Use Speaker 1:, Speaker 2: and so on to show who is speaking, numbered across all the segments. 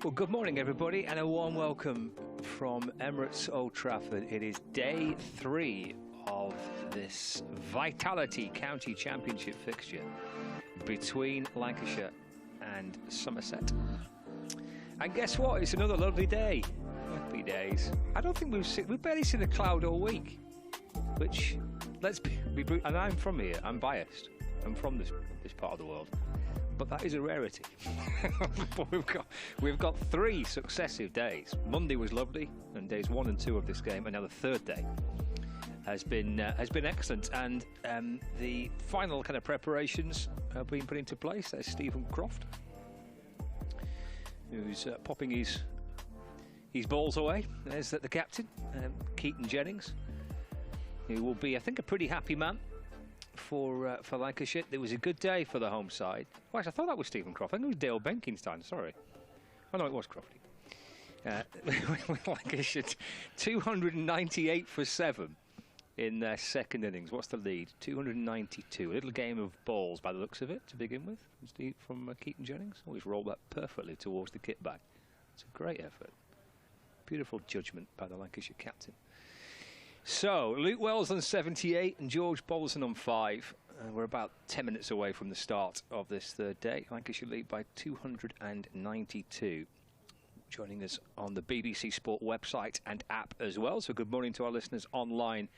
Speaker 1: Well, good morning, everybody, and a warm welcome from Emirates Old Trafford. It is day 3 of this Vitality County Championship fixture between Lancashire and Somerset. And guess what? It's another lovely day. Happy days. I don't think we've barely seen a cloud all week. Which, let's be and I'm from here. I'm biased. I'm from this part of the world. But that is a rarity. we've got 3 successive days. Monday was lovely, and days 1 and 2 of this game, and now the third day has been excellent. And the final kind of preparations have been put into place. There's Stephen Croft, who's popping his balls away. There's the captain, Keaton Jennings, who will be, I think, a pretty happy man for Lancashire. It was a good day for the home side. Well, actually, I thought that was Stephen Croft. I think it was Dale Benkenstein, sorry. Oh no, it was Crofty. Lancashire 298 for 7 in their second innings. What's the lead? 292. A little game of balls by the looks of it to begin with from Keaton Jennings. Always rolled that perfectly towards the kit bag. It's a great effort. Beautiful judgment by the Lancashire captain. So, Luke Wells on 78 and George Bolson on 5. We're about 10 minutes away from the start of this third day. Lancashire lead by 292. Joining us on the BBC Sport website and app as well. So good morning to our listeners online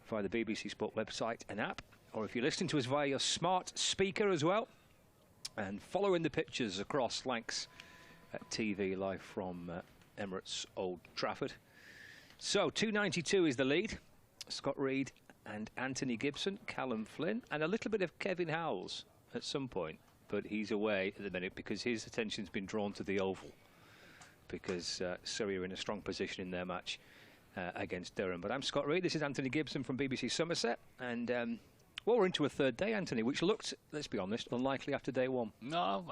Speaker 1: via the BBC Sport website and app. Or if you're listening to us via your smart speaker as well. And following the pictures across Lancs TV live from Emirates Old Trafford. So, 292 is the lead. Scott Reed and Anthony Gibson, Callum Flynn, and a little bit of Kevin Howells at some point. But he's away at the minute because his attention's been drawn to the Oval. Because Surrey are in a strong position in their match against Durham. But I'm Scott Reed. This is Anthony Gibson from BBC Somerset. And well, we're into a third day, Anthony, which looked, let's be honest, unlikely after day 1.
Speaker 2: No,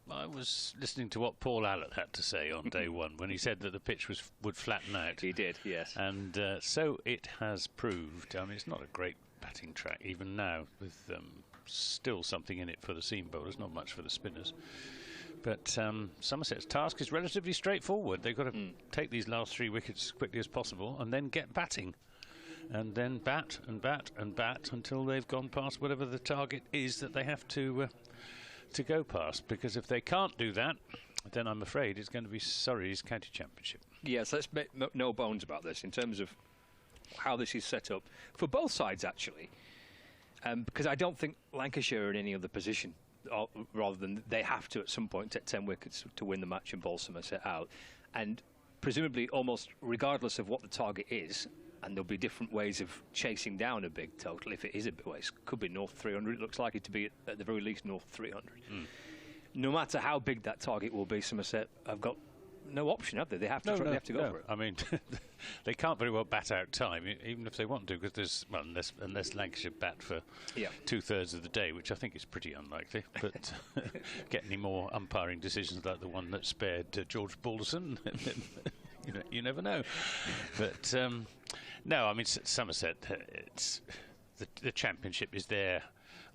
Speaker 2: I was listening to what Paul Allott had to say on day 1 when he said that the pitch would flatten out.
Speaker 1: He did, yes.
Speaker 2: And so it has proved. I mean, it's not a great batting track, even now, with still something in it for the seam bowlers, not much for the spinners. But Somerset's task is relatively straightforward. They've got to take these last 3 wickets as quickly as possible and then get batting. And then bat and bat and bat until they've gone past whatever the target is that they have to go past. Because if they can't do that, then I'm afraid it's going to be Surrey's county championship.
Speaker 1: Yes, let's make no bones about this in terms of how this is set up for both sides, actually. Because I don't think Lancashire are in any other position, rather than they have to at some point take 10 wickets to win the match and bowl Somerset out. And presumably, almost regardless of what the target is, and there'll be different ways of chasing down a big total. If it is a big way, it could be north of 300. It looks likely to be at the very least north of 300. No matter how big that target will be, Somerset have got no option, have they? They have to they have to go for it.
Speaker 2: I mean, they can't very well bat out time, even if they want to, because there's unless Lancashire bat for 2/3 of the day, which I think is pretty unlikely. But get any more umpiring decisions like the one that spared George Balderson, you never know. But no, I mean Somerset. It's the championship is there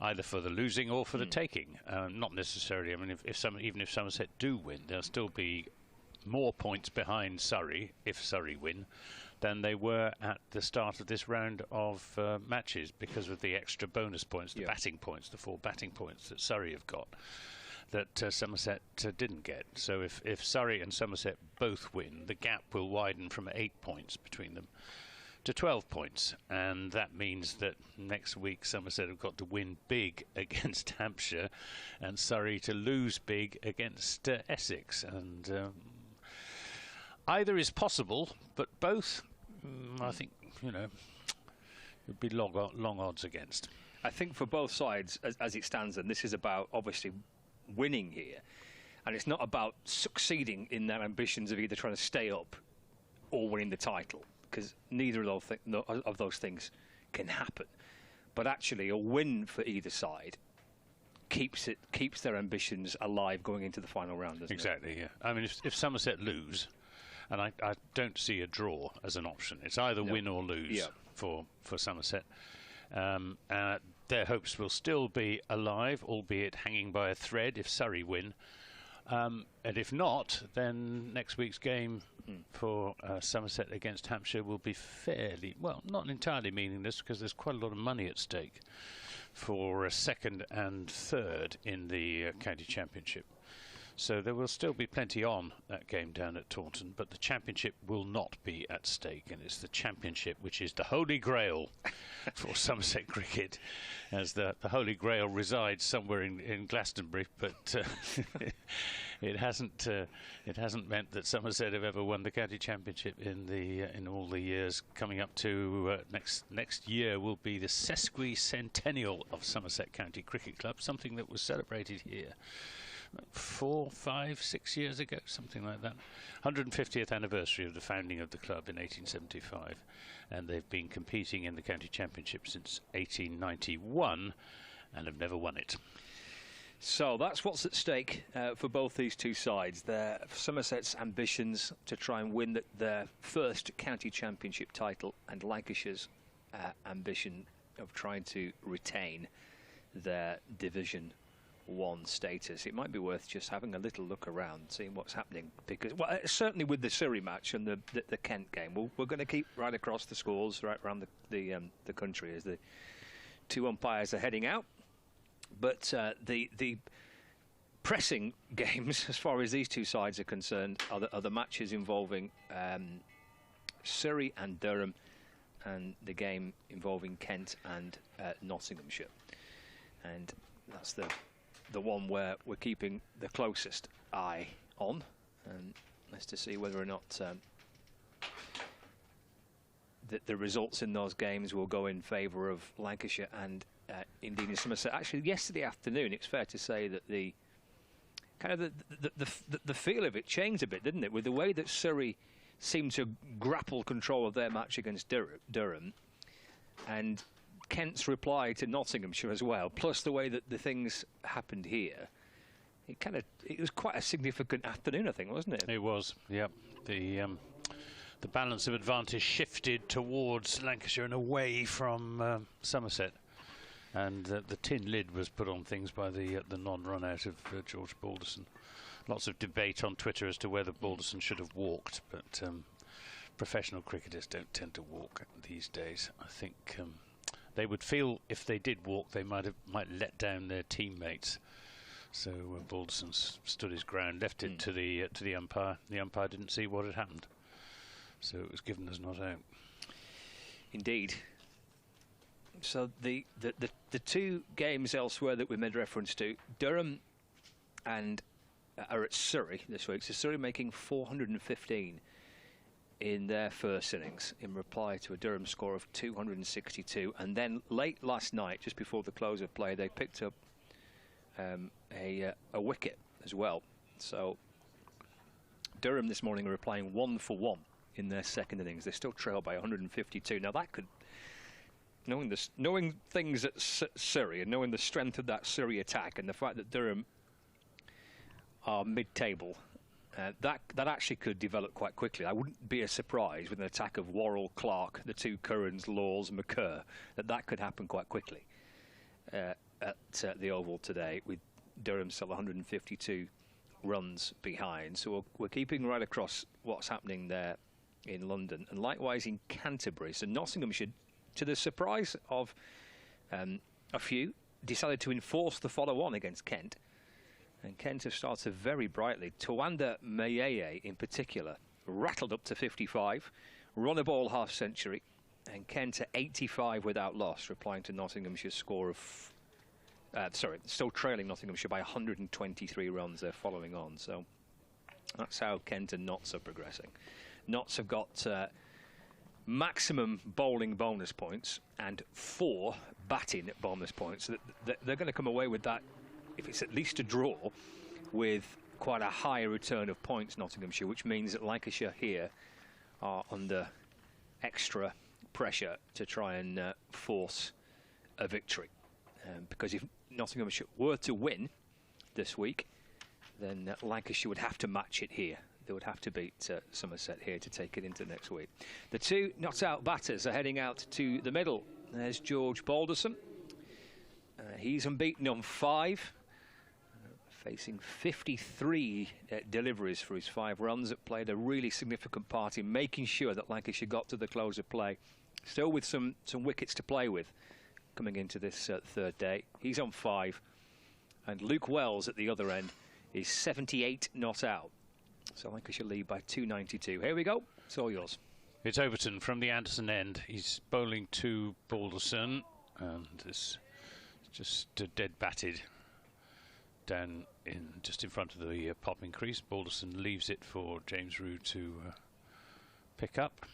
Speaker 2: either for the losing or for the taking. Not necessarily. I mean, even if Somerset do win, there'll still be more points behind Surrey if Surrey win than they were at the start of this round of matches because of the extra bonus points, the batting points, the 4 batting points that Surrey have got that Somerset didn't get. So if Surrey and Somerset both win, the gap will widen from 8 points between them to 12 points, and that means that next week Somerset have got to win big against Hampshire and Surrey to lose big against Essex. And either is possible, but both, I think, would be long odds against.
Speaker 1: I think for both sides, as it stands, and this is about obviously winning here, and it's not about succeeding in their ambitions of either trying to stay up or winning the title, because neither of those things can happen. But actually, a win for either side keeps their ambitions alive going into the final round, doesn't it?
Speaker 2: Exactly, yeah. I mean, if Somerset lose, and I don't see a draw as an option. It's either win or lose for Somerset. Their hopes will still be alive, albeit hanging by a thread if Surrey win And if not, then next week's game for Somerset against Hampshire will be fairly, well, not entirely meaningless, because there's quite a lot of money at stake for second and third in the county championship. So there will still be plenty on that game down at Taunton, but the championship will not be at stake, and it's the championship which is the holy grail for Somerset cricket, as the holy grail resides somewhere in Glastonbury, but it hasn't meant that Somerset have ever won the county championship in all the years coming up to next year. Will be the sesquicentennial of Somerset County Cricket Club, something that was celebrated here 4, 5, 6 years ago, something like that. 150th anniversary of the founding of the club in 1875, and they've been competing in the county championship since 1891 and have never won it.
Speaker 1: So that's what's at stake for both these two sides. Somerset's ambitions to try and win their first county championship title, and Lancashire's ambition of trying to retain their Division 1 status. It might be worth just having a little look around, seeing what's happening, because certainly with the Surrey match and the Kent game, we're going to keep right across the scores, right around the country as the two umpires are heading out. But the pressing games, as far as these two sides are concerned, are the matches involving Surrey and Durham, and the game involving Kent and Nottinghamshire. And that's the one where we're keeping the closest eye on, and that's to see whether or not the results in those games will go in favour of Lancashire and indeed in Somerset. Actually, yesterday afternoon, it's fair to say that the feel of it changed a bit, didn't it? With the way that Surrey seemed to grapple control of their match against Durham, and Kent's reply to Nottinghamshire as well, plus the way that the things happened here, it was quite a significant afternoon, I think, wasn't it?
Speaker 2: It was, yep. The balance of advantage shifted towards Lancashire and away from Somerset, and the tin lid was put on things by the non-run out of George Balderson. Lots of debate on Twitter as to whether Balderson should have walked, but professional cricketers don't tend to walk these days. I think they would feel if they did walk, they might let down their teammates. So Balderson stood his ground, left it to the umpire. The umpire didn't see what had happened, so it was given as not out.
Speaker 1: Indeed. So the two games elsewhere that we made reference to, Durham and are at Surrey this week. So Surrey making 415 in their first innings in reply to a Durham score of 262, and then late last night, just before the close of play, they picked up a wicket as well. So Durham this morning are replying 1 for 1 in their second innings. They still trail by 152. Now that could, knowing things at Surrey and knowing the strength of that Surrey attack and the fact that Durham are mid-table, that actually could develop quite quickly. I wouldn't be a surprise with an attack of Worrell, Clark, the two Currans, Laws, McCurr, that could happen quite quickly at the Oval today, with Durham still 152 runs behind. So we're keeping right across what's happening there in London, and likewise in Canterbury. So Nottinghamshire, to the surprise of a few, decided to enforce the follow-on against Kent. And Kent have started very brightly. Tawanda Mayeye, in particular, rattled up to 55, run a ball half-century, and Kent at 85 without loss, replying to Nottinghamshire's score of... still trailing Nottinghamshire by 123 runs. They're following on. So that's how Kent and Notts are progressing. Notts have got maximum bowling bonus points and 4 batting bonus points. So they're going to come away with that, if it's at least a draw, with quite a high return of points, Nottinghamshire, which means that Lancashire here are under extra pressure to try and force a victory. Because if Nottinghamshire were to win this week, then Lancashire would have to match it here. They would have to beat Somerset here to take it into next week. The two not-out batters are heading out to the middle. There's George Balderson. He's unbeaten on 5. facing 53 deliveries for his 5 runs. That played a really significant part in making sure that Lancashire got to the close of play. Still with some wickets to play with coming into this 3rd day. He's on 5. And Luke Wells at the other end is 78 not out. So Lancashire lead by 292. Here we go. It's all yours.
Speaker 2: It's Overton from the Anderson end. He's bowling to Balderson, and it's just dead batted down just in front of the popping crease. Balderson leaves it for James Rew to pick up.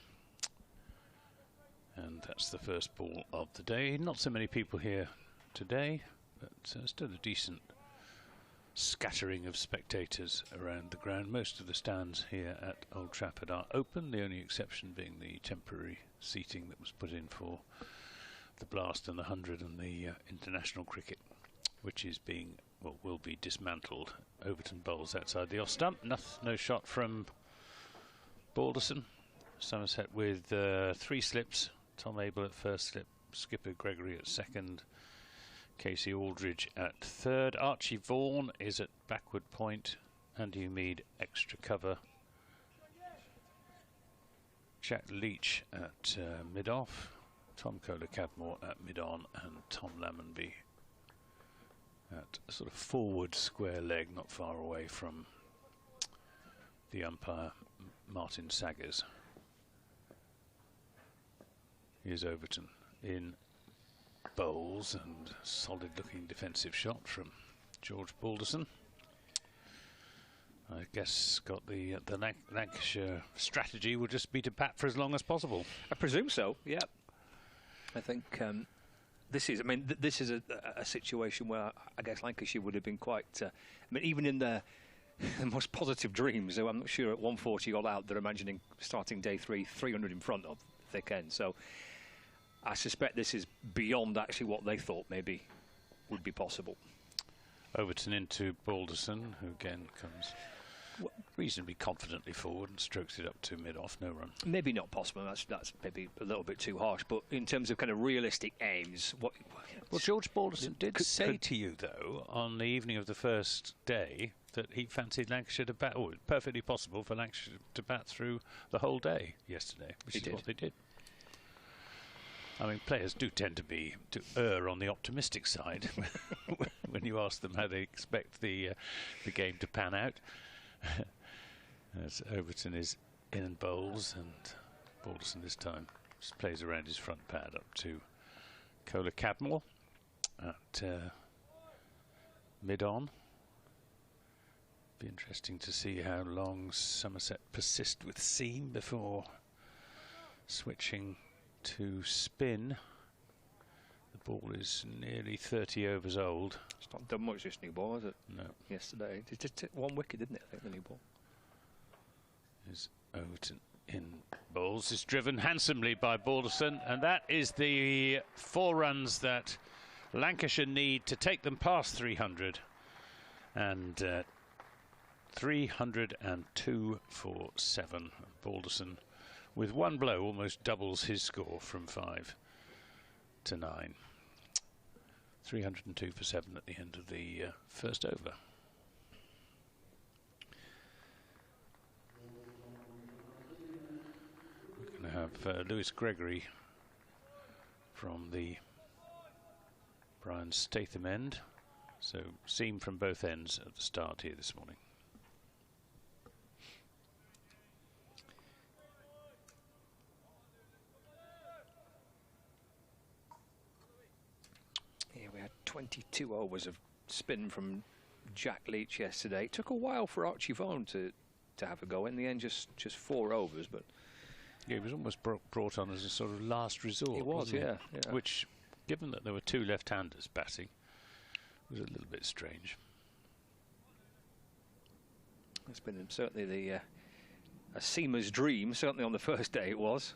Speaker 2: And that's the first ball of the day. Not so many people here today, but still a decent scattering of spectators around the ground. Most of the stands here at Old Trafford are open, the only exception being the temporary seating that was put in for the Blast and the 100 and the international cricket, which is will be dismantled. Overton bowls outside the off stump. No shot from Balderson. Somerset with 3 slips. Tom Abel at first slip, Skipper Gregory at second, Casey Aldridge at 3rd. Archie Vaughan is at backward point. Andy Umeed extra cover. Jack Leach at mid-off. Tom Kohler-Cadmore at mid-on, and Tom Lammonby at a sort of forward square leg, not far away from the umpire, Martin Saggers. Here's Overton in bowls, and solid looking defensive shot from George Balderson. I guess got the Lancashire strategy will just be to bat for as long as possible.
Speaker 1: I presume so, yeah. I think this is a situation where I guess Lancashire would have been quite, even in the most positive dreams, so I'm not sure at 140 all out they're imagining starting day 3 300 in front of thick end. So I suspect this is beyond actually what they thought maybe would be possible.
Speaker 2: Overton into Balderson, who again comes reasonably confidently forward and strokes it up to mid-off, no run.
Speaker 1: Maybe not possible, that's maybe a little bit too harsh, but in terms of kind of realistic aims, well,
Speaker 2: George Balderson did say to you, though, on the evening of the first day, that he fancied Lancashire to bat, perfectly possible for Lancashire to bat through the whole day yesterday, which is what they did. I mean, players do tend to err on the optimistic side when you ask them how they expect the game to pan out. As Overton is in and bowls, and Balderson this time just plays around his front pad up to Kohler-Cadmore at mid-on. Be interesting to see how long Somerset persist with seam before switching to spin. The ball is nearly 30 overs old.
Speaker 1: It's not done much, this new ball, has it?
Speaker 2: No.
Speaker 1: Yesterday. It just took 1 wicket, didn't it, I think, the new ball?
Speaker 2: Is Overton in bowls. Is driven handsomely by Balderson, and that is the 4 runs that Lancashire need to take them past 300. And 302 for 7. Balderson, with 1 blow, almost doubles his score from 5 to 9. 302 for 7 at the end of the first over. We're going to have Lewis Gregory from the Brian Statham end. So seam from both ends at the start here this morning.
Speaker 1: Yeah, we had 22 overs of spin from Jack Leach yesterday. It took a while for Archie Vaughan to have a go. In the end, just 4 overs, but
Speaker 2: yeah, he was almost brought on as a sort of last resort.
Speaker 1: It was, yeah.
Speaker 2: Which, given that there were 2 left-handers batting, was a little bit strange.
Speaker 1: It's been certainly a seamer's dream. Certainly on the first day it was.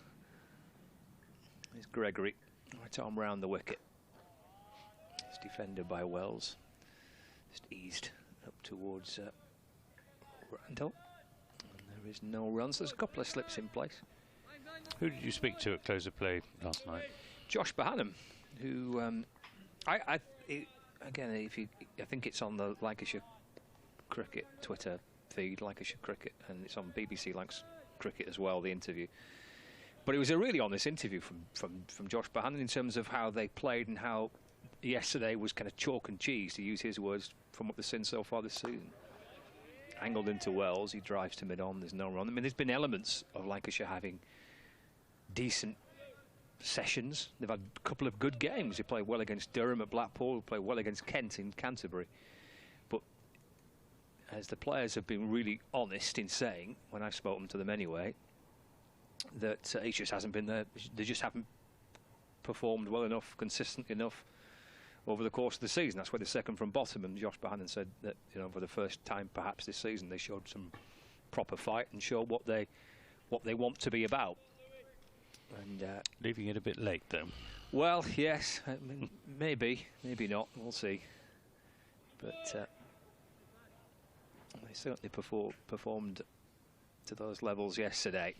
Speaker 1: There's Gregory, right arm round the wicket. It's defended by Wells. Just eased up towards Randall. And there is no runs. There's a couple of slips in place.
Speaker 2: Who did you speak to at close of play last night?
Speaker 1: Josh Bohannon, who again, I think it's on the Lancashire Cricket Twitter feed, Lancashire Cricket, and it's on BBC Lancs Cricket as well, the interview. But it was a really honest interview from Josh Bohannon in terms of how they played and how yesterday was kind of chalk and cheese, to use his words, from what they've seen so far this season. Angled into Wells, he drives to mid-on, there's no run. I mean, there's been elements of Lancashire having decent sessions. They've had a couple of good games. They played well against Durham at Blackpool, they played well against Kent in Canterbury. But as the players have been really honest in saying, when I've spoken to them anyway, that it just hasn't been there. They just haven't performed well enough, consistent enough over the course of the season. That's why they're second from bottom. And Josh Bohannon said that, you know, for the first time perhaps this season, they showed some proper fight and showed what they want to be about. And
Speaker 2: leaving it a bit late, though.
Speaker 1: Well, yes, I mean, maybe not. We'll see. But they certainly performed to those levels yesterday.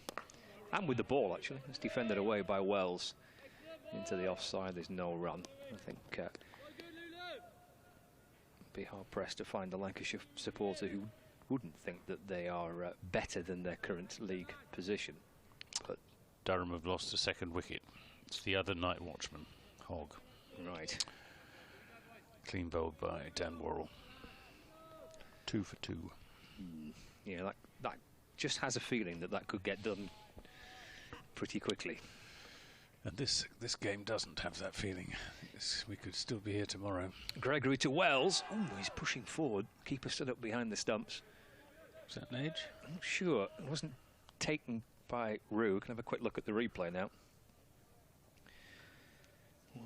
Speaker 1: And with the ball, actually. It's defended away by Wells into the offside. There's no run. I think be hard-pressed to find a Lancashire supporter who wouldn't think that they are better than their current league position. But
Speaker 2: Durham have lost a second wicket. It's the other night watchman, Hogg.
Speaker 1: Right.
Speaker 2: Clean bowled by Dan Worrell. 2 for 2.
Speaker 1: Yeah, that just has a feeling that could get done pretty quickly.
Speaker 2: And this game doesn't have that feeling. We could still be here tomorrow.
Speaker 1: Gregory to Wells. Oh, he's pushing forward. Keeper stood up behind the stumps.
Speaker 2: Was that an edge?
Speaker 1: I'm not sure. It wasn't taken by Rue. Can have a quick look at the replay now.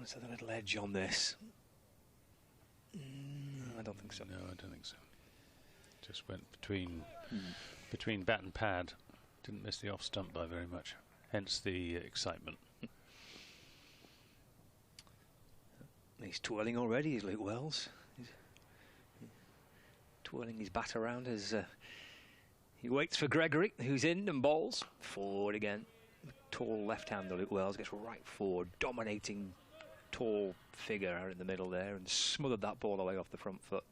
Speaker 1: Was there a little edge on this? I don't think so.
Speaker 2: No, I don't think so. Just went between bat and pad. Didn't miss the off stump by very much. Hence the excitement.
Speaker 1: He's twirling already, is Luke Wells. He's twirling his bat around as he waits for Gregory, who's in and bowls. Forward again. Tall left-hander Luke Wells gets right forward, dominating tall figure out in the middle there, and smothered that ball away off the front foot.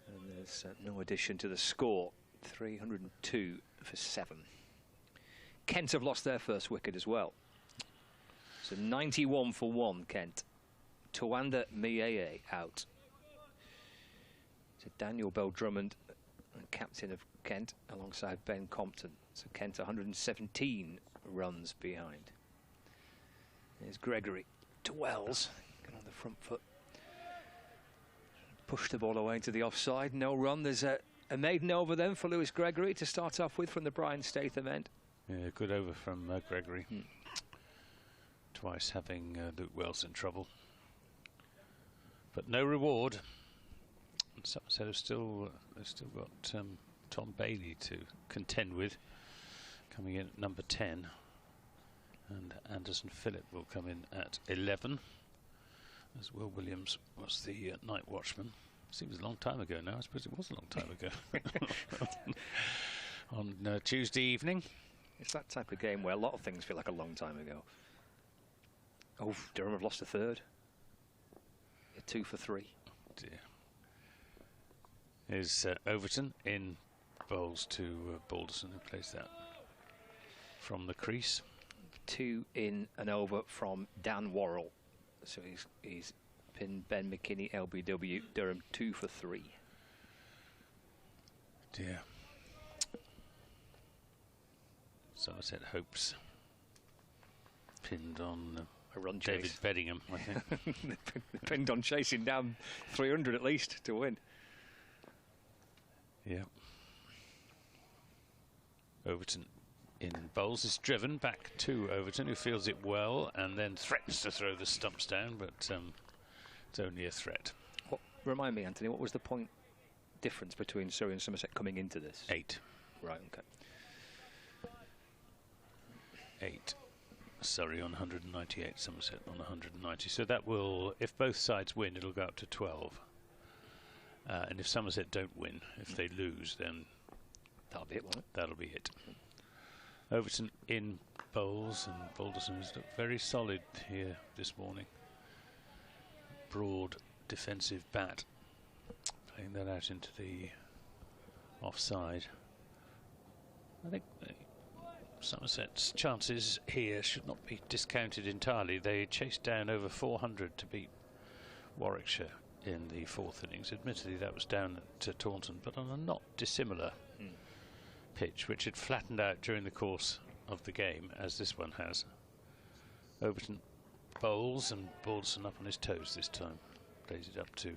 Speaker 1: And there's no addition to the score. 302 for 7. Kent have lost their first wicket as well. So 91 for 1, Kent. Tawanda Mieye out. So Daniel Bell Drummond, captain of Kent, alongside Ben Compton. So Kent 117 runs behind. There's Gregory to Wells, on the front foot. Push the ball away into the offside. No run. There's a maiden over then for Lewis Gregory to start off with from the Brian Statham end.
Speaker 2: Yeah, good over from Gregory. Twice having Luke Wells in trouble. But no reward. And Somerset have still got Tom Bailey to contend with, coming in at number 10. And Anderson Phillip will come in at 11. As Will Williams was the night watchman. Seems a long time ago now. I suppose it was a long time ago. On Tuesday evening.
Speaker 1: It's that type of game where a lot of things feel like a long time ago. Oh, Durham have lost a third. 2 for 3.
Speaker 2: Oh dear. Is Overton in bowls to Balderson, who plays that from the crease.
Speaker 1: 2 in and over from Dan Worrell. So he's pinned Ben McKinney, LBW. Durham 2 for 3.
Speaker 2: Dear. Somerset hopes pinned on
Speaker 1: a run
Speaker 2: David
Speaker 1: chase.
Speaker 2: Beddingham, I think.
Speaker 1: Pinned on chasing down 300 at least to win.
Speaker 2: Yeah. Overton in bowls is driven back to Overton, who feels it well and then threatens to throw the stumps down, but it's only a threat.
Speaker 1: Remind me, Anthony, what was the point difference between Surrey and Somerset coming into this?
Speaker 2: 8.
Speaker 1: Right, okay.
Speaker 2: 8. Surrey on 198, Somerset on 190. So that will, if both sides win, it'll go up to 12. And if Somerset don't win, if they lose, then
Speaker 1: that'll be it, won't it?
Speaker 2: That'll be it. Overton in bowls, and Balderson has looked very solid here this morning. Broad defensive bat, playing that out into the offside. I think Somerset's chances here should not be discounted entirely. They chased down over 400 to beat Warwickshire in the 4th innings. Admittedly, that was down at Taunton, but on a not dissimilar pitch, which had flattened out during the course of the game, as this one has. Overton bowls, and Balderson up on his toes this time. Plays it up to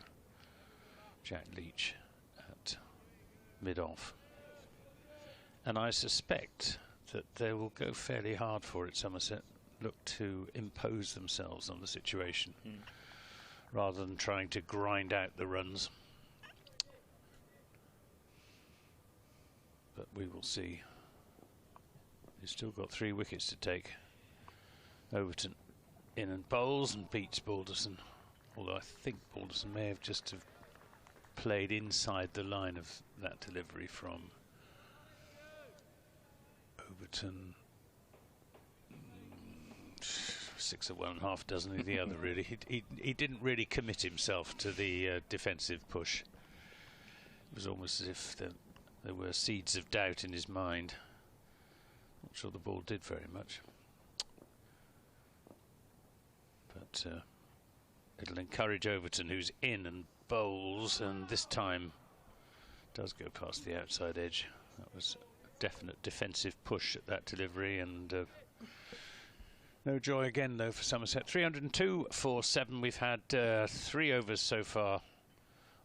Speaker 2: Jack Leach at mid-off. And I suspect that they will go fairly hard for it, Somerset. Look to impose themselves on the situation rather than trying to grind out the runs. But we will see. He's still got 3 wickets to take. Overton in and bowls and beats Balderson. Although I think Balderson may have just have played inside the line of that delivery from Overton. 6 of one and half dozen of the other, really. He didn't really commit himself to the defensive push. It was almost as if there were seeds of doubt in his mind. Not sure the ball did very much. But it'll encourage Overton, who's in and bowls, and this time does go past the outside edge. That was a definite defensive push at that delivery, and no joy again though for Somerset. 302 for 7. We've had 3 overs so far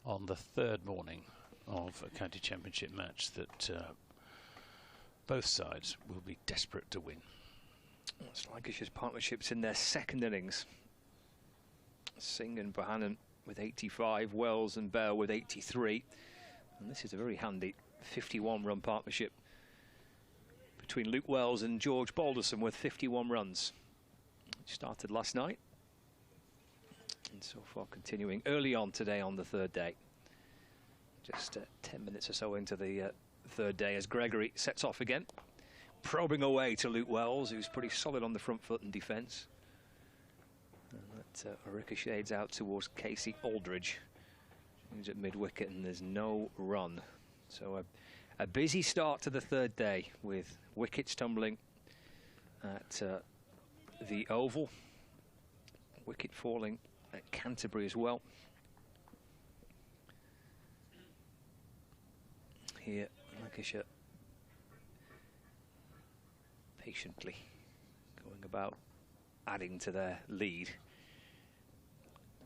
Speaker 2: on the 3rd morning of a county championship match that both sides will be desperate to win.
Speaker 1: It's Lancashire's partnerships in their 2nd innings. Singh and Bohannon with 85, Wells and Bell with 83. And this is a very handy 51-run partnership between Luke Wells and George Balderson with 51 runs. It started last night and so far continuing early on today on the 3rd day. Just 10 minutes or so into the 3rd day as Gregory sets off again, probing away to Luke Wells, who's pretty solid on the front foot in defence. And that ricochets out towards Casey Aldridge, who's at mid-wicket, and there's no run. So a busy start to the 3rd day with wickets tumbling at the Oval, wicket falling at Canterbury as well. Here, Lancashire patiently going about adding to their lead.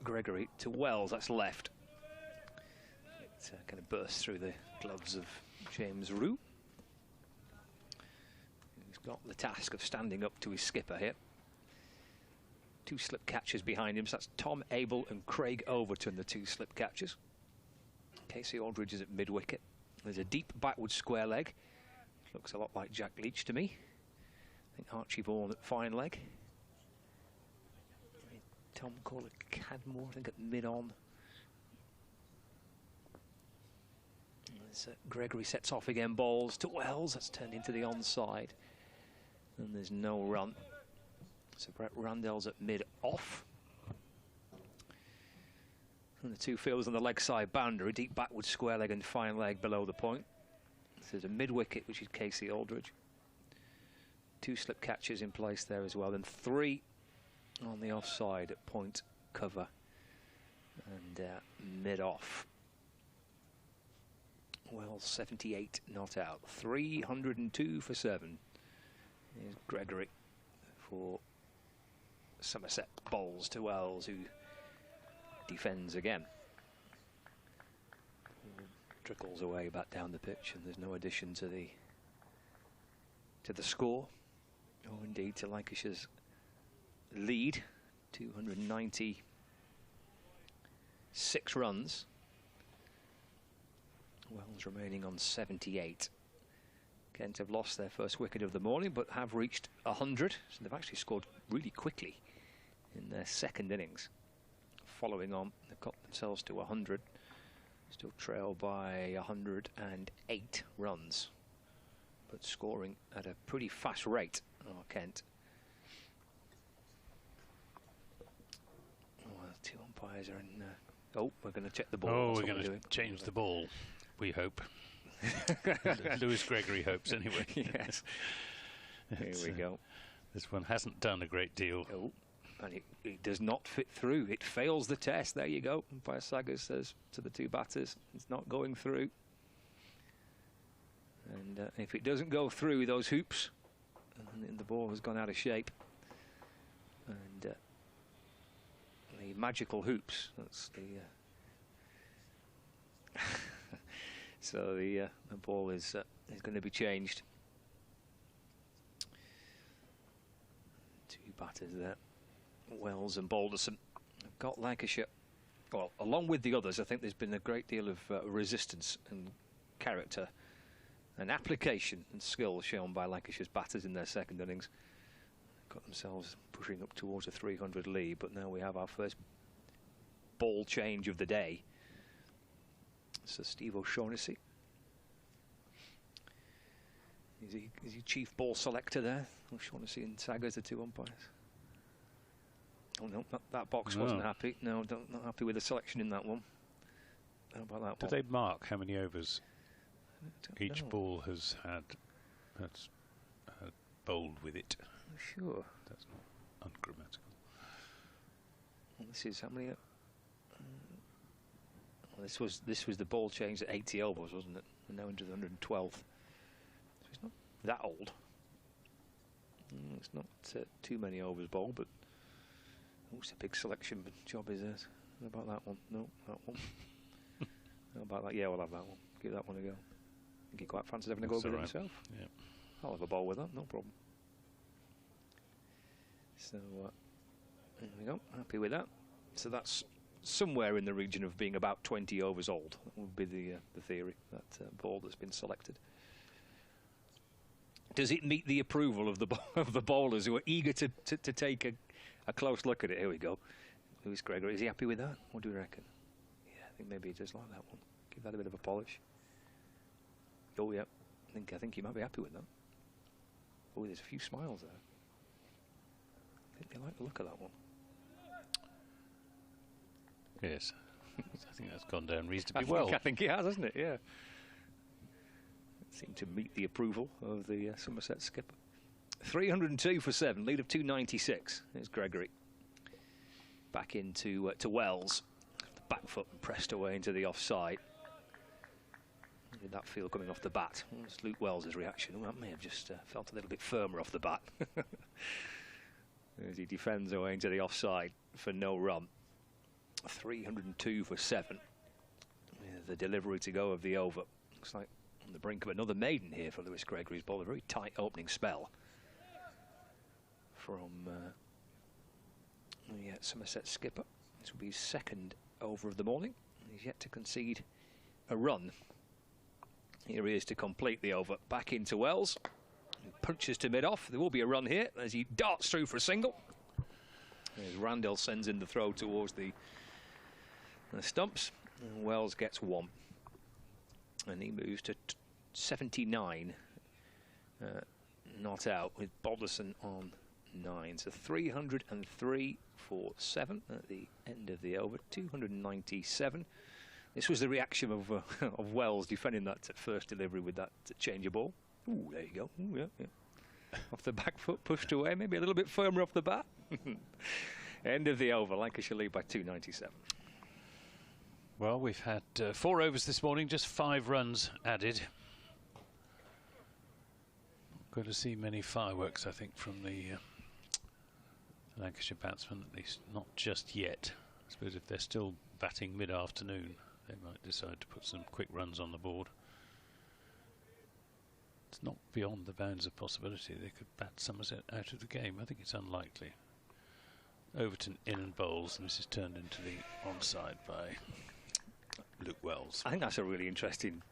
Speaker 1: Gregory to Wells, that's left. It kind of bursts through the gloves of James Roux. He's got the task of standing up to his skipper here. 2 slip catchers behind him, so that's Tom Abel and Craig Overton, the 2 slip catchers. Casey Aldridge is at mid-wicket. There's a deep backward square leg. Looks a lot like Jack Leach to me. I think Archie Vaughan at fine leg. Tom call it Cadmore, I think, at mid-on. Gregory sets off again, bowls to Wells. That's turned into the onside. And there's no run. So Brett Randell's at mid-off. And the 2 fielders on the leg side boundary, deep backward square leg and fine leg below the point. So there's a mid-wicket, which is Casey Aldridge. 2 slip catches in place there as well, and 3 on the offside at point cover and mid-off. Wells 78 not out. 302 for 7. Here's Gregory for Somerset. Bowls to Wells, who defends again. Trickles away back down the pitch, and there's no addition to the score, or indeed to Lancashire's lead. 296 runs. Wells remaining on 78. Kent have lost their first wicket of the morning, but have reached 100. So they've actually scored really quickly in their 2nd innings. Following on, they've got themselves to 100. Still trailed by 108 runs, but scoring at a pretty fast rate. Oh, Kent. Well, 2 umpires are in Oh, we're going to check the ball.
Speaker 2: Oh, we're going to change the ball, we hope. Lewis Gregory hopes, anyway.
Speaker 1: Yes. Here we go.
Speaker 2: This one hasn't done a great deal.
Speaker 1: Oh, and it does not fit through. It fails the test. There you go. Umpire Saggers says to the 2 batters, it's not going through. And if it doesn't go through those hoops, and the ball has gone out of shape. And the magical hoops, that's the... so the ball is going to be changed. 2 batters there. Wells and Balderson have got Lancashire. Well, along with the others, I think there's been a great deal of resistance and character and application and skill shown by Lancashire's batters in their second innings. Got themselves pushing up towards a 300 lead, but now we have our first ball change of the day. So Steve O'Shaughnessy. Is he chief ball selector there? O'Shaughnessy and Saggers, the 2 umpires. Oh no, that box wasn't happy. No, not happy with the selection in that one. How about that one?
Speaker 2: Do they mark how many overs each ball has had bowled with it?
Speaker 1: Sure.
Speaker 2: That's not ungrammatical.
Speaker 1: Well, this is how many? Well, this was the ball change at 80 overs, wasn't it? And now into the 112th. So it's not that old. It's not too many overs bowled, but it's a big selection. But job is it? How about that one? No, that one. How about that? Yeah, we'll have that one. Give that one a go. I think he quite fancies having a go with it himself.
Speaker 2: Yeah.
Speaker 1: I'll have a bowl with that, no problem. So there we go. Happy with that. So that's somewhere in the region of being about 20 overs old. That would be the theory, that ball that's been selected. Does it meet the approval of the bowlers who are eager to take a close look at it? Here we go. Lewis Gregory, is he happy with that? What do you reckon? Yeah, I think maybe he does like that one. Give that a bit of a polish. Oh yeah, I think he might be happy with that. Oh, there's a few smiles there. I think they like the look of that one.
Speaker 2: Yes, I think that's gone down reasonably well.
Speaker 1: I think it has, hasn't it? Yeah. It seemed to meet the approval of the Somerset skipper. 302 for 7, lead of 296. There's Gregory. Back into to Wells. The back foot pressed away into the offside. How did that feel coming off the bat? What was Luke Wells' reaction? Oh, that may have just felt a little bit firmer off the bat. As he defends away into the offside for no run. 302 for 7. With the delivery to go of the over. Looks like on the brink of another maiden here for Lewis Gregory's ball. A very tight opening spell from the Somerset skipper. This will be his second over of the morning. He's yet to concede a run. Here he is to complete the over. Back into Wells. He punches to mid-off. There will be a run here as he darts through for a single. As Randell sends in the throw towards the stumps. And Wells gets 1. And he moves to 79. Not out with Balderson on 9. So 303 for 7 at the end of the over. 297. This was the reaction of Wells defending that first delivery with that change of ball. Ooh, there you go. Ooh, yeah. Off the back foot, pushed away, maybe a little bit firmer off the bat. End of the over. Lancashire lead by 297.
Speaker 2: Well, we've had 4 overs this morning, just 5 runs added. Not going to see many fireworks, I think, from the Lancashire batsmen, at least not just yet. I suppose if they're still batting mid-afternoon, they might decide to put some quick runs on the board. It's not beyond the bounds of possibility they could bat Somerset out of the game. I think it's unlikely. Overton in and bowls, and this is turned into the onside by Luke Wells.
Speaker 1: I think that's a really interesting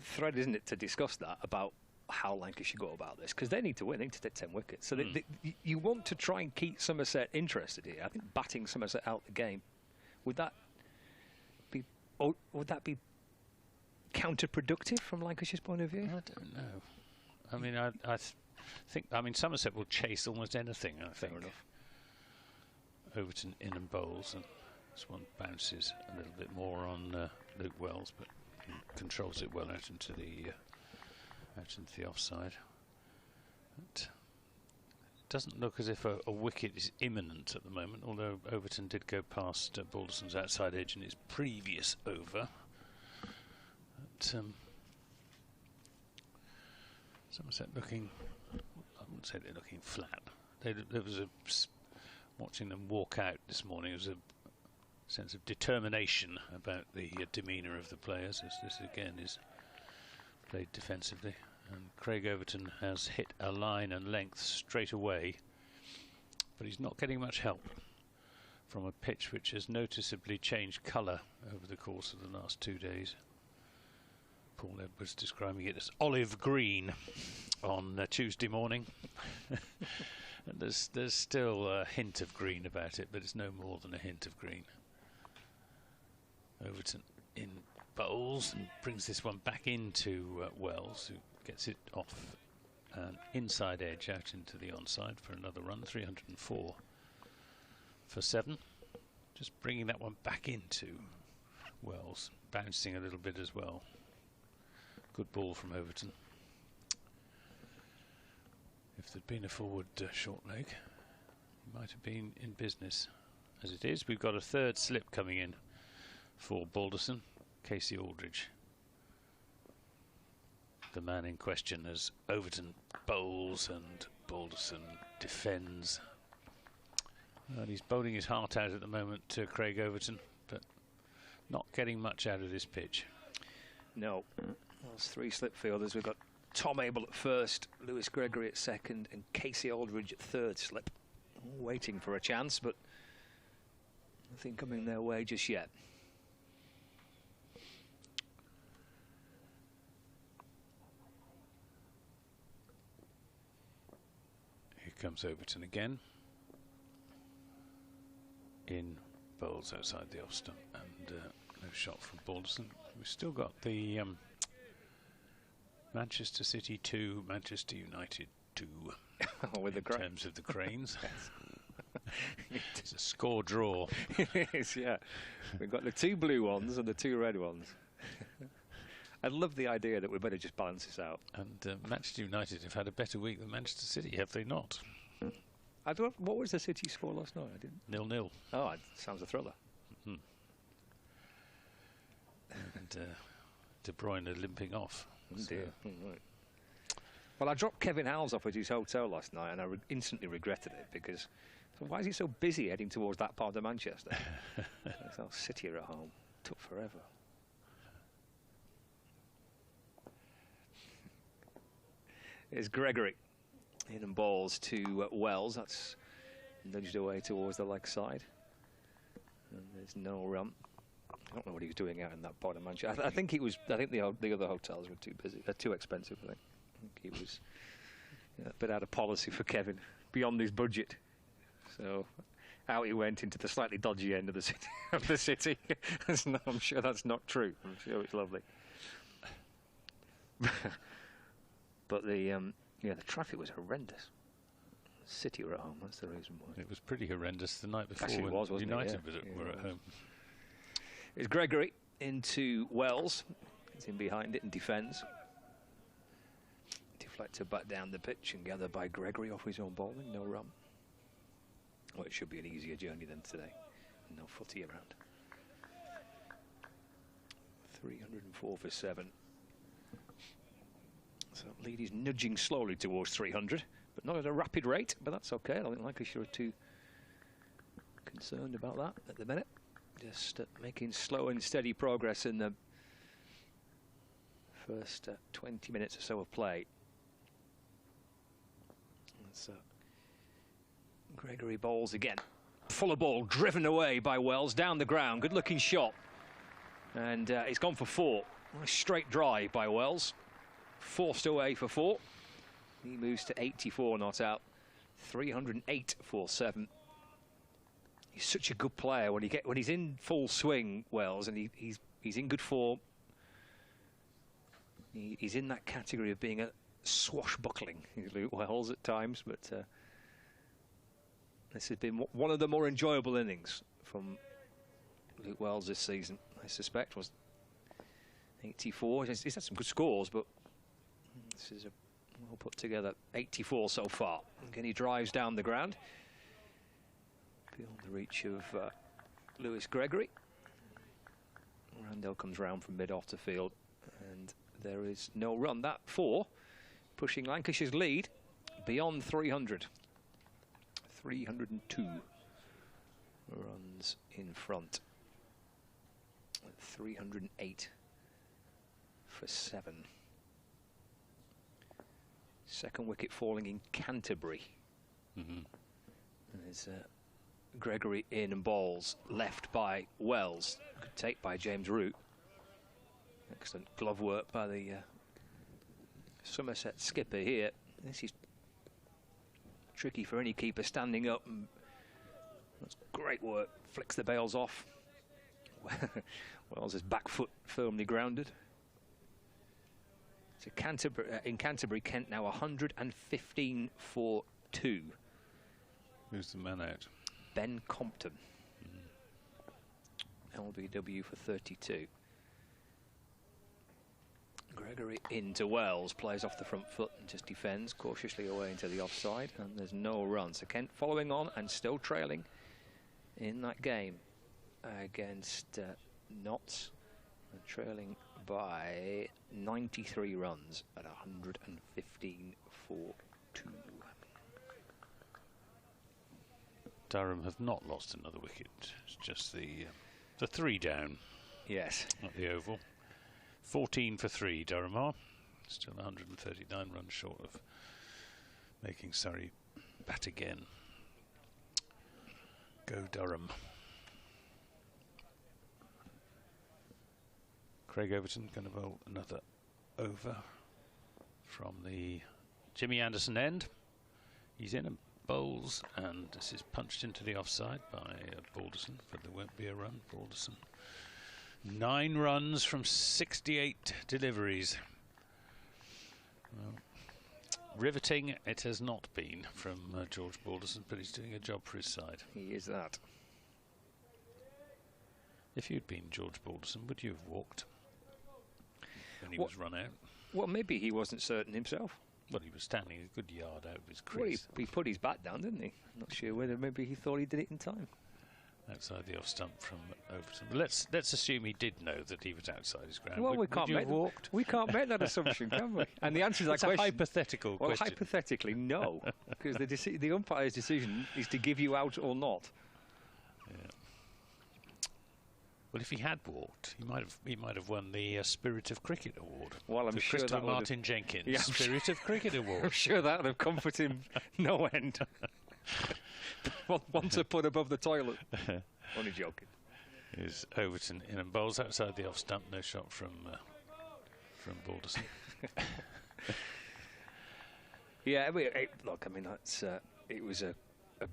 Speaker 1: thread, isn't it, to discuss that about how Lancashire go about this, because they need to win. They need to take 10 wickets. So you want to try and keep Somerset interested here. I think batting Somerset out the game, would that be counterproductive from Lancashire's point of view?
Speaker 2: I don't know. I mean, I think Somerset will chase almost anything. I think.
Speaker 1: Fair enough.
Speaker 2: Overton in and bowls, and This one bounces a little bit more on Luke Wells, but controls it well out into the offside. But it doesn't look as if a wicket is imminent at the moment, although Overton did go past Balderson's outside edge in his previous over. But, Somerset looking, I wouldn't say they're looking flat. There was watching them walk out this morning, there was a sense of determination about the demeanour of the players, as this again is played defensively. And Craig Overton has hit a line and length straight away, but he's not getting much help from a pitch which has noticeably changed colour over the course of the last 2 days. Paul Edwards describing it as olive green on Tuesday morning. And there's still a hint of green about it, but it's no more than a hint of green. Overton in bowls and brings this one back into Wells, who gets it off an inside edge out into the onside for another run. 304 for 7. Just bringing that one back into Wells, bouncing a little bit as well. Good ball from Overton. If there'd been a forward short leg, he might have been in business. As it is, we've got a third slip coming in for Balderson. Casey Aldridge, the man in question, as Overton bowls and Balderson defends. And he's bowling his heart out at the moment to Craig Overton, but not getting much out of this pitch.
Speaker 1: No. Those 3 slip fielders. We've got Tom Abel at first, Lewis Gregory at second, and Casey Aldridge at third slip. All waiting for a chance, but nothing coming their way just yet.
Speaker 2: Here comes Overton again. In bowls outside the off stump, and no shot from Balderson. We've still got the Manchester City 2, Manchester United 2
Speaker 1: with the
Speaker 2: in terms of the cranes. It's a score draw.
Speaker 1: It is, yeah. We've got the 2 blue ones and the 2 red ones. I love the idea that we better just balance this out.
Speaker 2: And Manchester United have had a better week than Manchester City, have they not?
Speaker 1: I don't. What was the City score last night? I didn't.
Speaker 2: 0-0.
Speaker 1: Oh, it sounds a thriller.
Speaker 2: And De Bruyne limping off.
Speaker 1: Oh dear. Right. Well, I dropped Kevin Howells off at his hotel last night, and I instantly regretted it, because why is he so busy heading towards that part of Manchester? So City are at home. Took forever. Here's Gregory. In and balls to Wells. That's nudged away towards the leg side. And there's no run. I don't know what he was doing out in that part of Manchester. I think he was. I think the other hotels were too busy. They're too expensive. I think he was a bit out of policy for Kevin, beyond his budget. So out he went into the slightly dodgy end of the city. I'm sure that's not true. I'm sure it's lovely. But the traffic was horrendous. City were at home, that's the reason why.
Speaker 2: It was pretty horrendous the night before.
Speaker 1: Actually,
Speaker 2: when
Speaker 1: wasn't
Speaker 2: United
Speaker 1: it? Yeah.
Speaker 2: were at home.
Speaker 1: It's Gregory into Wells. He's in behind it and defends. Deflected back down the pitch and gathered by Gregory off his own bowling. No run. Well, it should be an easier journey than today. No footy around. 304 for 7. So lead is nudging slowly towards 300, but not at a rapid rate, but that's okay. I don't think Lancashire are too concerned about that at the minute. Just making slow and steady progress in the first 20 minutes or so of play. That's Gregory bowls again. Fuller ball driven away by Wells down the ground. Good looking shot. And it's gone for 4. Nice straight drive by Wells. Forced away for 4. He moves to 84 not out. 308 for 7. He's such a good player when he's in full swing, Wells, and he's in good form. He's in that category of being a swashbuckling Luke Wells at times, but this has been one of the more enjoyable innings from Luke Wells this season, I suspect, was 84. He's had some good scores, but this is a well put together 84 so far. Again, he drives down the ground beyond the reach of Lewis Gregory. Randell comes round from mid off the field, and there is no run. That 4 pushing Lancashire's lead beyond 300. 302 runs in front. 308 for 7. Second wicket falling in Canterbury. There's Gregory in and bowls, left by Wells. Good take by James Root. Excellent glove work by the Somerset skipper here. This is tricky for any keeper standing up. And that's great work. Flicks the bails off. Wells' back foot firmly grounded. So in Canterbury, Kent now 115 for 2.
Speaker 2: Who's the man out?
Speaker 1: Ben Compton. LBW for 32. Gregory into Wells, plays off the front foot and just defends cautiously away into the offside, and there's no run. So Kent following on and still trailing in that game against Notts, trailing by 93 runs at 115 for 2.
Speaker 2: Durham have not lost another wicket. It's just the 3 down.
Speaker 1: Yes.
Speaker 2: At the Oval. 14 for 3, Durham are. Still 139 runs short of making Surrey bat again. Go Durham. Craig Overton going to bowl another over from the Jimmy Anderson end. He's in and bowls, and this is punched into the offside by Balderson, but there won't be a run. Balderson 9 runs from 68 deliveries. Well, riveting it has not been from George Balderson, but he's doing a job for his side.
Speaker 1: He is that.
Speaker 2: If you'd been George Balderson, would you have walked when he was run out?
Speaker 1: Well, maybe he wasn't certain himself.
Speaker 2: Well, he was standing a good yard out of his crease.
Speaker 1: Well, he put his bat down, didn't he? I'm not sure whether maybe he thought he did it in time.
Speaker 2: Outside the off stump from Overton. Let's assume he did know that he was outside his ground.
Speaker 1: Well,
Speaker 2: would you have walked?
Speaker 1: We can't make that assumption, can we? And the answer to that
Speaker 2: it's
Speaker 1: question...
Speaker 2: a hypothetical question.
Speaker 1: Well, hypothetically, no. Because the umpire's decision is to give you out or not.
Speaker 2: Yeah. Well, if he had walked, he might have won the Spirit of Cricket Award.
Speaker 1: Well, I'm sure
Speaker 2: Christopher
Speaker 1: that would
Speaker 2: Martin Jenkins Spirit of Cricket Award.
Speaker 1: I'm sure that would have comforted him no end. One to put above the toilet. Only joking.
Speaker 2: Is Overton in and bowls outside the off stump. No shot from Balderson.
Speaker 1: Yeah, I mean, look, I mean that's it was a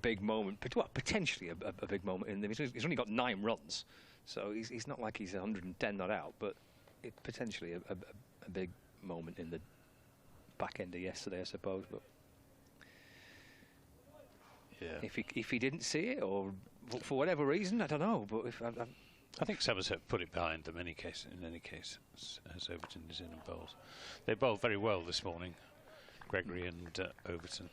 Speaker 1: big moment, but well, potentially a big moment in them. He's only got 9 runs. So he's not like he's 110 not out, but potentially a big moment in the back end of yesterday, I suppose. But
Speaker 2: yeah,
Speaker 1: if he didn't see it, or for whatever reason, I don't know. But
Speaker 2: I think Somerset put it behind them. In any case, as Overton is in and bowls, they bowled very well this morning, Gregory and Overton.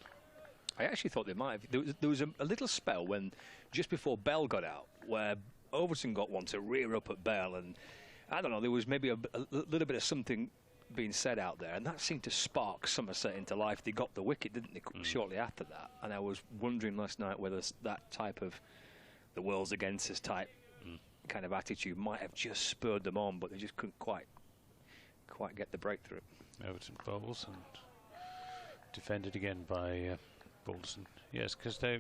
Speaker 1: I actually thought they might have. There was a little spell when just before Bell got out, where Overton got one to rear up at Bell, and I don't know, there was maybe a little bit of something being said out there, and that seemed to spark Somerset into life. They got the wicket, didn't they, shortly after that? And I was wondering last night whether that type of the world's against us type kind of attitude might have just spurred them on, but they just couldn't quite get the breakthrough.
Speaker 2: Overton bowls and defended again by Balderson. Yes, because they.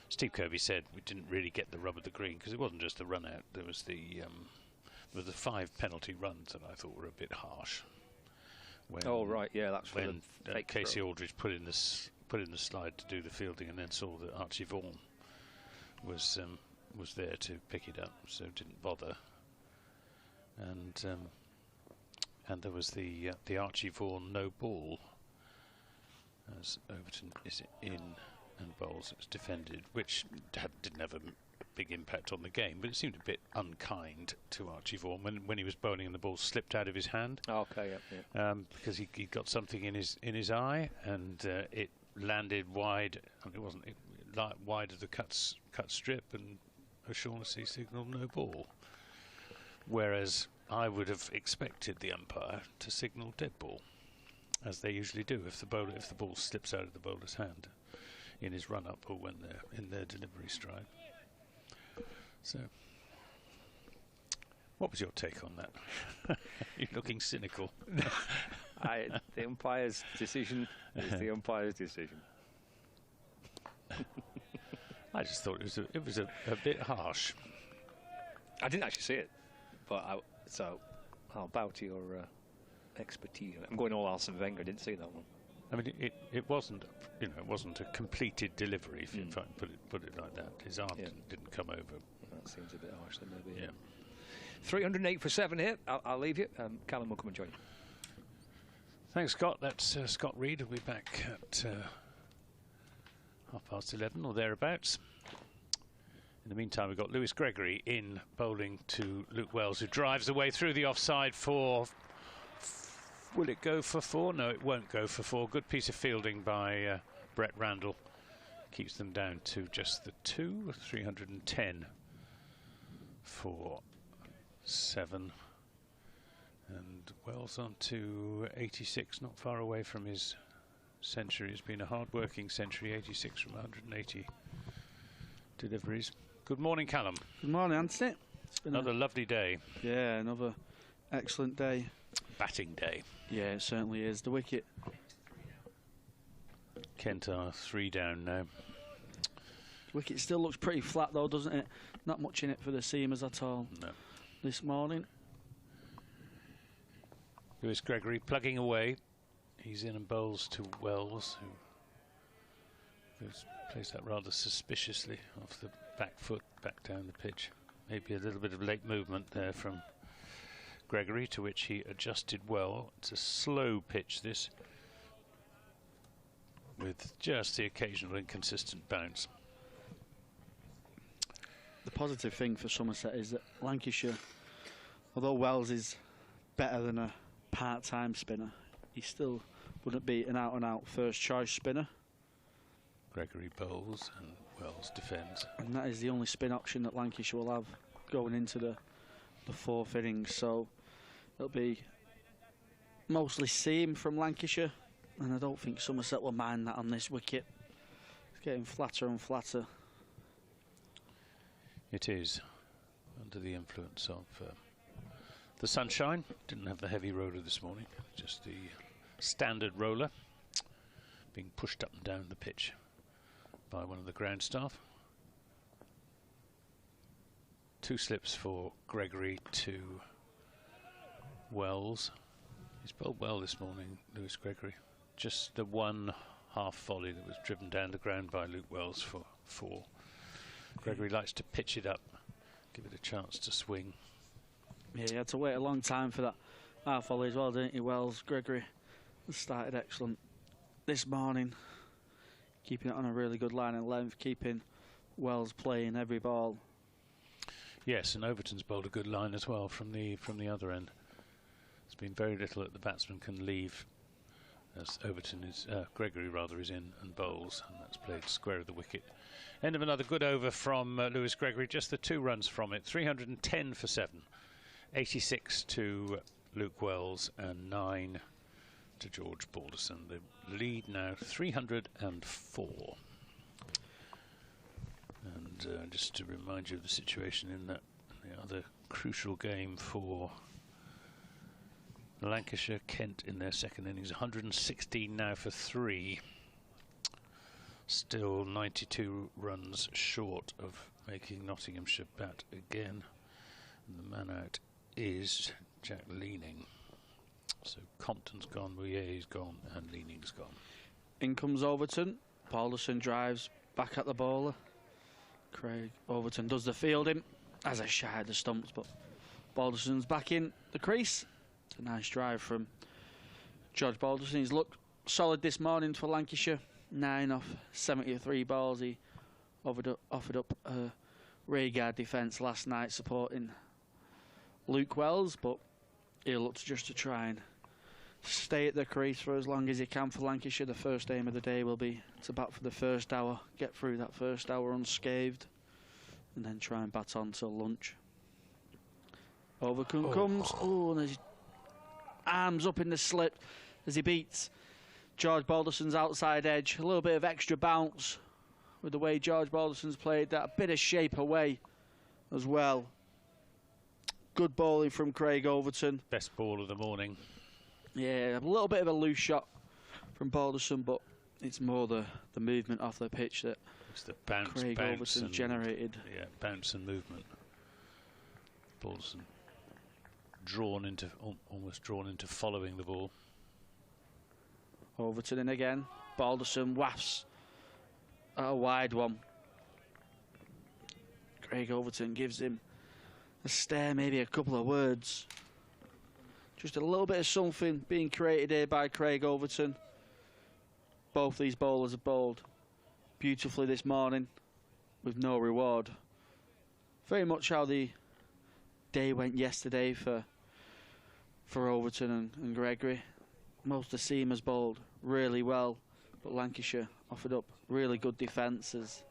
Speaker 2: Steve Kirby said we didn't really get the rub of the green because it wasn't just the run out. There was the 5 penalty runs that I thought were a bit harsh.
Speaker 1: Oh right, yeah, that's
Speaker 2: when Casey
Speaker 1: throw.
Speaker 2: Aldridge put in the slide to do the fielding, and then saw that Archie Vaughan was there to pick it up, so didn't bother. And there was the Archie Vaughan no ball as Overton is in and bowls. It was defended, which didn't have a big impact on the game, but it seemed a bit unkind to Archie Vaughan when he was bowling and the ball slipped out of his hand.
Speaker 1: Okay, yeah.
Speaker 2: Because he got something in his eye, and it landed wide. I mean, it wasn't wide of the cut strip, and O'Shaughnessy signalled no ball. Whereas I would have expected the umpire to signal dead ball, as they usually do if the ball slips out of the bowler's hand in his run-up or when they're in their delivery stride. So, what was your take on that? You're looking cynical.
Speaker 1: The umpire's decision is the umpire's decision.
Speaker 2: I just thought it was a bit harsh.
Speaker 1: I didn't actually see it, but so I'll bow to your expertise. I'm going all Arsene Wenger. I didn't see that one.
Speaker 2: I mean, it wasn't, it wasn't a completed delivery, if you put it like that. His arm didn't come over.
Speaker 1: That seems a bit harsh, then maybe.
Speaker 2: Yeah.
Speaker 1: 308 for 7 here. I'll leave you. Callum will come and join you.
Speaker 2: Thanks, Scott. That's Scott Reed. Will be back at 11:30 or thereabouts. In the meantime, we've got Lewis Gregory in bowling to Luke Wells, who drives away through the offside for... Will it go for 4? No, it won't go for 4. Good piece of fielding by Brett Randall. Keeps them down to just the 2. 310 for 7. And Wells on to 86, not far away from his century. It's been a hard-working century, 86 from 180 deliveries. Good morning, Callum.
Speaker 3: Good morning, Anthony. It's been
Speaker 2: another lovely day.
Speaker 3: Yeah, another excellent day.
Speaker 2: Batting day.
Speaker 3: Yeah, it certainly is. The wicket.
Speaker 2: Kent are 3 down now.
Speaker 3: Wicket still looks pretty flat though, doesn't it? Not much in it for the seamers at all.
Speaker 2: No.
Speaker 3: This morning.
Speaker 2: Lewis Gregory plugging away. He's in and bowls to Wells, who plays that rather suspiciously off the back foot, back down the pitch. Maybe a little bit of late movement there from Gregory, to which he adjusted well. It's a slow pitch, this, with just the occasional inconsistent bounce.
Speaker 3: The positive thing for Somerset is that Lancashire, although Wells is better than a part-time spinner, he still wouldn't be an out-and-out first-choice spinner.
Speaker 2: Gregory bowls and Wells defends.
Speaker 3: And that is the only spin option that Lancashire will have going into the 4th innings. So it'll be mostly seam from Lancashire, and I don't think Somerset will mind that on this wicket. It's getting flatter and flatter.
Speaker 2: It is, under the influence of the sunshine. Didn't have the heavy roller this morning, just the standard roller being pushed up and down the pitch by one of the ground staff. 2 slips for Gregory to Wells. He's bowled well this morning, Lewis Gregory. Just the one half volley that was driven down the ground by Luke Wells for 4. Gregory likes to pitch it up, give it a chance to swing.
Speaker 3: Yeah, he had to wait a long time for that half volley as well, didn't he, Wells? Gregory started excellent this morning, keeping it on a really good line and length, keeping Wells playing every ball.
Speaker 2: Yes, and Overton's bowled a good line as well from the other end. There's been very little that the batsman can leave, as Gregory rather is in and bowls, and that's played square of the wicket. End of another good over from Lewis Gregory, just the 2 runs from it. 310 for 7, 86 to Luke Wells and 9 to George Balderson. The lead now 304. And just to remind you of the situation in the other crucial game for Lancashire, Kent in their second innings, 116 now for 3. Still 92 runs short of making Nottinghamshire bat again. And the man out is Jack Leaning. So Compton's gone, Mouillet's gone, and Leaning's gone.
Speaker 3: In comes Overton. Balderson drives back at the bowler. Craig Overton does the fielding, as a shy of the stumps, but Balderson's back in the crease. It's a nice drive from George Balderson. He's looked solid this morning for Lancashire. 9 off 73 balls. He offered up a rearguard defence last night supporting Luke Wells, but he looks just to try and stay at the crease for as long as he can for Lancashire. The first aim of the day will be to bat for the first hour, get through that first hour unscathed, and then try and bat on till lunch. Overcome comes. Oh, and his arms up in the slip as he beats George Balderson's outside edge. A little bit of extra bounce with the way George Balderson's played that. A bit of shape away as well. Good bowling from Craig Overton.
Speaker 2: Best ball of the morning.
Speaker 3: Yeah, a little bit of a loose shot from Balderson, but it's more the movement off the pitch that
Speaker 2: it's the bounce,
Speaker 3: Craig Overton generated.
Speaker 2: Yeah, bounce and movement. Balderson almost drawn into following the ball.
Speaker 3: Overton in again. Balderson wafts a wide one. Craig Overton gives him a stare, maybe a couple of words. Just a little bit of something being created here by Craig Overton. Both these bowlers have bowled beautifully this morning with no reward. Very much how the day went yesterday for Overton and Gregory. Most of the seamers bowled really well, but Lancashire offered up really good defence as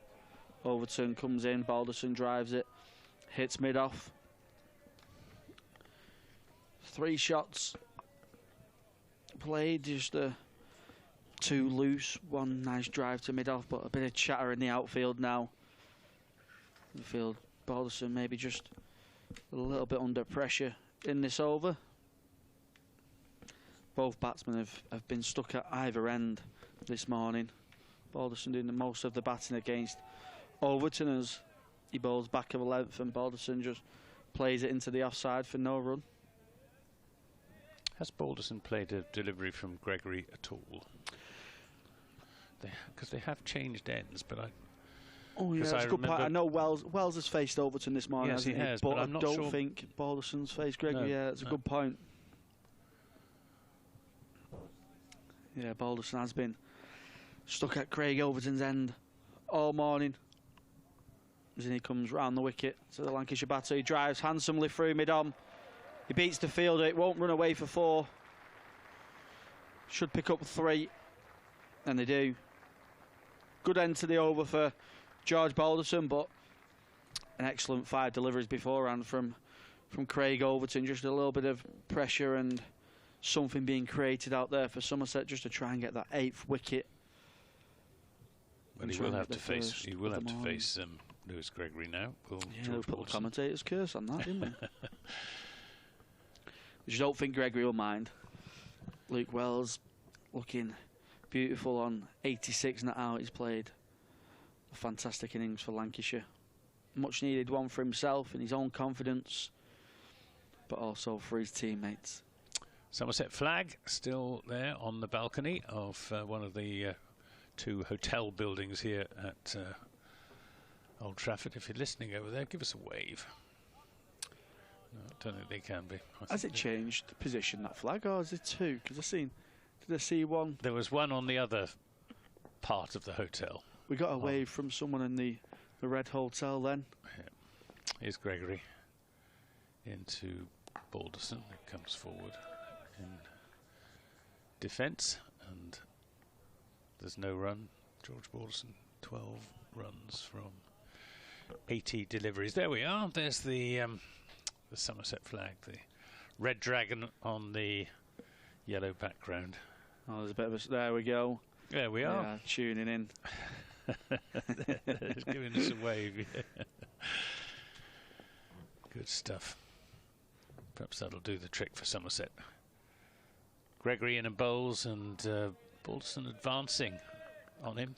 Speaker 3: Overton comes in, Balderson drives it, hits mid-off. 3 shots played, just 2 loose, 1 nice drive to mid-off, but a bit of chatter in the outfield now. Infield, Balderson maybe just a little bit under pressure in this over. Both batsmen have been stuck at either end this morning. Balderson doing the most of the batting against Overton as he bowls back of a length, and Balderson just plays it into the offside for no run.
Speaker 2: Has Balderson played a delivery from Gregory at all? Because they have changed ends, but
Speaker 3: oh yeah, that's a good point. I know Wells has faced Overton this morning,
Speaker 2: yes,
Speaker 3: hasn't
Speaker 2: he has,
Speaker 3: but
Speaker 2: I'm
Speaker 3: I don't think Balderson's faced Gregory. No, yeah, that's a good point. Yeah, Balderson has been stuck at Craig Overton's end all morning. As he comes round the wicket to the Lancashire batter. He drives handsomely through mid-on. He beats the fielder. It won't run away for 4. Should pick up 3. And they do. Good end to the over for George Balderson, but an excellent 5 deliveries beforehand from Craig Overton. Just a little bit of pressure and something being created out there for Somerset just to try and get that 8th wicket.
Speaker 2: Well, he will have to face Lewis Gregory now.
Speaker 3: We'll put the commentator's curse on that, didn't we? Which I don't think Gregory will mind. Luke Wells looking beautiful on 86 not out. He's played a fantastic innings for Lancashire. Much needed one for himself and his own confidence, but also for his teammates.
Speaker 2: Somerset flag still there on the balcony of one of the 2 hotel buildings here at Old Trafford. If you're listening over there, give us a wave. No, I don't think they can be.
Speaker 3: Has it changed position, that flag, or is it 2? Because did I see one?
Speaker 2: There was one on the other part of the hotel.
Speaker 3: We got a wave from someone in the Red Hotel then.
Speaker 2: Yeah. Here's Gregory into Balderson. It comes forward in defence, and there's no run. George Balderson, 12 runs from 80 deliveries. There we are. There's the Somerset flag, the red dragon on the yellow background.
Speaker 3: Oh, there's a bit of a... There we go.
Speaker 2: There we are.
Speaker 3: Yeah, tuning in.
Speaker 2: Giving us a wave. Yeah. Good stuff. Perhaps that'll do the trick for Somerset. Gregory in and bowls, and Balderson advancing on him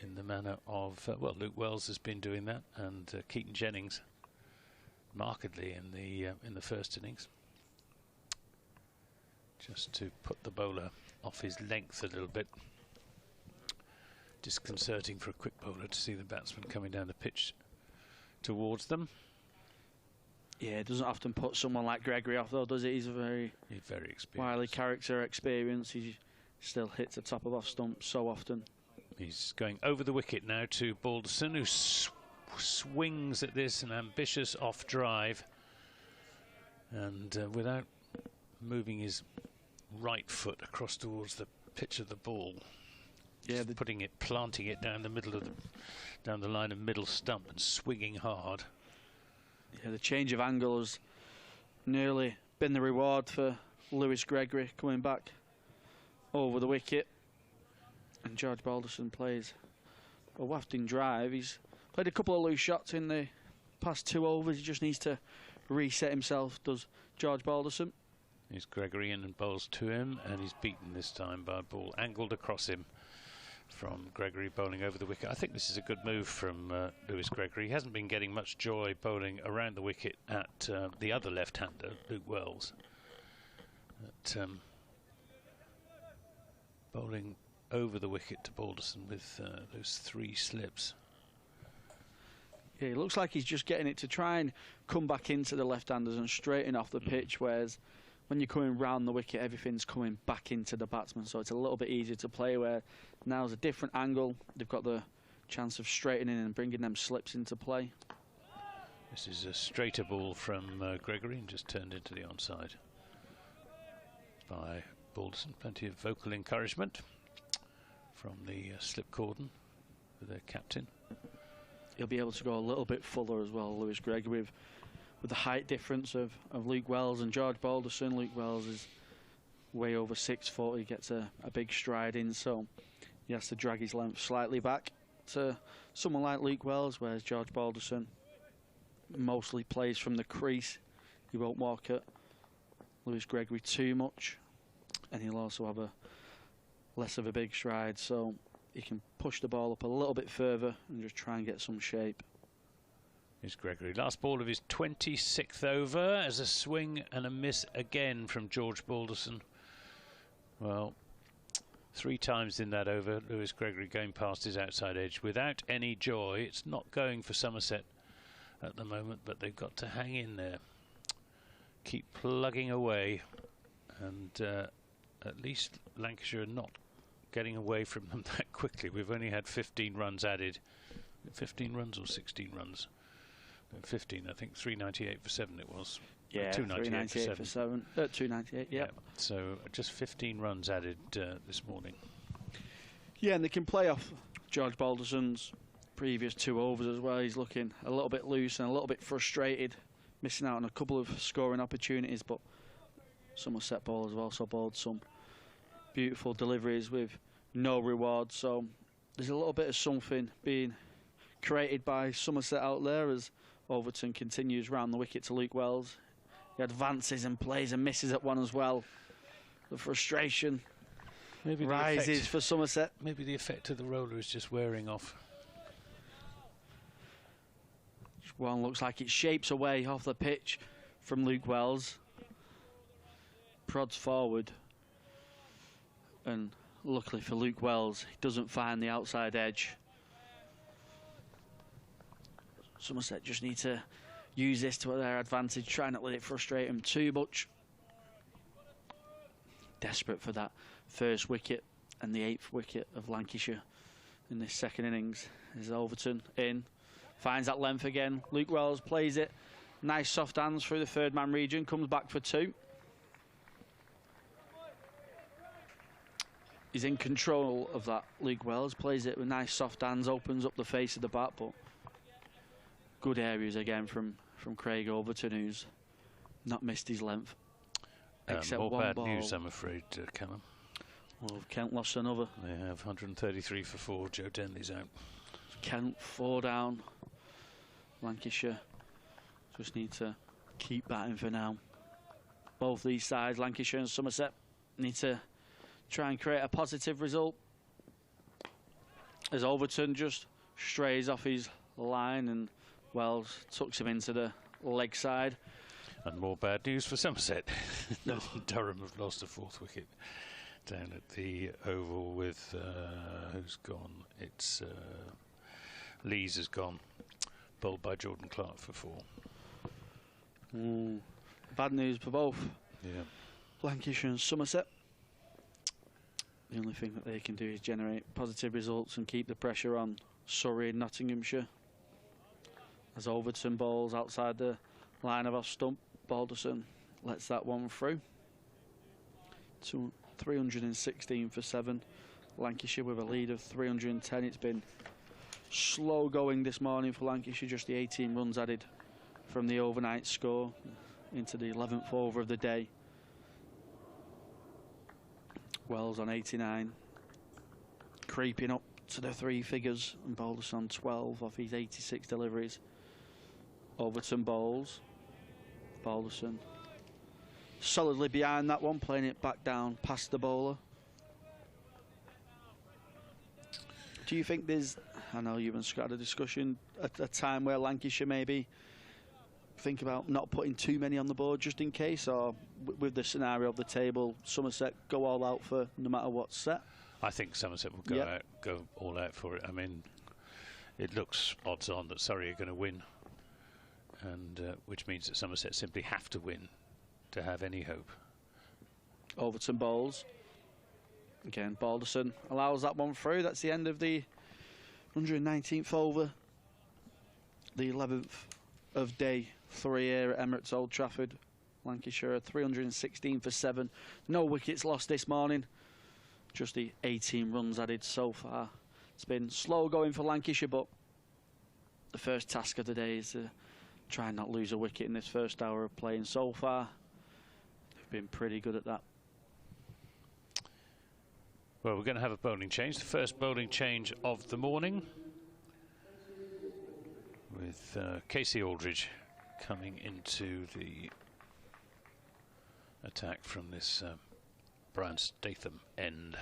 Speaker 2: in the manner of well, Luke Wells has been doing that, and Keaton Jennings markedly in the first innings, just to put the bowler off his length a little bit. Disconcerting for a quick bowler to see the batsman coming down the pitch towards them.
Speaker 3: Yeah, it doesn't often put someone like Gregory off, though, does it? He's a very
Speaker 2: experienced.
Speaker 3: Wily character, experience. He's Still hits the top of off stump so often.
Speaker 2: He's going over the wicket now to Balderson, who swings at this, an ambitious off drive, and without moving his right foot across towards the pitch of the ball. Yeah, planting it down the middle of down the line of middle stump and swinging hard.
Speaker 3: Yeah, the change of angle has nearly been the reward for Lewis Gregory coming back over the wicket. And George Balderson plays a wafting drive. He's played a couple of loose shots in the past 2 overs. He just needs to reset himself, does George Balderson.
Speaker 2: He's Gregory in and bowls to him, and he's beaten this time by a ball angled across him from Gregory bowling over the wicket. I think this is a good move from Lewis Gregory. He hasn't been getting much joy bowling around the wicket at the other left-hander, Luke Wells. But, bowling over the wicket to Balderson with those 3 slips.
Speaker 3: Yeah, it looks like he's just getting it to try and come back into the left-handers and straighten off the pitch, whereas when you're coming round the wicket, everything's coming back into the batsman, so it's a little bit easier to play, where now's a different angle. They've got the chance of straightening and bringing them slips into play.
Speaker 2: This is a straighter ball from Gregory and just turned into the onside by Balderson. Plenty of vocal encouragement from the slip cordon for their captain.
Speaker 3: He'll be able to go a little bit fuller as well, Lewis Gregory, with the height difference of Luke Wells and George Balderson. Luke Wells is way over 6 foot. He gets a big stride in, so he has to drag his length slightly back to someone like Luke Wells, whereas George Balderson mostly plays from the crease. He won't walk at Lewis Gregory too much, and he'll also have less of a big stride, so he can push the ball up a little bit further and just try and get some shape.
Speaker 2: Here's Gregory. Last ball of his 26th over as a swing and a miss again from George Balderson. Well, 3 times in that over, Lewis Gregory going past his outside edge without any joy. It's not going for Somerset at the moment, but they've got to hang in there. Keep plugging away, and at least Lancashire are not getting away from them that quickly. We've only had 15 runs added. 15 runs or 16 runs? 15, I think. 398 for 7 it was.
Speaker 3: Yeah, 298 for 7. 298, yeah.
Speaker 2: So just 15 runs added this morning.
Speaker 3: Yeah, and they can play off George Balderson's previous 2 overs as well. He's looking a little bit loose and a little bit frustrated, missing out on a couple of scoring opportunities, but Somerset bowlers have also bowled some beautiful deliveries with no reward, so there's a little bit of something being created by Somerset out there as Overton continues round the wicket to Luke Wells. He advances and plays and misses at one as well. The frustration rises for Somerset.
Speaker 2: Maybe the effect of the roller is just wearing off.
Speaker 3: One looks like it shapes away off the pitch from Luke Wells. Prods forward. And luckily for Luke Wells, he doesn't find the outside edge. Somerset just need to use this to their advantage, try not to let it frustrate them too much. Desperate for that first wicket and the 8th wicket of Lancashire in this second innings. Is Overton in, finds that length again. Luke Wells plays it. Nice soft hands through the 3rd man region, comes back for 2. He's in control of that. Luke Wells plays it with nice soft hands, opens up the face of the bat, but good areas again from Craig Overton, who's not missed his length. Except
Speaker 2: more
Speaker 3: one
Speaker 2: bad
Speaker 3: ball.
Speaker 2: news, I'm afraid, Callum.
Speaker 3: Well, Kent lost another.
Speaker 2: They have 133 for 4. Joe Denley's out.
Speaker 3: Kent 4 down. Lancashire just need to keep batting for now. Both these sides, Lancashire and Somerset, need to try and create a positive result. As Overton just strays off his line and Wells tucks him into the leg side.
Speaker 2: And more bad news for Somerset. Durham have lost a 4th wicket down at the Oval with who's gone? It's Lees has gone, bowled by Jordan Clark for 4.
Speaker 3: Bad news for both.
Speaker 2: Yeah.
Speaker 3: Lancashire and Somerset. The only thing that they can do is generate positive results and keep the pressure on Surrey and Nottinghamshire. As Overton bowls outside the line of off stump, Balderson lets that one through. 316 for 7. Lancashire with a lead of 310. It's been slow going this morning for Lancashire, just the 18 runs added from the overnight score into the 11th over of the day. Wells on 89, creeping up to the 3 figures, and Balderson on 12 off his 86 deliveries. Overton bowls. Balderson solidly behind that one, playing it back down past the bowler. Do you think there's, I know you and Scott had a discussion, a time where Lancashire maybe think about not putting too many on the board just in case, or with the scenario of the table, Somerset go all out for no matter what's set?
Speaker 2: I think Somerset will go all out for it. I mean, it looks odds on that Surrey are going to win, and which means that Somerset simply have to win to have any hope.
Speaker 3: Overton bowls. Again, Balderson allows that one through. That's the end of the 119th over. The 11th of day 3 here at Emirates Old Trafford. Lancashire 316 for 7. No wickets lost this morning. Just the 18 runs added so far. It's been slow going for Lancashire, but the first task of the day is to try and not lose a wicket in this first hour of playing so far. They've been pretty good at that.
Speaker 2: Well, we're going to have a bowling change. The first bowling change of the morning, with Casey Aldridge coming into the attack from this Brian Statham end.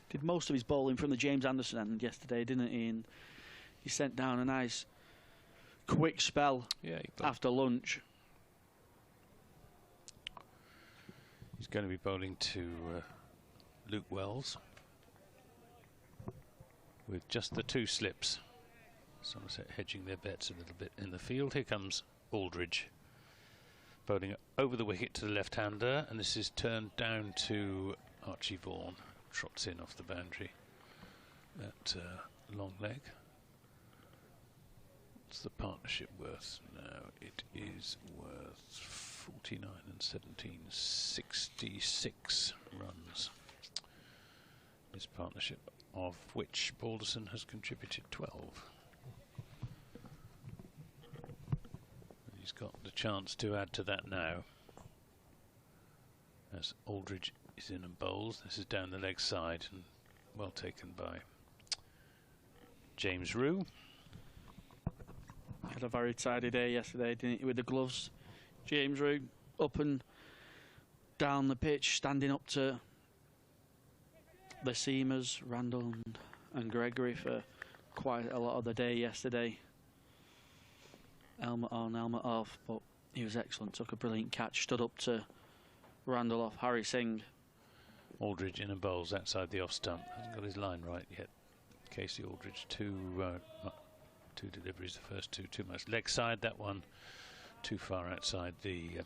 Speaker 3: Did most of his bowling from the James Anderson end yesterday, didn't he? And he sent down a nice quick spell after lunch.
Speaker 2: He's going to be bowling to Luke Wells with just the 2 slips. Somerset hedging their bets a little bit in the field. Here comes Aldridge bowling over the wicket to the left-hander, and this is turned down to Archie Vaughan. Trots in off the boundary at long leg. What's the partnership worth now? It is worth 49 and 17, 66 runs. This partnership, of which Balderson has contributed 12. He's got the chance to add to that now, as Aldridge is in and bowls. This is down the leg side and well taken by James Rue.
Speaker 3: Had a very tidy day yesterday, didn't he, with the gloves. James Rue up and down the pitch, standing up to the seamers, Randall and Gregory, for quite a lot of the day yesterday. Helmet on, helmet off, but he was excellent. Took a brilliant catch, stood up to Randall off Harry Singh.
Speaker 2: Aldridge in and bowls outside the off stump. Hasn't got his line right yet. Casey Aldridge, 2 deliveries, the first 2 too much leg side. That one too far outside the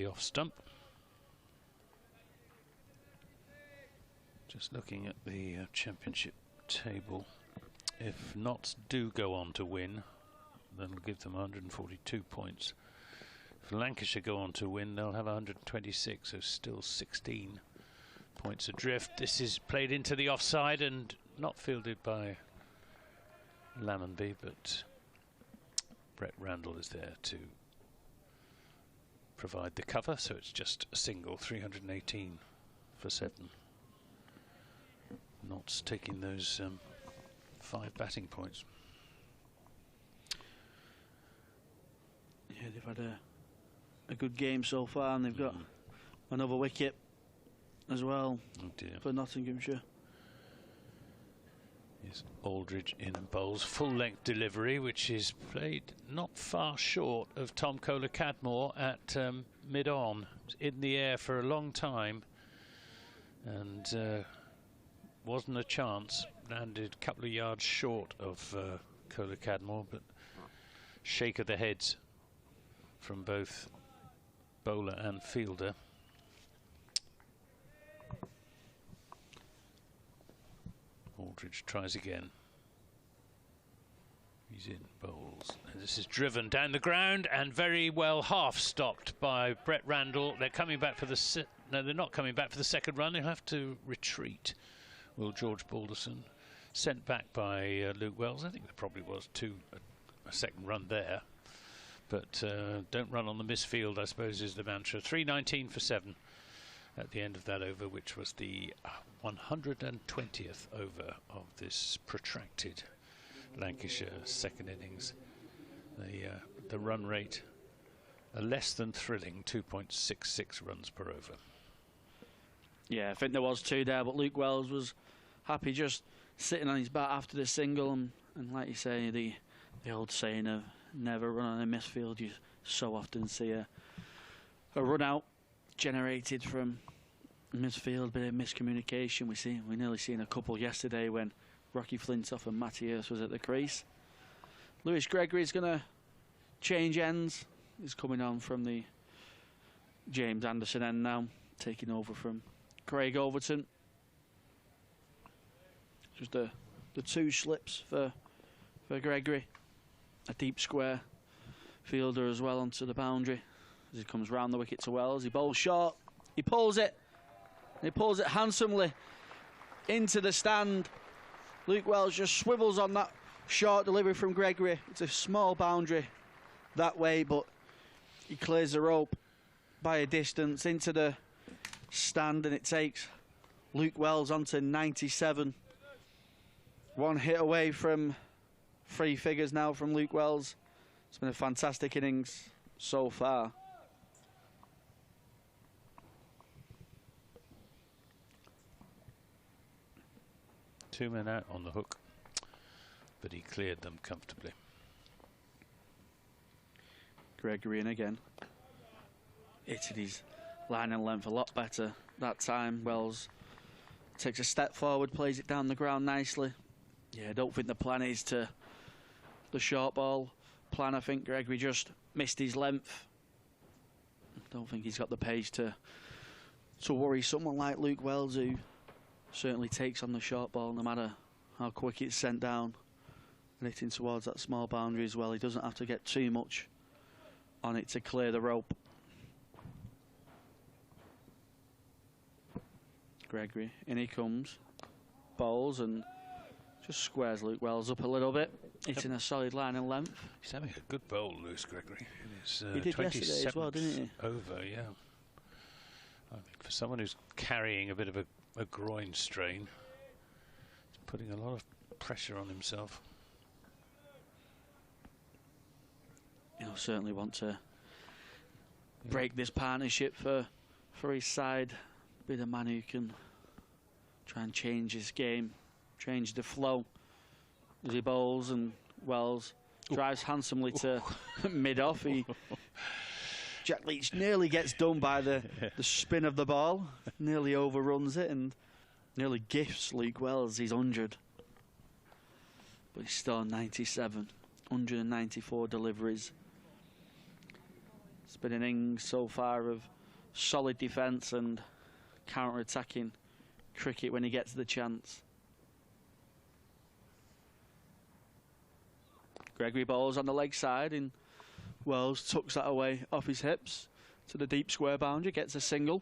Speaker 2: off stump. Just looking at the championship table, if Notts do go on to win, that'll give them 142 points. If Lancashire go on to win, they'll have 126, so still 16 points adrift. This is played into the offside and not fielded by Lammonby, but Brett Randall is there to provide the cover, so it's just a single. 318 for 7. Notts taking those 5 batting points.
Speaker 3: Yeah, they've had a good game so far, and they've got another wicket as well for Nottinghamshire.
Speaker 2: Yes, Aldridge in and bowls. Full-length delivery, which is played not far short of Tom Kohler-Cadmore at mid-on. In the air for a long time, and wasn't a chance. Landed a couple of yards short of Kohler-Cadmore, but shake of the heads from both bowler and fielder. Aldridge tries again. He's in, bowls. And this is driven down the ground and very well half stopped by Brett Randall. They're coming back for the... No, they're not coming back for the second run. They'll have to retreat. Will George Balderson, sent back by Luke Wells. I think there probably was a second run there. But don't run on the misfield, I suppose, is the mantra. 319 for 7 at the end of that over, which was the 120th over of this protracted Lancashire second innings. The run rate, a less than thrilling 2.66 runs per over.
Speaker 3: Yeah, I think there was 2 there, but Luke Wells was happy just sitting on his bat after the single, and like you say, the old saying of never run on a misfield. You so often see a run out generated from misfield, bit of miscommunication. We nearly seen a couple yesterday when Rocky Flintoff and Matty Hurst was at the crease. Lewis Gregory's going to change ends. He's coming on from the James Anderson end now, taking over from Craig Overton. Just the 2 slips for Gregory. A deep square fielder as well onto the boundary as he comes round the wicket to Wells. He bowls short. He pulls it. He pulls it handsomely into the stand. Luke Wells just swivels on that short delivery from Gregory. It's a small boundary that way, but he clears the rope by a distance into the stand, and it takes Luke Wells onto 97. 1 hit away from 3 figures now from Luke Wells. It's been a fantastic innings so far.
Speaker 2: Two men out on the hook, but he cleared them comfortably.
Speaker 3: Gregory in again. Hitted his line and length a lot better that time. Wells takes a step forward, plays it down the ground nicely. Yeah, I don't think the plan is to the short ball plan. I think Gregory just missed his length. I don't think he's got the pace to worry someone like Luke Wells, who certainly takes on the short ball no matter how quick it's sent down and hitting towards that small boundary as well. He doesn't have to get too much on it to clear the rope. Gregory, in he comes, bowls and just squares Luke Wells up a little bit, hitting a solid line and length.
Speaker 2: He's having a good bowl, Lewis Gregory.
Speaker 3: He did yesterday as well, didn't he?
Speaker 2: Over, yeah. I mean, for someone who's carrying a bit of a groin strain, he's putting a lot of pressure on himself.
Speaker 3: He'll certainly want to break this partnership for his side. Be the man who can try and change his game, change the flow as he bowls, and Wells drives handsomely to mid-off. Jack Leach nearly gets done by the spin of the ball, nearly overruns it and nearly gifts Luke Wells his 100. But he's still 97, 194 deliveries. It's been an innings so far of solid defence and counter-attacking cricket when he gets the chance. Gregory bowls on the leg side, and Wells tucks that away off his hips to the deep square boundary, gets a single.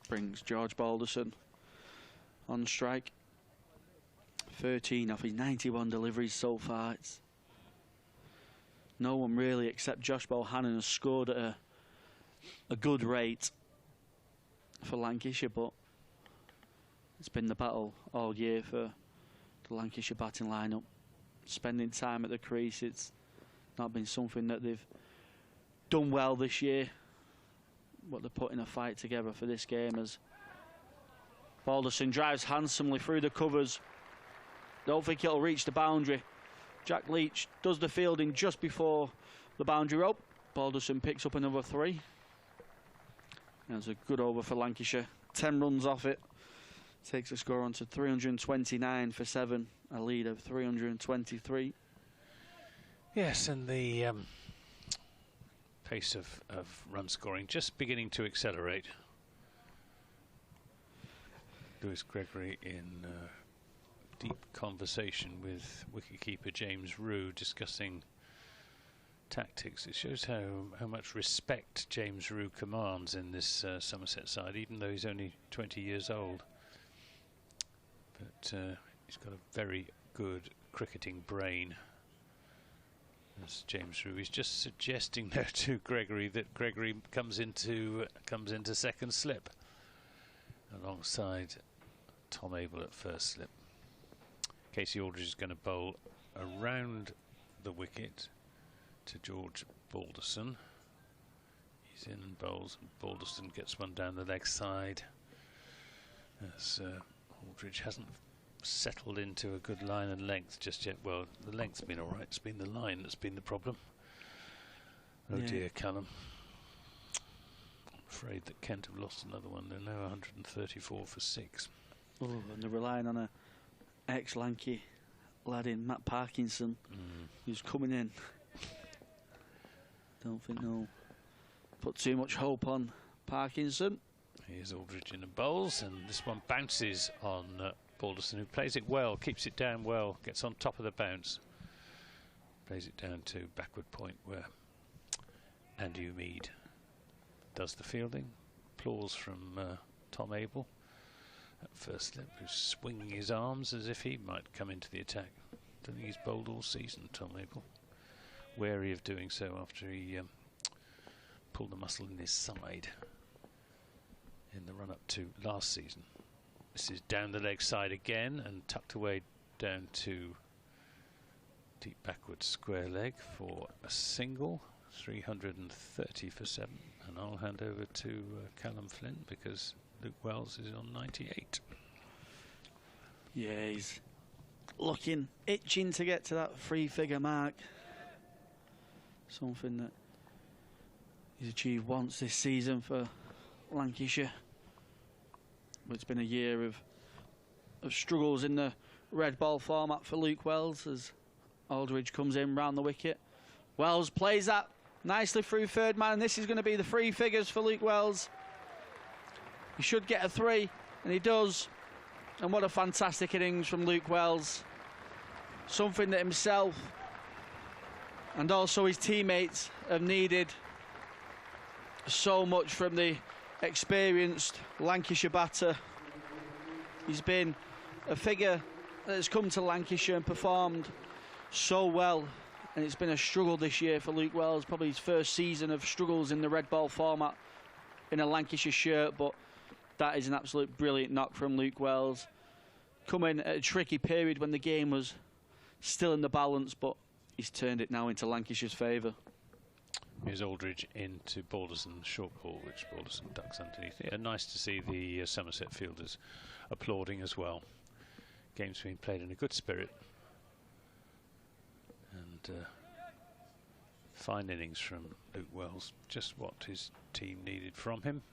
Speaker 3: Brings George Balderson on strike. 13 off his 91 deliveries so far. It's no one really except Josh Bohannon has scored at a good rate for Lancashire, but it's been the battle all year for the Lancashire batting lineup. Spending time at the crease, it's not been something that they've done well this year, but they're putting a fight together for this game as Balderson drives handsomely through the covers. Don't think it'll reach the boundary. Jack Leach does the fielding just before the boundary rope. Balderson picks up another 3. That's a good over for Lancashire. 10 runs off it. Takes the score on to 329 for 7. A lead of 323.
Speaker 2: Yes, and the pace of run scoring just beginning to accelerate. Lewis Gregory in deep conversation with wicketkeeper James Rue, discussing tactics. It shows how much respect James Rue commands in this Somerset side, even though he's only 20 years old. But he's got a very good cricketing brain. As James Rue is just suggesting there to Gregory that Gregory comes into second slip alongside Tom Abel at first slip. Casey Aldridge is going to bowl around the wicket to George Balderson. He's in and bowls, and Balderson gets one down the leg side as Aldridge hasn't settled into a good line and length just yet. Well, the length's been all right, it's been the line that's been the problem. Oh dear, Callum. I'm afraid that Kent have lost another one. They're now 134 for 6.
Speaker 3: Oh, and they're relying on a ex-Lanky lad in Matt Parkinson, who's coming in. Don't think they'll put too much hope on Parkinson.
Speaker 2: Here's Aldridge in the bowls, and this one bounces on Balderson, who plays it well, keeps it down well, gets on top of the bounce, plays it down to backward point where Andy Umeed does the fielding. Applause from Tom Abel at first slip, who's swinging his arms as if he might come into the attack. Don't think he's bowled all season, Tom Abel. Wary of doing so after he pulled the muscle in his side in the run-up to last season. This is down the leg side again and tucked away down to deep backward square leg for a single. 330 for 7, and I'll hand over to Callum Flynn because Luke Wells is on 98.
Speaker 3: Yeah, he's itching to get to that 3-figure mark. Something that he's achieved once this season for Lancashire. But it's been a year of struggles in the red ball format for Luke Wells as Aldridge comes in round the wicket. Wells plays that nicely through third man, and this is going to be the 3 figures for Luke Wells. He should get a 3, and he does. And what a fantastic innings from Luke Wells. Something that himself and also his teammates have needed so much from the experienced Lancashire batter. He's been a figure that has come to Lancashire and performed so well, and it's been a struggle this year for Luke Wells, probably his first season of struggles in the red ball format in a Lancashire shirt, but that is an absolute brilliant knock from Luke Wells. Coming at a tricky period when the game was still in the balance, but he's turned it now into Lancashire's favour.
Speaker 2: Here's Aldridge into Balderson's short ball, which Balderson ducks underneath. Yeah, nice to see the Somerset fielders applauding as well. Game's being played in a good spirit. And fine innings from Luke Wells, just what his team needed from him.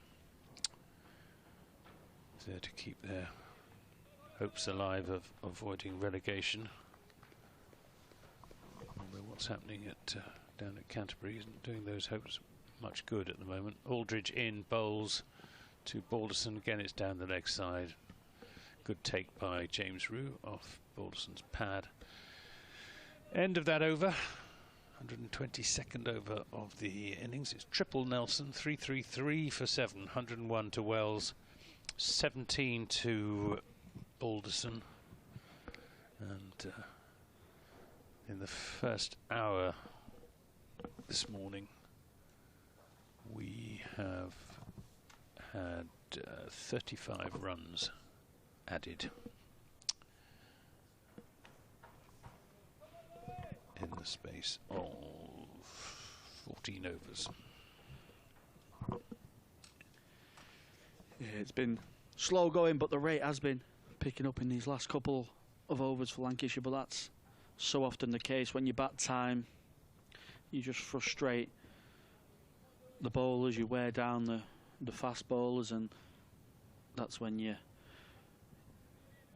Speaker 2: There to keep their hopes alive of avoiding relegation. Although what's happening at down at Canterbury isn't doing those hopes much good at the moment. Aldridge in, bowls to Balderson. Again, it's down the leg side. Good take by James Rue off Balderson's pad. End of that over. 122nd over of the innings. It's triple Nelson. 333 for 7. 101 to Wells. 17 to Balderson. And in the first hour this morning, we have had 35 runs added in the space of 14 overs. Yeah,
Speaker 3: it's been slow going, but the rate has been picking up in these last couple of overs for Lancashire, but that's so often the case when you bat time. You just frustrate the bowlers, you wear down the fast bowlers, and that's when you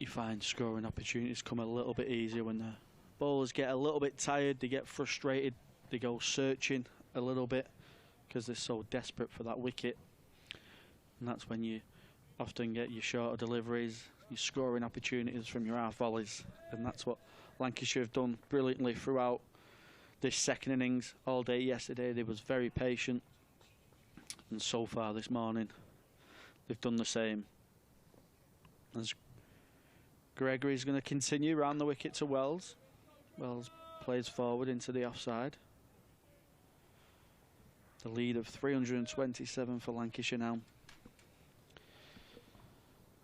Speaker 3: find scoring opportunities come a little bit easier. When the bowlers get a little bit tired, they get frustrated, they go searching a little bit because they're so desperate for that wicket, and that's when you often get your shorter deliveries, your scoring opportunities from your half volleys, and that's what Lancashire have done brilliantly throughout this second innings. All day yesterday they was very patient, and so far this morning they've done the same. As Gregory's going to continue round the wicket to Wells. Wells plays forward into the offside. The lead of 327 for Lancashire now.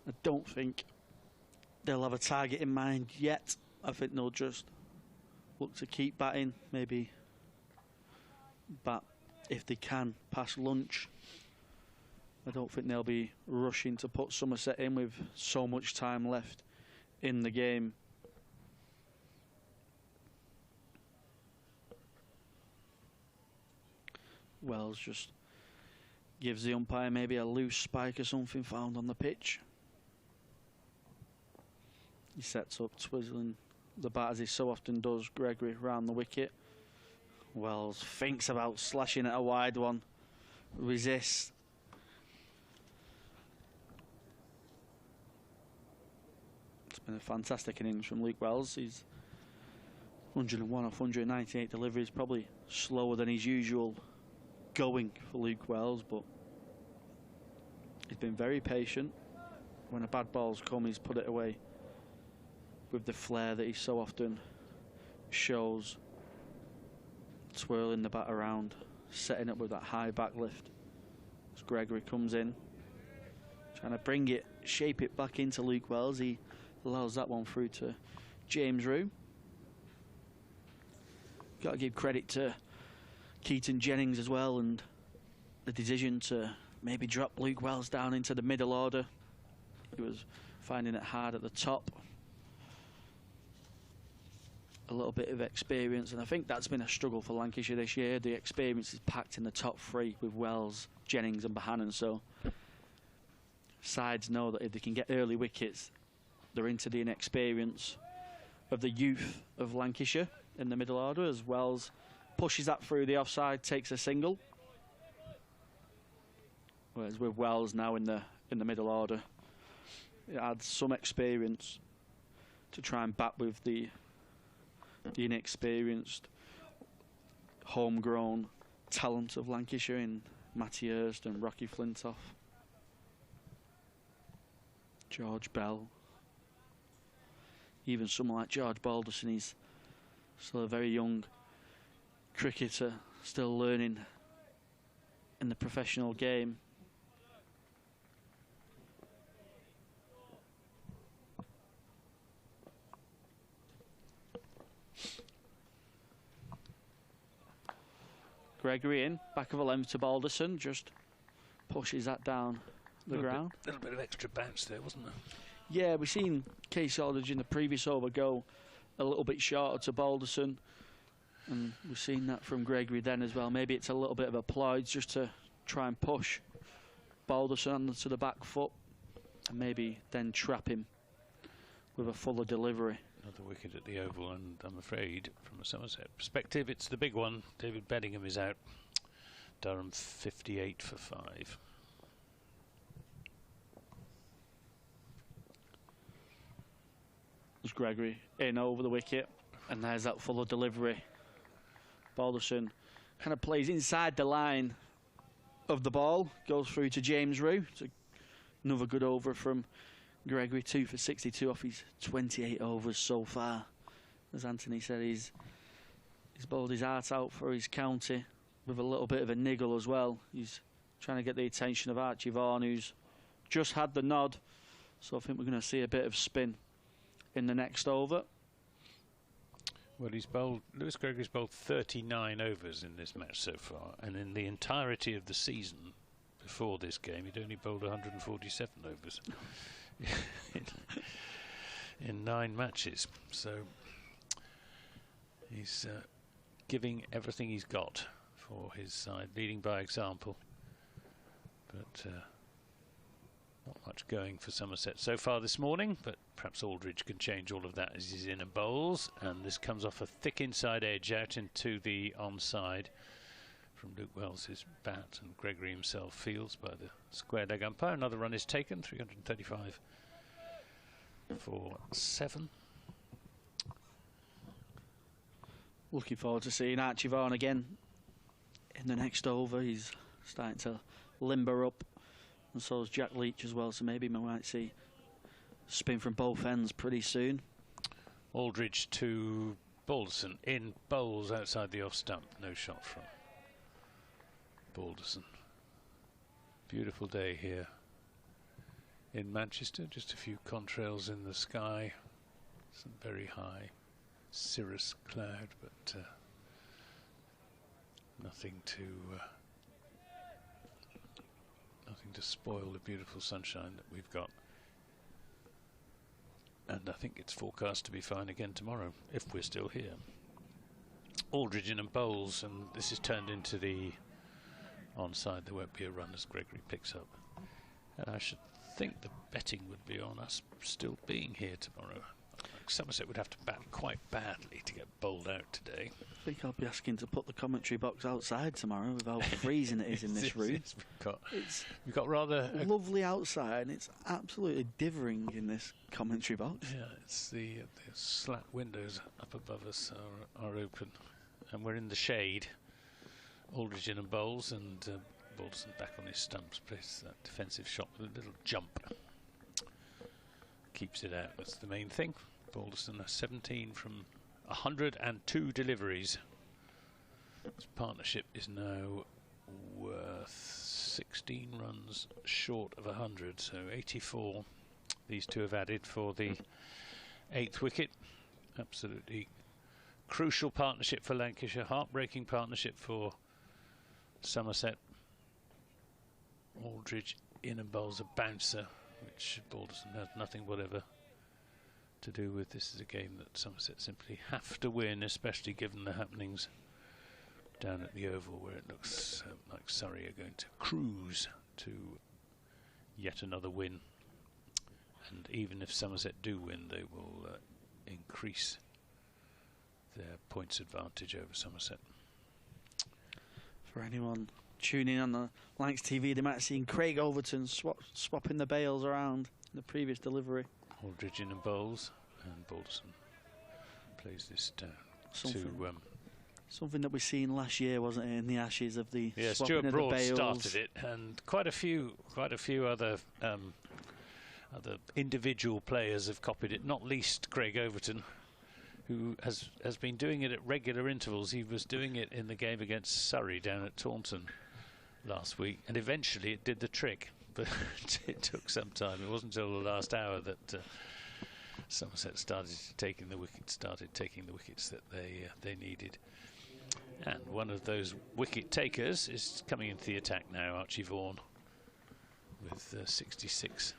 Speaker 3: I don't think they'll have a target in mind yet. I think they'll just look to keep batting, maybe bat if they can past lunch. I don't think they'll be rushing to put Somerset in with so much time left in the game. Wells just gives the umpire maybe a loose spike or something found on the pitch. He sets up, twizzling the bat as he so often does, Gregory, round the wicket. Wells thinks about slashing at a wide one, resists. It's been a fantastic innings from Luke Wells. He's 101 off 198 deliveries, probably slower than his usual going for Luke Wells, but he's been very patient. When a bad ball's come, he's put it away with the flair that he so often shows, twirling the bat around, setting up with that high back lift. As Gregory comes in, trying to bring it, shape it back into Luke Wells. He allows that one through to James Rue. Got to give credit to Keaton Jennings as well, and the decision to maybe drop Luke Wells down into the middle order. He was finding it hard at the top. A little bit of experience, and I think that's been a struggle for Lancashire this year. The experience is packed in the top three with Wells, Jennings and Bohannon, so sides know that if they can get early wickets, they're into the inexperience of the youth of Lancashire in the middle order, as Wells pushes that through the offside, takes a single. Whereas with Wells now in the middle order, it adds some experience to try and bat with the inexperienced, homegrown talent of Lancashire in Matty Hurst and Rocky Flintoff, George Bell, even someone like George Balderson. He's still a very young cricketer, still learning in the professional game. Gregory in, back of a length to Balderson, just pushes that down the ground.
Speaker 2: A little bit of extra bounce there, wasn't there?
Speaker 3: Yeah, we've seen Case Aldridge in the previous over go a little bit shorter to Balderson, and we've seen that from Gregory then as well. Maybe it's a little bit of a ploy just to try and push Balderson onto the back foot and maybe then trap him with a fuller delivery.
Speaker 2: Another wicket at the Oval, and I'm afraid from a Somerset perspective it's the big one. David Beddingham is out. Durham 58 for 5.
Speaker 3: There's Gregory in over the wicket, and there's that fuller delivery. Balderson kind of plays inside the line of the ball, goes through to James Rue. It's another good over from Gregory, 2 for 62 off his 28 overs so far. As Anthony said, he's bowled his heart out for his county with a little bit of a niggle as well. He's trying to get the attention of Archie Vaughan, who's just had the nod. So I think we're going to see a bit of spin in the next over.
Speaker 2: Well, Lewis Gregory's bowled 39 overs in this match so far, and in the entirety of the season before this game he'd only bowled 147 overs. in 9 matches, so he's giving everything he's got for his side, leading by example, but not much going for Somerset so far this morning, but perhaps Aldridge can change all of that as he's in and bowls, and this comes off a thick inside edge out into the onside from Luke Wells' bat, and Gregory himself fields by the square leg umpire. Another run is taken, 335 for 7.
Speaker 3: Looking forward to seeing Archie Vaughan again in the next over. He's starting to limber up, and so is Jack Leach as well, so maybe we might see spin from both ends pretty soon.
Speaker 2: Aldridge to Balderson, in bowls outside the off stump, no shot from Balderson. Beautiful day here in Manchester, just a few contrails in the sky, some very high cirrus cloud, but nothing to spoil the beautiful sunshine that we've got. And I think it's forecast to be fine again tomorrow, if we're still here. Aldridge in and bowls, and this is turned into the onside. There won't be a run as Gregory picks up. And I should think the betting would be on us still being here tomorrow. Somerset would have to bat quite badly to get bowled out today.
Speaker 3: I think I'll be asking to put the commentary box outside tomorrow with how freezing it is in this room.
Speaker 2: We've got rather
Speaker 3: lovely outside, and it's absolutely dithering in this commentary box.
Speaker 2: Yeah, it's the slat windows up above us are open, and we're in the shade. Aldridge in and bowls, and Balderson back on his stumps, plays that defensive shot with a little jump. Keeps it out, that's the main thing. Balderson 17 from 102 deliveries. His partnership is now worth 16 runs short of 100, so 84 these two have added for the 8th wicket. Absolutely crucial partnership for Lancashire, heartbreaking partnership for Somerset. Aldridge in and bowls a bouncer, which Balderson has nothing whatever to do with. This is a game that Somerset simply have to win, especially given the happenings down at the Oval, where it looks like Surrey are going to cruise to yet another win. And even if Somerset do win, they will increase their points advantage over Somerset.
Speaker 3: For anyone tuning in on the Lancs TV, they might have seen Craig Overton swapping the bails around in the previous delivery.
Speaker 2: Aldridge in and bowls, and Balderson plays this down.
Speaker 3: Something that we seen last year, wasn't it, in the Ashes, of the
Speaker 2: yeah,
Speaker 3: swapping
Speaker 2: Stuart
Speaker 3: of
Speaker 2: Broad
Speaker 3: the bails.
Speaker 2: started it, and quite a few other individual players have copied it. Not least Craig Overton, who has been doing it at regular intervals. He was doing it in the game against Surrey down at Taunton last week, and eventually it did the trick. But it took some time. It wasn't until the last hour that Somerset started taking the wickets that they needed. And one of those wicket takers is coming into the attack now, Archie Vaughan, with 66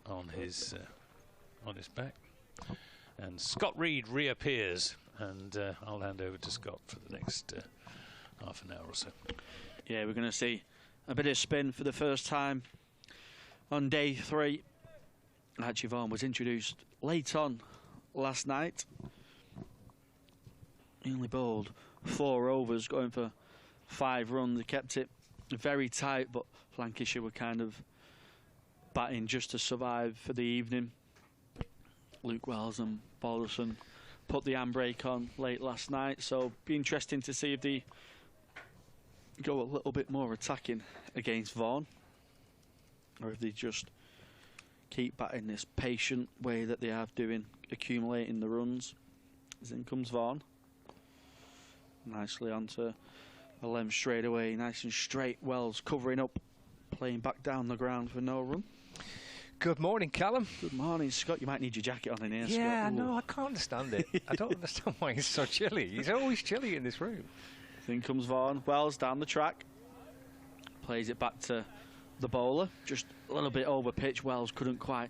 Speaker 2: on his back. And Scott Reed reappears, and I'll hand over to Scott for the next half an hour or so.
Speaker 3: Yeah, we're going to see a bit of spin for the first time on day 3. Archie Vaughan was introduced late on last night. He only bowled 4 overs, going for 5 runs. He kept it very tight, but Lancashire were kind of batting just to survive for the evening. Luke Wells and Balderson put the handbrake on late last night, so be interesting to see if they go a little bit more attacking against Vaughan, or if they just keep batting this patient way that they have doing, accumulating the runs. As in comes Vaughan. Nicely onto a length straight away, nice and straight. Wells covering up, playing back down the ground for no run.
Speaker 1: Good morning, Callum.
Speaker 3: Good morning, Scott. You might need your jacket on in here,
Speaker 1: yeah,
Speaker 3: Scott.
Speaker 1: no, I can't understand it. I don't understand why it's so chilly. He's always chilly in this room.
Speaker 3: In comes Vaughan. Wells down the track. Plays it back to the bowler. Just a little bit over pitch. Wells couldn't quite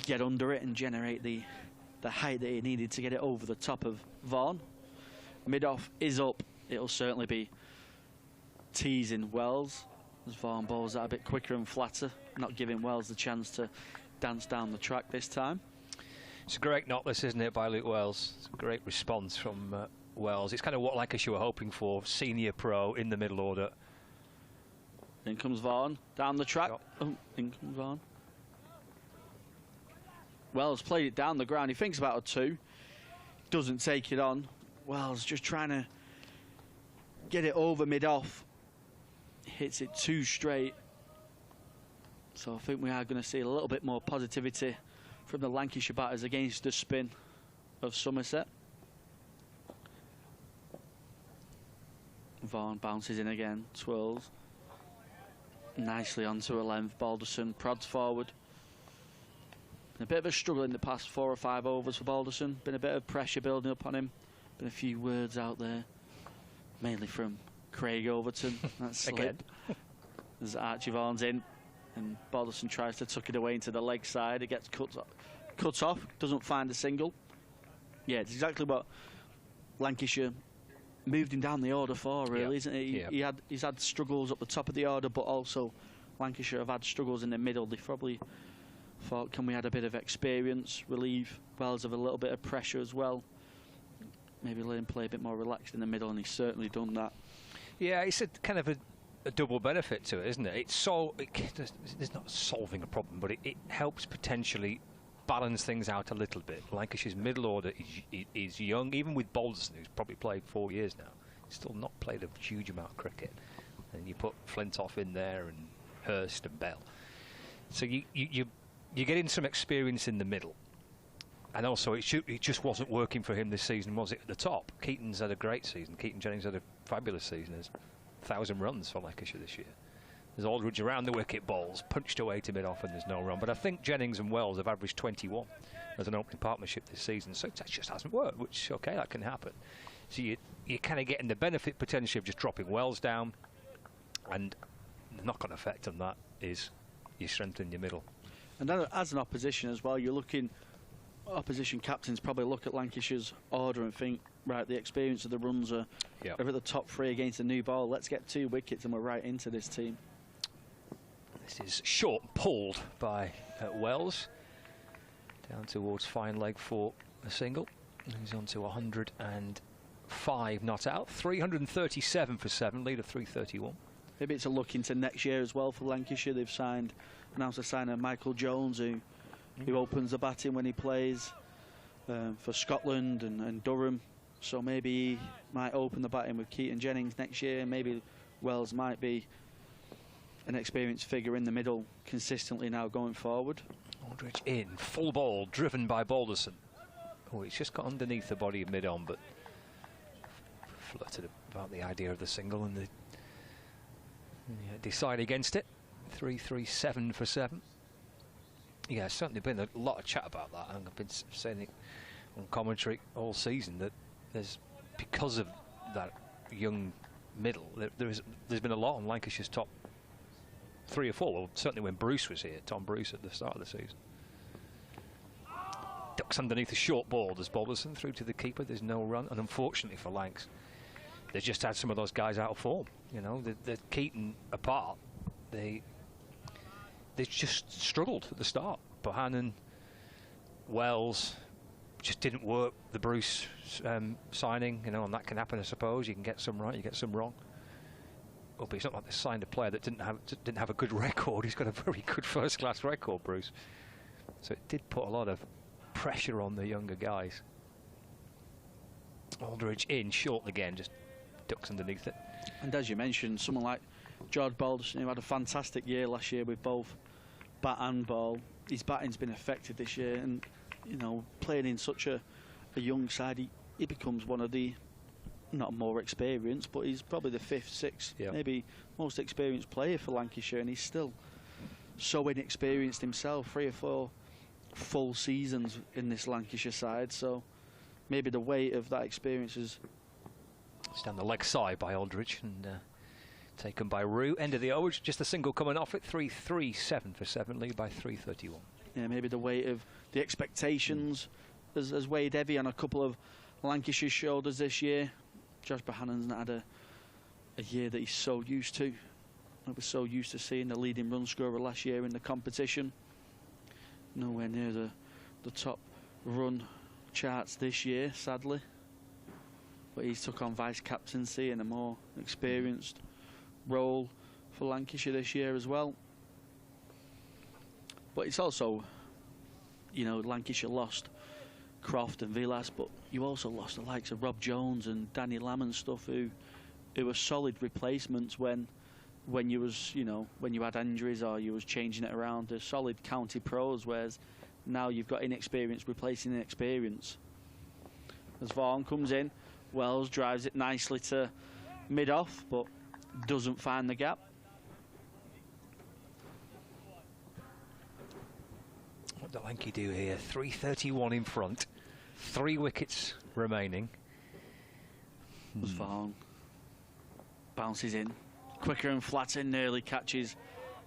Speaker 3: get under it and generate the height that he needed to get it over the top of Vaughan. Mid-off is up. It'll certainly be teasing Wells as Vaughan bowls that a bit quicker and flatter, not giving Wells the chance to dance down the track this time.
Speaker 1: It's a great knotless, isn't it, by Luke Wells? It's a great response from Wells. It's kind of what Lancashire were hoping for. Senior pro in the middle order.
Speaker 3: In comes Vaughan down the track. Oh, in comes Vaughan. Wells played it down the ground. He thinks about a 2. Doesn't take it on. Wells just trying to get it over mid-off. Hits it too straight. So I think we are going to see a little bit more positivity from the Lancashire batters against the spin of Somerset. Vaughan bounces in again, twirls. Nicely onto a length. Balderson prods forward. Been a bit of a struggle in the past 4 or 5 overs for Balderson. Been a bit of pressure building up on him. Been a few words out there, mainly from Craig Overton. That's slip. As Archie Vaughan's in, and Balderson tries to tuck it away into the leg side. It gets cut off. Doesn't find a single. Yeah, it's exactly what Lancashire moved him down the order for, really, isn't it? He's had struggles up the top of the order, but also Lancashire have had struggles in the middle. They probably thought, can we add a bit of experience, relieve Wells of a little bit of pressure as well? Maybe let him play a bit more relaxed in the middle, and he's certainly done that. Yeah,
Speaker 1: it's a kind of a double benefit to it, isn't it? It's there's not solving a problem, but it helps potentially balance things out a little bit. Lancashire's middle order is young, even with Balderson, who's probably played 4 years now. He's still not played a huge amount of cricket. And you put Flintoff in there, and Hurst and Bell. So you're getting some experience in the middle. And also, it just wasn't working for him this season, was it, at the top? Keaton's had a great season. Keaton Jennings had a fabulous season. There's 1,000 runs for Lancashire this year. There's Aldridge around the wicket, balls punched away to mid-off, and there's no run. But I think Jennings and Wells have averaged 21 as an opening partnership this season. So that just hasn't worked, which, OK, that can happen. So you're kind of getting the benefit potentially of just dropping Wells down. And the knock-on effect on that is you strengthen your middle.
Speaker 3: And then as an opposition as well, you're looking... Opposition captains probably look at Lancashire's order and think, right, the experience of the runs are at the top 3 against a new ball. Let's get 2 wickets and we're right into this team.
Speaker 1: This is short, pulled by Wells. Down towards fine leg for a single. He's on to 105 not out. 337 for 7, lead of 331.
Speaker 3: Maybe it's a look into next year as well for Lancashire. They've announced the signing of Michael Jones, who opens the batting when he plays for Scotland and Durham. So maybe he might open the batting with Keaton Jennings next year. Maybe Wells might be an experienced figure in the middle consistently now going forward.
Speaker 1: Aldridge in, full ball, driven by Balderson. Oh, he's just got underneath the body of mid-on, but flirted about the idea of the single, and they decide against it. 337 for 7. Yeah, there's certainly been a lot of chat about that, and I've been saying it on commentary all season, that because of that young middle, there's been a lot on Lancashire's top 3 or 4. Well, certainly when Bruce was here, Tom Bruce at the start of the season. Ducks underneath the short ball. There's Balderson through to the keeper. There's no run, and unfortunately for Lancs, they've just had some of those guys out of form. You know, the Keaton apart, they just struggled at the start. Bohannon, Wells just didn't work. The Bruce signing, you know, and that can happen, I suppose. You can get some right, you get some wrong. Well, but it's not like they signed a player that didn't have a good record. He's got a very good first-class record, Bruce. So it did put a lot of pressure on the younger guys. Aldridge in, short again, just ducks underneath it.
Speaker 3: And as you mentioned, someone like George Balderson, who had a fantastic year last year with both bat and ball. His batting's been effective this year, and you know, playing in such a young side, he becomes one of the, not more experienced, but he's probably the 5th, 6th, maybe most experienced player for Lancashire, and he's still so inexperienced himself. 3 or 4 full seasons in this Lancashire side, so maybe the weight of that experience is...
Speaker 1: It's down the leg side by Aldridge, and taken by Rue. End of the over, just a single coming off it. 337 for 7, lead by 331.
Speaker 3: Yeah, maybe the weight of the expectations has weighed heavy on a couple of Lancashire's shoulders this year. Josh Bohannon's not had a year that he's so used to. I was so used to seeing the leading run scorer last year in the competition. Nowhere near the top run charts this year, sadly. but he's took on vice-captaincy and a more experienced role for Lancashire this year as well. But it's also, you know, Lancashire lost Croft and Vilas, but you also lost the likes of Rob Jones and Danny Lamb and stuff, who were solid replacements when you was, you know, when you had injuries or you was changing it around. They're solid county pros, whereas now you've got inexperience replacing inexperience. As Vaughan comes in, Wells drives it nicely to mid-off, but doesn't find the gap.
Speaker 1: What do Lanky do here? 3:31 in front, 3 wickets remaining.
Speaker 3: As Vaughan bounces in, quicker and flatter, nearly catches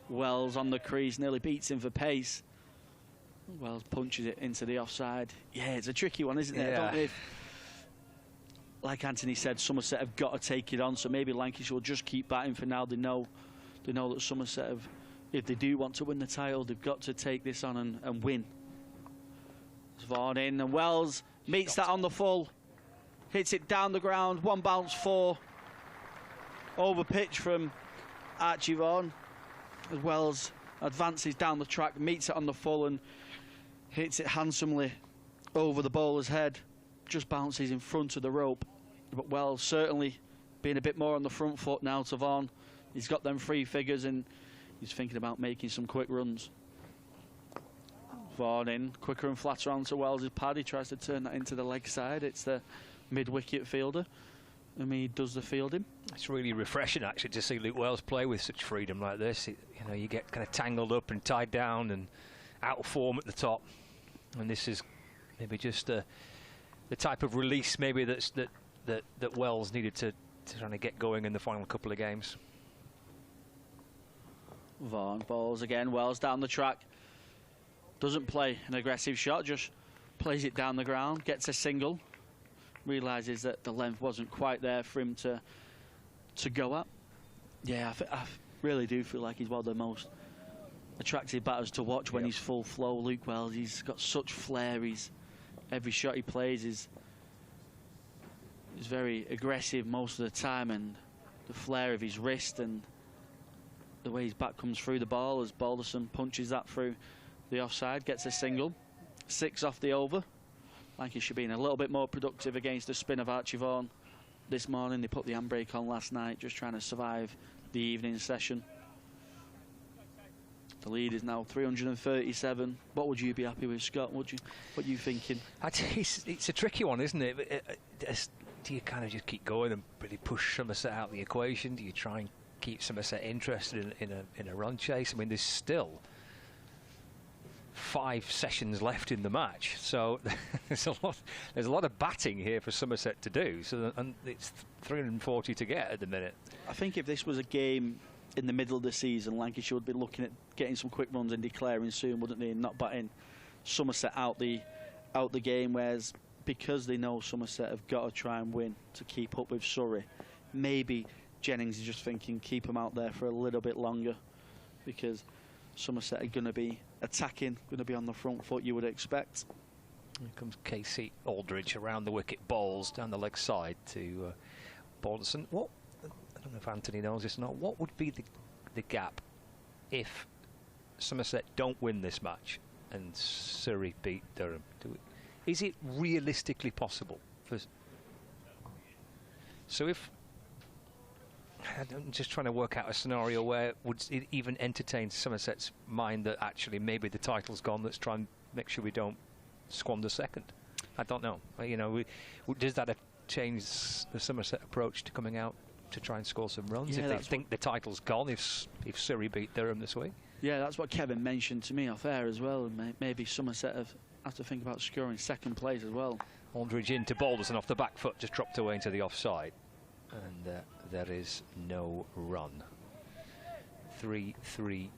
Speaker 3: Wells on the crease, nearly beats him for pace. Wells punches it into the offside. Yeah, it's a tricky one, isn't it?
Speaker 1: Yeah.
Speaker 3: I don't know if, like Anthony said, Somerset have got to take it on, so maybe Lancashire will just keep batting for now. They know that Somerset have, if they do want to win the title, they've got to take this on and win. It's Vaughan in, and Wells meets that on the full, hits it down the ground, 1 bounce 4, over pitch from Archie Vaughan, as Wells advances down the track, meets it on the full and hits it handsomely over the bowler's head, just bounces in front of the rope. But Wells certainly being a bit more on the front foot now to Vaughan. He's got them 3 figures and he's thinking about making some quick runs. Vaughan in, quicker and flatter onto Wells' pad. He tries to turn that into the leg side. It's the mid-wicket fielder. I mean, he does the fielding.
Speaker 1: It's really refreshing, actually, to see Luke Wells play with such freedom like this. You know, you get kind of tangled up and tied down and out of form at the top. And this is maybe just the type of release maybe that Wells needed to try to get going in the final couple of games.
Speaker 3: Vaughan bowls again. Wells down the track. Doesn't play an aggressive shot, just plays it down the ground, gets a single. Realises that the length wasn't quite there for him to go up. Yeah, I really do feel like he's one of the most attractive batters to watch when he's full flow. Luke Wells, he's got such flair. Every shot he plays is very aggressive most of the time, and the flair of his wrist and the way his bat comes through the ball as Balderson punches that through the offside, gets a single. 6 off the over. Lancashire being a little bit more productive against the spin of Archie Vaughan this morning. They put the handbrake on last night, just trying to survive the evening session. The lead is now 337. What would you be happy with, Scott? What are you thinking?
Speaker 1: It's a tricky one, isn't it? Do you kind of just keep going and really push Somerset out of the equation? Do you try and keep Somerset interested in a run chase? I mean, there's still 5 sessions left in the match, so there's a lot of batting here for Somerset to do. So, and it's 340 to get at the minute. I
Speaker 3: think if this was a game in the middle of the season, Lancashire would be looking at getting some quick runs and declaring soon, wouldn't they? And not batting Somerset out the game. Whereas because they know Somerset have got to try and win to keep up with Surrey, maybe Jennings is just thinking keep them out there for a little bit longer, because Somerset are going to be attacking, going to be on the front foot, you would expect.
Speaker 1: Here comes Casey Aldridge around the wicket, bowls down the leg side to Balderson. What, I don't know if Anthony knows this or not, what would be the gap if Somerset don't win this match and Surrey beat Durham? Is it realistically possible? So if, I'm just trying to work out a scenario where would it even entertain Somerset's mind that actually maybe the title's gone, let's try and make sure we don't squander second. I don't know. You know, does that change the Somerset approach to coming out to try and score some runs if they think the title's gone, if Surrey beat Durham this week?
Speaker 3: Yeah, that's what Kevin mentioned to me off air as well. Maybe Somerset have to think about scoring second place as well.
Speaker 1: Aldridge into Balderson off the back foot, just dropped away into the offside. And there is no run. 3-4-3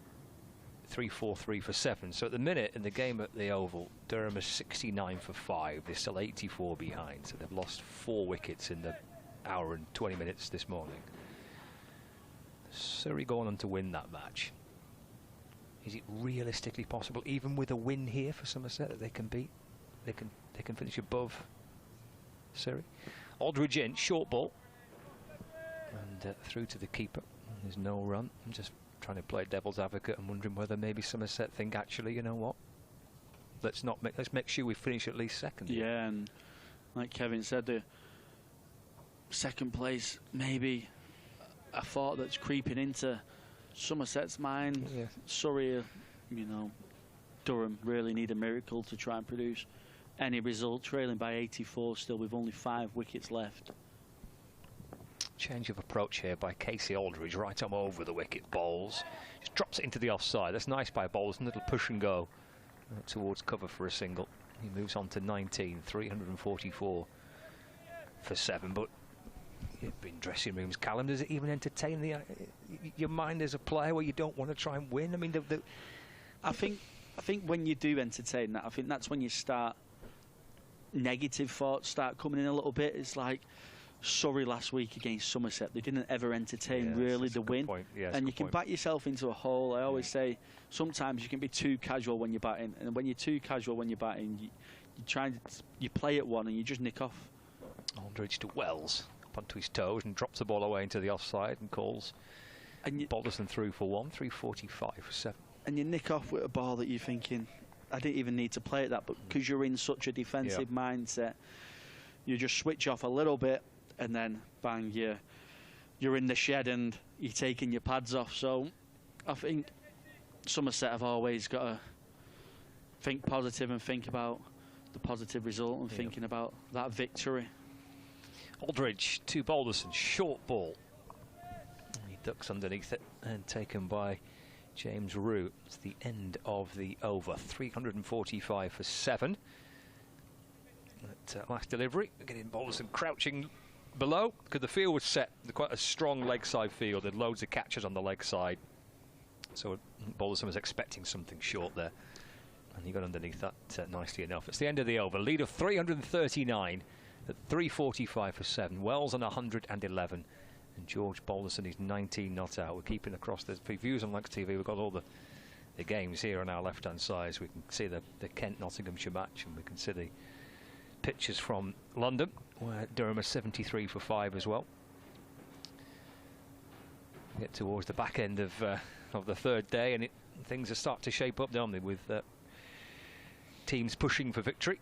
Speaker 1: for 7. So at the minute in the game at the Oval, Durham is 69 for 5. They're still 84 behind. So they've lost 4 wickets in the hour and 20 minutes this morning. Surrey going on to win that match. Is it realistically possible, even with a win here for Somerset, that they can beat? They can finish above Surrey. Aldridge in, short ball. And through to the keeper. There's no run. I'm just trying to play devil's advocate and wondering whether maybe Somerset think, actually, you know what? Let's make sure we finish at least second.
Speaker 3: Yeah, and like Kevin said, the second place maybe a thought that's creeping into Somerset's mind.
Speaker 1: Yeah.
Speaker 3: Surrey, you know, Durham really need a miracle to try and produce any result, trailing by 84 still with only 5 wickets left.
Speaker 1: Change of approach here by Casey Aldridge, right arm over the wicket, bowls. Just drops it into the offside. That's nice by bowls, a little push and go towards cover for a single. He moves on to 19, 344 for 7. But you've been dressing rooms, Callum. Does it even entertain your mind as a player where you don't want to try and win? I mean,
Speaker 3: I think when you do entertain that, I think that's when you start negative thoughts start coming in a little bit. It's like Surrey last week against Somerset. They didn't ever entertain really the win. And you can back yourself into a hole. I always say sometimes you can be too casual when you're batting, and when you're too casual when you're batting, you play at one and you just nick off.
Speaker 1: Aldridge to Wells, up onto his toes and drops the ball away into the offside and calls Balderson through for 1, 345 for 7.
Speaker 3: And you nick off with a ball that you're thinking, I didn't even need to play at that, but because you're in such a defensive mindset, you just switch off a little bit, and then bang, you're in the shed and you're taking your pads off. So I think Somerset have always got to think positive and think about the positive result and thinking about that victory.
Speaker 1: Aldridge to Balderson, short ball. He ducks underneath it and taken by James Root. It's the end of the over. 345 for 7. At last delivery, getting Balderson crouching below because the field was set, quite a strong leg side field. There were loads of catches on the leg side, so Balderson was expecting something short there, and he got underneath that nicely enough. It's the end of the over. Lead of 339 at 345 for 7. Wells on 111, and George Balderson is 19 not out. We're keeping across the views on Lancs TV. We've got all the games here on our left hand side, so we can see the Kent Nottinghamshire match, and we can see the pictures from London, where Durham are 73 for 5 as well. Get towards the back end of the third day, and things are starting to shape up, don't they, with teams pushing for victory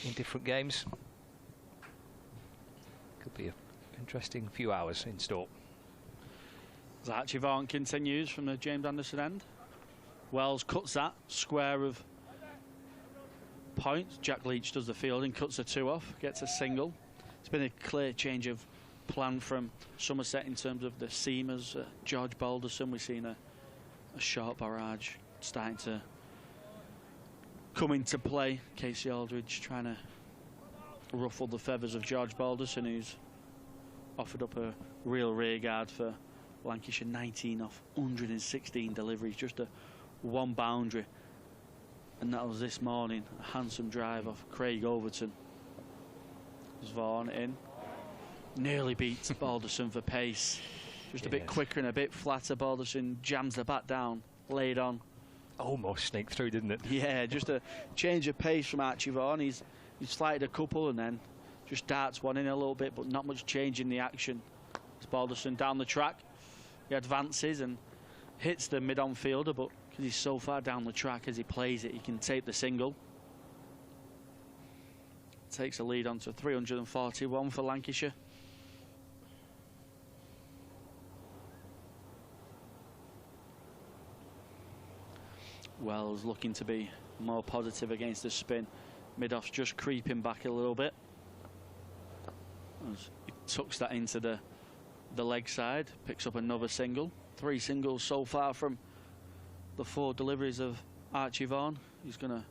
Speaker 1: in different games. Could be an interesting few hours in store.
Speaker 3: As Archie Vaughan continues from the James Anderson end. Wells cuts that square of points. Jack Leach does the fielding, cuts a 2 off, gets a single. It's been a clear change of plan from Somerset in terms of the seamers. George Balderson, we've seen a short barrage starting to come into play. Casey Aldridge trying to ruffle the feathers of George Balderson, who's offered up a real rearguard for Lancashire. 19 off 116 deliveries, just a 1 boundary. And that was this morning, a handsome drive off Craig Overton. Vaughan in. Nearly beats Balderson for pace. Just a bit quicker and a bit flatter. Balderson jams the bat down, laid on.
Speaker 1: Almost snaked through, didn't it?
Speaker 3: Yeah, just a change of pace from Archie Vaughan. He's slighted a couple and then just darts one in a little bit, but not much change in the action. It's Balderson down the track. He advances and hits the mid-on fielder, but because he's so far down the track as he plays it, he can take the single. Takes a lead on to 341 for Lancashire. Wells looking to be more positive against the spin. Mid-off's just creeping back a little bit. As he tucks that into the leg side, picks up another single. 3 singles so far from the 4 deliveries of Archie Vaughan. He's going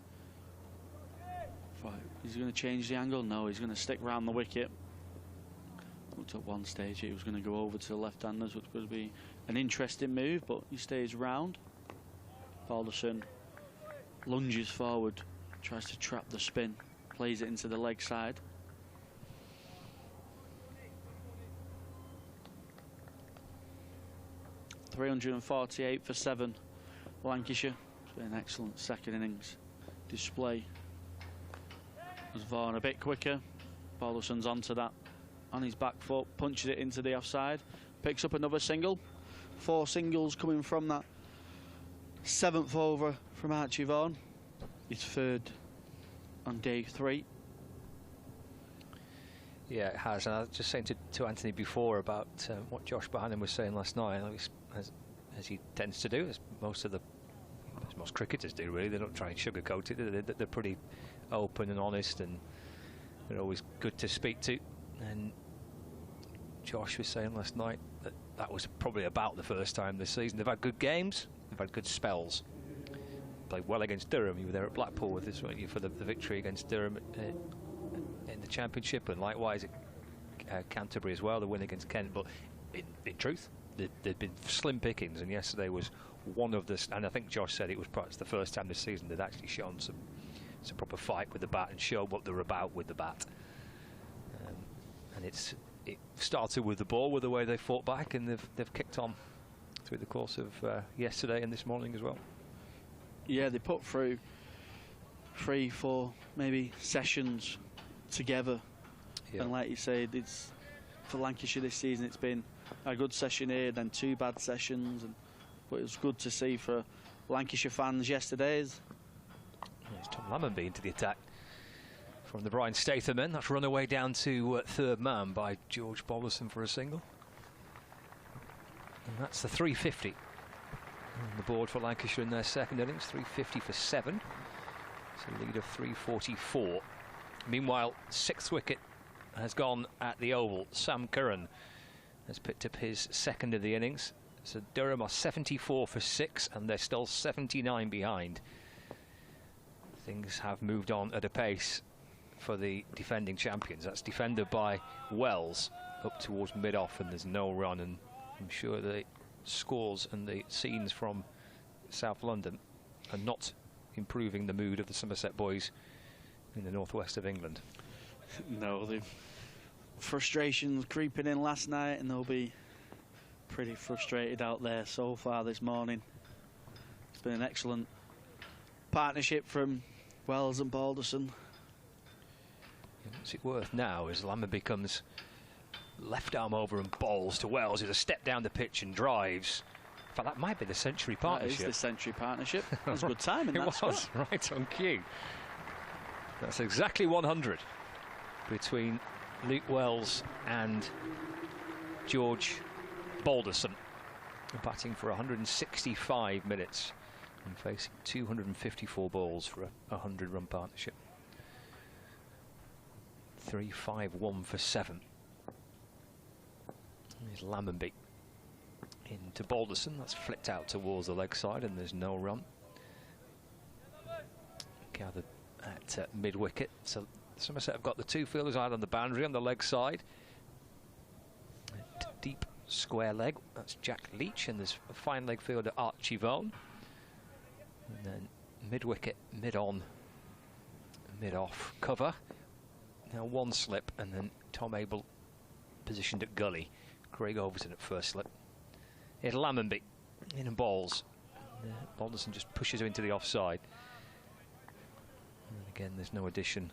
Speaker 3: to change the angle. No, he's going to stick round the wicket. Looked at one stage he was going to go over to the left-handers, which would be an interesting move, but he stays round. Balderson lunges forward, tries to trap the spin, plays it into the leg side. .348 for 7, Lancashire. It's been an excellent second innings display. As Vaughan a bit quicker, Balderson's onto that on his back foot, punches it into the offside, picks up another single. 4 singles coming from that 7th over from Archie Vaughan. His 3rd on day 3.
Speaker 1: Yeah, it has. And I was just saying to Anthony before about what Josh Bohannon was saying last night, as he tends to do, as most cricketers do, really. They don't try and sugarcoat it. They're pretty open and honest, and they're always good to speak to. And Josh was saying last night that was probably about the first time this season. They've had good games, they've had good spells. Played well against Durham. You were there at Blackpool with this, weren't you, for the victory against Durham in the Championship, and likewise at Canterbury as well, the win against Kent. But in truth, there'd been slim pickings, and yesterday was one of the. And I think Josh said it was perhaps the first time this season they'd actually shown some proper fight with the bat and showed what they're about with the bat. And it started with the ball, with the way they fought back, and they've kicked on through the course of yesterday and this morning as well.
Speaker 3: Yeah, they put through 3, 4 maybe sessions together, and like you said, it's for Lancashire this season. It's been a good session here, then 2 bad sessions, but it was good to see for Lancashire fans yesterday's.
Speaker 1: It's Tom Lammonby into the attack from the Brian Statham men. That's run away down to 3rd man by George Balderson for a single. And that's the 350 on the board for Lancashire in their 2nd innings. 350 for 7. It's a lead of 344. Meanwhile, 6th wicket has gone at the Oval. Sam Curran has picked up his 2nd of the innings. So Durham are 74 for 6, and they're still 79 behind. Things have moved on at a pace for the defending champions. That's defended by Wells up towards mid-off, and there's no run. And I'm sure the scores and the scenes from South London are not improving the mood of the Somerset boys in the northwest of England.
Speaker 3: No, the frustrations creeping in last night, and they'll be pretty frustrated out there so far this morning. It's been an excellent partnership from Wells and Balderson.
Speaker 1: What's it worth now as Lammonby becomes left arm over and bowls to Wells, who's a step down the pitch and drives. In fact, that might be the century partnership.
Speaker 3: That is the century partnership. That's good timing.
Speaker 1: It was right on cue. That's exactly 100 between Luke Wells and George Balderson, batting for 165 minutes and facing 254 balls for a 100-run partnership. 3-5-1 for 7. Here's Lammonby into Balderson. That's flicked out towards the leg side, and there's no run. Gathered at mid-wicket. So Somerset have got the 2 fielders out on the boundary on the leg side. Deep square leg. That's Jack Leach, and there's a fine leg fielder Archie Vaughan. And then mid-wicket, mid-on, mid-off cover. Now 1 slip, and then Tom Abel positioned at gully. Craig Overton at first slip. Here's Lammonby in and bowls. Balderson just pushes her into the offside. And again, there's no addition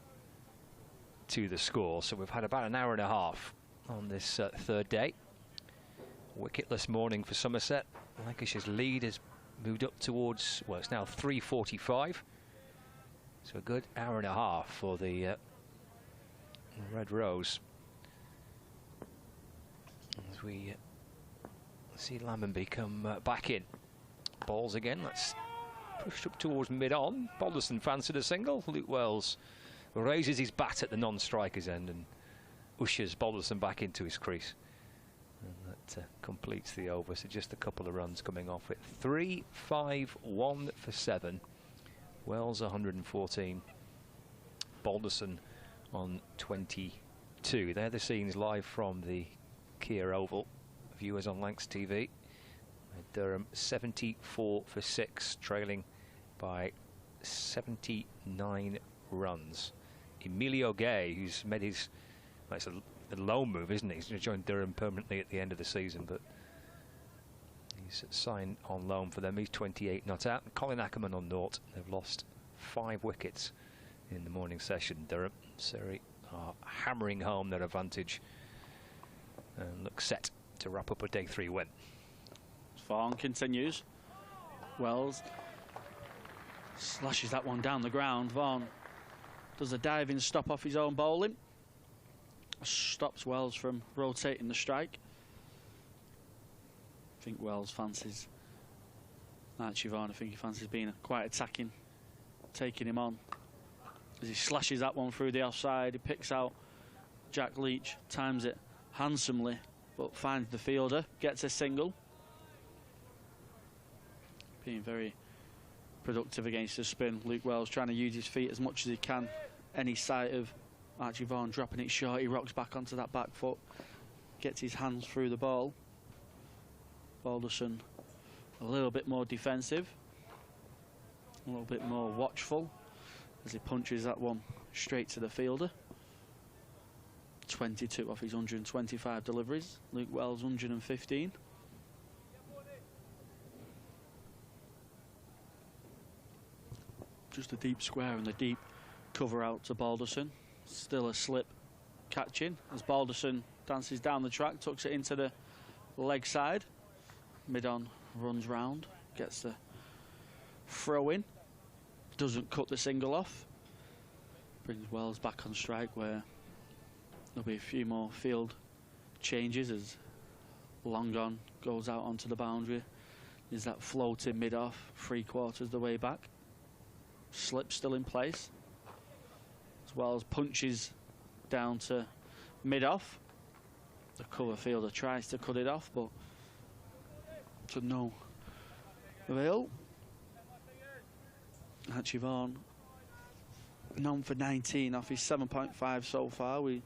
Speaker 1: to the score. So we've had about an hour and a half on this 3rd day. Wicketless morning for Somerset. Lancashire's lead has moved up towards, well, it's now 3:45. So a good hour and a half for the Red Rose. As we see Lammonby come back in. Balls again. That's pushed up towards mid-on. Balderson fancied a single. Luke Wells raises his bat at the non-striker's end and ushers Balderson back into his crease. And that completes the over. So just a couple of runs coming off it. 3-5-1 for 7. Wells 114. Balderson on 22. They're the scenes live from the Kia Oval. Viewers on Lancs TV. Durham 74 for 6, trailing by 79 runs. Emilio Gay, who's made his, well, it's a loan move, isn't it? He's going to join Durham permanently at the end of the season, but he's signed on loan for them. He's 28 not out. And Colin Ackerman on naught. They've lost 5 wickets in the morning session. Durham, Surrey are hammering home their advantage and look set to wrap up a day 3 win.
Speaker 3: Vaughan continues. Wells slashes that one down the ground. Vaughan does a diving stop off his own bowling. Stops Wells from rotating the strike. I think Wells fancies Archie Vaughan. I think he fancies being quite attacking, taking him on. As he slashes that one through the offside, he picks out Jack Leach, times it handsomely, but finds the fielder, gets a single. Being very productive against the spin. Luke Wells trying to use his feet as much as he can. Any sight of Archie Vaughan dropping it short, he rocks back onto that back foot, gets his hands through the ball. Balderson a little bit more defensive, a little bit more watchful as he punches that one straight to the fielder. 22 off his 125 deliveries. Luke Wells 115. Just a deep square and the deep cover out to Balderson. Still a slip catching as Balderson dances down the track, tucks it into the leg side. Mid-on runs round, gets the throw in, doesn't cut the single off. Brings Wells back on strike where there'll be a few more field changes as Long On goes out onto the boundary. There's that floating mid-off, 3/4 the way back. Slip still in place. As Wells punches down to mid-off. The cover fielder tries to cut it off, but to no avail. Archie Vaughan, none for 19 off his 7.5 so far. He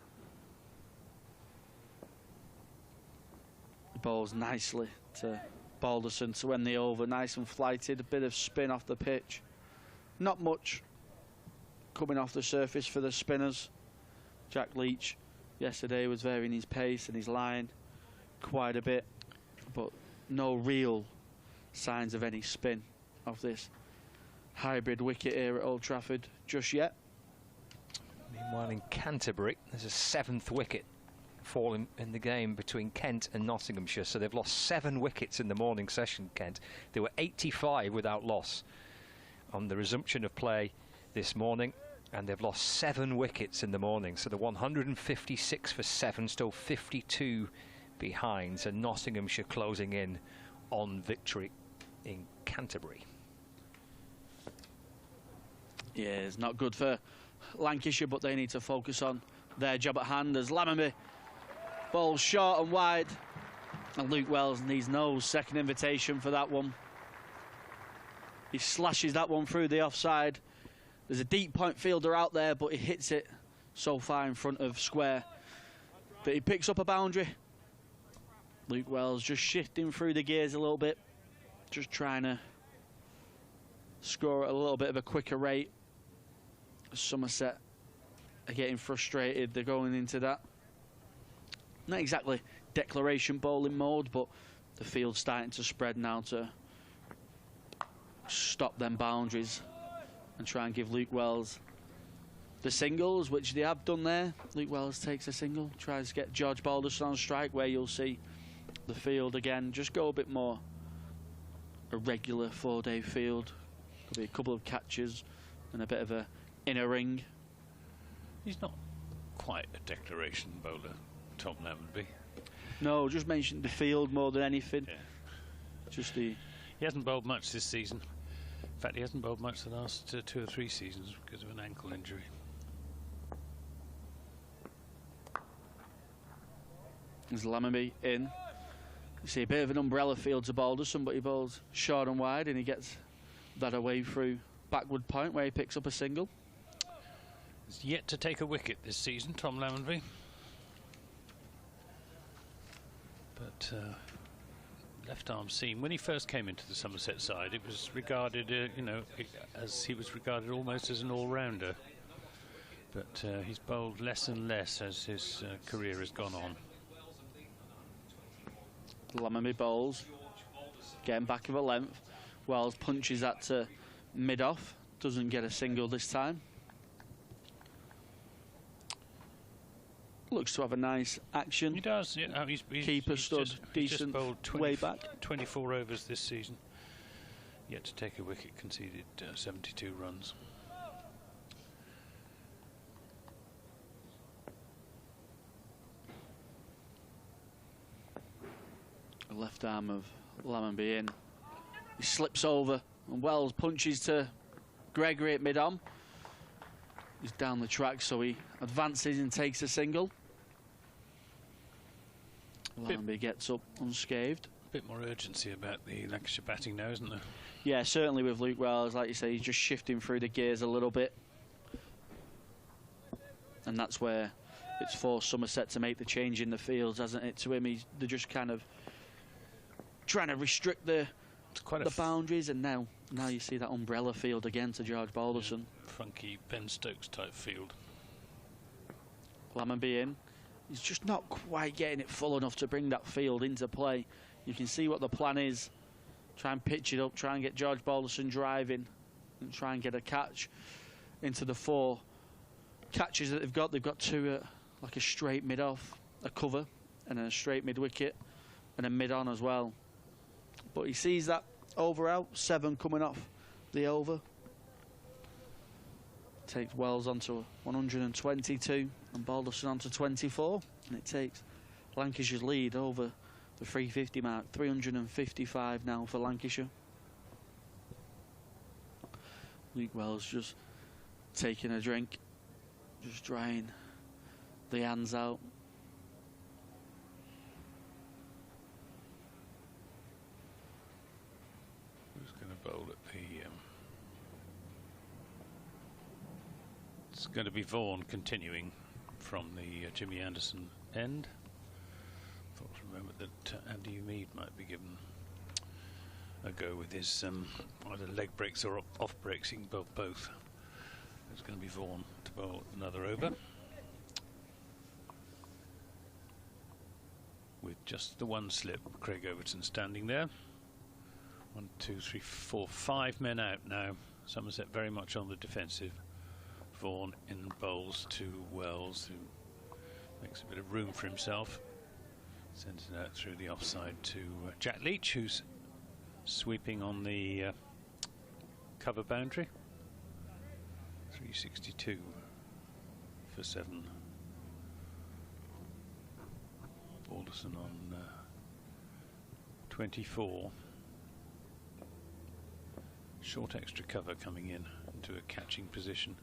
Speaker 3: bowls nicely to Balderson to end the over, nice and flighted, a bit of spin off the pitch. Not much coming off the surface for the spinners. Jack Leach yesterday was varying his pace and his line quite a bit, but no real signs of any spin of this hybrid wicket here at Old Trafford just yet.
Speaker 1: Meanwhile in Canterbury, there's a 7th wicket falling in the game between Kent and Nottinghamshire, so they've lost 7 wickets in the morning session, Kent. They were 85 without loss on the resumption of play this morning, and they've lost 7 wickets in the morning, so they're 156 for 7, still 52 behind, so Nottinghamshire closing in on victory in Canterbury.
Speaker 3: Yeah, it's not good for Lancashire, but they need to focus on their job at hand as Lammerby bowls short and wide, and Luke Wells needs no second invitation for that one. He slashes that one through the offside. There's a deep point fielder out there, but he hits it so far in front of square that he picks up a boundary. Luke Wells just shifting through the gears a little bit, just trying to score at a little bit of a quicker rate. Somerset are getting frustrated. They're going into that, not exactly declaration bowling mode, but the field's starting to spread now to stop them boundaries and try and give Luke Wells the singles, which they have done there. Luke Wells takes a single, tries to get George Balderson on strike, where you'll see the field again just go a bit more a regular 4-day field. Could be a couple of catches and a bit of a inner ring.
Speaker 2: He's not quite a declaration bowler, Tom Lammonby.
Speaker 3: No, just mentioned the field more than anything.
Speaker 2: Yeah.
Speaker 3: Just the...
Speaker 2: He hasn't bowled much this season. In fact, he hasn't bowled much the last 2 or 3 seasons because of an ankle injury.
Speaker 3: There's Lammonby in. You see a bit of an umbrella field to Balderson, but he bowls short and wide, and he gets that away through backward point where he picks up a single.
Speaker 2: He's yet to take a wicket this season, Tom Lammonby. But left arm seam, when he first came into the Somerset side, it was regarded, you know, as he was regarded almost as an all-rounder. But he's bowled less and less as his career has gone on.
Speaker 3: Lammonby bowls, getting back of a length. Wells punches that to mid-off, doesn't get a single this time. looks to have a nice action.
Speaker 2: He does. Yeah, he's
Speaker 3: keeper stood decent, way back.
Speaker 2: 24 overs this season. Yet to take a wicket, conceded 72 runs.
Speaker 3: The left arm of Lammonby in. He slips over and Wells punches to Gregory at mid-on. He's down the track, so he advances and takes a single. Lammonby gets up unscathed.
Speaker 2: A bit more urgency about the Lancashire batting now, isn't there?
Speaker 3: Yeah, certainly with Luke Wells, like you say, he's just shifting through the gears a little bit. And that's where it's forced Somerset to make the change in the fields, hasn't it? To him, they're just kind of trying to restrict the boundaries, and now you see that umbrella field again to George Balderson.
Speaker 2: Yeah, funky Ben Stokes type field.
Speaker 3: Lammonby in. He's just not quite getting it full enough to bring that field into play. You can see what the plan is. Try and pitch it up, try and get George Balderson driving, and try and get a catch into the 4 catches that they've got. They've got 2 like a straight mid-off, a cover, and a straight mid-wicket, and a mid-on as well. But he sees that over out, 7 coming off the over. Takes Wells onto 122 and Balderson onto 24, and it takes Lancashire's lead over the 350 mark. 355 now for Lancashire. Luke Wells just taking a drink, just drying the hands out.
Speaker 2: Who's going to bowl at the... It's going to be Vaughan continuing from the Jimmy Anderson end. Thought for a moment that Andy Mead might be given a go with his either leg breaks or off breaks. He can bowl both. It's going to be Vaughan to bowl another over. With just the 1 slip, Craig Overton standing there. 1, 2, 3, 4, 5 men out now. Somerset very much on the defensive. Vaughan in bowls to Wells, who makes a bit of room for himself. Sends it out through the offside to Jack Leach, who's sweeping on the cover boundary. 362 for 7. Balderson on 24. Short extra cover coming in into a catching position.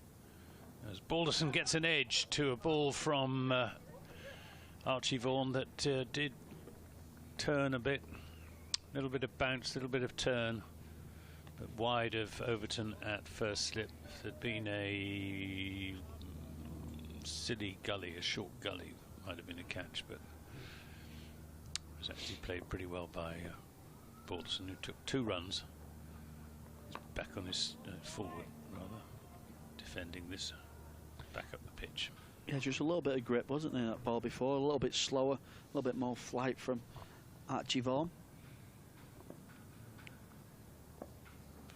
Speaker 2: As Balderson gets an edge to a ball from Archie Vaughan that did turn a bit. A little bit of bounce, a little bit of turn, but wide of Overton at first slip. If there'd been a silly gully, a short gully, might have been a catch, but it was actually played pretty well by Balderson, who took 2 runs. He's back on his forward, rather, defending this. Back up the pitch.
Speaker 3: Yeah, just a little bit of grip, wasn't there, that ball before? A little bit slower, a little bit more flight from Archie Vaughan.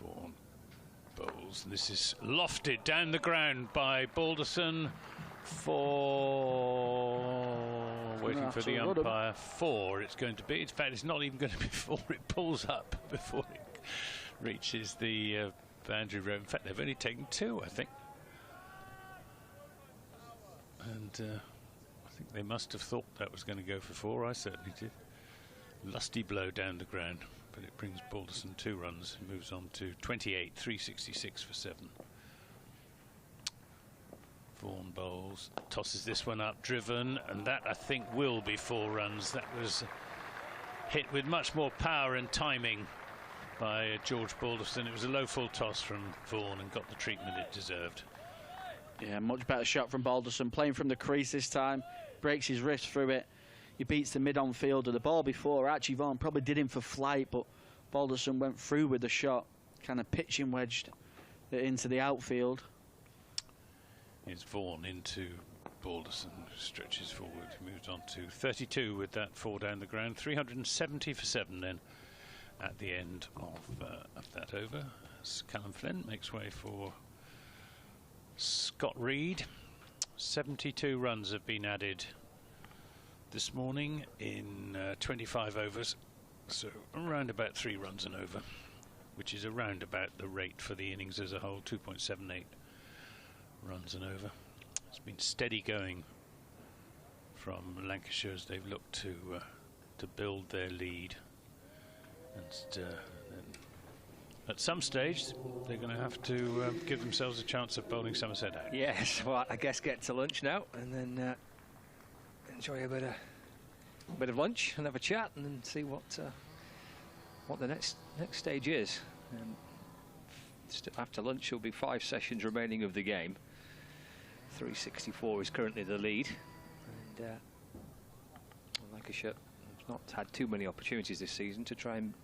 Speaker 2: Vaughan bowls. This is lofted down the ground by Balderson for... waiting for the umpire. 4 it's going to be. In fact, it's not even going to be 4. It pulls up before it reaches the boundary road. In fact, they've only taken 2, I think. And I think they must have thought that was going to go for 4. I certainly did. Lusty blow down the ground, but it brings Balderson 2 runs. He moves on to 28, 366 for 7. Vaughan bowls, tosses this one up, driven, and that I think will be 4 runs. That was hit with much more power and timing by George Balderson. It was a low full toss from Vaughan and got the treatment it deserved.
Speaker 3: Yeah, much better shot from Balderson, playing from the crease this time, breaks his wrist through it. He beats the mid-on fielder. The ball before, Archie Vaughan probably did him for flight, but Balderson went through with the shot, kind of pitching wedged it into the outfield.
Speaker 2: Here's Vaughan into Balderson, stretches forward, moves on to 32 with that 4 down the ground. 370 for 7 then at the end of that over. As Callum Flynn makes way for Scott Reed. 72 runs have been added this morning in 25 overs, so around about 3 runs an over, which is around about the rate for the innings as a whole, 2.78 runs an over. It's been steady going from Lancashire as they've looked to build their lead, and then at some stage they're going to have to give themselves a chance of bowling Somerset out.
Speaker 1: Yes, well, I guess get to lunch now and then enjoy a bit of lunch and have a chat and then see what the next stage is. After lunch there'll be 5 sessions remaining of the game. 364 is currently the lead, and Lancashire have not had too many opportunities this season to try and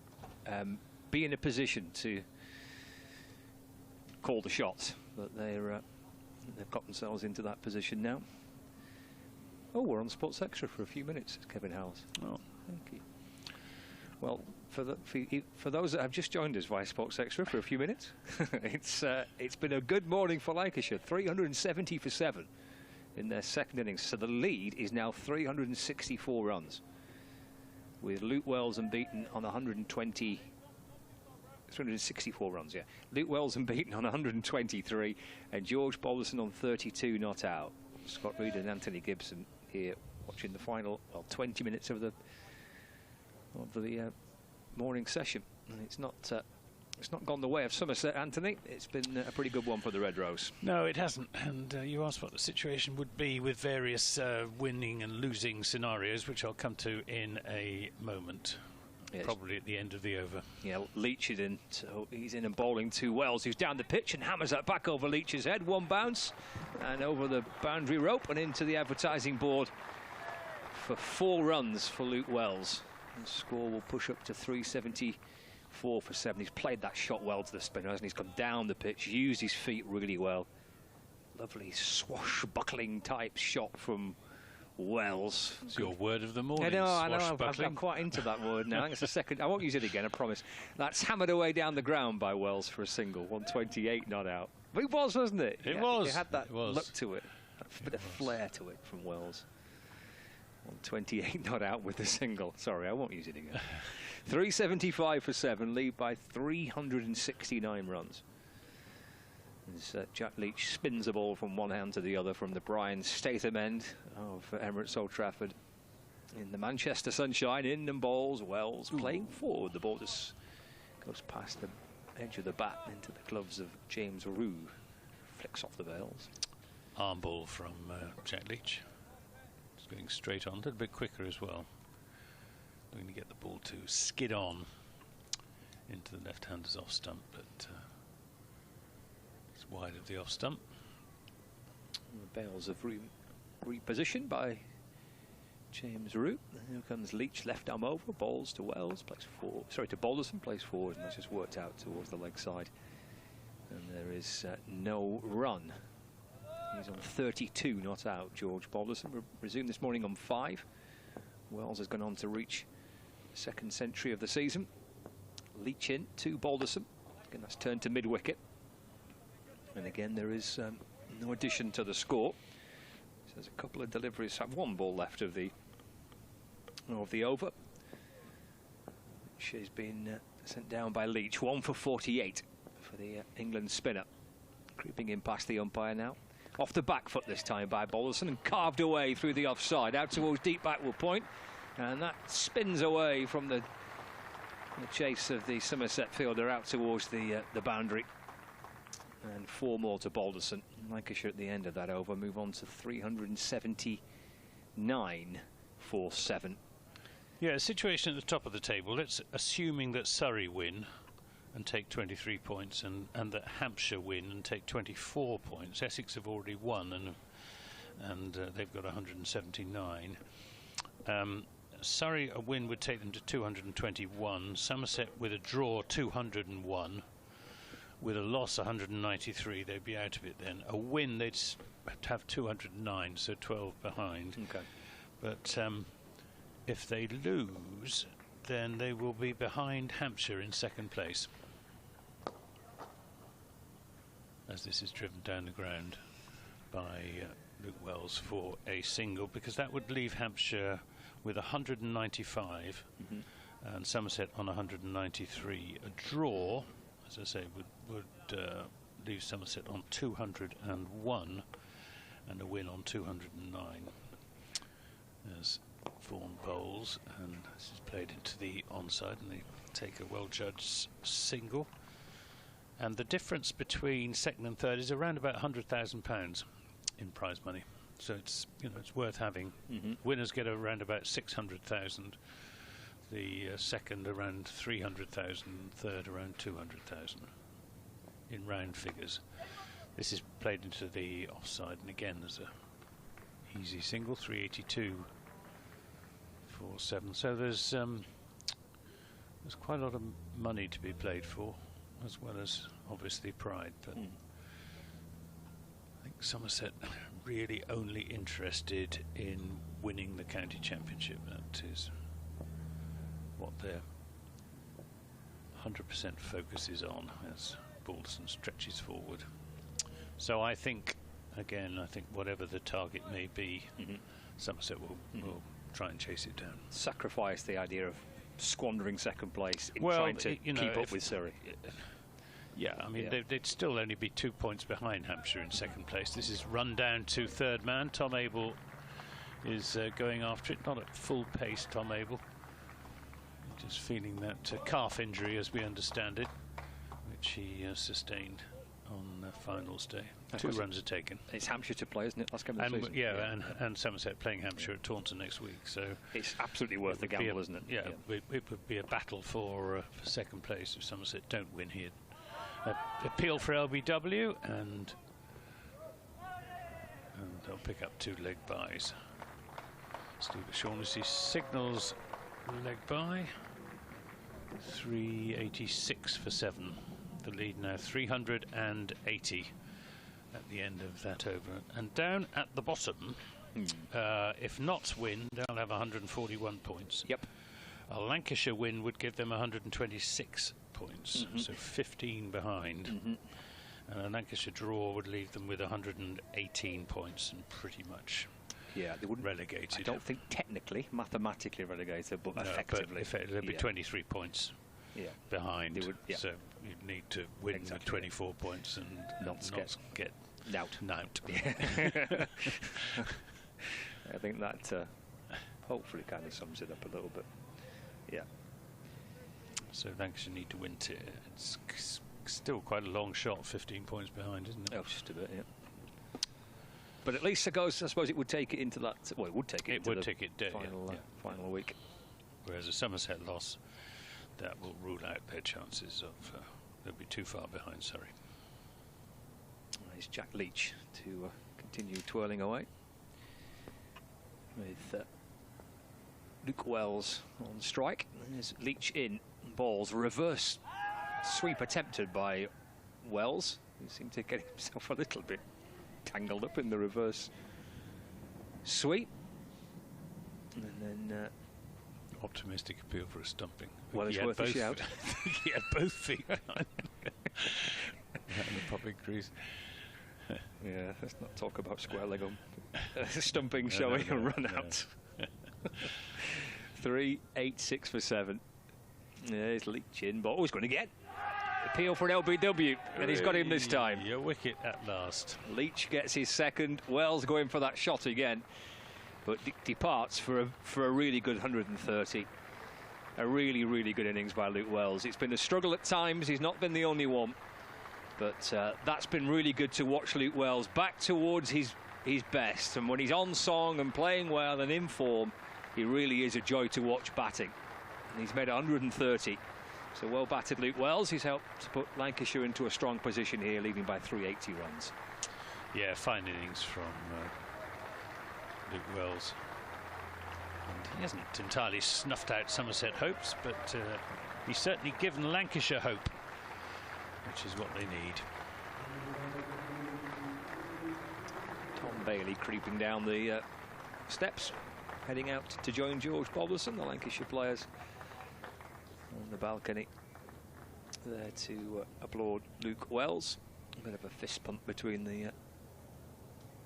Speaker 1: be in a position to call the shots, but they've got themselves into that position now. Oh, we're on Sports Extra for a few minutes, says Kevin Howells. Oh, thank you. Well, for those that have just joined us via Sports Extra for a few minutes, it's been a good morning for Lancashire. 370 for 7 in their second innings, so the lead is now 364 runs, with Luke Wells unbeaten on 364 runs, yeah. Luke Wells unbeaten on 123, and George Balderson on 32 not out. Scott Reed and Anthony Gibson here watching the final, well, 20 minutes of the morning session, and it's not gone the way of Somerset, Anthony. It's been a pretty good one for the Red Rose.
Speaker 2: No, it hasn't, and you asked what the situation would be with various winning and losing scenarios, which I'll come to in a moment. Yes. Probably at the end of the over.
Speaker 1: Yeah, Leach is in, so he's in and bowling to Wells, who's down the pitch and hammers that back over Leach's head. 1 bounce and over the boundary rope and into the advertising board for 4 runs for Luke Wells. The score will push up to 374 for 7. He's played that shot well to the spinner, hasn't he? He's gone down the pitch, used his feet really well. Lovely swashbuckling type shot from Wells.
Speaker 2: It's your word of the morning.
Speaker 1: I know. I'm quite into that word now. It's a second. I won't use it again, I promise. That's hammered away down the ground by Wells for a single. 128 not out. But it was, wasn't it?
Speaker 2: It was.
Speaker 1: It had that look to it. A bit of flair to it from Wells. 128 not out with the single. Sorry, I won't use it again. 375 for 7, lead by 369 runs. As Jack Leach spins the ball from one hand to the other from the Brian Statham end of Emirates Old Trafford. In the Manchester sunshine, in and bowls Wells playing forward. The ball just goes past the edge of the bat into the gloves of James Roux. Flicks off the veils.
Speaker 2: Arm ball from Jack Leach. It's going straight on, a little bit quicker as well. Going to get the ball to skid on into the left-hander's off stump, but wide of the off stump.
Speaker 1: The bails have repositioned by James Roux. Here comes Leach, left arm over, bowls to Wells, plays forward. Sorry, to Balderson, plays forward, and that's just worked out towards the leg side. And there is no run. He's on 32 not out, George Balderson. Resumed this morning on 5. Wells has gone on to reach the 2nd century of the season. Leach in to Balderson. Again, that's turned to mid-wicket. And again, there is no addition to the score. So there's a couple of deliveries. Have 1 ball left of the over, which has been sent down by Leach. 1 for 48 for the England spinner. Creeping in past the umpire now. Off the back foot this time by Balderson and carved away through the offside out towards deep backward point, and that spins away from the chase of the Somerset fielder out towards the boundary. And 4 more to Balderson. Lancashire at the end of that over move on to 379 for 7.
Speaker 2: Yeah, situation at the top of the table. Let's assuming that Surrey win and take 23 points, and that Hampshire win and take 24 points. Essex have already won, and they've got 179. Surrey, a win would take them to 221. Somerset with a draw, 201. With a loss, 193, they'd be out of it then. A win, they'd have 209, so 12 behind.
Speaker 1: Okay.
Speaker 2: But if they lose, then they will be behind Hampshire in 2nd place, as this is driven down the ground by Luke Wells for a single, because that would leave Hampshire with 195, and Somerset on 193. A draw, as I say, would leave Somerset on 201, and a win on 209. As Vaughan bowls, and this is played into the onside, and they take a well-judged single. And the difference between second and third is around about £100,000 in prize money. So it's, you know, it's worth having. Winners get around about 600,000. The second around 300,000. Third around 200,000 in round figures. This is played into the offside, and again there's a easy single, 382 for 7. So there's quite a lot of money to be played for, as well as obviously pride. But I think Somerset really only interested in winning the county championship. That is what their 100% focus is on as Balderson stretches forward. So I think, again, whatever the target may be, Somerset will try and chase it down.
Speaker 1: Sacrifice the idea of squandering second place in trying to keep up with Surrey.
Speaker 2: Yeah, I mean, they'd still only be 2 points behind Hampshire in second place. This is run down to third man. Tom Abel is going after it, not at full pace, Tom Abel. Just feeling that calf injury, as we understand it, which he sustained on finals day. 2 runs are taken.
Speaker 1: It's Hampshire to play, isn't it? Last game of the season.
Speaker 2: And Somerset playing Hampshire at Taunton next week. So
Speaker 1: it's absolutely worth the gamble, isn't it?
Speaker 2: Yeah, it would be a battle for second place if Somerset don't win here. Appeal for LBW, and they'll pick up 2 leg byes. Steve O'Shaughnessy signals leg bye. 386 for 7. The lead now 380 at the end of that over. And down at the bottom, if Notts win, they'll have 141 points.
Speaker 1: Yep.
Speaker 2: A Lancashire win would give them 126 points, so 15 behind. And a Lancashire draw would leave them with 118 points and pretty much
Speaker 1: they wouldn't
Speaker 2: relegated.
Speaker 1: I don't think technically, mathematically relegated, but effectively.
Speaker 2: But there'd be 23 points behind. They would, so you'd need to win with 24 points and not get nout.
Speaker 1: I think that hopefully kind of sums it up a little bit. Yeah.
Speaker 2: So Lancashire need to win. It's still quite a long shot, 15 points behind, isn't it?
Speaker 1: Oh, just a bit, yeah. But at least I suppose it would take it into that. Well, it would take it. It would take it down. Final week.
Speaker 2: Whereas a Somerset loss, that will rule out their chances of. They'll be too far behind Surrey.
Speaker 1: It's Jack Leach to continue twirling away with Luke Wells on strike. There's Leach in. Balls reverse sweep attempted by Wells. He seemed to get himself a little bit tangled up in the reverse sweep. And then
Speaker 2: optimistic appeal for a stumping.
Speaker 1: Well, it's worth a shout.
Speaker 2: He had both feet behind in the public crease.
Speaker 1: Yeah, let's not talk about square leg on stumping showing and run out. 386 for 7. There's Leach in, but he's going to get appeal for an LBW, and he's got him this time.
Speaker 2: A wicket at last.
Speaker 1: Leach gets his second. Wells going for that shot again, but departs for a really good 130. A really, really good innings by Luke Wells. It's been a struggle at times. He's not been the only one, but that's been really good to watch Luke Wells back towards his best. And when he's on song and playing well and in form, he really is a joy to watch batting. And he's made 130. So well batted Luke Wells. He's helped to put Lancashire into a strong position here, leading by 380 runs.
Speaker 2: Yeah, fine innings from Luke Wells. And he hasn't entirely snuffed out Somerset hopes, but he's certainly given Lancashire hope, which is what they need.
Speaker 1: Tom Bailey creeping down the steps, heading out to join George Balderson, the Lancashire players on the balcony there to applaud Luke Wells. A bit of a fist pump between the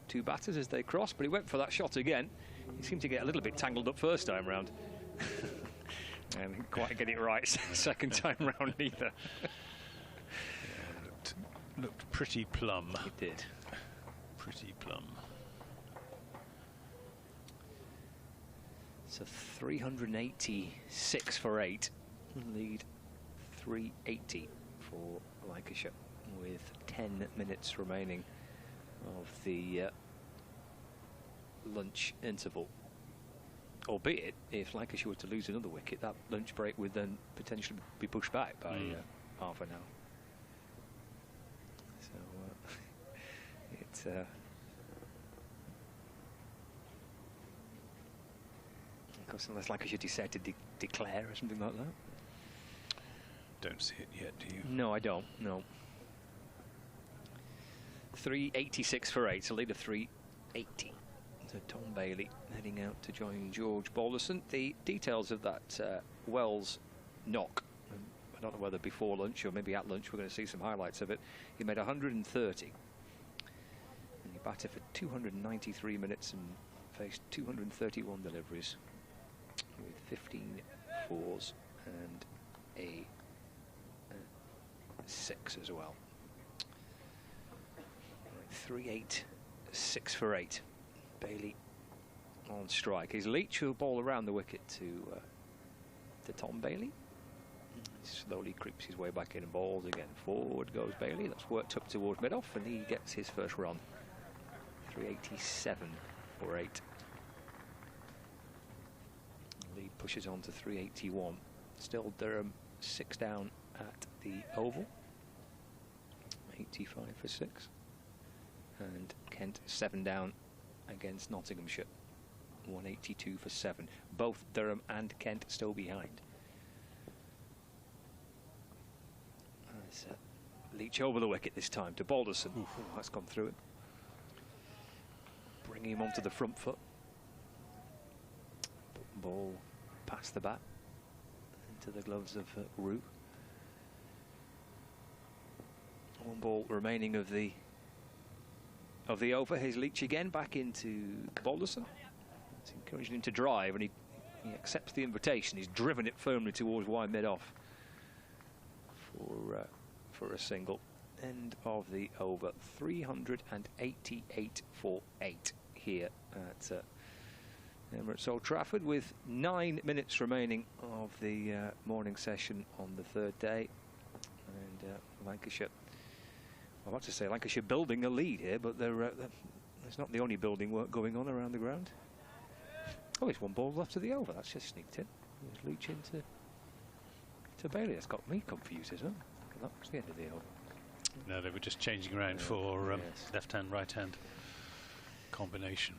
Speaker 1: two batters as they cross, but he went for that shot again. He seemed to get a little bit tangled up first time round. And didn't quite get it right second time round either.
Speaker 2: Looked pretty plumb.
Speaker 1: It did.
Speaker 2: Pretty plumb.
Speaker 1: So 386 for 8. Lead 380 for Lancashire with 10 minutes remaining of the lunch interval. Albeit, if Lancashire were to lose another wicket, that lunch break would then potentially be pushed back by half an hour. So it's of course, unless Lancashire decide to declare or something like that.
Speaker 2: Don't see it yet, do you?
Speaker 1: No, I don't. No. 386 for 8, so lead of 380. So Tom Bailey heading out to join George Balderson. The details of that Wells knock, I don't know whether before lunch or maybe at lunch, we're going to see some highlights of it. He made 130. And he batted for 293 minutes and faced 231 deliveries with 15 fours and a 6 as well. 386 for 8. Bailey on strike. His Leach will bowl around the wicket to Tom Bailey. He slowly creeps his way back in and bowls again. Forward goes Bailey. That's worked up towards mid-off, and he gets his first run. 387 for 8. Lead pushes on to 381. Still Durham 6 down at the Oval. 85 for 6. And Kent 7 down against Nottinghamshire. 182 for 7. Both Durham and Kent still behind. As Leach over the wicket this time to Balderson. Oh, that's gone through it. Bringing him onto the front foot. Ball past the bat into the gloves of Roux. One ball remaining of the over. Here's Leach again back into Balderson. It's encouraging him to drive, and he accepts the invitation. He's driven it firmly towards wide mid-off for a single. End of the over. 388 for 8 here at Emirates Old Trafford, with 9 minutes remaining of the morning session on the third day. And Lancashire, I want to say Lancashire building a lead here, but there's not the only building work going on around the ground. Oh, it's one ball left to the over. That's just sneaked in. There's Leach into Bailey. That's got me confused as well. That was the end of the over.
Speaker 2: No, they were just changing around for
Speaker 1: yes.
Speaker 2: left-hand, right-hand combination.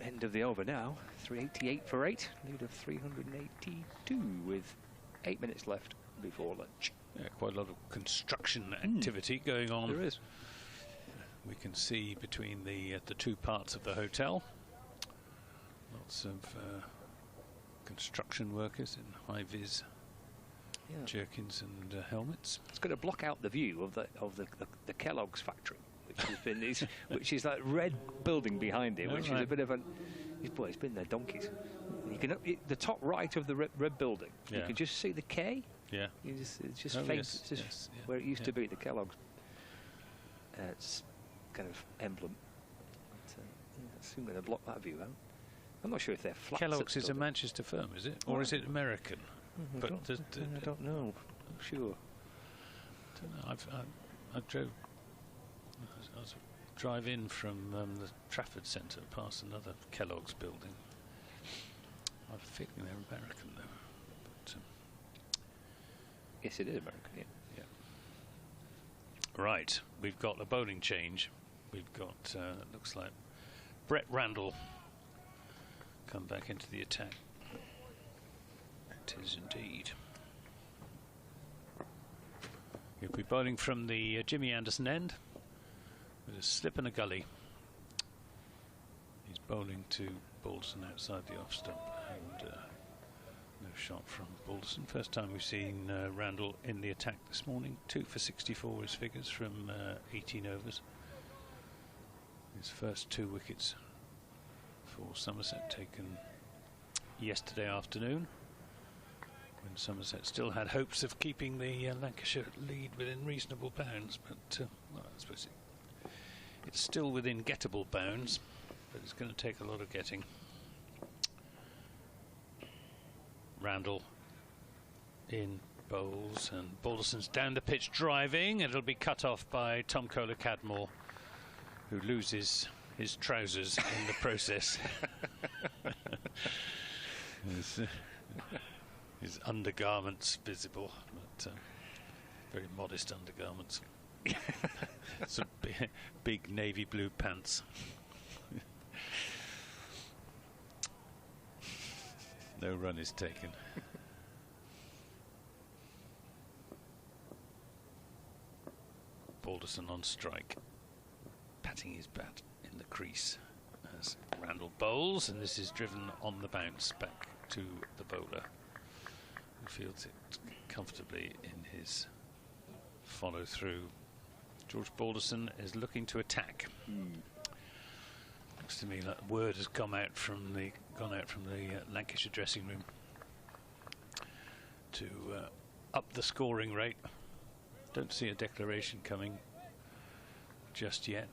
Speaker 1: End of the over now. 388 for 8. Lead of 382 with 8 minutes left before lunch.
Speaker 2: Yeah, quite a lot of construction activity going on.
Speaker 1: There is.
Speaker 2: We can see between the two parts of the hotel lots of construction workers in high-vis jerkins and helmets.
Speaker 1: It's going to block out the view of the Kellogg's factory, which has been which is that red building behind it, which is a bit of it's been there donkeys. You can the top right of the red building. You can just see the K.
Speaker 2: Yeah.
Speaker 1: It's just faint.
Speaker 2: Yes,
Speaker 1: it's just where it used to be, the Kellogg's it's kind of emblem. But, I'm soon going to block that view out. I'm not sure if they're flats.
Speaker 2: Kellogg's is a Manchester firm, is it? Or is it American?
Speaker 1: I don't know. I'm sure.
Speaker 2: I was drive in from the Trafford Centre past another Kellogg's building. I have a feeling they're American though. But,
Speaker 1: yes, it is American. Yeah.
Speaker 2: Right, we've got a bowling change. We've got looks like Brett Randall come back into the attack. It is indeed. He'll be bowling from the Jimmy Anderson end with a slip and a gully. He's bowling to Balderson outside the off stump, and no shot from Balderson. First time we've seen Randall in the attack this morning. 2 for 64 his figures from 18 overs. His first 2 wickets for Somerset taken yesterday afternoon, when Somerset still had hopes of keeping the Lancashire lead within reasonable bounds, but well, I suppose it's still within gettable bounds, but it's going to take a lot of getting. Randall in bowls, and Balderson's down the pitch driving, and it'll be cut off by Tom Kohler-Cadmore, who loses his trousers in the process. His undergarments visible, but very modest undergarments. Some big navy blue pants. No run is taken. Balderson on strike, patting his bat in the crease as Randall bowls, and this is driven on the bounce back to the bowler, who fields it comfortably in his follow through. George Balderson is looking to attack. Looks to me like word has gone out from the Lancashire dressing room to up the scoring rate. Don't see a declaration coming just yet.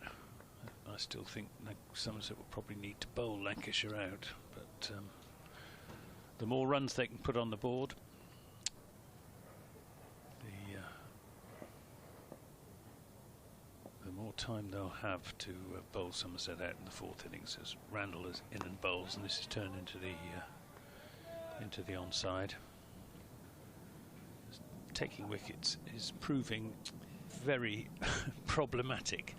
Speaker 2: I still think Somerset will probably need to bowl Lancashire out, but the more runs they can put on the board, the more time they'll have to bowl Somerset out in the 4th innings, as Randall is in and bowls, and this is turned into the onside. Taking wickets is proving very problematic.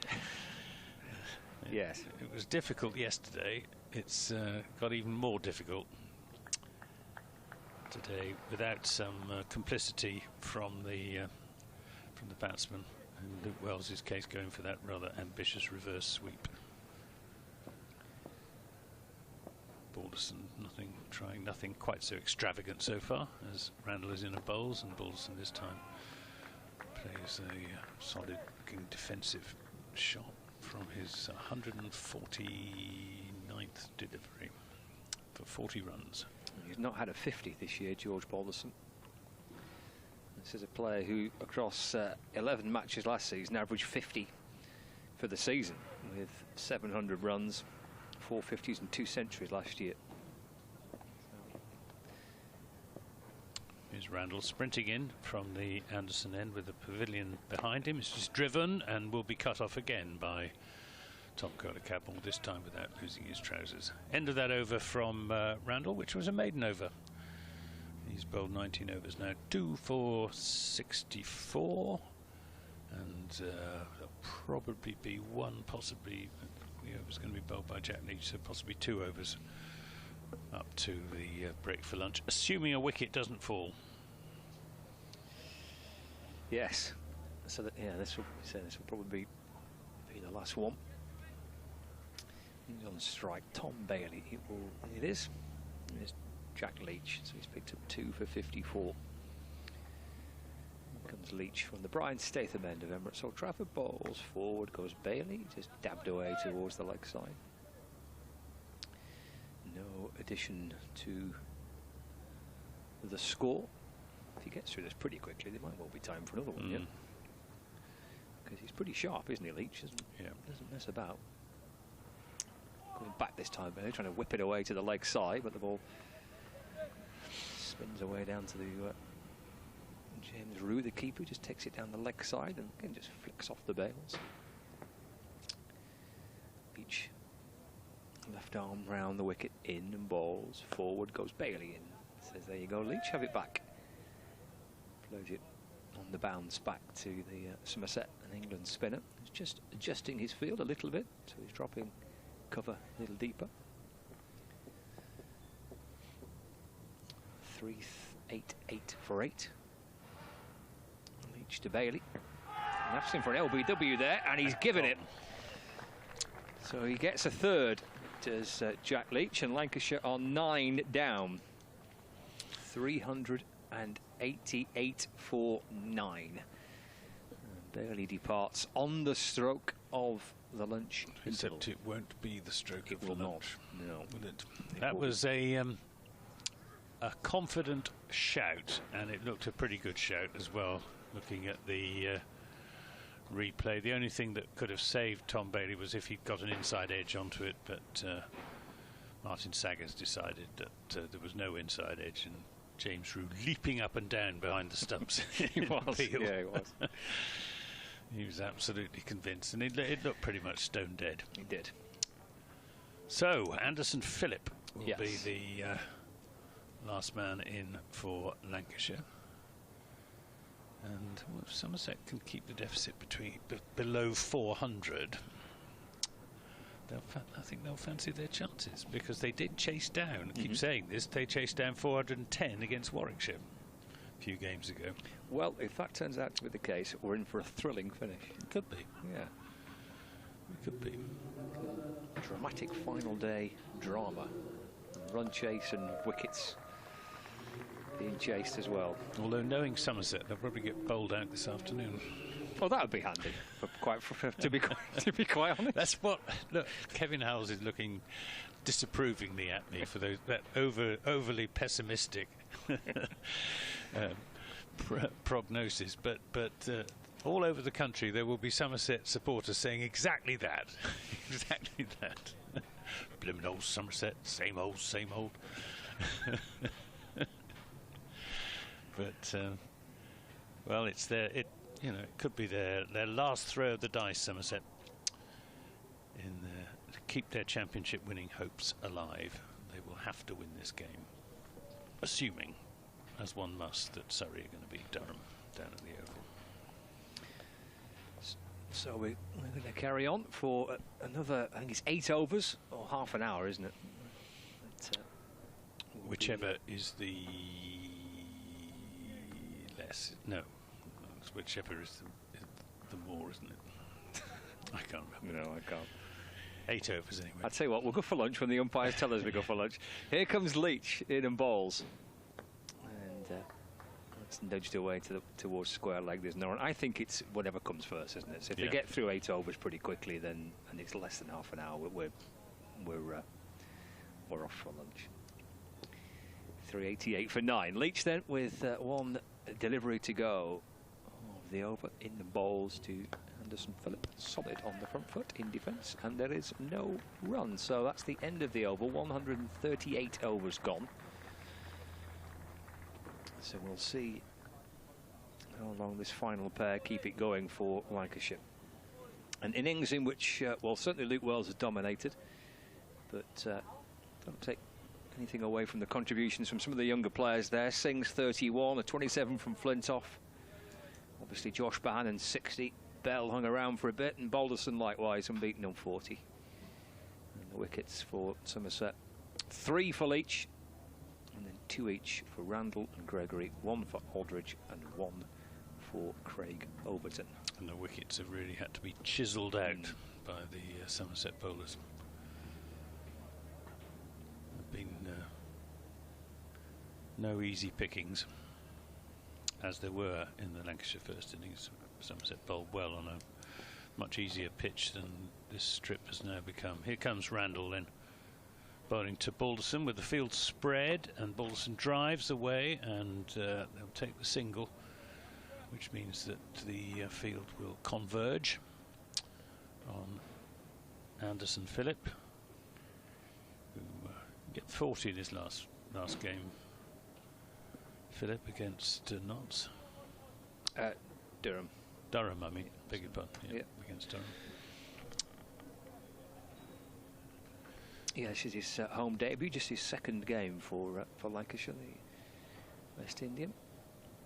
Speaker 1: Yes,
Speaker 2: it was difficult yesterday. It's got even more difficult today, without some complicity from the batsman. In Luke Wells's case, going for that rather ambitious reverse sweep. Balderson trying nothing quite so extravagant so far, as Randall is in a bowls, and Balderson this time plays a solid looking defensive shot from his 149th delivery for 40 runs.
Speaker 1: He's not had a 50 this year, George Balderson. This is a player who, across 11 matches last season, averaged 50 for the season, with 700 runs, 4 50s and 2 centuries last year.
Speaker 2: Here's Randall sprinting in from the Anderson end with the pavilion behind him. It's just driven and will be cut off again by Tom Kohler-Cadmore, this time without losing his trousers. End of that over from Randall, which was a maiden over. He's bowled 19 overs now, 2 for 64, and there'll probably be one, possibly, the over's going to be bowled by Jack Leach, so possibly 2 overs up to the break for lunch, assuming a wicket doesn't fall.
Speaker 1: Yes, so that, yeah, this will probably be the last one. He's on strike. Tom Bailey. It is. It's Jack Leach. So he's picked up 2 for 54. Here comes Leach from the Brian Statham end of Emirates Old Trafford. Balls forward goes Bailey. Just dabbed away towards the leg side. No addition to the score. If he gets through this pretty quickly, there might well be time for another one. Yeah. Because he's pretty sharp, isn't he, Leach? Doesn't mess about. Going back this time, Bailey trying to whip it away to the leg side, but the ball spins away down to the James Rue, the keeper, just takes it down the leg side and again just flicks off the bails. Leach, left arm round the wicket, in and balls forward goes Bailey in. Says, there you go, Leach, have it back. Float it on the bounce back to the Somerset and England spinner. He's just adjusting his field a little bit, so he's dropping cover a little deeper. 3-8 for 8. Leach to Bailey. And asking for an LBW there, and he's given it. So he gets a third, does Jack Leach, and Lancashire are 9 down. 388 for 9. Bailey departs on the stroke of the lunch interval.
Speaker 2: Except it won't be the stroke
Speaker 1: It
Speaker 2: of
Speaker 1: will
Speaker 2: the
Speaker 1: not.
Speaker 2: lunch.
Speaker 1: No.
Speaker 2: Will it? That was a confident shout, and it looked a pretty good shout as well, looking at the replay. The only thing that could have saved Tom Bailey was if he'd got an inside edge onto it, but Martin Saggers decided that there was no inside edge, and James Rew leaping up and down behind the stumps.
Speaker 1: He was, yeah, he was.
Speaker 2: He was absolutely convinced, and it looked pretty much stone dead.
Speaker 1: He did.
Speaker 2: So, Anderson Phillip will
Speaker 1: Yes.
Speaker 2: be the last man in for Lancashire. And well, if Somerset can keep the deficit below 400, I think they'll fancy their chances, because they did chase down, I keep saying this, they chased down 410 against Warwickshire a few games ago.
Speaker 1: Well, if that turns out to be the case, we're in for a thrilling finish.
Speaker 2: It could be.
Speaker 1: Yeah.
Speaker 2: It could be.
Speaker 1: Dramatic final day drama. Run chase and wickets being chased as well.
Speaker 2: Although knowing Somerset, they'll probably get bowled out this afternoon.
Speaker 1: Well, that would be handy, to be quite honest.
Speaker 2: That's what. Look, Kevin Howells is looking disapprovingly at me for that overly pessimistic prognosis. But all over the country, there will be Somerset supporters saying exactly that, exactly that. Blimmin' old Somerset, same old, same old. But well, it's their it could be their last throw of the dice, Somerset, to keep their championship winning hopes alive. They will have to win this game, assuming, as one must, that Surrey are going to beat Durham down at the Oval.
Speaker 1: So we're going to carry on for another, I think it's 8 overs, or half an hour, isn't it?
Speaker 2: Whichever is the less. No, whichever is the more, isn't it? I can't remember.
Speaker 1: No, I can't.
Speaker 2: 8 overs anyway.
Speaker 1: I'll tell you what, we'll go for lunch when the umpires tell us we go for lunch. Here comes Leach in and balls. And it's nudged away towards square leg. There's no one. I think it's whatever comes first, isn't it? So if they get through 8 overs pretty quickly, then, and it's less than half an hour, we're off for lunch. 388 for 9. Leach then with one delivery to go. The over in the balls to Anderson Phillip. Solid on the front foot in defence, and there is no run. So that's the end of the over. 138 overs gone. So we'll see how long this final pair keep it going for Lancashire. An innings in which, well, certainly Luke Wells has dominated, but don't take anything away from the contributions from some of the younger players there. Singh's 31, a 27 from Flintoff. Obviously Josh Bannon 60. Bell hung around for a bit, and Balderson likewise unbeaten on 40. And the wickets for Somerset, 3 for Leach, and then 2 each for Randall and Gregory, 1 for Aldridge and 1 for Craig Overton.
Speaker 2: And the wickets have really had to be chiselled out by the Somerset bowlers. There have been no easy pickings, as there were in the Lancashire first innings. Somerset bowled well on a much easier pitch than this strip has now become. Here comes Randall then, bowling to Balderson with the field spread, and Balderson drives away, and they'll take the single, which means that the field will converge on Anderson Phillip, who get 40 in his last game. Phillip against Notts. Durham, I mean, beg your pardon. Yeah, against Durham.
Speaker 1: Yeah, this is his home debut, just his second game for Lancashire, the West Indian.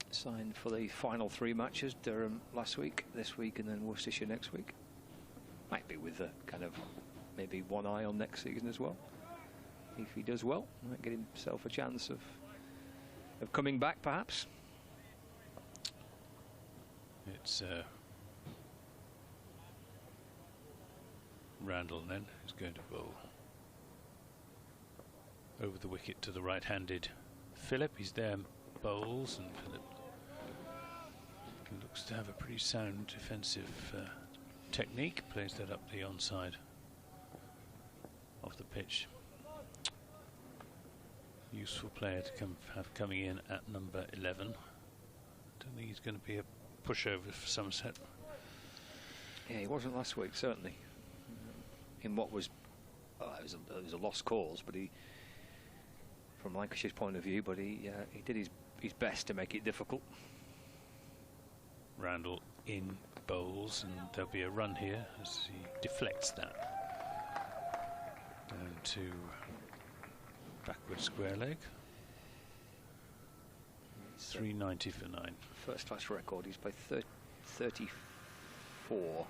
Speaker 1: Signed for the final 3 matches, Durham last week, this week, and then Worcestershire next week. Might be with a kind of maybe one eye on next season as well. If he does well, might get himself a chance of coming back, perhaps.
Speaker 2: It's Randall then, who's going to bowl over the wicket to the right-handed Phillip. He's there, bowls, and Phillip looks to have a pretty sound defensive technique, plays that up the onside of the pitch. Useful player to have coming in at number 11. Don't think he's going to be a pushover for Somerset.
Speaker 1: Yeah, he wasn't last week, certainly. In what was, it was a lost cause, but he, from Lancashire's point of view, but he did his best to make it difficult.
Speaker 2: Randall in bowls, and there'll be a run here as he deflects that down to backward square leg. 390 for 9.
Speaker 1: First class record. He's played 34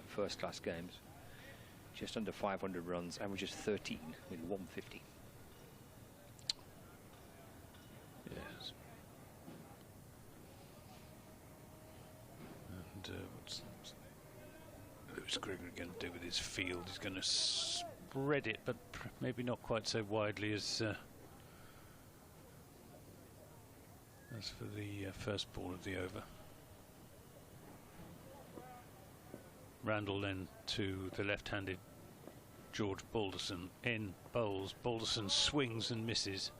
Speaker 1: first class games, just under 500 runs, averages 13 with 150.
Speaker 2: Yes. And what's Lewis Gregory going to do with his field? He's going to spread it, but maybe not quite so widely as for the first ball of the over. Randall then to the left-handed George Balderson in bowls. Balderson swings and misses,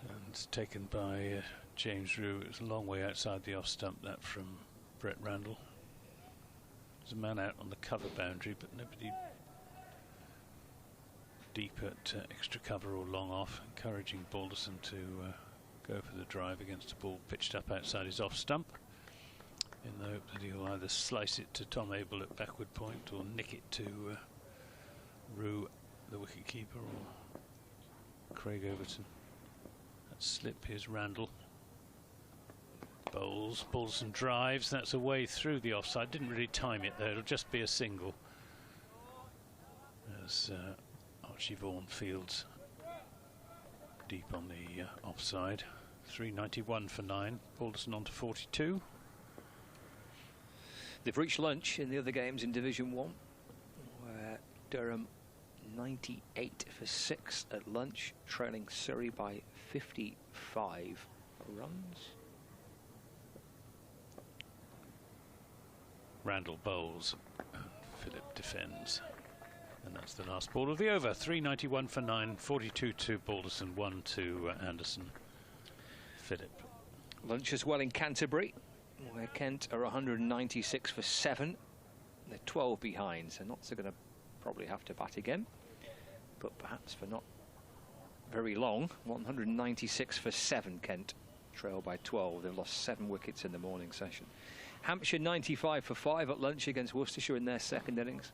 Speaker 2: and taken by James Rew. It was a long way outside the off stump, that from Brett Randall. There's a man out on the cover boundary, but nobody deep at extra cover or long off, encouraging Balderson to go for the drive against a ball pitched up outside his off stump, in the hope that he'll either slice it to Tom Abel at backward point or nick it to Rew, the wicket keeper, or Craig Overton. That slip, here's Randall. Bowls, Balderson drives, that's away through the offside. Didn't really time it there, it'll just be a single. As Archie Vaughan fields deep on the offside. 391 for 9. Balderson on to 42.
Speaker 1: They've reached lunch in the other games in Division 1, where Durham 98 for 6 at lunch, trailing Surrey by 55 runs.
Speaker 2: Randall bowls, Phillip defends. And that's the last ball of the over. 391 for 9, 42 to Balderson, 1 to Anderson. Phillip.
Speaker 1: Lunch as well in Canterbury, where Kent are 196 for 7. They're 12 behind, so Notts are going to probably have to bat again, but perhaps for not very long. 196 for 7, Kent trail by 12. They've lost 7 wickets in the morning session. Hampshire 95 for 5 at lunch against Worcestershire in their second innings.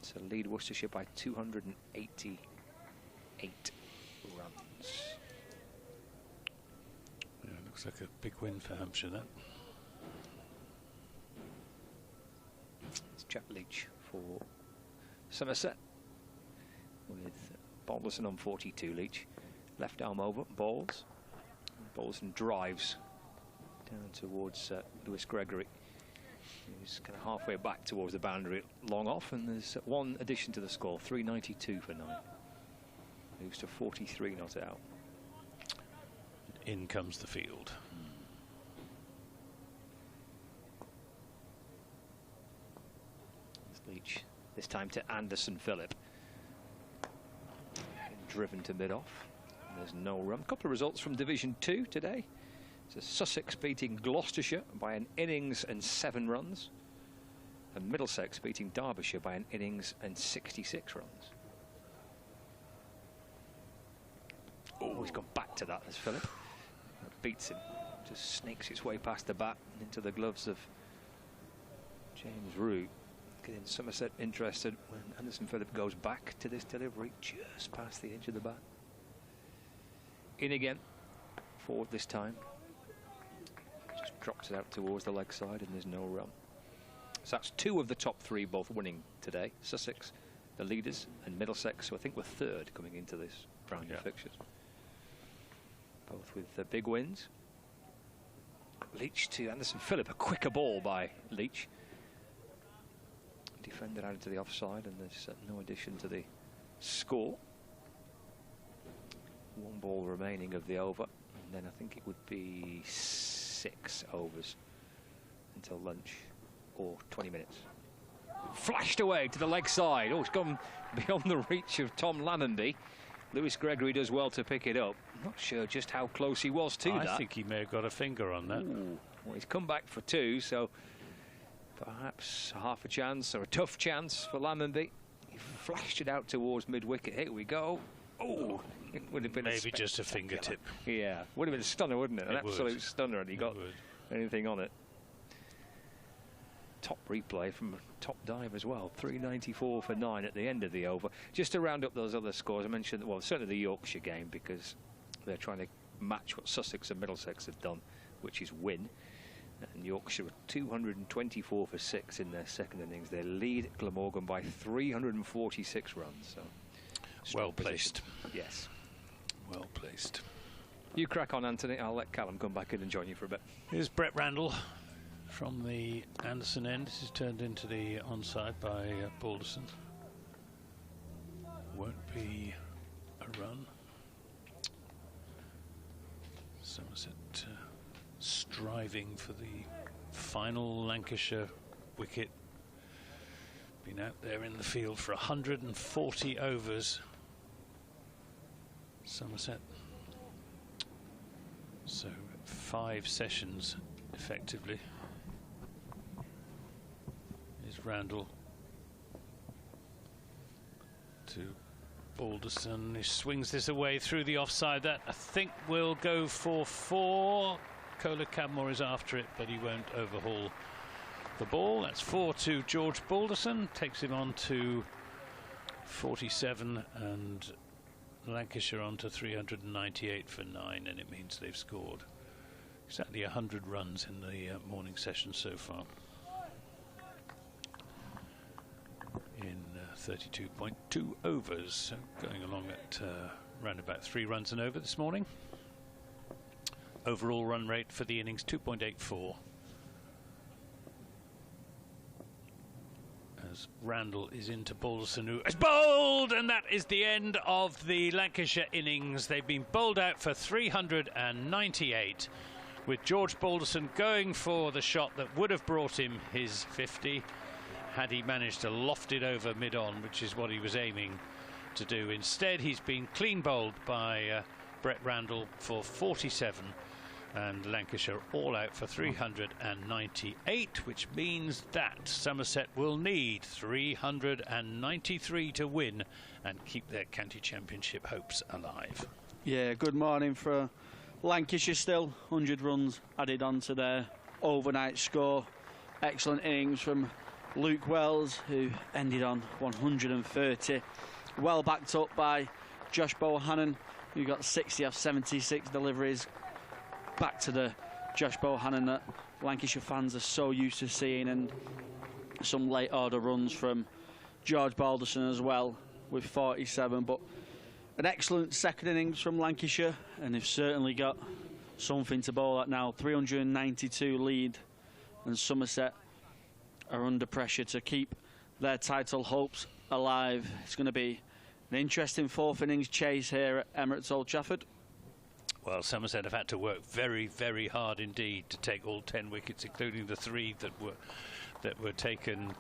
Speaker 1: So lead Worcestershire by 288 runs.
Speaker 2: Yeah, looks like a big win for Hampshire, that.
Speaker 1: It's Jack Leach for Somerset, with Balderson on 42. Leach left arm over, balls. Balderson drives down towards Lewis Gregory. He's kind of halfway back towards the boundary, long off, and there's one addition to the score. 392 for 9. Moves to 43 not out.
Speaker 2: In comes the field.
Speaker 1: Leach, this time to Anderson Phillip. Driven to mid-off. There's no run. A couple of results from Division 2 today. So Sussex beating Gloucestershire by an innings and 7 runs. And Middlesex beating Derbyshire by an innings and 66 runs. Oh, he's gone back to that as Phillip. Beats him. Just snakes its way past the bat and into the gloves of James Rew. Getting Somerset interested when Anderson Phillip goes back to this delivery just past the edge of the bat. In again. Forward this time. Just drops it out towards the leg side and there's no run. So that's 2 of the top 3 both winning today. Sussex, the leaders, and Middlesex, who I think were 3rd coming into this round of fixtures. Both with big wins. Leach to Anderson Phillip, a quicker ball by Leach. Defender added to the offside, and there's no addition to the score. 1 ball remaining of the over, and then I think it would be 6 overs until lunch, or 20 minutes. Flashed away to the leg side. Oh, it's gone beyond the reach of Tom Lammonby. Lewis Gregory does well to pick it up. Not sure just how close he was to that.
Speaker 2: I think he may have got a finger on that.
Speaker 1: Ooh. Well, he's come back for 2, so perhaps half a chance or a tough chance for Lammonby. He flashed it out towards mid-wicket. Here we go. Oh, it would have been
Speaker 2: maybe just a fingertip.
Speaker 1: Yeah, would have been a stunner, wouldn't it? An absolute stunner, and he got anything on it. Top replay from a top dive as well. 394 for 9 at the end of the over. Just to round up those other scores, I mentioned, well, certainly the Yorkshire game, because they're trying to match what Sussex and Middlesex have done, which is win. And Yorkshire were 224 for 6 in their second innings. They lead Glamorgan by 346 runs. So
Speaker 2: well placed.
Speaker 1: Yes.
Speaker 2: Well placed.
Speaker 1: You crack on, Anthony. I'll let Callum come back in and join you for a bit.
Speaker 2: Here's Brett Randall from the Anderson end. This is turned into the onside by Balderson. Won't be a run. Somerset striving for the final Lancashire wicket. Been out there in the field for 140 overs. Somerset. So 5 sessions effectively. Is Randall to Balderson. He swings this away through the offside. That I think will go for 4. Kola Cadmore is after it, but he won't overhaul the ball. That's 4 to George Balderson. Takes him on to 47, and Lancashire on to 398 for 9, and it means they've scored exactly 100 runs in the morning session so far. In 32.2 overs, so going along at around about 3 runs an over this morning. Overall run rate for the innings 2.84. As Randall is into Balderson, who is bowled, and that is the end of the Lancashire innings. They've been bowled out for 398, with George Balderson going for the shot that would have brought him his 50 had he managed to loft it over mid-on, which is what he was aiming to do. Instead, he's been clean bowled by Brett Randall for 47, and Lancashire all out for 398, which means that Somerset will need 393 to win and keep their county championship hopes alive.
Speaker 3: Yeah, good morning for Lancashire still. 100 runs added on to their overnight score. Excellent innings from Luke Wells, who ended on 130. Well backed up by Josh Bohannon, who got 60 off 76 deliveries. Back to the Josh Bohannon that Lancashire fans are so used to seeing, and some late order runs from George Balderson as well with 47. But an excellent second innings from Lancashire, and they've certainly got something to bowl at now. 392 lead, and Somerset are under pressure to keep their title hopes alive. It's going to be an interesting 4th innings chase here at Emirates Old Trafford.
Speaker 2: Well, Somerset have had to work very, very hard indeed to take all 10 wickets, including the 3 that were taken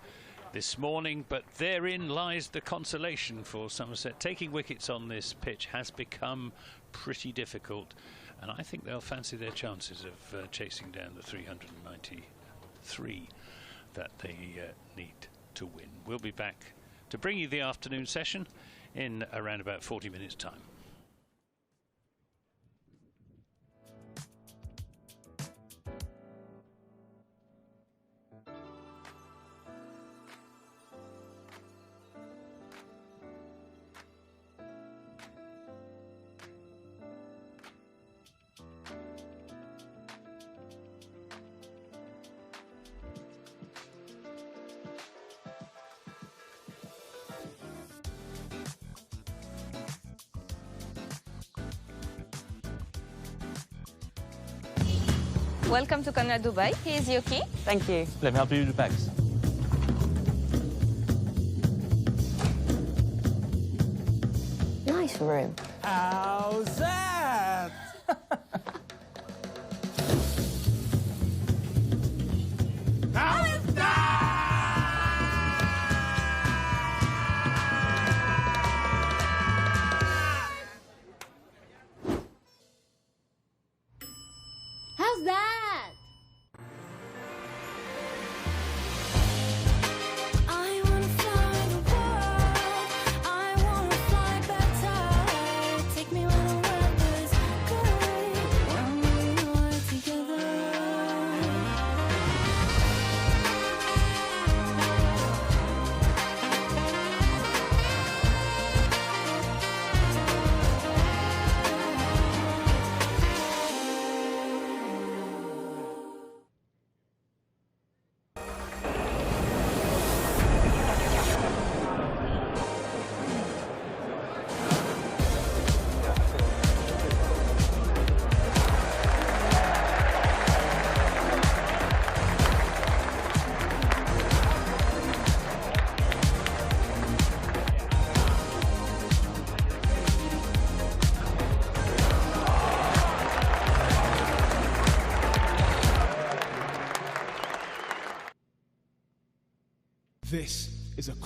Speaker 2: this morning. But therein lies the consolation for Somerset. Taking wickets on this pitch has become pretty difficult, and I think they'll fancy their chances of chasing down the 393 that they need to win. We'll be back to bring you the afternoon session in around about 40 minutes' time.
Speaker 4: Welcome to Conrad Dubai. Here's your key.
Speaker 5: Thank you. Let me help you with the bags.
Speaker 4: Nice room.
Speaker 5: How's that?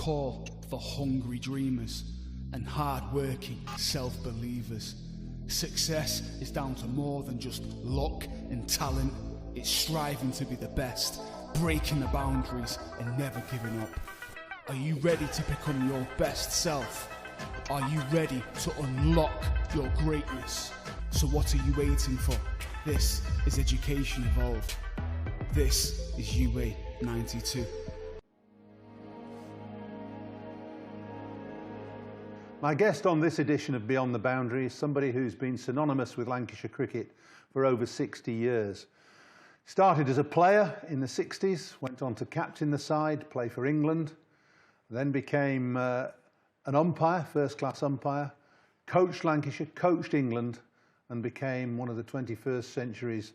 Speaker 6: call for hungry dreamers and hard-working self-believers. Success is down to more than just luck and talent. It's striving to be the best, breaking the boundaries and never giving up. Are you ready to become your best self? Are you ready to unlock your greatness? So what are you waiting for? This is Education Evolved. This is UA 92.
Speaker 7: My guest on this edition of Beyond the Boundary is somebody who's been synonymous with Lancashire cricket for over 60 years. Started as a player in the 60s, went on to captain the side, play for England, then became an umpire, first-class umpire, coached Lancashire, coached England, and became one of the 21st century's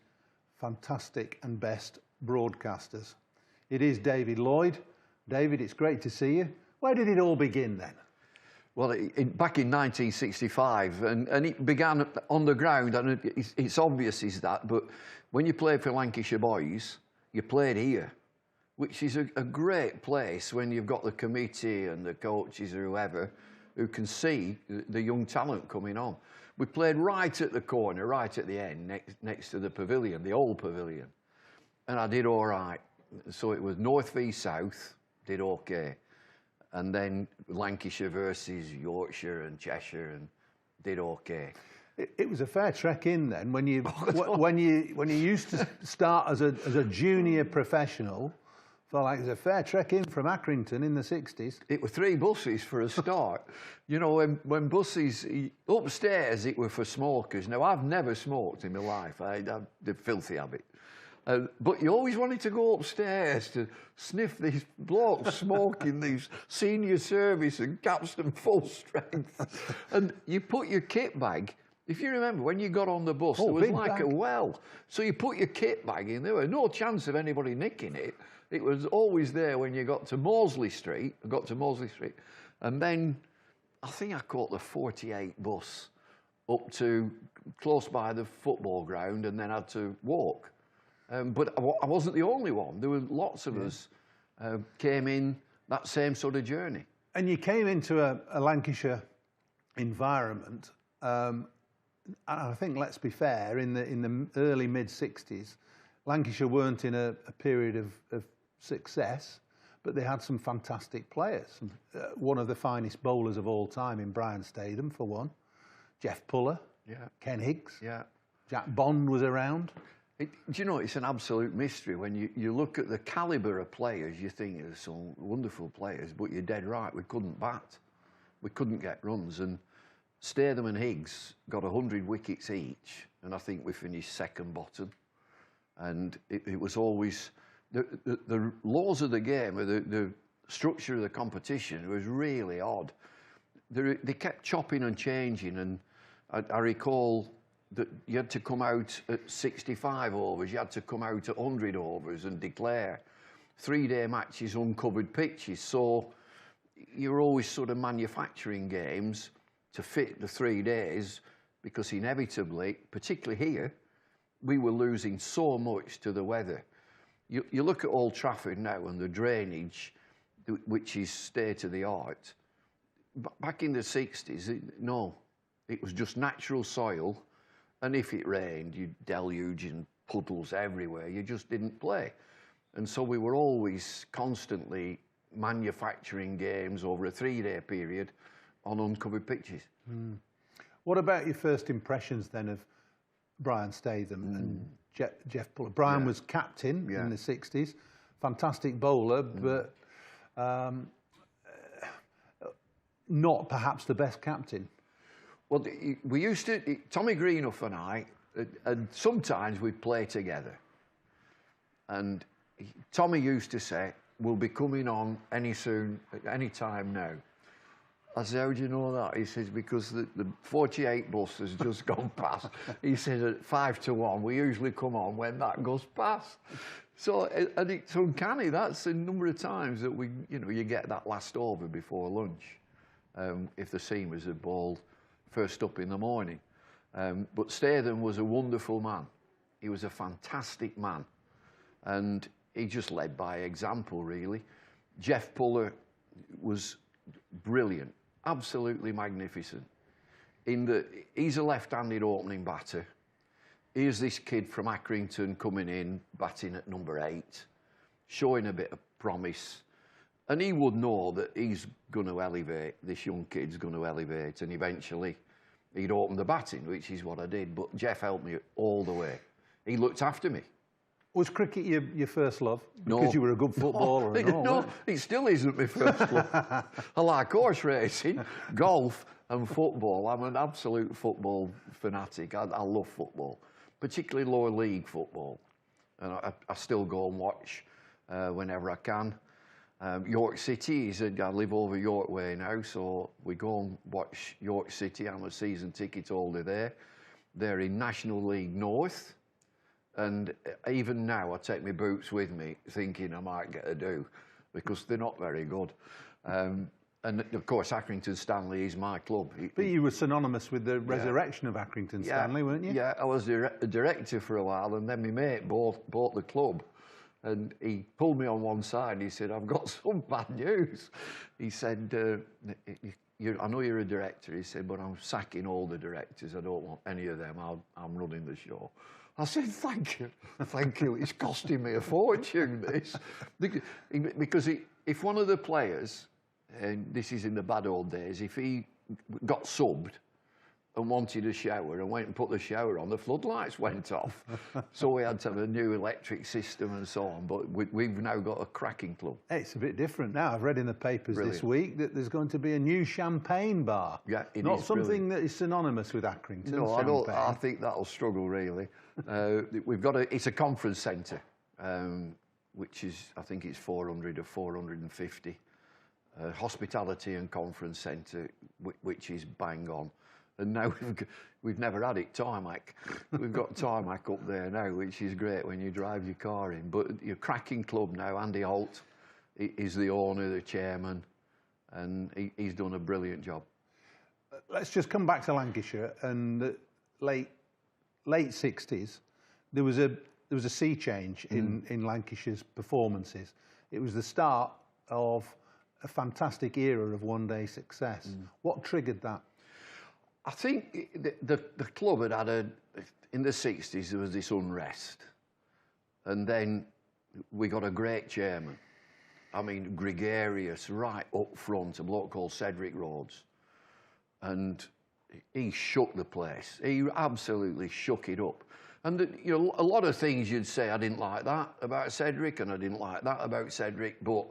Speaker 7: fantastic and best broadcasters. It is David Lloyd. David, it's great to see you. Where did it all begin then?
Speaker 8: Well, back in 1965, and it began on the ground, and it's obvious is that, but when you played for Lancashire boys, you played here, which is a great place when you've got the committee and the coaches or whoever who can see the young talent coming on. We played right at the corner, right at the end, next to the pavilion, the old pavilion, and I did all right. So it was North v South, did okay. And then Lancashire versus Yorkshire and Cheshire, and did okay.
Speaker 7: It was a fair trek in then when you when you used to start as a junior professional. Felt like it was a fair trek in from Accrington in the 60s.
Speaker 8: It were 3 buses for a start. You know, when buses upstairs, it were for smokers. Now I've never smoked in my life. I had the filthy habit. But you always wanted to go upstairs to sniff these blokes smoking these senior service and capstan full strength. And you put your kit bag, if you remember, when you got on the bus, there was like a well. So you put your kit bag in, there was no chance of anybody nicking it. It was always there when you got to Moseley Street. And then I think I caught the 48 bus up to close by the football ground and then had to walk. But I wasn't the only one. There were lots of us came in that same sort of journey.
Speaker 7: And you came into a Lancashire environment, and I think, let's be fair, in the early mid-60s, Lancashire weren't in a period of success, but they had some fantastic players. One of the finest bowlers of all time in Brian Statham, for one. Jeff Puller, Ken Higgs, Jack Bond was around.
Speaker 8: Do you know, it's an absolute mystery. When you look at the calibre of players, you think there's some wonderful players, but you're dead right, we couldn't bat. We couldn't get runs. And Statham and Higgs got 100 wickets each, and I think we finished second bottom. And it was always... The laws of the game, the structure of the competition was really odd. They kept chopping and changing, and I recall that you had to come out at 65 overs, you had to come out at 100 overs and declare 3-day matches, uncovered pitches. So you were always sort of manufacturing games to fit the 3 days, because inevitably, particularly here, we were losing so much to the weather. You look at Old Trafford now and the drainage, which is state of the art. Back in the 60s, no, it was just natural soil. And if it rained, you'd deluge and puddles everywhere. You just didn't play. And so we were always constantly manufacturing games over a 3-day period on uncovered pitches. Mm.
Speaker 7: What about your first impressions then of Brian Statham and Jeff Puller? Brian was captain in the 60s, fantastic bowler, but not perhaps the best captain.
Speaker 8: Well, we used to, Tommy Greenuff and I, and sometimes we'd play together. And Tommy used to say, we'll be coming on any time now. I said, how do you know that? He says, because the 48 bus has just gone past. He says, at 5 to 1, we usually come on when that goes past. So, and it's uncanny. That's a number of times that you get that last over before lunch, if the seamers had bowled first up in the morning. But Statham was a wonderful man. He was a fantastic man. And he just led by example, really. Jeff Puller was brilliant, absolutely magnificent. In that he's a left-handed opening batter. Here's this kid from Accrington coming in, batting at number 8, showing a bit of promise. And he would know that he's going to elevate, this young kid's going to elevate, and eventually he'd open the batting, which is what I did. But Jeff helped me all the way. He looked after me.
Speaker 7: Was cricket your first love?
Speaker 8: No.
Speaker 7: Because you were a good footballer and all,
Speaker 8: No, it still isn't my first love. I like horse racing, golf and football. I'm an absolute football fanatic. I love football, particularly lower league football. And I still go and watch whenever I can. York City, I live over York Way now, so we go and watch York City. I'm a season ticket holder there. They're in National League North. And even now, I take my boots with me, thinking I might get a do, because they're not very good. And of course, Accrington Stanley is my club.
Speaker 7: But you were synonymous with the resurrection of Accrington Stanley, weren't you?
Speaker 8: Yeah, I was a director for a while, and then my mate bought the club. And he pulled me on one side and he said, "I've got some bad news." He said, "I know you're a director," he said, "but I'm sacking all the directors. I don't want any of them. I'm running the show." I said, "Thank you, thank you. It's costing me a fortune, this." Because if one of the players, and this is in the bad old days, if he got subbed and wanted a shower and went and put the shower on, the floodlights went off. So we had to have a new electric system and so on. But we've now got a cracking club.
Speaker 7: It's a bit different now. I've read in the papers this week that there's going to be a new champagne bar.
Speaker 8: Yeah, it
Speaker 7: Not
Speaker 8: is
Speaker 7: something that is synonymous with Accrington.
Speaker 8: No, I don't. I think that'll struggle really. We've got it's a conference centre, which is, I think it's 400 or 450. Hospitality and conference centre, which is bang on. And now we've never had it tarmac. We've got tarmac up there now, which is great when you drive your car in. But your cracking club now, Andy Holt is the owner, the chairman, and he's done a brilliant job.
Speaker 7: Let's just come back to Lancashire. And the late 60s, there was a sea change in Lancashire's performances. It was the start of a fantastic era of one-day success. What triggered that?
Speaker 8: I think the club had in the 60s, there was this unrest. And then we got a great chairman. I mean, gregarious, right up front, a bloke called Cedric Rhodes. And he shook the place. He absolutely shook it up. And you know, a lot of things you'd say, I didn't like that about Cedric, and I didn't like that about Cedric, but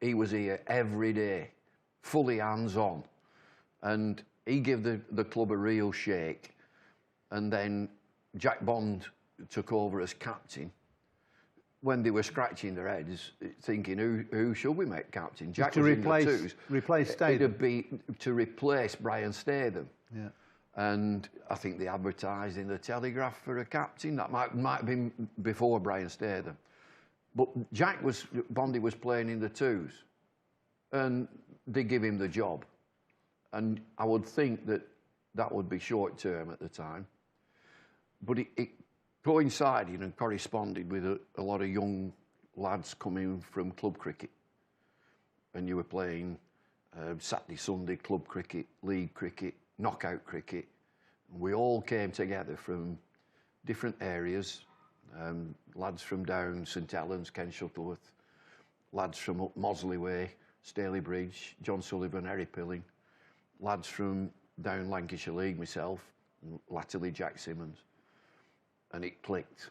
Speaker 8: he was here every day, fully hands-on. And he gave the club a real shake. And then Jack Bond took over as captain. When they were scratching their heads, thinking, who should we make captain? Jack was in the twos.
Speaker 7: Replace Statham?
Speaker 8: It'd be to replace Brian Statham.
Speaker 7: Yeah.
Speaker 8: And I think they advertised in the Telegraph for a captain. That might have been before Brian Statham. But Bondy was playing in the twos. And they give him the job. And I would think that would be short term at the time. But it coincided and corresponded with a lot of young lads coming from club cricket. And you were playing Saturday, Sunday club cricket, league cricket, knockout cricket. We all came together from different areas. Lads from down St Helens, Ken Shuttleworth, lads from up Mosley Way, Staley Bridge, John Sullivan, Harry Pilling, lads from down Lancashire League, myself, latterly Jack Simmons. And it clicked.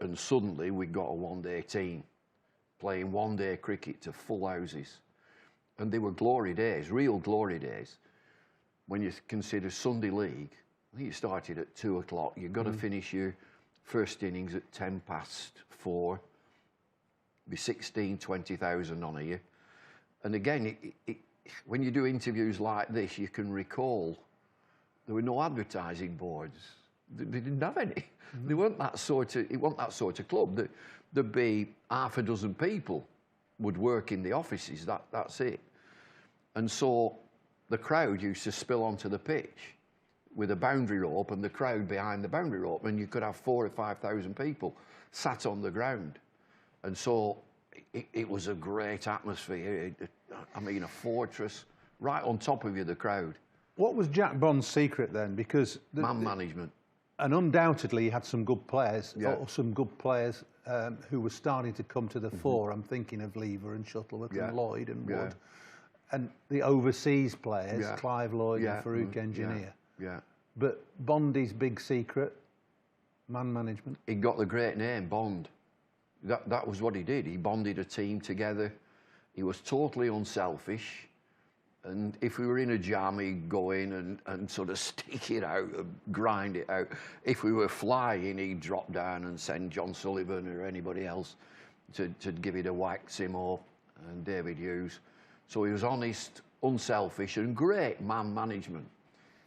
Speaker 8: And suddenly we got a one-day team playing one-day cricket to full houses. And they were glory days, real glory days. When you consider Sunday League, I think you started at 2 o'clock. You've got to finish your first innings at 4:10. Be 16, 20,000 on here. And again, when you do interviews like this, you can recall there were no advertising boards. They didn't have any. They weren't that sort of. It wasn't that sort of club. There'd be half a dozen people would work in the offices. That's it. And so the crowd used to spill onto the pitch with a boundary rope, and the crowd behind the boundary rope, and you could have 4,000 or 5,000 people sat on the ground. And so it was a great atmosphere. I mean, a fortress right on top of you, the crowd.
Speaker 7: What was Jack Bond's secret then? Because
Speaker 8: man management.
Speaker 7: And undoubtedly, he had some good players, or some good players who were starting to come to the fore. I'm thinking of Lever and Shuttleworth and Lloyd and Wood. And the overseas players, Clive Lloyd and Farouk Engineer. But Bondy's big secret, man management.
Speaker 8: He got the great name, Bond. That was what he did. He bonded a team together. He was totally unselfish. And if we were in a jam, he'd go in and sort of stick it out, and grind it out. If we were flying, he'd drop down and send John Sullivan or anybody else to give it a whack, Simo and David Hughes. So he was honest, unselfish, and great man management.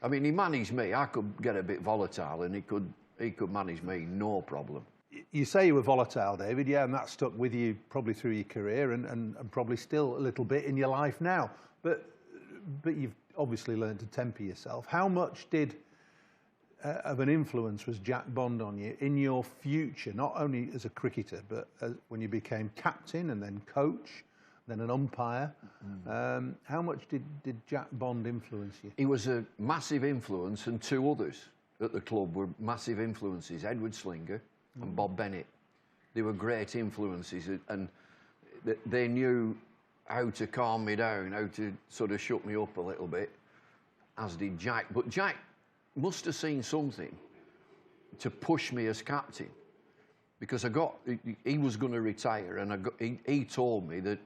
Speaker 8: I mean, he managed me. I could get a bit volatile, and he could manage me, no problem.
Speaker 7: You say you were volatile, David, and that stuck with you probably through your career and probably still a little bit in your life now. But you've obviously learned to temper yourself. How much of an influence was Jack Bond on you in your future, not only as a cricketer, but when you became captain and then coach, then an umpire? How much did Jack Bond influence you?
Speaker 8: He was a massive influence, and two others at the club were massive influences, Edward Slinger and Bob Bennett. They were great influences, and they knew how to calm me down, how to sort of shut me up a little bit, as did Jack. But Jack must have seen something to push me as captain, because he was going to retire, and he told me that,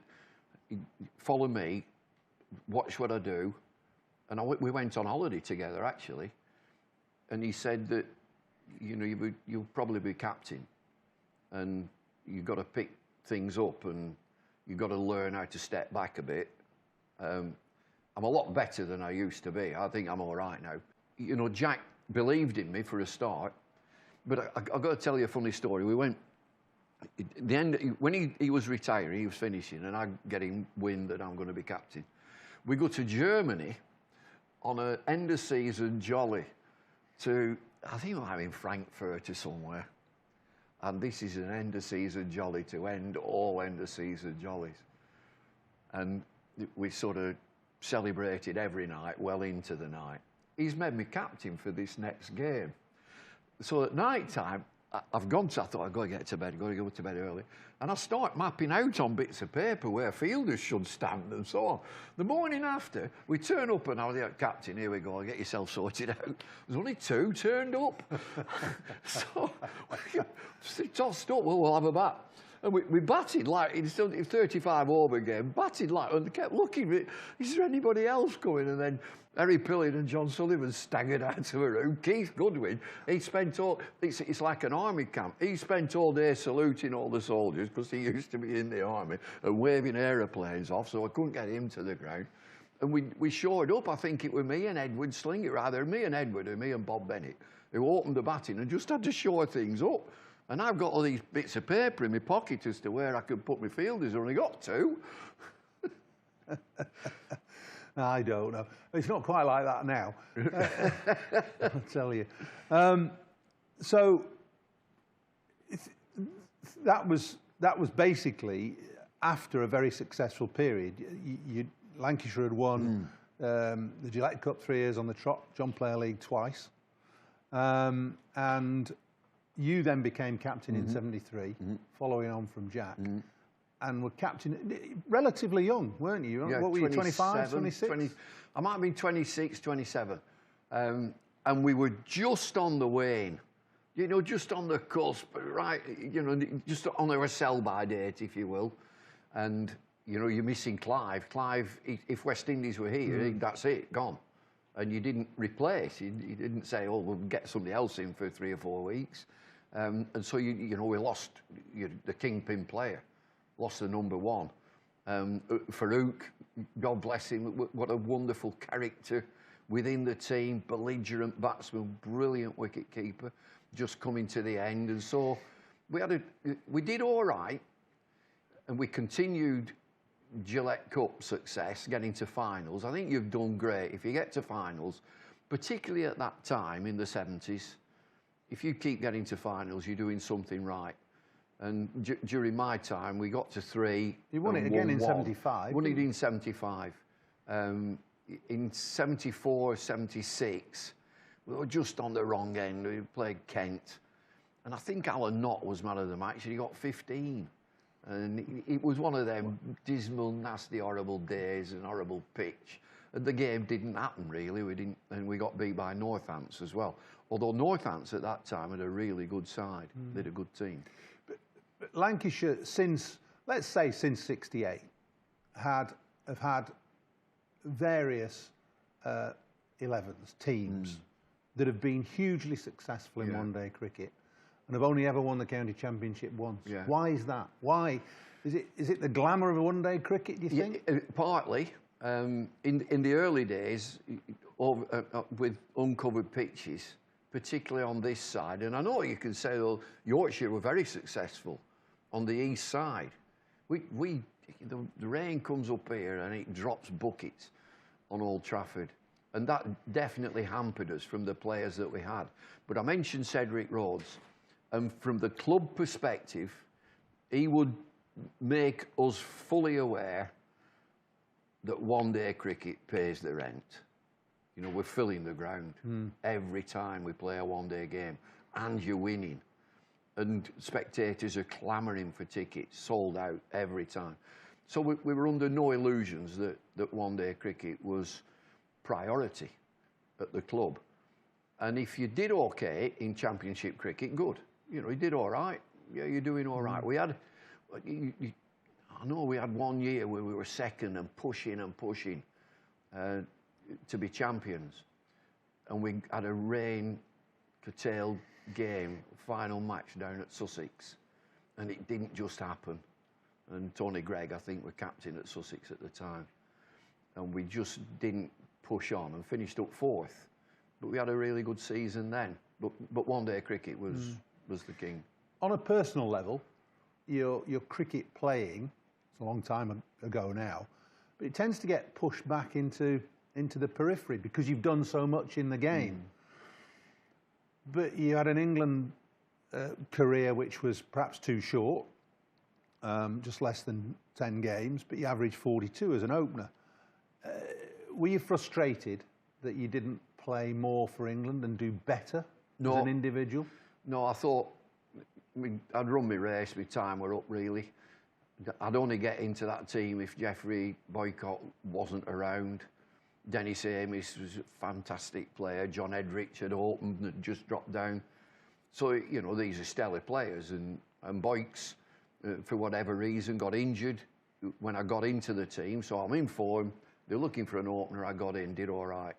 Speaker 8: follow me, watch what I do. And we went on holiday together, actually, and he said that, you know, you'll probably be captain, and you've got to pick things up, and you've got to learn how to step back a bit. I'm a lot better than I used to be. I think I'm all right now. You know, Jack believed in me for a start, but I've got to tell you a funny story. We went, at the end, when he was retiring, he was finishing, and I'm getting wind that I'm going to be captain. We go to Germany on an end-of-season jolly to, I think I'm in Frankfurt or somewhere. And this is an end-of-season jolly to end all end-of-season jollies. And we sort of celebrated every night, well into the night. He's made me captain for this next game. So at night time, I thought I've got to get to bed, I've got to go to bed early. And I start mapping out on bits of paper where fielders should stand and so on. The morning after, we turn up and I was like, captain, here we go, get yourself sorted out. There's only two turned up. So we tossed up, well, we'll have a bat. And we batted like, it's a 35 over game, batted like, and kept looking, is there anybody else coming? And then Harry Pillion and John Sullivan staggered out of a room. Keith Goodwin, he spent all, it's like an army camp. He spent all day saluting all the soldiers, because he used to be in the army, and waving aeroplanes off, so I couldn't get him to the ground. And we shored up, I think it was me and Edward Slinger, either me and Edward or me and Bob Bennett, who opened the batting and just had to shore things up. And I've got all these bits of paper in my pocket as to where I could put my fielders. I've only got two.
Speaker 7: I don't know. It's not quite like that now. I'll tell you. So that was basically after a very successful period. Lancashire had won the Gillette Cup 3 years on the trot, John Player League twice, and you then became captain in '73, following on from Jack. And were captain relatively young, weren't you?
Speaker 8: Yeah,
Speaker 7: what were you, 25, 26?
Speaker 8: 20, I might have been 26, 27. And we were just on the wane, you know, just on the cusp, right, you know, just on our sell-by date, if you will. And, you know, you're missing Clive. Clive, if West Indies were here, that's it, gone. And you didn't replace. You didn't say, oh, we'll get somebody else in for 3 or 4 weeks. And so, you know, we lost the kingpin player. Lost the number one. Farouk, God bless him, what a wonderful character within the team, belligerent batsman, brilliant wicket keeper, just coming to the end. And so we did all right, and we continued Gillette Cup success, getting to finals. I think you've done great. If you get to finals, particularly at that time in the 70s, if you keep getting to finals, you're doing something right. And during my time, we got to 3.
Speaker 7: You won it again in 75.
Speaker 8: Won it in 75. In 74, 76, we were just on the wrong end. We played Kent. And I think Alan Knott was man of the match, and he got 15. And it was one of them dismal, nasty, horrible days and horrible pitch. And the game didn't happen, really. And we got beat by Northants as well. Although Northants at that time had a really good side. They had a good team.
Speaker 7: But Lancashire, let's say since 68, have had various 11s, teams that have been hugely successful in one-day cricket and have only ever won the county championship once. Yeah. Why is that? Why? Is it the glamour of one-day cricket, do you think?
Speaker 8: Yeah, partly. In the early days, with uncovered pitches, particularly on this side, and I know you can say, well, Yorkshire were very successful on the east side. The rain comes up here and it drops buckets on Old Trafford, and that definitely hampered us from the players that we had. But I mentioned Cedric Rhodes, and from the club perspective, he would make us fully aware that one-day cricket pays the rent. You know, we're filling the ground every time we play a one-day game, and you're winning. And spectators are clamouring for tickets, sold out every time. So we were under no illusions that one-day cricket was priority at the club. And if you did okay in championship cricket, good. You know, you did all right. Yeah, you're doing all right. We had, I know we had one year where we were second and pushing to be champions. And we had a rain-curtailed game, final match down at Sussex. And it didn't just happen. And Tony Gregg, I think, were captain at Sussex at the time. And we just didn't push on and finished up 4th. But we had a really good season then. But one-day cricket was the king.
Speaker 7: On a personal level, your cricket playing, it's a long time ago now, but it tends to get pushed back into the periphery because you've done so much in the game. But you had an England career which was perhaps too short, just less than 10 games, but you averaged 42 as an opener. Were you frustrated that you didn't play more for England and do better as an individual?
Speaker 8: No, I thought I'd run my race, my time were up really. I'd only get into that team if Geoffrey Boycott wasn't around. Dennis Amis was a fantastic player. John Edrich had opened and just dropped down. So, you know, these are stellar players. And Boykes, for whatever reason, got injured when I got into the team. So I'm in form. They're looking for an opener. I got in, did all right.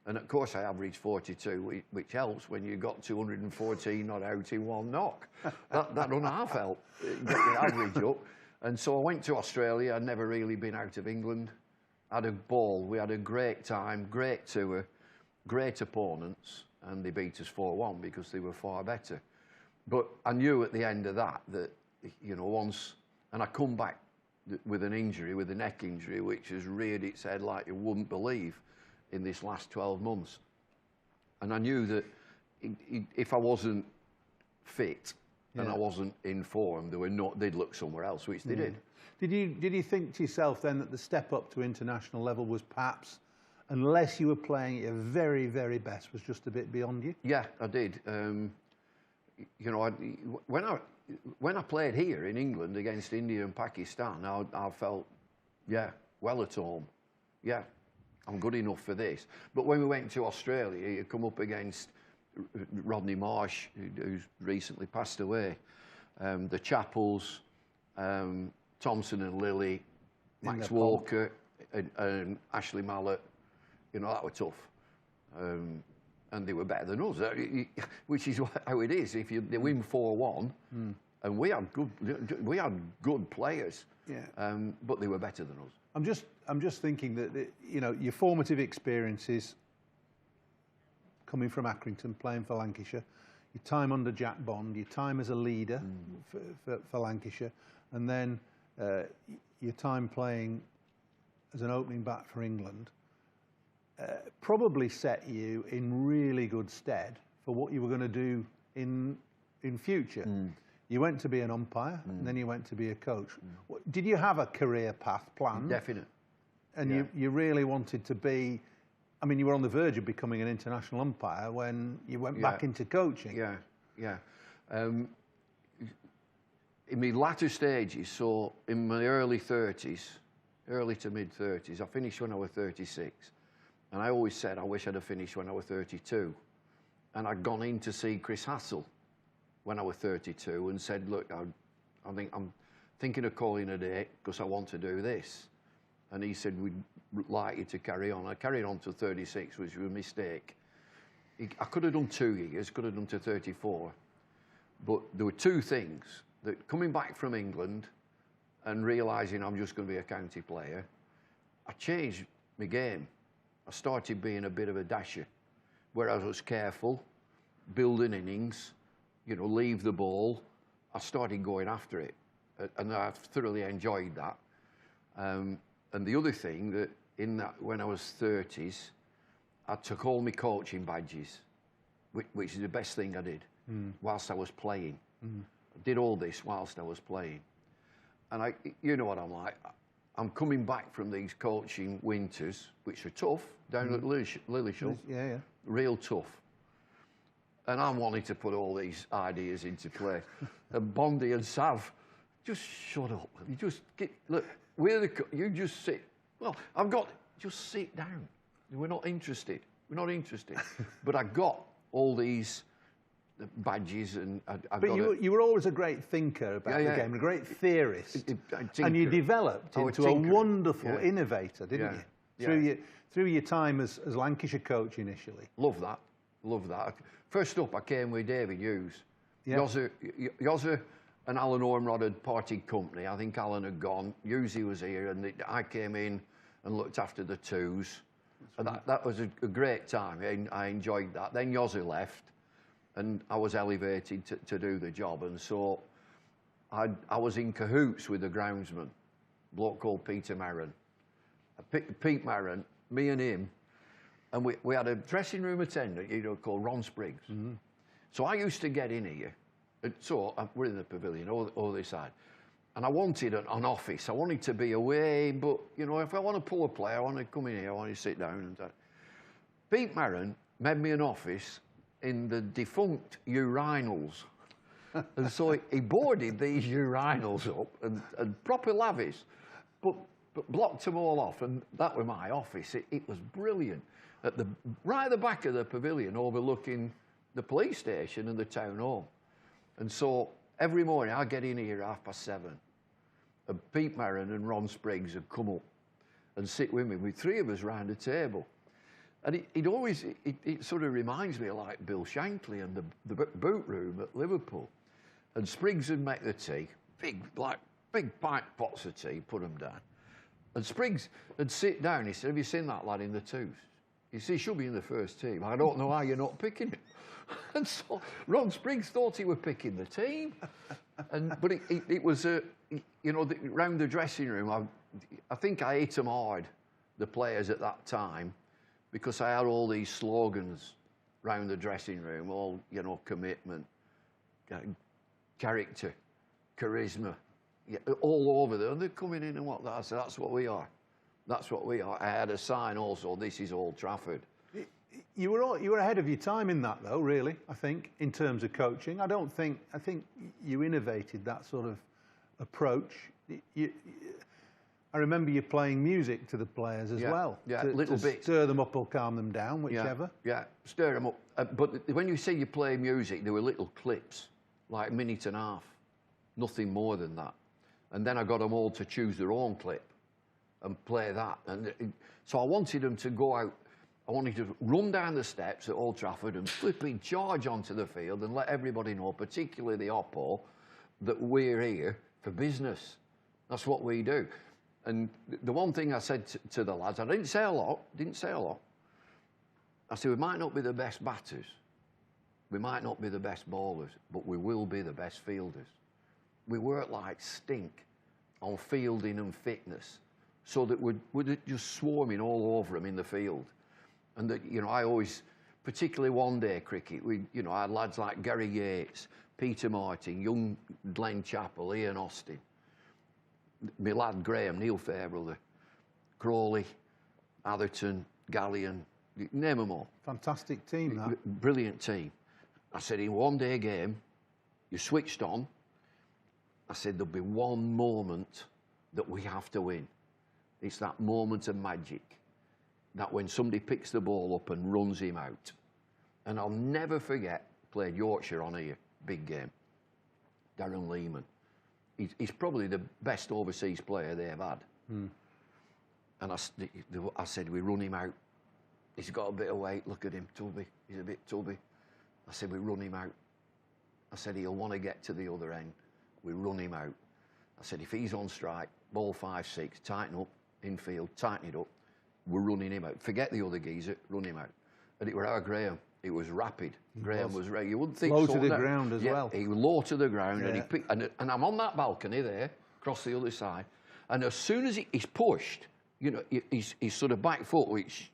Speaker 8: And, of course, I averaged 42, which helps when you got 214 not out in one knock. that doesn't half help, get the average up. And so I went to Australia. I'd never really been out of England. Had a ball. We had a great time, great tour, great opponents, and they beat us 4-1 because they were far better. But I knew at the end of that, you know, once, and I come back with an injury, with a neck injury, which has reared its head like you wouldn't believe in this last 12 months. And I knew that if I wasn't fit and I wasn't in form, they'd look somewhere else, which they did.
Speaker 7: Did you think to yourself then that the step up to international level was perhaps, unless you were playing at your very, very best, was just a bit beyond you?
Speaker 8: Yeah, I did. You know, when I played here in England against India and Pakistan, I felt, yeah, well at home. Yeah, I'm good enough for this. But when we went to Australia, you come up against Rodney Marsh, who's recently passed away, the Chappells, Thompson and Lilly, Max Walker and Ashley Mallett. You know, that were tough. And they were better than us, which is how it is. If they win 4-1, and we had good players, but they were better than us. I'm just thinking that you know, your formative experiences coming from Accrington, playing for Lancashire, your time under Jack Bond, your time as a leader for Lancashire, and then your time playing as an opening bat for England. Probably set you in really good stead for what you were going to do in future.
Speaker 7: You went to be an umpire, and then you went to be a coach. Did you have a career path planned?
Speaker 8: Definite.
Speaker 7: And you really wanted to be... I mean, you were on the verge of becoming an international umpire when you went back into coaching.
Speaker 8: Yeah. In my latter stages, so in my early 30s, early to mid-30s, I finished when I was 36. And I always said I wish I'd have finished when I was 32. And I'd gone in to see Chris Hassel when I was 32 and said, look, I'm thinking of calling a day because I want to do this. And he said, we'd like you to carry on. I carried on to 36, which was a mistake. I could have done 2 years, could have done to 34. But there were two things. That coming back from England and realising I'm just going to be a county player, I changed my game. I started being a bit of a dasher, where I was careful, building innings, you know, leave the ball. I started going after it, and I thoroughly enjoyed that. And the other thing, that when I was 30s, I took all my coaching badges, which is the best thing I did, whilst I was playing. I did all this whilst I was playing. And you know what I'm like. I'm coming back from these coaching winters, which are tough, down at Lillishall.
Speaker 7: Yeah.
Speaker 8: Real tough. And I'm wanting to put all these ideas into play. And Bondi and Sav, just shut up. You just look, you just sit. Well, just sit down. We're not interested. But I got all these badges, and
Speaker 7: but you were always a great thinker about the game, a great theorist, and you developed into a wonderful innovator, didn't you? Through your time as Lancashire coach initially.
Speaker 8: Love that. First up, I came with David Hughes. Yozza and Alan Ormrod had parted company. I think Alan had gone. Hughesy was here, and I came in and looked after the twos. And that was a great time. I enjoyed that. Then Yozza left, and I was elevated to do the job. And so I was in cahoots with the groundsman, a bloke called Peter Marron. Pete Marron, me and him, and we had a dressing room attendant, called Ron Spriggs. So I used to get in here. So we're in the pavilion, all this side. And I wanted an office. I wanted to be away, but, if I want to pull a play, I want to come in here, I want to sit down. And Pete Marron made me an office in the defunct urinals. And so he boarded these urinals up and proper lavish, but blocked them all off. And that was my office. It was brilliant. Right at the back of the pavilion, overlooking the police station and the town hall. And so every morning I'd get in here at 7:30. And Pete Marron and Ron Spriggs would come up and sit with me, with three of us round the table. And it sort of reminds me of like Bill Shankly and the boot room at Liverpool. And Spriggs would make the tea, big pint pots of tea, put them down. And Spriggs would sit down. He said, "Have you seen that lad in the twos?" He said, "He should be in the first team. I don't know how you're not picking him." And so Ron Spriggs thought he was picking the team. But it was, round the dressing room, I think I hit them hard, the players at that time, because I had all these slogans round the dressing room, all, commitment, character, charisma, all over there. And they're coming in and what that. I said, that's what we are. That's what we are. I had a sign also, "This is Old Trafford."
Speaker 7: You were ahead of your time in that, though, really, I think, in terms of coaching. I think you innovated that sort of approach. I remember you playing music to the players as well.
Speaker 8: Yeah,
Speaker 7: to
Speaker 8: little bit.
Speaker 7: Stir them up or calm them down, whichever.
Speaker 8: Yeah, stir them up. But when you say you play music, there were little clips, like a minute and a half, nothing more than that. And then I got them all to choose their own clip and play that. And so I wanted them to go out. I wanted to run down the steps at Old Trafford and flipping charge onto the field and let everybody know, particularly the Oppo, that we're here for business. That's what we do. And the one thing I said to the lads, I didn't say a lot. I said, we might not be the best batters, we might not be the best bowlers, but we will be the best fielders. We work like stink on fielding and fitness, so that we're just swarming all over them in the field. And that, I always particularly one-day cricket. You know, I had lads like Gary Yates, Peter Martin, young Glenn Chappell, Ian Austin, my lad Graham, Neil Fairbrother, Crawley, Atherton, Gallion, name them all.
Speaker 7: Fantastic team, that.
Speaker 8: Brilliant team. I said, in one-day game, you switched on. I said, there'll be one moment that we have to win. It's that moment of magic, that when somebody picks the ball up and runs him out. And I'll never forget, played Yorkshire on here, big game. Darren Lehman. He's probably the best overseas player they've had. And I said, we run him out. He's got a bit of weight, look at him, tubby. He's a bit tubby. I said, we run him out. I said, he'll want to get to the other end. We run him out. I said, if he's on strike, ball 5-6, tighten up, infield, tighten it up. We're running him out. Forget the other geezer, run him out. And it was our Graham. It was rapid. Graham was ready. You wouldn't think
Speaker 7: low
Speaker 8: so.
Speaker 7: To the ground as well.
Speaker 8: He was low to the ground, and he picked, and I'm on that balcony there, across the other side, and as soon as he's pushed, you know, he's sort of back foot, which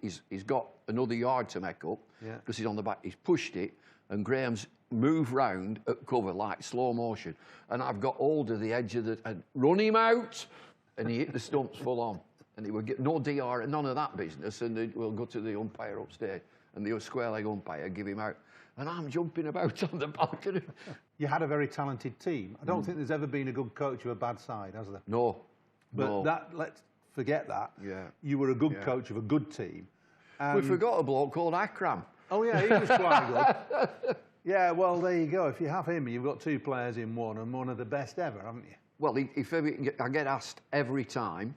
Speaker 8: he's got another yard to make up, because he's on the back. He's pushed it, and Graham's moved round at cover like slow motion, and I've got hold of the edge of the and run him out, and he hit the stumps full on, and he would get no DR, none of that business, and we'll go to the umpire upstairs, and the square leg umpire give him out, and I'm jumping about on the balcony.
Speaker 7: You had a very talented team. I don't think there's ever been a good coach of a bad side, has there?
Speaker 8: No.
Speaker 7: But let's forget that.
Speaker 8: Yeah.
Speaker 7: You were a good coach of a good team.
Speaker 8: We forgot a bloke called Akram.
Speaker 7: Oh yeah, he was quite good. Yeah, well, there you go. If you have him, you've got two players in one, and one of the best ever, haven't you?
Speaker 8: Well, I get asked every time,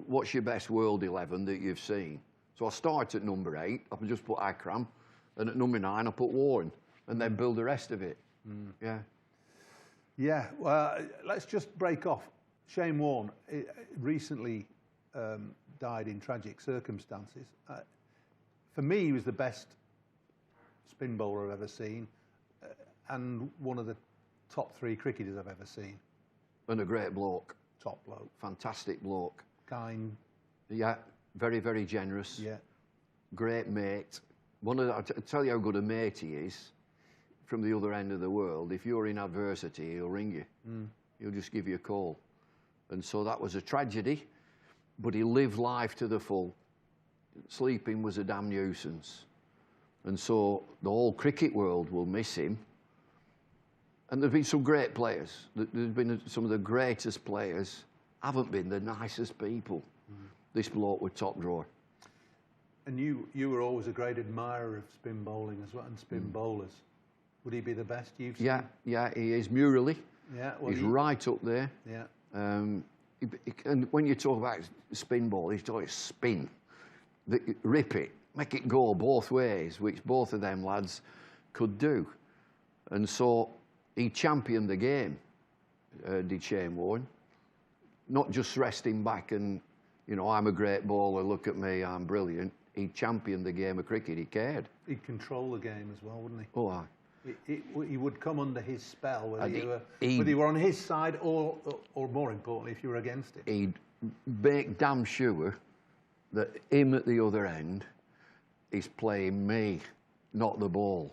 Speaker 8: what's your best World 11 that you've seen? So I start at number 8, I just put Akram, and at number 9 I put Warren, and then build the rest of it. Yeah.
Speaker 7: Yeah, well, let's just break off. Shane Warne recently died in tragic circumstances. For me, he was the best spin bowler I've ever seen, and one of the top 3 cricketers I've ever seen.
Speaker 8: And a great bloke.
Speaker 7: Top bloke.
Speaker 8: Fantastic bloke.
Speaker 7: Kind.
Speaker 8: Yeah, very, very generous.
Speaker 7: Yeah.
Speaker 8: Great mate. I'll tell you how good a mate he is from the other end of the world. If you're in adversity, he'll ring you. He'll just give you a call. And so that was a tragedy, but he lived life to the full. Sleeping was a damn nuisance. And so the whole cricket world will miss him. And there's been some great players. There's been some of the greatest players haven't been the nicest people. This bloke was top drawer.
Speaker 7: And you were always a great admirer of spin bowling as well, and spin bowlers. Would he be the best you've seen?
Speaker 8: Yeah, he is. Murally.
Speaker 7: Yeah, well,
Speaker 8: he's right up there.
Speaker 7: Yeah.
Speaker 8: And when you talk about spin ball, he's talking spin. Rip it, make it go both ways, which both of them lads could do. And so he championed the game, did Shane Warne. Not just resting back and, you know, I'm a great bowler, look at me, I'm brilliant. He championed the game of cricket, he cared.
Speaker 7: He'd control the game as well, wouldn't he?
Speaker 8: Oh, aye.
Speaker 7: He would come under his spell, whether you were on his side or more importantly, if you were against him.
Speaker 8: He'd make damn sure that him at the other end is playing me, not the ball.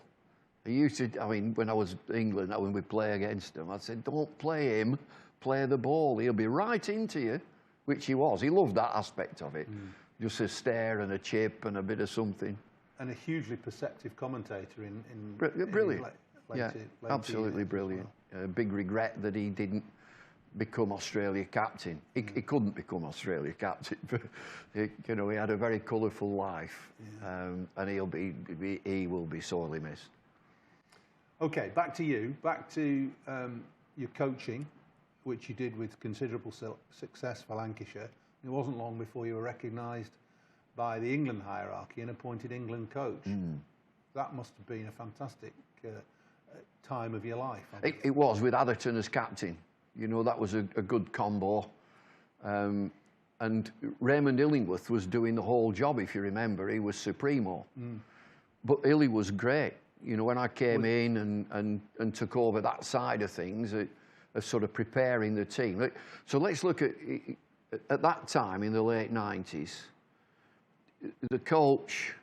Speaker 8: He used to, I mean, when I was in England, when we play against him, I said, don't play him, play the ball. He'll be right into you, which he was. He loved that aspect of it. Just a stare and a chip and a bit of something.
Speaker 7: And a hugely perceptive commentator in
Speaker 8: brilliant.
Speaker 7: Later
Speaker 8: Absolutely brilliant. Well. Big regret that he didn't become Australia captain. He couldn't become Australia captain, but you know, he had a very colourful life, and he will be sorely missed.
Speaker 7: Okay, back to you. Back to your coaching, which you did with considerable success for Lancashire. It wasn't long before you were recognised by the England hierarchy and appointed England coach. That must have been a fantastic time of your life.
Speaker 8: It was, with Atherton as captain. You know, that was a good combo. And Raymond Illingworth was doing the whole job, if you remember. He was Supremo. But Illy was great. You know, when I came in and took over that side of things, of sort of preparing the team. So let's look at that time in the late 90s. the coach,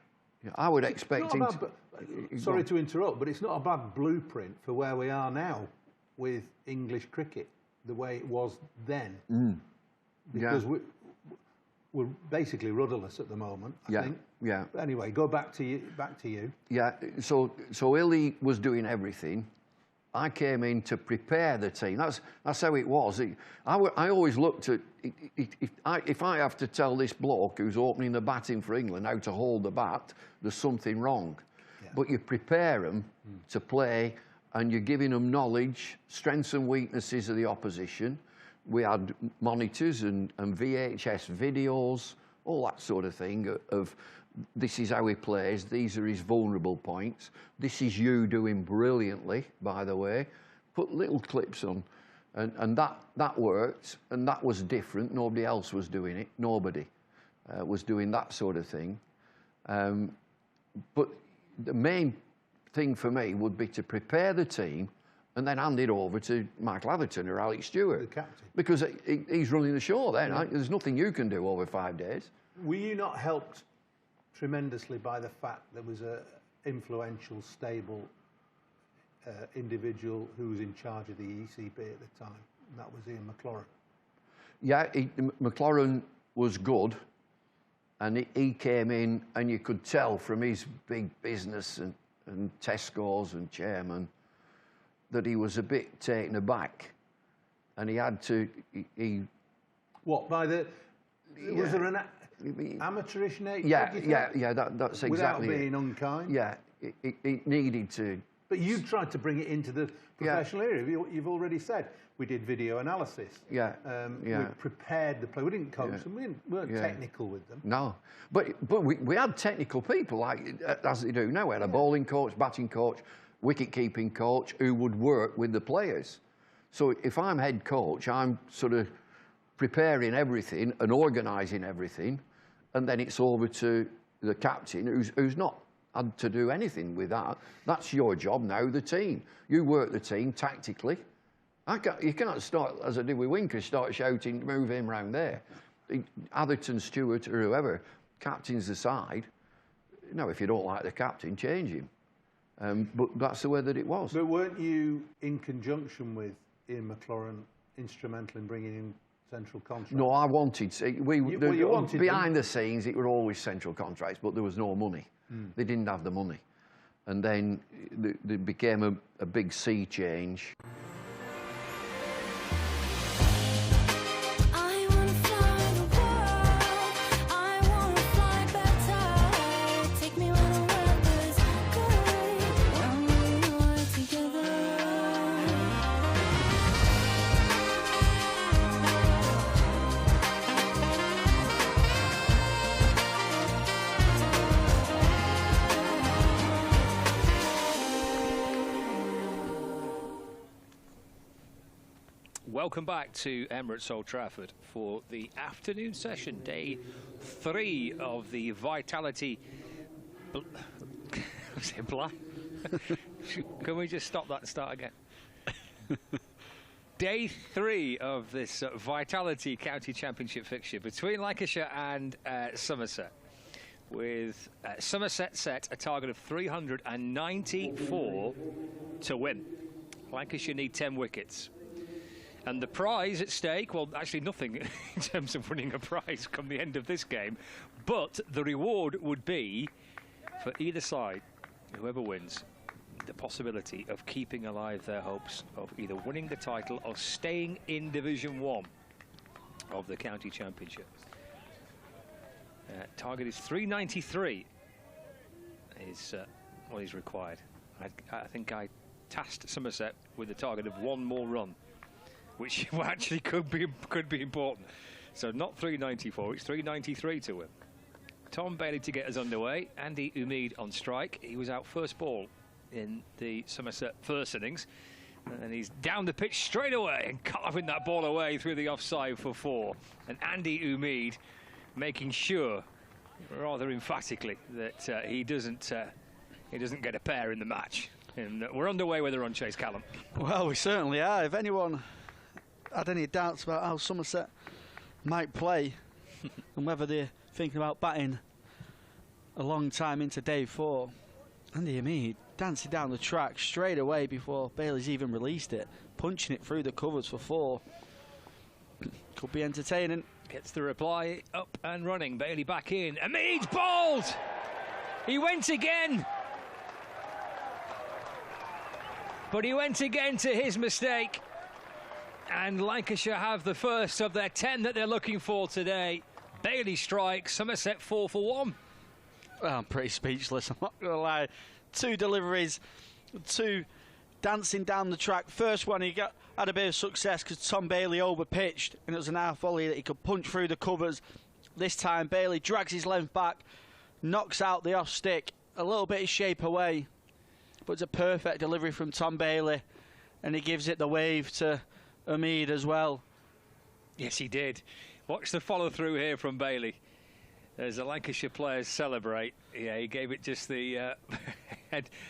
Speaker 8: I would expect him
Speaker 7: sorry to interrupt, but it's not a bad blueprint for where we are now with English cricket, the way it was then. Because we're basically rudderless at the moment, I think.
Speaker 8: Yeah.
Speaker 7: But anyway, go back to you.
Speaker 8: Yeah, so Illy was doing everything. I came in to prepare the team. That's how it was. I always looked at, if I have to tell this bloke who's opening the batting for England how to hold the bat, there's something wrong. Yeah. But you prepare them to play, and you're giving them knowledge, strengths and weaknesses of the opposition. We had monitors and VHS videos, all that sort of thing of this is how he plays, these are his vulnerable points, this is you doing brilliantly, by the way. Put little clips on, and that worked, and that was different. Nobody else was doing it. Nobody was doing that sort of thing. But the main thing for me would be to prepare the team and then hand it over to Michael Atherton or Alex Stewart.
Speaker 7: The captain.
Speaker 8: Because he's running the show then. Yeah. There's nothing you can do over 5 days.
Speaker 7: Were you not helped tremendously by the fact there was a influential, stable individual who was in charge of the ECB at the time? And that was Ian McLaurin. Yeah,
Speaker 8: McLaurin was good. And he came in, and you could tell from his big business and Tesco's and chairman that he was a bit taken aback, and he had to.
Speaker 7: What by the? Yeah. Was there an amateurish nature?
Speaker 8: Yeah. That's exactly.
Speaker 7: Without being unkind.
Speaker 8: Yeah, it needed to.
Speaker 7: But you tried to bring it into the professional area. You've already said we did video analysis.
Speaker 8: Yeah.
Speaker 7: We prepared the play. We didn't coach them. We weren't technical with them.
Speaker 8: No, but we had technical people like as they do now. We had a bowling coach, batting coach, wicket-keeping coach who would work with the players. So if I'm head coach, I'm sort of preparing everything and organising everything, and then it's over to the captain who's not had to do anything with that. That's your job now, the team. You work the team tactically. You can't start, as I did with Winker, start shouting, move him round there. Atherton, Stewart or whoever, captain's the side. No, if you don't like the captain, change him. But that's the way that it was.
Speaker 7: But weren't you, in conjunction with Ian McLaurin, instrumental in bringing in central contracts?
Speaker 8: No, I wanted...
Speaker 7: You wanted
Speaker 8: behind the scenes, it were always central contracts, but there was no money. They didn't have the money. And then there became a big sea change.
Speaker 1: Welcome back to Emirates Old Trafford for the afternoon session, day 3 of the Vitality... Can we just stop that and start again? Day 3 of this Vitality County Championship fixture between Lancashire and Somerset, with Somerset set a target of 394 to win. Lancashire need 10 wickets. And the prize at stake, well, actually nothing in terms of winning a prize come the end of this game, but the reward would be, for either side, whoever wins, the possibility of keeping alive their hopes of either winning the title or staying in Division 1 of the County Championship. Target is 393 is what is required. I think I tasked Somerset with the target of 1 more run, which actually could be important. So not 394, it's 393 to win. Tom Bailey to get us underway. Andy Umeed on strike. He was out first ball in the Somerset first innings. And he's down the pitch straight away and carving that ball away through the offside for 4. And Andy Umeed making sure, rather emphatically, that he doesn't get a pair in the match. And we're underway with the run chase, Callum.
Speaker 3: Well, we certainly are. If anyone had any doubts about how Somerset might play and whether they're thinking about batting a long time into day 4. Andy Hamid dancing down the track straight away before Bailey's even released it, punching it through the covers for 4. Could be entertaining.
Speaker 1: Gets the reply, up and running. Bailey back in. Hamid's bowled! He went again! But he went again to his mistake. And Lancashire have the first of their 10 that they're looking for today. Bailey strikes, Somerset 4 for 1.
Speaker 3: Well, I'm pretty speechless, I'm not going to lie. 2 deliveries, 2 dancing down the track. First one, he had a bit of success because Tom Bailey overpitched, and it was an half volley that he could punch through the covers. This time, Bailey drags his length back, knocks out the off stick, a little bit of shape away, but it's a perfect delivery from Tom Bailey, and he gives it the wave to Hamid as well.
Speaker 1: Yes, he did. Watch the follow through here from Bailey. As the Lancashire players celebrate. Yeah, he gave it just the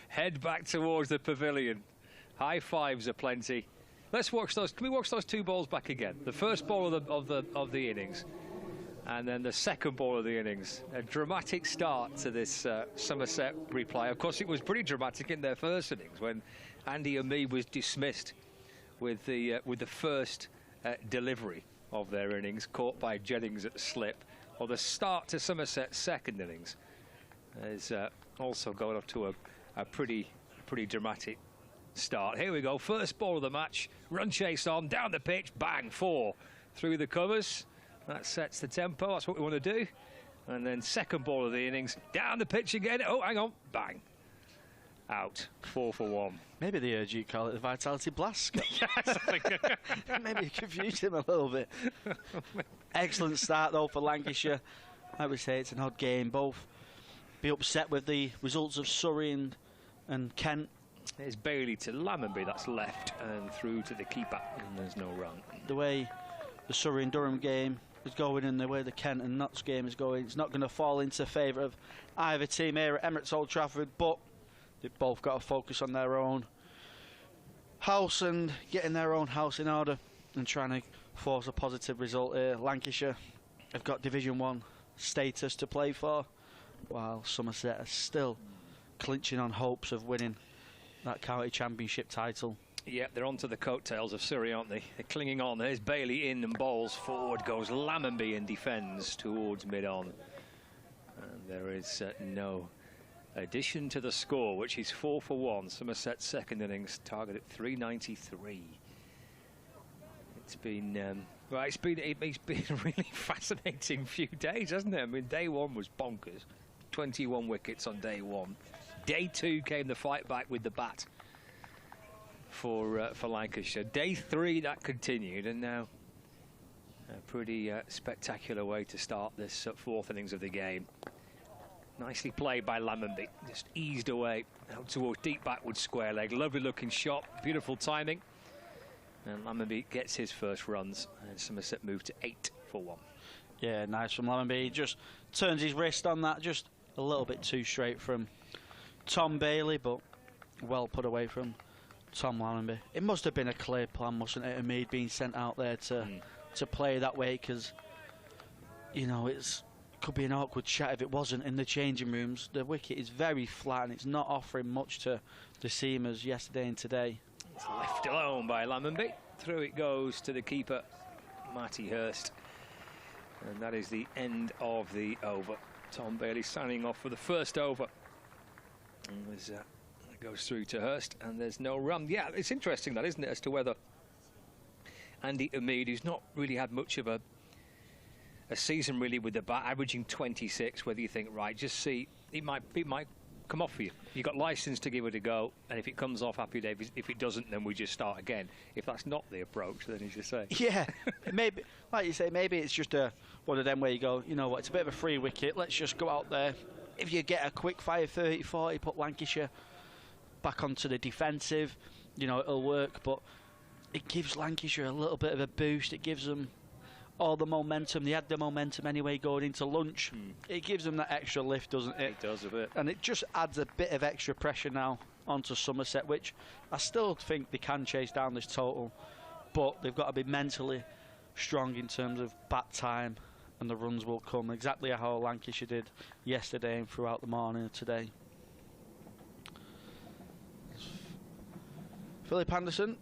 Speaker 1: head back towards the pavilion. High fives are plenty. Let's watch those. Can we watch those 2 balls back again? The first ball of the innings, and then the second ball of the innings. A dramatic start to this Somerset replay. Of course, it was pretty dramatic in their first innings when Andy Hamid was dismissed with the first delivery of their innings, caught by Jennings at the slip. Or the start to Somerset's second innings is also going off to a pretty dramatic start. Here we go, first ball of the match, run chase on, down the pitch, bang, 4 through the covers. That sets the tempo, that's what we want to do. And then second ball of the innings, down the pitch again, oh, hang on, bang. Out, 4 for 1.
Speaker 3: Maybe they urge you to call it the Vitality Blast.
Speaker 1: Yes, I think.
Speaker 3: Maybe you confused him a little bit. Excellent start, though, for Lancashire. I would say it's an odd game. Both be upset with the results of Surrey and Kent.
Speaker 1: There's Bailey to Lammonby, that's left, and through to the keeper, and there's no run.
Speaker 3: The way the Surrey and Durham game is going and the way the Kent and Notts game is going, it's not going to fall into favour of either team here at Emirates Old Trafford, but they've both got to focus on their own house and getting their own house in order and trying to force a positive result here. Lancashire have got Division 1 status to play for, while Somerset are still clinching on hopes of winning that county championship title.
Speaker 1: Yeah, they're onto the coattails of Surrey, aren't they? They're clinging on. There's Bailey in and bowls forward, goes Lammonby and defends towards mid-on. And there is no addition to the score, which is 4 for 1. Somerset's second innings, target at 393. It's been well, it's been a really fascinating few days, hasn't it? I mean, day 1 was bonkers, 21 wickets on day 1. Day 2 came the fight back with the bat for Lancashire. Day 3 that continued, and now a pretty spectacular way to start this 4th innings of the game. Nicely played by Lammonby, just eased away out towards deep backward square leg. Lovely looking shot, beautiful timing. And Lammonby gets his first runs, and Somerset move to 8 for 1.
Speaker 3: Yeah, nice from Lammonby. He just turns his wrist on that, just a little bit too straight from Tom Bailey, but well put away from Tom Lammonby. It must have been a clear plan, mustn't it, Hamid being sent out there to play that way, because, you know, it could be an awkward chat if it wasn't in the changing rooms. The wicket is very flat and it's not offering much to the seamers yesterday and today.
Speaker 1: It's left alone by Lammonby. Through it goes to the keeper, Marty Hurst. And that is the end of the over. Tom Bailey signing off for the first over. And it goes through to Hurst, and there's no run. Yeah, it's interesting that, isn't it, as to whether Andy Hamid, who's not really had much of a season really with the bat, averaging 26, whether you think, right, just see, it might come off for you. You've got licence to give it a go, and if it comes off, happy days. If it doesn't, then we just start again. If that's not the approach, then as you say.
Speaker 3: Yeah, maybe, like you say, maybe it's just one of them where you go, you know what, it's a bit of a free wicket, let's just go out there. If you get a quick fire 30-40, put Lancashire back onto the defensive, you know, it'll work, but it gives Lancashire a little bit of a boost. It gives them all the momentum. They had the momentum anyway going into lunch. It gives them that extra lift, doesn't it?
Speaker 1: It does a bit.
Speaker 3: And it just adds a bit of extra pressure now onto Somerset, which I still think they can chase down this total, but they've got to be mentally strong in terms of bat time and the runs will come exactly how Lancashire did yesterday and throughout the morning of today. Philip Anderson.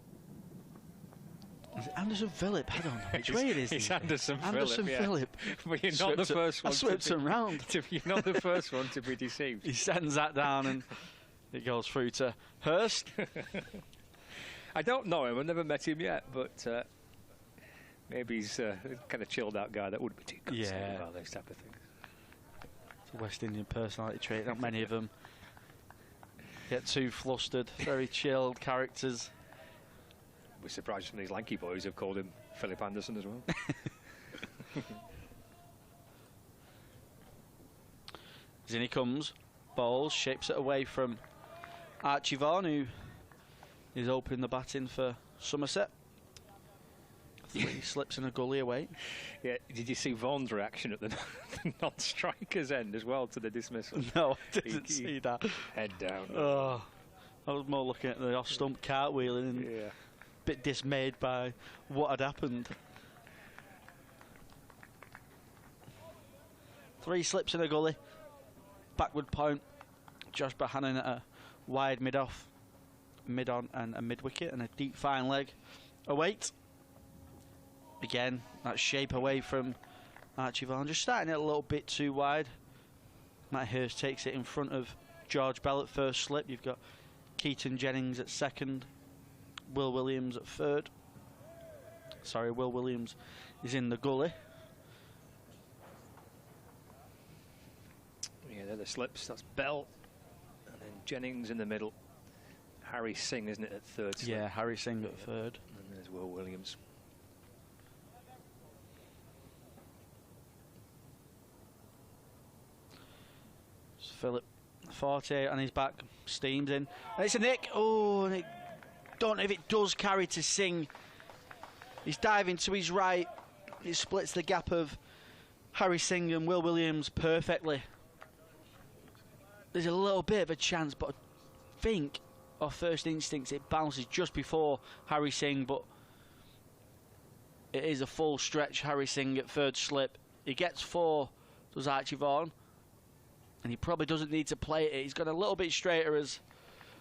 Speaker 3: Is it Anderson Philip? I don't know which way it is.
Speaker 1: It's Anderson Philip.
Speaker 3: Anderson Philip.
Speaker 1: But you're not the first one.
Speaker 3: I swept him round.
Speaker 1: You're not the first one to be deceived.
Speaker 3: He sends that down and it goes through to Hurst.
Speaker 1: I don't know him. I've never met him yet, but maybe he's a kind of chilled out guy that wouldn't be too concerned about those type of things.
Speaker 3: It's a West Indian personality trait. Not many of them get too flustered. Very chilled characters.
Speaker 1: We're surprised some of these lanky boys have called him Philip Anderson as well.
Speaker 3: As in he comes, bowls, shapes it away from Archie Vaughan, who is opening the batting for Somerset. 3 slips in a gully away.
Speaker 1: Yeah, did you see Vaughan's reaction at the non-striker's end as well to the dismissal?
Speaker 3: No, I didn't see that.
Speaker 1: Head down.
Speaker 3: Oh, I was more looking at the off-stump cartwheeling and a bit dismayed by what had happened. 3 slips in a gully. Backward point. Josh Bohannon at a wide mid-off, mid-on and a mid-wicket, and a deep fine leg. Await. Again, that shape away from Archie Vaughan, just starting it a little bit too wide. Matt Hurst takes it in front of George Bell at first slip. You've got Keaton Jennings at second, Will Williams at third. Sorry, Will Williams is in the gully.
Speaker 1: Yeah, they're the slips. That's Bell, and then Jennings in the middle. Harry Singh, isn't it, at third slip?
Speaker 3: Yeah, Harry Singh at third.
Speaker 1: And there's Will Williams.
Speaker 3: Philip Forte on his back, steams in, and it's a nick. Oh, and don't know if it does carry to Singh. He's diving to his right. It splits the gap of Harry Singh and Will Williams perfectly. There's a little bit of a chance, but I think, off first instincts, it bounces just before Harry Singh, but it is a full stretch. Harry Singh at third slip. He gets 4, does Archie Vaughan. And he probably doesn't need to play it. He's got a little bit straighter as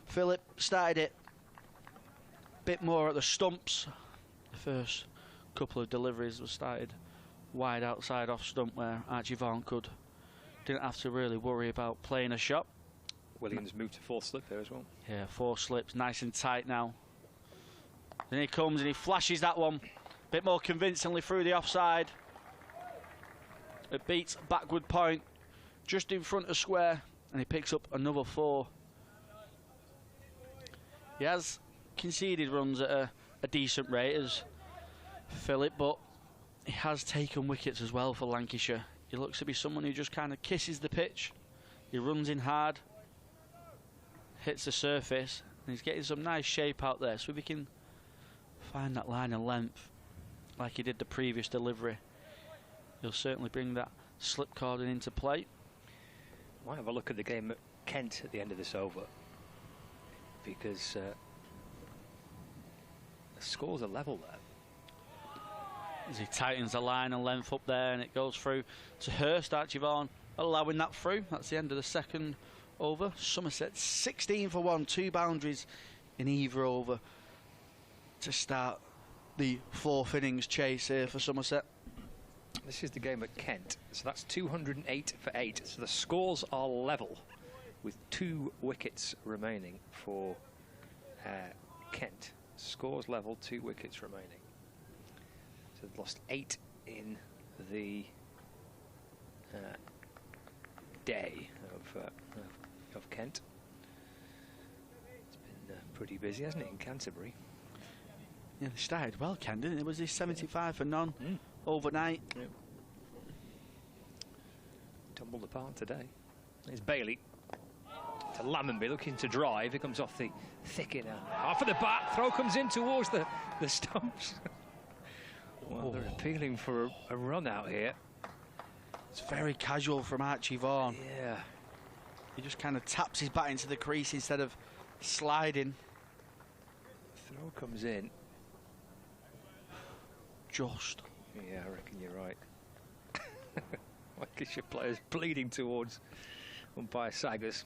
Speaker 3: Philip started it a bit more at the stumps. The first couple of deliveries were started wide outside off stump where Archie Vaughan didn't have to really worry about playing a shot.
Speaker 1: Williams moved to 4th slip here as well.
Speaker 3: Yeah, 4 slips, nice and tight now. Then he comes and he flashes that one a bit more convincingly through the offside. It beats backward point. Just in front of square, and he picks up another 4. He has conceded runs at a decent rate as Philip, but he has taken wickets as well for Lancashire. He looks to be someone who just kind of kisses the pitch. He runs in hard, hits the surface, and he's getting some nice shape out there. So if he can find that line of length like he did the previous delivery, he'll certainly bring that slip cordon into play.
Speaker 1: Might have a look at the game at Kent at the end of this over, because the scores are level there.
Speaker 3: As he tightens the line and length up there, and it goes through to Hurst. Archie Vaughan allowing that through. That's the end of the second over. Somerset 16 for 1, 2 boundaries in either over to start the 4th innings chase here for Somerset.
Speaker 1: This is the game at Kent, so that's 208 for 8. So the scores are level with 2 wickets remaining for Kent. Scores level, 2 wickets remaining. So they've lost 8 in the day of Kent. It's been pretty busy, hasn't it, in Canterbury?
Speaker 3: Yeah, they started well, Kent, didn't it? Was this 75 for none? Overnight.
Speaker 1: Yep. Tumbled apart today. There's Bailey to Lammonby looking to drive. He comes off the thick inner half of the bat. Throw comes in towards the stumps. Well, they're appealing for a run out here.
Speaker 3: It's very casual from Archie Vaughan.
Speaker 1: Yeah.
Speaker 3: He just kind of taps his bat into the crease instead of sliding.
Speaker 1: Throw comes in.
Speaker 3: Just.
Speaker 1: Yeah, I reckon you're right. Lancashire players bleeding towards umpire Saggers.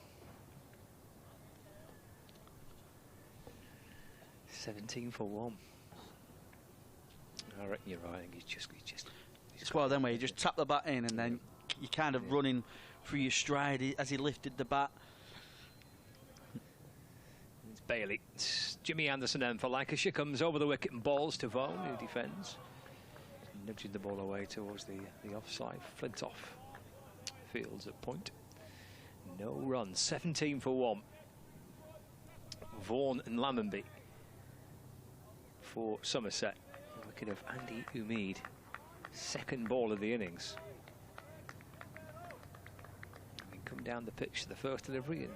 Speaker 1: 17 for 1. I reckon you're right. I think he's just
Speaker 3: it's one of them where you just tap the bat in and then you're kind of running through your stride as he lifted the bat.
Speaker 1: It's Bailey. It's Jimmy Anderson then for Lancashire. Comes over the wicket and balls to Vaughan, who defends. Nudging the ball away towards the offside. Flintoff fields at point. No runs. 17 for 1. Vaughan and Lammonby for Somerset. The wicket of Andy Umeed. Second ball of the innings. He come down the pitch to the first delivery and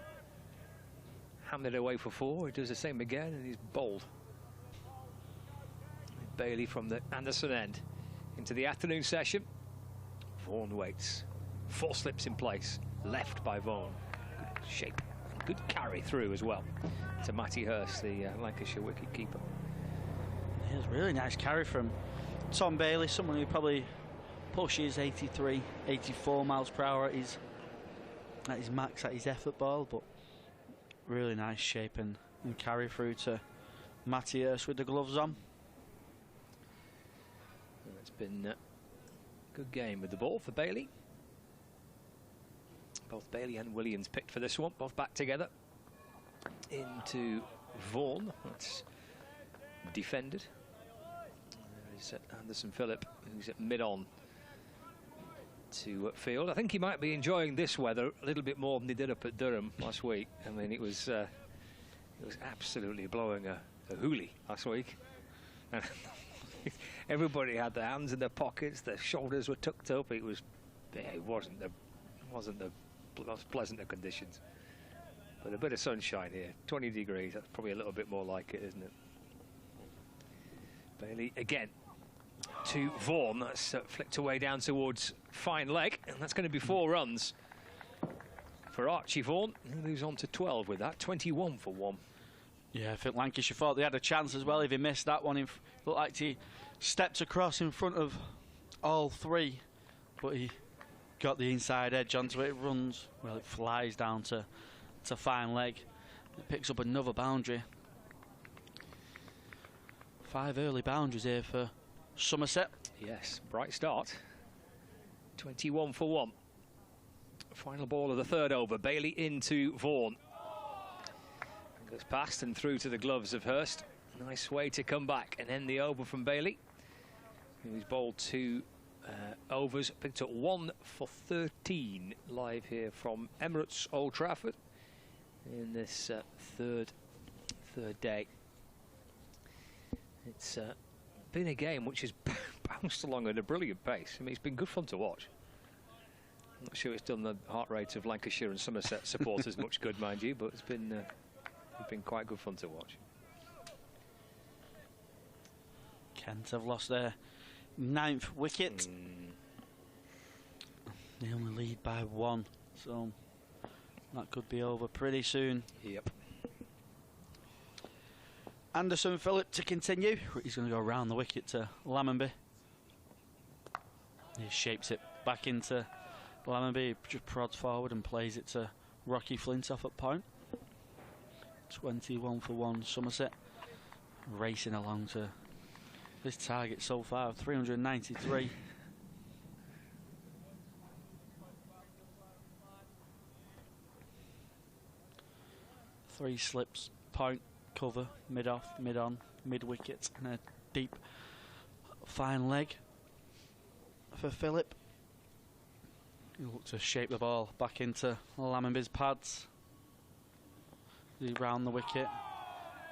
Speaker 1: hammered it away for 4. He does the same again and he's bowled. Bailey from the Anderson end into the afternoon session. Vaughan waits. 4 slips in place. Left by Vaughan. Good shape and good carry through as well to Matty Hurst, the Lancashire wicket keeper.
Speaker 3: It was a really nice carry from Tom Bailey, someone who probably pushes 83, 84 miles per hour at his max, at his effort ball, but really nice shape and carry through to Matty Hurst with the gloves on.
Speaker 1: It's been a good game with the ball for Bailey. Both Bailey and Williams picked for this one, both back together. Into Vaughan, that's defended. There's Anderson Phillip, who's at mid-on to field. I think he might be enjoying this weather a little bit more than he did up at Durham last week. I mean, it was absolutely blowing a hoolie last week. And everybody had their hands in their pockets, their shoulders were tucked up. It wasn't the most pleasant of conditions. But a bit of sunshine here, 20 degrees, that's probably a little bit more like it, isn't it? Bailey again to Vaughan. That's flicked away down towards fine leg, and that's going to be 4 runs for Archie Vaughan. He moves on to 12 with that, 21 for 1.
Speaker 3: Yeah, I think Lancashire thought they had a chance as well if he missed that one. It looked like he stepped across in front of all 3, but he got the inside edge onto it. It runs, well, it flies down to fine leg. It picks up another boundary. 5 early boundaries here for Somerset.
Speaker 1: Yes, bright start. 21 for 1. Final ball of the 3rd over. Bailey into Vaughan. Goes past and through to the gloves of Hurst. Nice way to come back and end the over from Bailey, who's bowled 2 overs. Picked up 1 for 13 live here from Emirates Old Trafford in this third day. It's been a game which has bounced along at a brilliant pace. I mean, it's been good fun to watch. I'm not sure it's done the heart rate of Lancashire and Somerset supporters much good, mind you, but it's been quite good fun to watch.
Speaker 3: Kent have lost their 9th wicket. They only lead by 1, so that could be over pretty soon.
Speaker 1: Yep.
Speaker 3: Anderson Phillip to continue. He's going to go round the wicket to Lammonby. He shapes it back into Lammonby. Just prods forward and plays it to Rocky Flintoff at point. 21 for 1 Somerset. Racing along to this target so far, 393. Three slips, point, cover, mid-off, mid-on, mid-wicket, and a deep, fine leg for Phillip. He'll look to shape the ball back into Lammonby's pads. He's round the wicket.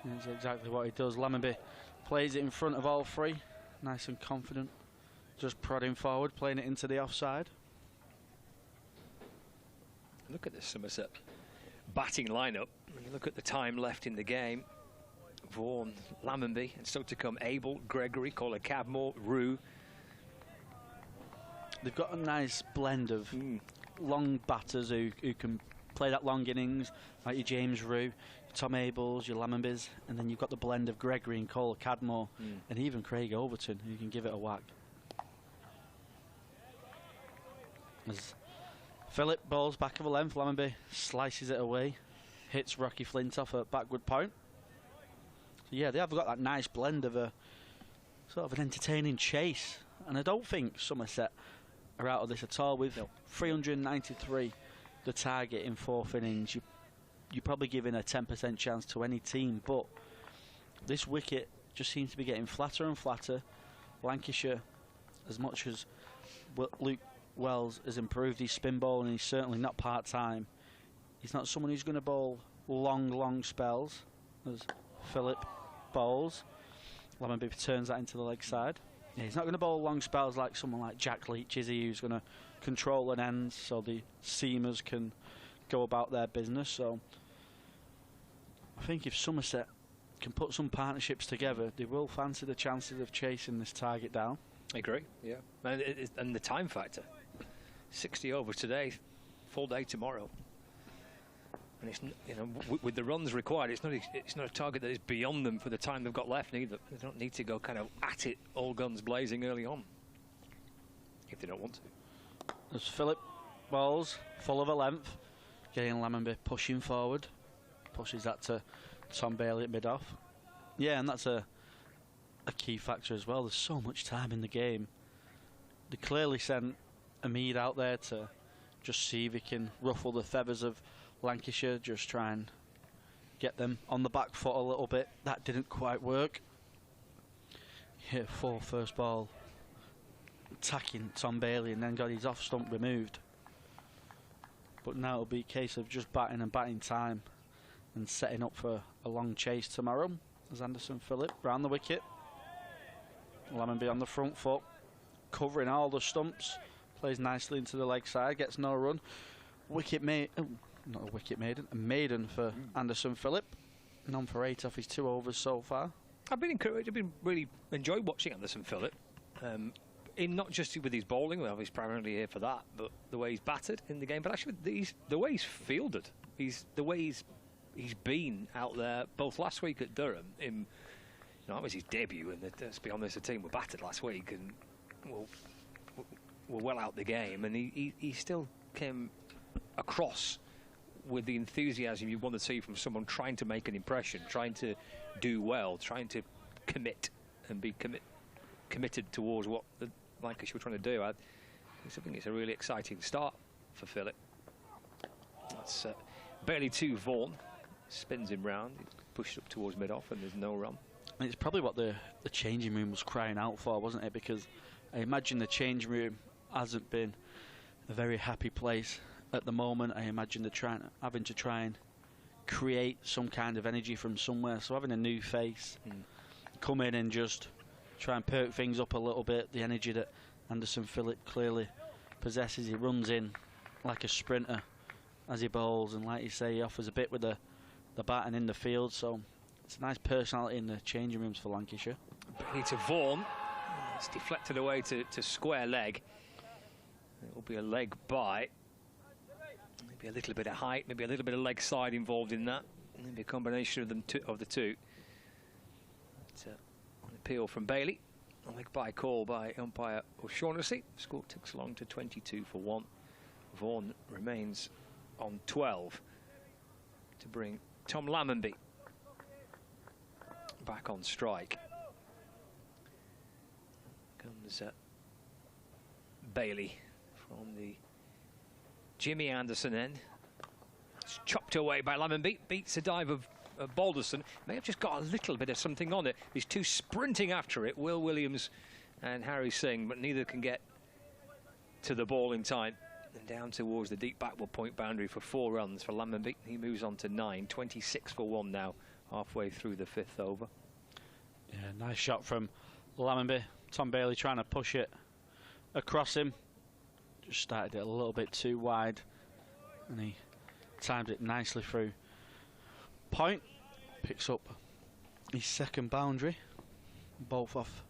Speaker 3: That's exactly what he does. Lammonby plays it in front of all 3, nice and confident. Just prodding forward, playing it into the offside.
Speaker 1: Look at this Somerset batting lineup. When you look at the time left in the game, Vaughan, Lammonby, and still to come Abel, Gregory, Collar Cadmore, Rue.
Speaker 3: They've got a nice blend of long batters who can play that long innings, like your James Rue, Tom Abels, your Lammonbys, and then you've got the blend of Gregory and Collar Cadmore, and even Craig Overton, who can give it a whack. As Phillip bowls back of a length, Lammonby slices it away, hits Rocky Flint off a backward point. So yeah, they have got that nice blend of a sort of an entertaining chase, and I don't think Somerset are out of this at all. With 393 the target in 4th innings, you're probably giving a 10% chance to any team, but this wicket just seems to be getting flatter and flatter. Lancashire, as much as Luke Wells has improved his spin ball, and he's certainly not part-time, he's not someone who's going to bowl long spells as Phillip bowls. Lammonby turns that into the leg side. Yeah, he's not going to bowl long spells like someone like Jack Leach, is he, who's going to control an end so the seamers can go about their business. So I think if Somerset can put some partnerships together, they will fancy the chances of chasing this target down.
Speaker 1: I agree, yeah. And the time factor. 60 overs today, full day tomorrow. And it's, you know, with the runs required, it's not a target that is beyond them for the time they've got left either. They don't need to go kind of at it, all guns blazing early on, if they don't want to.
Speaker 3: As Phillip bowls, full of a length, getting Lammonby pushing forward, pushes that to Tom Bailey at mid-off. Yeah, and that's a key factor as well. There's so much time in the game. They clearly sent Amid out there to just see if he can ruffle the feathers of Lancashire, just try and get them on the back foot a little bit. That didn't quite work. Hit 4 first ball, attacking Tom Bailey, and then got his off stump removed. But now it'll be a case of just batting and batting time and setting up for a long chase tomorrow. As Anderson Phillip round the wicket. Lammonby on the front foot, covering all the stumps, plays nicely into the leg side, gets no run. Not a wicket maiden, a maiden for Anderson Phillip. None for 8 off his 2 overs so far.
Speaker 1: I've been encouraged. I've been really enjoyed watching Anderson Phillip. In not just with his bowling, well, he's primarily here for that, but the way he's battered in the game, but actually the way he's fielded, the way he's been out there, both last week at Durham. That was his debut, and let's be honest, the team were battered last week and were well out the game, and he still came across with the enthusiasm you want to see from someone trying to make an impression, trying to do well, trying to commit and be committed towards what the Lancashire were trying to do. I think it's a really exciting start for Phillip. That's Bailey to Vaughan, spins him round, he's pushed up towards mid-off, and there's no run.
Speaker 3: And it's probably what the changing room was crying out for, wasn't it? Because I imagine the changing room hasn't been a very happy place at the moment. I imagine they're having to try and create some kind of energy from somewhere. So having a new face come in and just try and perk things up a little bit, the energy that Anderson Phillip clearly possesses. He runs in like a sprinter as he bowls, and like you say, he offers a bit with the bat and in the field. So it's a nice personality in the changing rooms for Lancashire.
Speaker 1: Bailey to Vaughan. It's deflected away to square leg. It will be a leg by. Maybe a little bit of height, maybe a little bit of leg side involved in that. Maybe a combination of the two. It's an appeal from Bailey. A leg by call by umpire O'Shaughnessy. Score ticks along to 22 for 1. Vaughan remains on 12 to bring Tom Lammonby back on strike. Comes Bailey from the Jimmy Anderson end. It's chopped away by Lammonby. Beats a dive of Balderson. May have just got a little bit of something on it. These two sprinting after it, Will Williams and Harry Singh, but neither can get to the ball in time. And down towards the deep backward point boundary for 4 runs for Lammonby. He moves on to 9. 26 for 1 now, halfway through the 5th over.
Speaker 3: Yeah, nice shot from Lammonby. Tom Bailey trying to push it across him. Just started it a little bit too wide, and he timed it nicely through point. Picks up his 2nd boundary, both off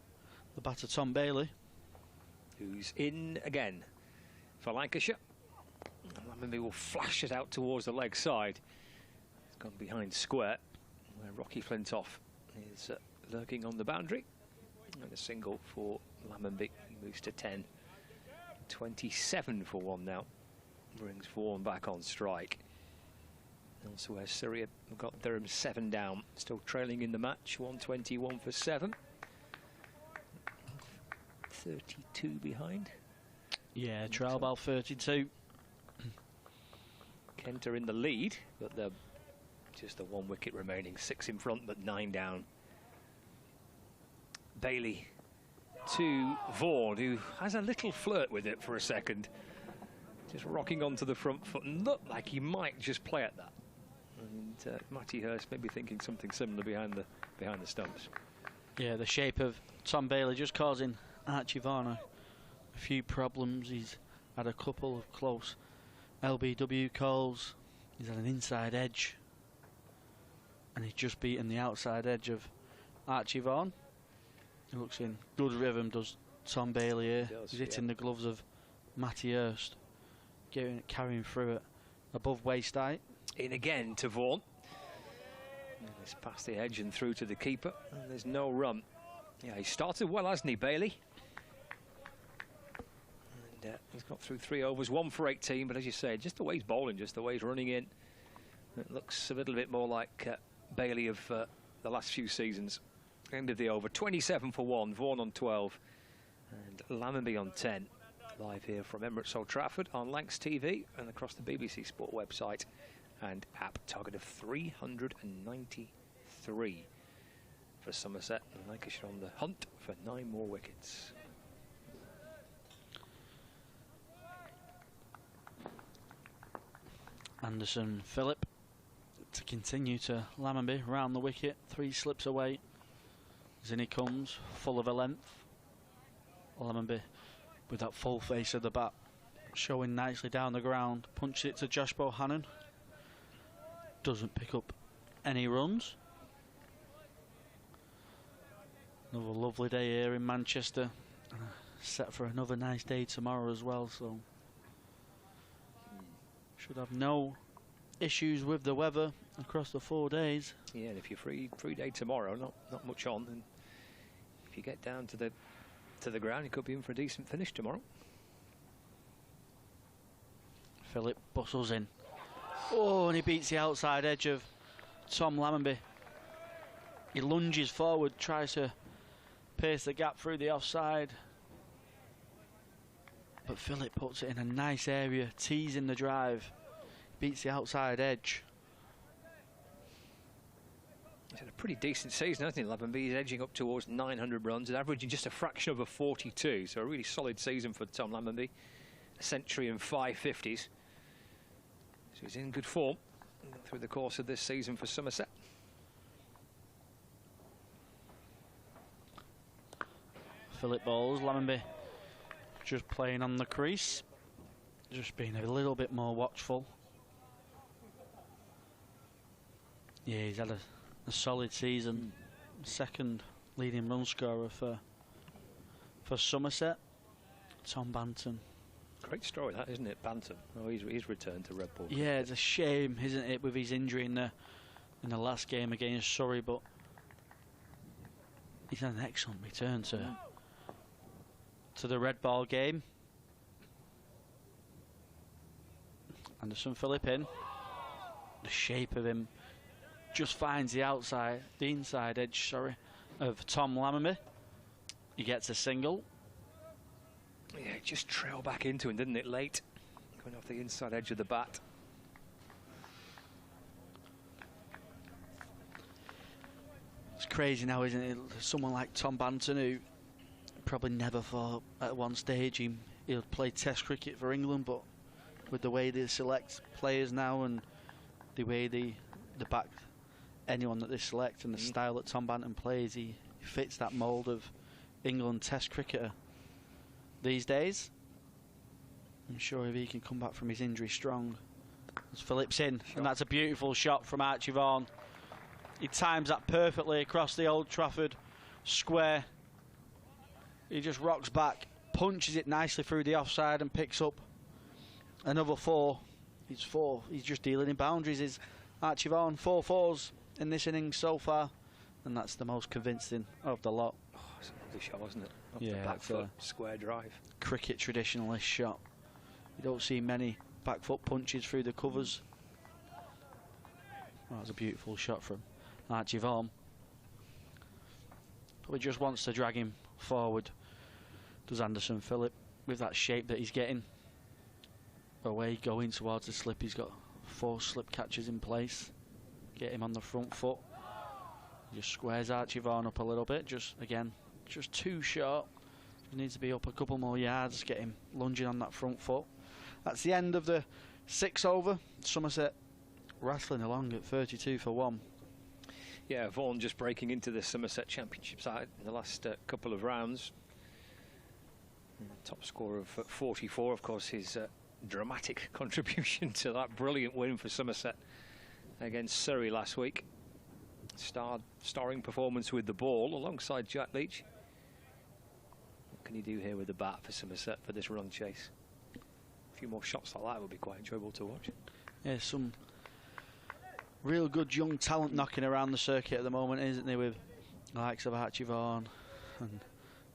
Speaker 3: the batter Tom Bailey,
Speaker 1: who's in again for Lancashire. Lammonby will flash it out towards the leg side. It's gone behind square, where Rocky Flintoff is lurking on the boundary. And a single for Lammonby. He moves to 10. 27 for 1 now. Brings Vaughan back on strike. Elsewhere, Syria have got Durham 7 down. Still trailing in the match. 121 for 7. 32 behind.
Speaker 3: Yeah, trial ball 32.
Speaker 1: Kent are in the lead, but they're just the 1 wicket remaining. 6 in front, but 9 down. Bailey to Vaughan, who has a little flirt with it for a second. Just rocking onto the front foot and looked like he might just play at that. And Matty Hurst may be thinking something similar behind the stumps.
Speaker 3: Yeah, the shape of Tom Bailey just causing Archie Vaughan a few problems. He's had a couple of close LBW calls. He's had an inside edge, and he's just beaten the outside edge of Archie Vaughan. He looks in good rhythm, does Tom Bailey here. He's hitting the gloves of Matty Hurst, carrying through it above waist height.
Speaker 1: In again to Vaughan. And it's past the edge and through to the keeper, and there's no run. Yeah, he started well, hasn't he, Bailey? And he's got through 3 overs, 1 for 18, but as you say, just the way he's bowling, just the way he's running in, it looks a little bit more like Bailey of the last few seasons. End of the over, 27 for 1, Vaughan on 12, and Lammonby on 10. Live here from Emirates Old Trafford on Lancs TV and across the BBC Sport website and app. Target of 393 for Somerset, and Lancashire on the hunt for 9 more wickets.
Speaker 3: Anderson Phillip to continue to Lammonby round the wicket, 3 slips away. As in he comes, full of a length. Lammonby with that full face of the bat, showing nicely down the ground. Punches it to Josh Bohannon. Doesn't pick up any runs. Another lovely day here in Manchester. Set for another nice day tomorrow as well, so should have no issues with the weather across the 4 days.
Speaker 1: Yeah, and if you're free day tomorrow, not much on, and if you get down to the ground, you could be in for a decent finish tomorrow.
Speaker 3: Phillip bustles in. Oh, and he beats the outside edge of Tom Lammonby. He lunges forward, tries to pierce the gap through the offside. But Phillip puts it in a nice area, teasing the drive. Beats the outside edge.
Speaker 1: He's had a pretty decent season, hasn't he, Lammonby? He's edging up towards 900 runs and averaging just a fraction over 42. So a really solid season for Tom Lammonby. A century and 5 50s. So he's in good form through the course of this season for Somerset.
Speaker 3: Phillip bowls, Lammonby just playing on the crease. Just being a little bit more watchful. Yeah, he's had a solid season. Second leading run scorer for Somerset. Tom Banton.
Speaker 1: Great story, that, isn't it, Banton? Oh, he's returned to Red Bull.
Speaker 3: Yeah, it's a shame, isn't it, with his injury in the last game against Surrey, but he's had an excellent return to the red ball game. Anderson Phillip in. The shape of him just finds the inside edge, of Tom Lammonby. He gets a single.
Speaker 1: Yeah, it just trailed back into him, didn't it, late? Going off the inside edge of the bat.
Speaker 3: It's crazy now, isn't it? Someone like Tom Banton, who probably never thought at one stage he'll play Test cricket for England, but with the way they select players now and the way they back anyone that they select and the style that Tom Banton plays, he fits that mould of England Test cricketer these days. I'm sure if he can come back from his injury strong. As Phillip's in, and that's a beautiful shot from Archie Vaughan. He times that perfectly across the Old Trafford square. He just rocks back, punches it nicely through the offside and picks up another 4. He's just dealing in boundaries. Is Archie Vaughan 4 4s in this innings so far, and that's the most convincing of the lot.
Speaker 1: was a lovely shot, wasn't it? Off
Speaker 3: Yeah,
Speaker 1: the back
Speaker 3: it's
Speaker 1: foot,
Speaker 3: a
Speaker 1: square drive.
Speaker 3: Cricket traditionalist shot. You don't see many back foot punches through the covers. That was a beautiful shot from Archie Vaughan. But he just wants to drag him forward. Does Anderson Phillip with that shape that he's getting. Away going towards the slip. He's got 4 slip catches in place. Get him on the front foot. Just squares Archie Vaughan up a little bit. Just again, just too short. He needs to be up a couple more yards. Get him lunging on that front foot. That's the end of the 6 over. Somerset rattling along at 32 for 1.
Speaker 1: Yeah, Vaughan just breaking into the Somerset Championship side in the last couple of rounds. Top score of 44, of course, his dramatic contribution to that brilliant win for Somerset against Surrey last week. Starring performance with the ball alongside Jack Leach. What can he do here with the bat for Somerset for this run chase? A few more shots like that would be quite enjoyable to watch.
Speaker 3: Yeah, some real good young talent knocking around the circuit at the moment, isn't there, with the likes of Archie Vaughan, and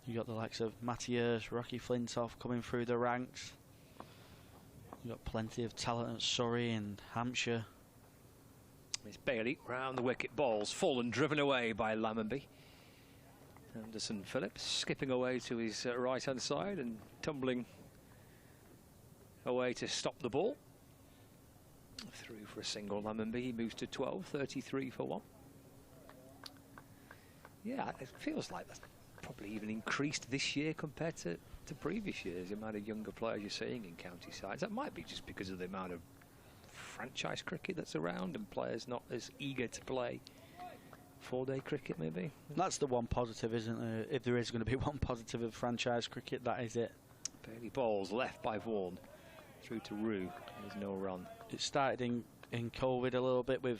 Speaker 3: you got the likes of Mathias, Rocky Flintoff coming through the ranks. You got plenty of talent at Surrey and Hampshire.
Speaker 1: It's Bailey round the wicket, balls full and driven away by Lammonby. Anderson Phillips skipping away to his right hand side and tumbling away to stop the ball. Through for a single, Lammonby. He moves to 12, 33 for 1. Yeah, it feels like that's probably even increased this year compared to previous years, the amount of younger players you're seeing in county sides. That might be just because of the amount of franchise cricket that's around and players not as eager to play 4-day cricket, maybe.
Speaker 3: That's the one positive, isn't there? If there is going to be one positive of franchise cricket, that is it.
Speaker 1: Bailey balls left by Vaughan through to Rue. There's no run.
Speaker 3: It started in COVID a little bit with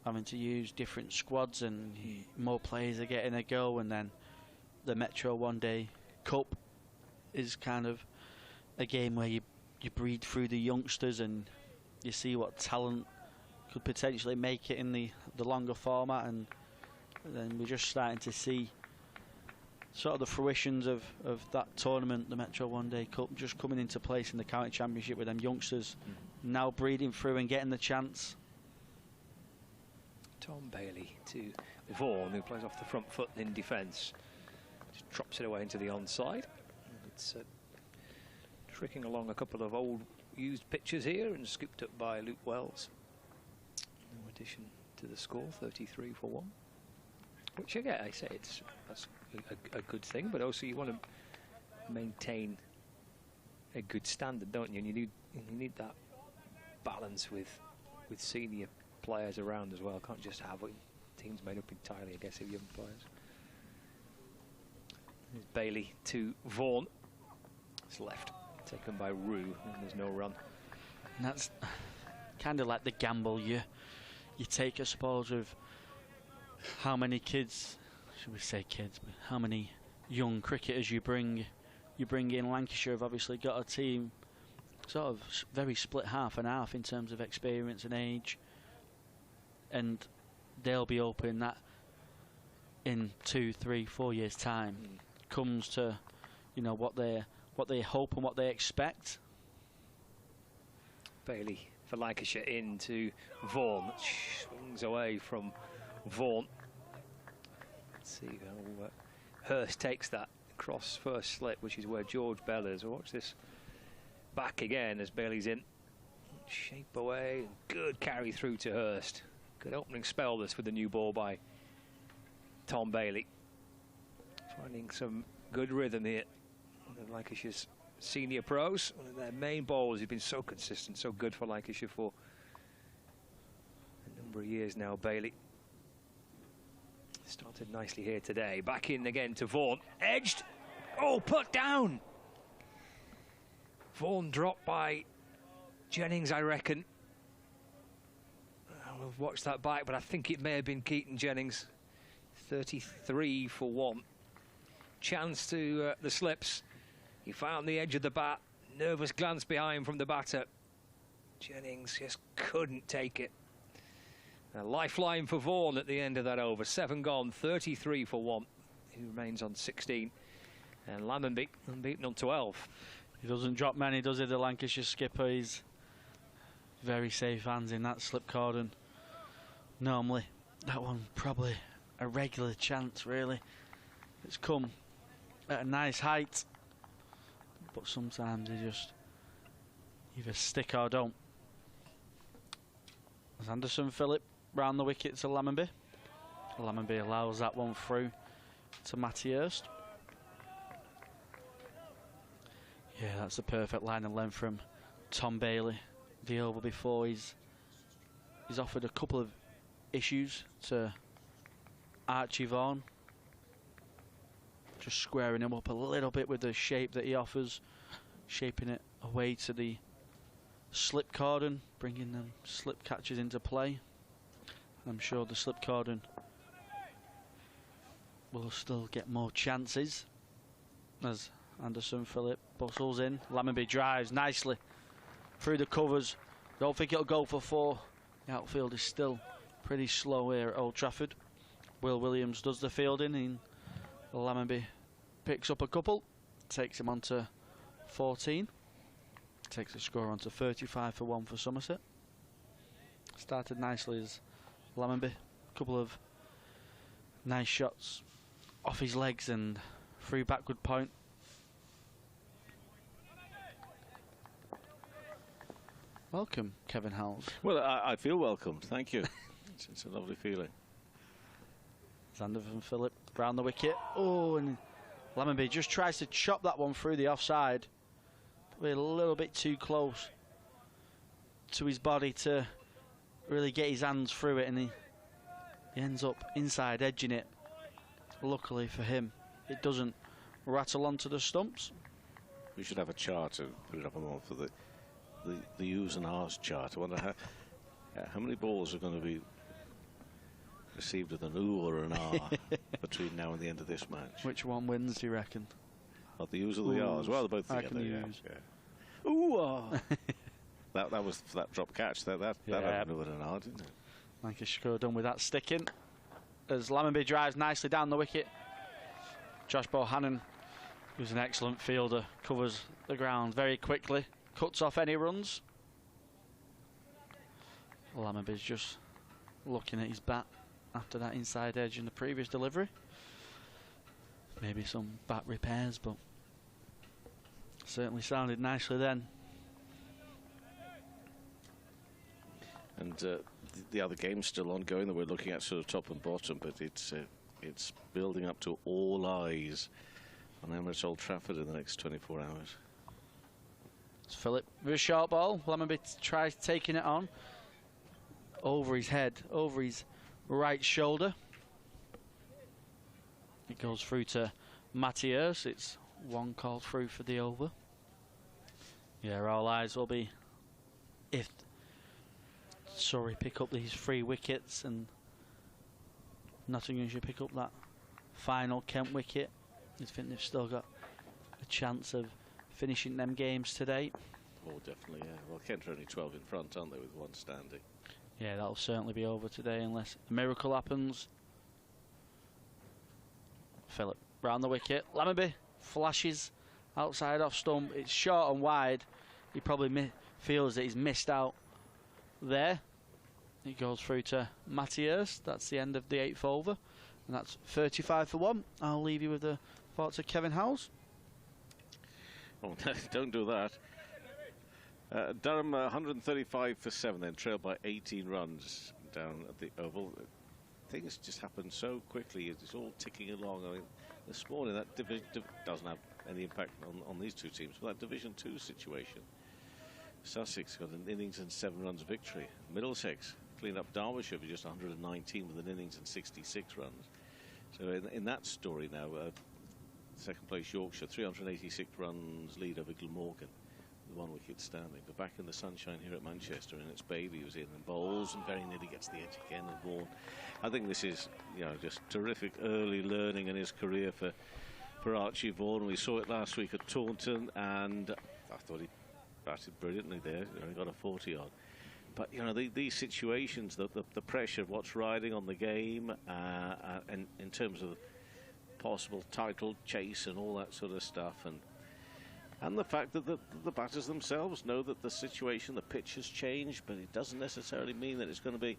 Speaker 3: having to use different squads and more players are getting a go, and then the Metro One Day Cup is kind of a game where you breed through the youngsters and you see what talent could potentially make it in the longer format, and then we're just starting to see sort of the fruitions of that tournament, the Metro One Day Cup, just coming into place in the county championship with them youngsters now breeding through and getting the chance.
Speaker 1: Tom Bailey to Vaughan, who plays off the front foot in defence. Just drops it away into the onside. It's tricking along a couple of old used pitches here and scooped up by Luke Wells. No addition to the score, 33 for 1. Which again, I say that's a good thing, but also you want to maintain a good standard, don't you? And you need that balance with senior players around as well. Can't just have teams made up entirely, I guess, of young players. There's Bailey to Vaughan. It's left, taken by Rue, and there's no run.
Speaker 3: And that's kind of like the gamble you take, I suppose, with how many kids, should we say kids, but how many young cricketers you bring in. Lancashire have obviously got a team sort of very split half and half in terms of experience and age, and they'll be hoping that in 2, 3, 4 years time comes to, you know, what they hope and what they expect.
Speaker 1: Bailey for Lancashire into Vaughan. Swings away from Vaughan. Let's see how Hurst takes that across first slip, which is where George Bell is. Watch this back again as Bailey's in. Shape away. Good carry through to Hurst. Good opening spell this with the new ball by Tom Bailey. Finding some good rhythm here. One of Lancashire's senior pros. One of their main bowlers who's been so consistent, so good for Lancashire for a number of years now, Bailey. Started nicely here today. Back in again to Vaughan. Edged. Oh, put down. Vaughan dropped by Jennings, I reckon. We've watched that back, but I think it may have been Keaton Jennings. 33 for 1. Chance to the slips. He found the edge of the bat. Nervous glance behind from the batter. Jennings just couldn't take it. A lifeline for Vaughan at the end of that over. 7 gone, 33 for 1. who remains on 16. And Lammonby unbeaten on 12.
Speaker 3: He doesn't drop many, does he, the Lancashire skipper? He's very safe hands in that slip cordon. Normally, that one probably a regular chance, really. It's come at a nice height, but sometimes they just either stick or don't. As Anderson Phillip round the wicket to Lammonby. Lammonby allows that one through to Matty Hurst. Yeah, that's the perfect line and length from Tom Bailey. The over before he's offered a couple of issues to Archie Vaughan. Just squaring him up a little bit with the shape that he offers, shaping it away to the slip cordon, bringing them slip catches into play. I'm sure the slip cordon will still get more chances as Anderson Phillip bustles in. Lammonby drives nicely through the covers. Don't think it'll go for 4. The outfield is still pretty slow here at Old Trafford. Will Williams does the fielding, and Lammonby picks up a couple, takes him on to 14. Takes the score on to 35 for 1 for Somerset. Started nicely as Lammonby. A couple of nice shots off his legs and through backward point. Welcome, Kevin Howells.
Speaker 9: Well, I feel welcomed. Thank you. It's a lovely feeling.
Speaker 3: Anderson Phillip round the wicket. Oh, and Lammonby just tries to chop that one through the offside. Probably a little bit too close to his body to really get his hands through it, and he ends up inside edging it. Luckily for him, it doesn't rattle onto the stumps.
Speaker 9: We should have a chart and put it up on for the U's and R's chart. I wonder how many balls are going to be received with an U or an R between now and the end of this match.
Speaker 3: Which one wins, do you reckon?
Speaker 9: Oh, the U's or the R's? Well, they're both together. Yeah. Ooh, ah. that was that drop catch. That opened with an R, didn't it?
Speaker 3: Lancashire done with that sticking. As Lammonby drives nicely down the wicket. Josh Bohannon, who's an excellent fielder, covers the ground very quickly, cuts off any runs. Lammonby's just looking at his bat after that inside edge in the previous delivery. Maybe some bat repairs, but certainly sounded nicely then.
Speaker 9: And the other game's still ongoing that we're looking at, sort of top and bottom, but it's building up to all eyes on Emirates Old Trafford in the next 24 hours.
Speaker 3: It's Phillip with a short ball. Lammonby tries taking it on over his head, over his right shoulder. It goes through to Matty Hurst. It's one called through for the over. Yeah, all eyes will be if Surrey pick up these 3 wickets and Nottinghamshire pick up that final Kent wicket. I think they've still got a chance of finishing them games today.
Speaker 9: Oh, definitely, yeah. Well, Kent are only 12 in front, aren't they, with 1 standing?
Speaker 3: Yeah, that'll certainly be over today unless a miracle happens. Phillip round the wicket. Lammonby flashes outside off stump. It's short and wide. He probably feels that he's missed out there. It goes through to Matty Hurst. That's the end of the 8th over, and that's 35 for 1. I'll leave you with the thoughts of Kevin Howells.
Speaker 9: Oh, don't do that. Durham 135 for 7, then trailed by 18 runs down at the Oval. Things just happen so quickly. It's all ticking along. I mean, this morning that doesn't have any impact on these two teams, but that Division 2 situation. Sussex got an innings and 7 runs victory. Middlesex cleaned up Derbyshire for just 119 with an innings and 66 runs. So in that story now, second place Yorkshire, 386 runs lead over Glamorgan, with 1 wicket standing. But back in the sunshine here at Manchester, and it's Bailey who's in and bowls and very nearly gets the edge again and Vaughan. I think this is, just terrific early learning in his career for Archie Vaughan. We saw it last week at Taunton, and I thought he batted brilliantly there. He got a 40 on. But these situations, the pressure of what's riding on the game, and in terms of possible title chase and all that sort of stuff, and the fact that the batters themselves know that the situation, the pitch has changed, but it doesn't necessarily mean that it's going to be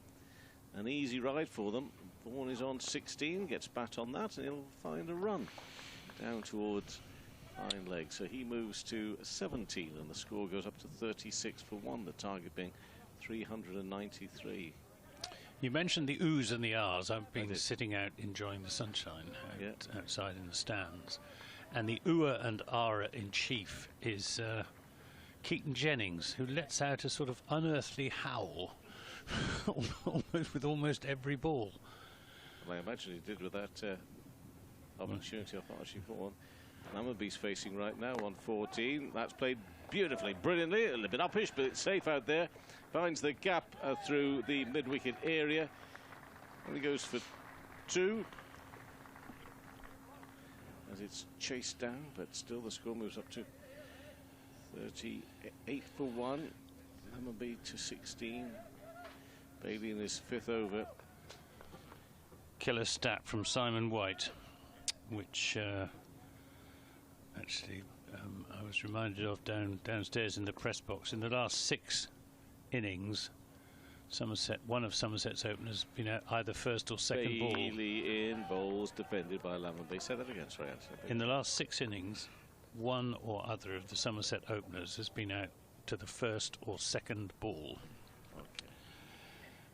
Speaker 9: an easy ride for them. Vaughan is on 16, gets bat on that, and he'll find a run down towards hind leg. So he moves to 17, and the score goes up to 36 for 1, the target being 393.
Speaker 2: You mentioned the oohs and the ahs. I've been sitting out enjoying the sunshine outside in the stands. And the ooher and ahra in chief is Keaton Jennings, who lets out a sort of unearthly howl with almost every ball.
Speaker 9: Well, I imagine he did with that opportunity off Archie Vaughan. Lammonby's facing right now on 14. That's played beautifully, brilliantly, a little bit uppish, but it's safe out there. Finds the gap through the mid-wicket area. And he goes for 2. As it's chased down, but still the score moves up to 38 for 1. Lammonby to 16. Bailey in his 5th over.
Speaker 2: Killer stat from Simon White, which actually I was reminded of downstairs in the press box. In the last 6 innings, one of Somerset's openers been out either first or second ball.
Speaker 9: Bailey in, bowls defended by Lammonby. Say that again, sorry, Anthony.
Speaker 2: In the last 6 innings, one or other of the Somerset openers has been out to the first or second ball.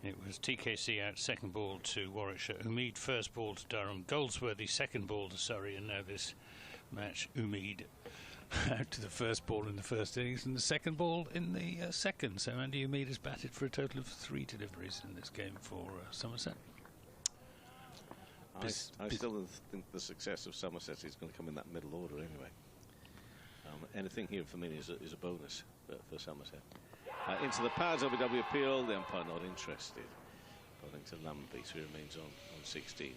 Speaker 2: It was TKC out second ball to Warwickshire, Umeed first ball to Durham, Goldsworthy second ball to Surrey, and now this match Umeed out to the first ball in the first innings and the second ball in the second. So Andy Umeed has batted for a total of 3 deliveries in this game for Somerset.
Speaker 9: I still think the success of Somerset is going to come in that middle order anyway. Anything here for me is a bonus for Somerset. Into the pads, LBW appeal, the umpire not interested. Bowling to Lammonby, so he remains on 16.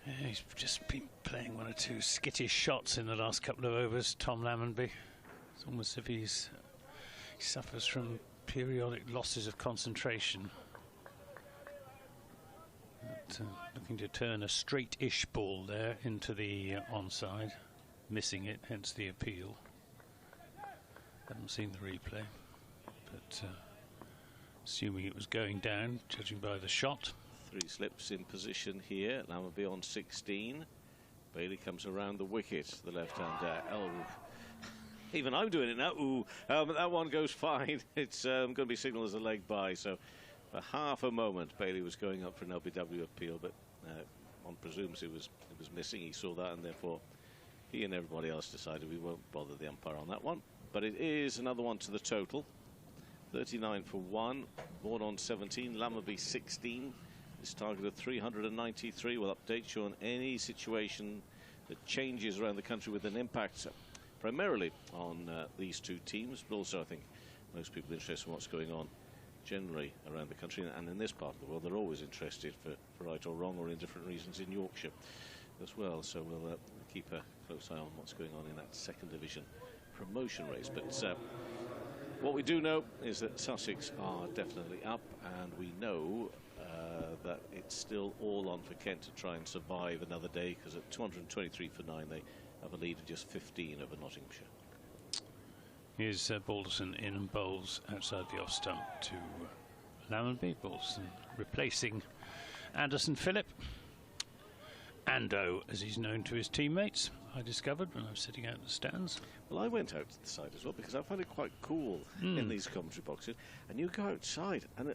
Speaker 2: Yeah, he's just been playing 1 or 2 skittish shots in the last couple of overs, Tom Lammonby. It's almost as if he suffers from periodic losses of concentration. But, looking to turn a straight-ish ball there into the onside, missing it, hence the appeal. Haven't seen the replay, but assuming it was going down, judging by the shot.
Speaker 9: 3 slips in position here. Lammonby on 16. Bailey comes around the wicket, the left-hander. Oh, even I'm doing it now. Ooh, that one goes fine. It's going to be signalled as a leg by. So for half a moment, Bailey was going up for an LBW appeal, but one presumes it was missing. He saw that, and therefore he and everybody else decided we won't bother the umpire on that one. But it is another one to the total. 39 for 1. Vaughan on 17. Lammonby 16. This target of 393. We'll update you on any situation that changes around the country with an impact primarily on these 2 teams, but also I think most people are interested in what's going on generally around the country, and in this part of the world they're always interested for right or wrong or in different reasons in Yorkshire as well. So we'll keep a close eye on what's going on in that 2nd division promotion race. But what we do know is that Sussex are definitely up, and we know that it's still all on for Kent to try and survive another day, because at 223 for 9 they have a lead of just 15 over Nottinghamshire.
Speaker 2: Here's Balderson in and bowls outside the off stump to Lammonby. Balderson replacing Anderson Phillip. Ando, as he's known to his teammates, I discovered when I was sitting out in the stands.
Speaker 9: Well, I went out to the side as well because I find it quite cool in these commentary boxes. And you go outside, and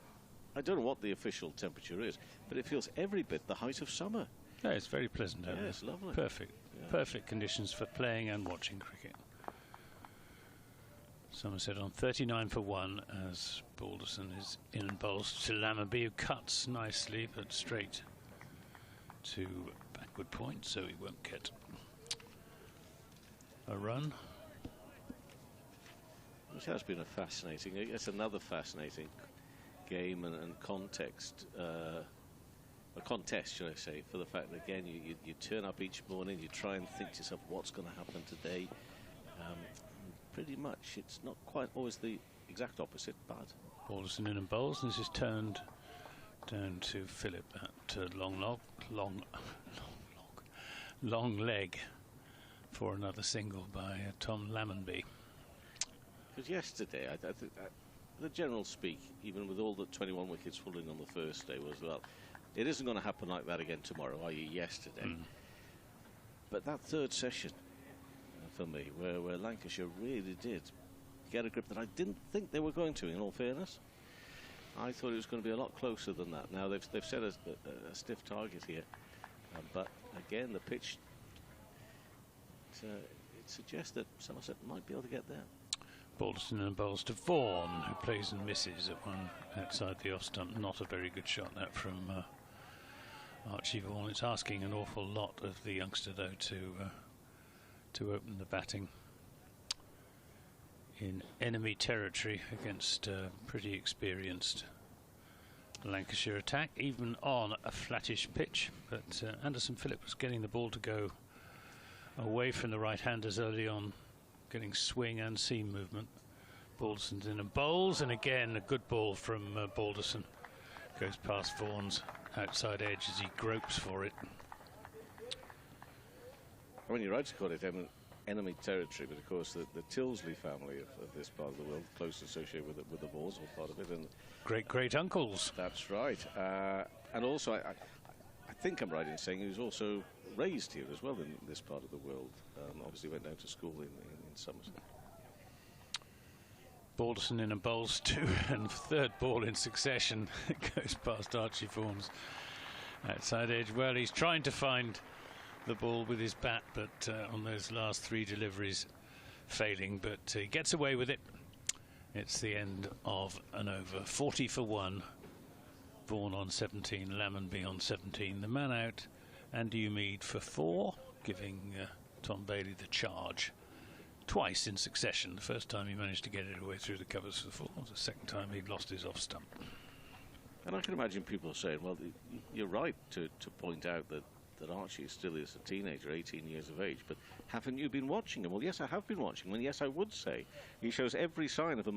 Speaker 9: I don't know what the official temperature is, but it feels every bit the height of summer.
Speaker 2: Yeah, it's very pleasant out there.
Speaker 9: It's lovely.
Speaker 2: Perfect. Yeah. Perfect conditions for playing and watching cricket. Somerset on 39 for 1 as Balderson is in and bowls to Lammonby, who cuts nicely but straight to backward point, so he won't get a run.
Speaker 9: It has been a fascinating, it's another fascinating game and context, a contest, should I say, for the fact that, again, you turn up each morning, you try and think to yourself what's going to happen today. Pretty much, it's not quite always the exact opposite, but...
Speaker 2: Balderson in and bowls, and this is turned down to Phillip at long log. long leg for another single by Tom Lammonby.
Speaker 9: Because yesterday, I think the general speak, even with all the 21 wickets falling on the first day, was, well, it isn't going to happen like that again tomorrow, i.e. yesterday. But that third session, for me, where Lancashire really did get a grip that I didn't think they were going to, in all fairness. I thought it was going to be a lot closer than that. Now, they've set a stiff target here. But, again, the pitch, it suggests that Somerset might be able to get there.
Speaker 2: Balderson and bowls to Vaughan, who plays and misses at one outside the off stump. Not a very good shot, that, from Archie Vaughan. It's asking an awful lot of the youngster, though, to open the batting in enemy territory against pretty experienced Lancashire attack, even on a flattish pitch. But Anderson Phillip was getting the ball to go away from the right-handers early on, getting swing and seam movement. Balderson's in and bowls, and again a good ball from Balderson. Goes past Vaughan's outside edge as he gropes for it.
Speaker 9: I mean, you're right to call it enemy territory, but of course the Tilsley family of this part of the world, closely associated with the Balls, or part of it. And
Speaker 2: great uncles.
Speaker 9: That's right. And also, I think I'm right in saying he was also raised here as well in this part of the world. Obviously went down to school in Somerset.
Speaker 2: Balderson in and bowls two, and third ball in succession goes past Archie Vaughan's outside edge. Well, he's trying to find the ball with his bat, but on those last three deliveries failing, but he gets away with it. It's the end of an over. 40 for 1. Vaughan on 17, Lammonby on 17. The man out, Andy Umeed for 4, giving Tom Bailey the charge twice in succession. The first time he managed to get it away through the covers for 4. The second time he'd lost his off stump.
Speaker 9: And I can imagine people saying, well, you're right to point out that Archie still is a teenager, 18 years of age, but haven't you been watching him? Well, yes, I have been watching him, and yes, I would say he shows every sign of a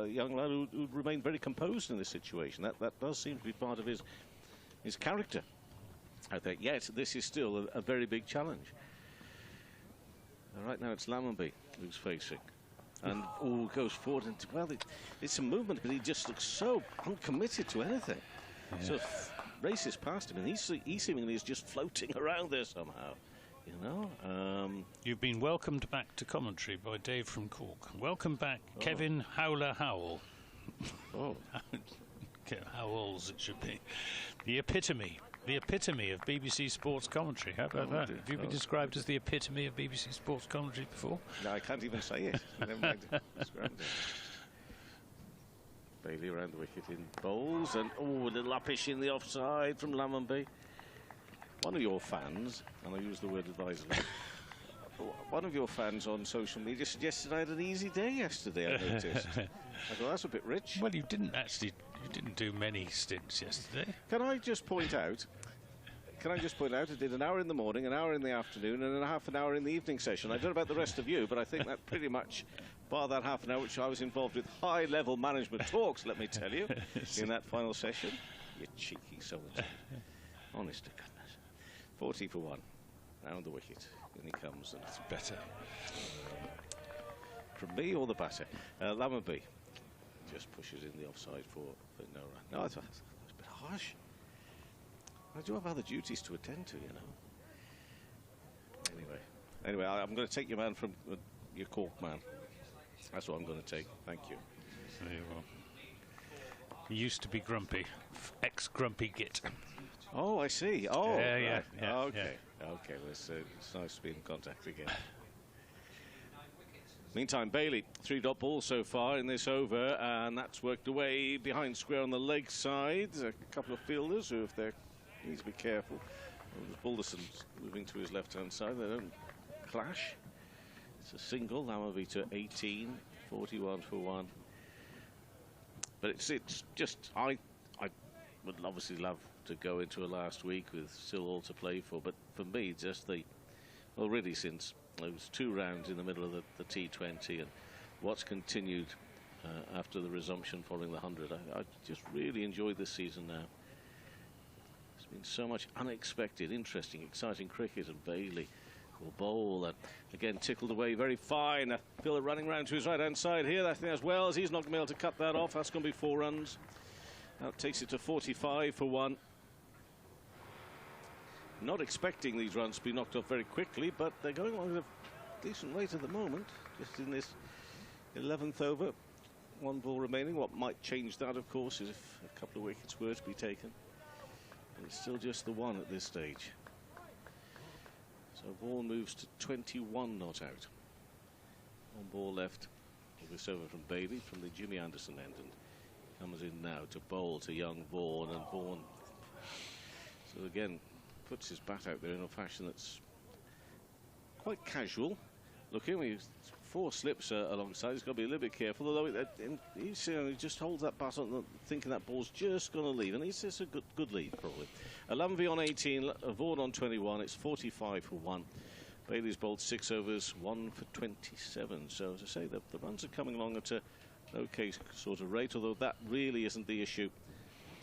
Speaker 9: young lad who remained very composed in this situation. That does seem to be part of his character. I think, yet this is still a very big challenge. Right now it's Lammonby who's facing, and goes forward, and well, it's a movement, but he just looks so uncommitted to anything. Yeah. So races past him, and he seemingly is just floating around there somehow, you know.
Speaker 2: You've been welcomed back to commentary by Dave from Cork. Welcome back, Kevin Howler Howell. Howells it should be. The epitome of BBC sports commentary. How about that? Have you been described as the epitome of BBC sports commentary before?
Speaker 9: No, I can't even say it. Never mind describing it. Bailey around the wicket in bowls, and a little uppish in the offside from Lammonby. One of your fans, and I use the word advisedly, one of your fans on social media suggested I had an easy day yesterday, I noticed. I thought, that's a bit rich.
Speaker 2: Well, you didn't do many stints yesterday.
Speaker 9: Can I just point out I did an hour in the morning, an hour in the afternoon, and then half an hour in the evening session. I don't know about the rest of you, but I think that pretty much, bar that half an hour, which I was involved with high-level management talks, let me tell you, in that final session. You cheeky so-and-so. Honest to goodness. 40 for 1. Round the wicket. In he comes, and it's better. From me or the batter? Lammonby just pushes in the offside for no run. No, that's a bit harsh. I do have other duties to attend to, you know. Anyway, I'm going to take your man from your Cork man. That's what I'm going to take. Thank you.
Speaker 2: There you are. He used to be grumpy, ex-grumpy git.
Speaker 9: Oh, I see. Oh,
Speaker 2: yeah.
Speaker 9: Okay. Okay. It's nice to be in contact again. Meantime, Bailey, 3-dot ball so far in this over, and that's worked away behind square on the leg side. A couple of fielders who, if they need to be careful. Balderson's moving to his left-hand side. They don't clash. It's a single. Lammonby to 18, 41 for 1. But it's just I would obviously love to go into a last week with still all to play for, but for me, just already since those 2 rounds in the middle of the T20 and what's continued after the resumption following the 100, I just really enjoyed this season now. It's been so much unexpected, interesting, exciting cricket, and Bailey will bowl, and again tickled away very fine. Phil running round to his right-hand side here. I think as well as he's not going to be able to cut that off. That's going to be 4 runs. That takes it to 45 for 1. Not expecting these runs to be knocked off very quickly, but they're going along at a decent rate at the moment. Just in this 11th over, 1 ball remaining. What might change that, of course, is if a couple of wickets were to be taken. But it's still just the 1 at this stage. So ball moves to 21 not out. 1 ball left. This over from Bailey from the Jimmy Anderson end, and comes in now to bowl to young Vaughan, and Vaughan, so again, puts his bat out there in a fashion that's quite casual looking. He's 4 slips alongside. He's got to be a little bit careful, although he just holds that bat on, thinking that ball's just going to leave, and it's a good lead probably. 11 on 18, Vaughan on 21. It's 45 for 1. Bailey's bowled 6 overs, 1 for 27. So as I say, the runs are coming along at an okay sort of rate, although that really isn't the issue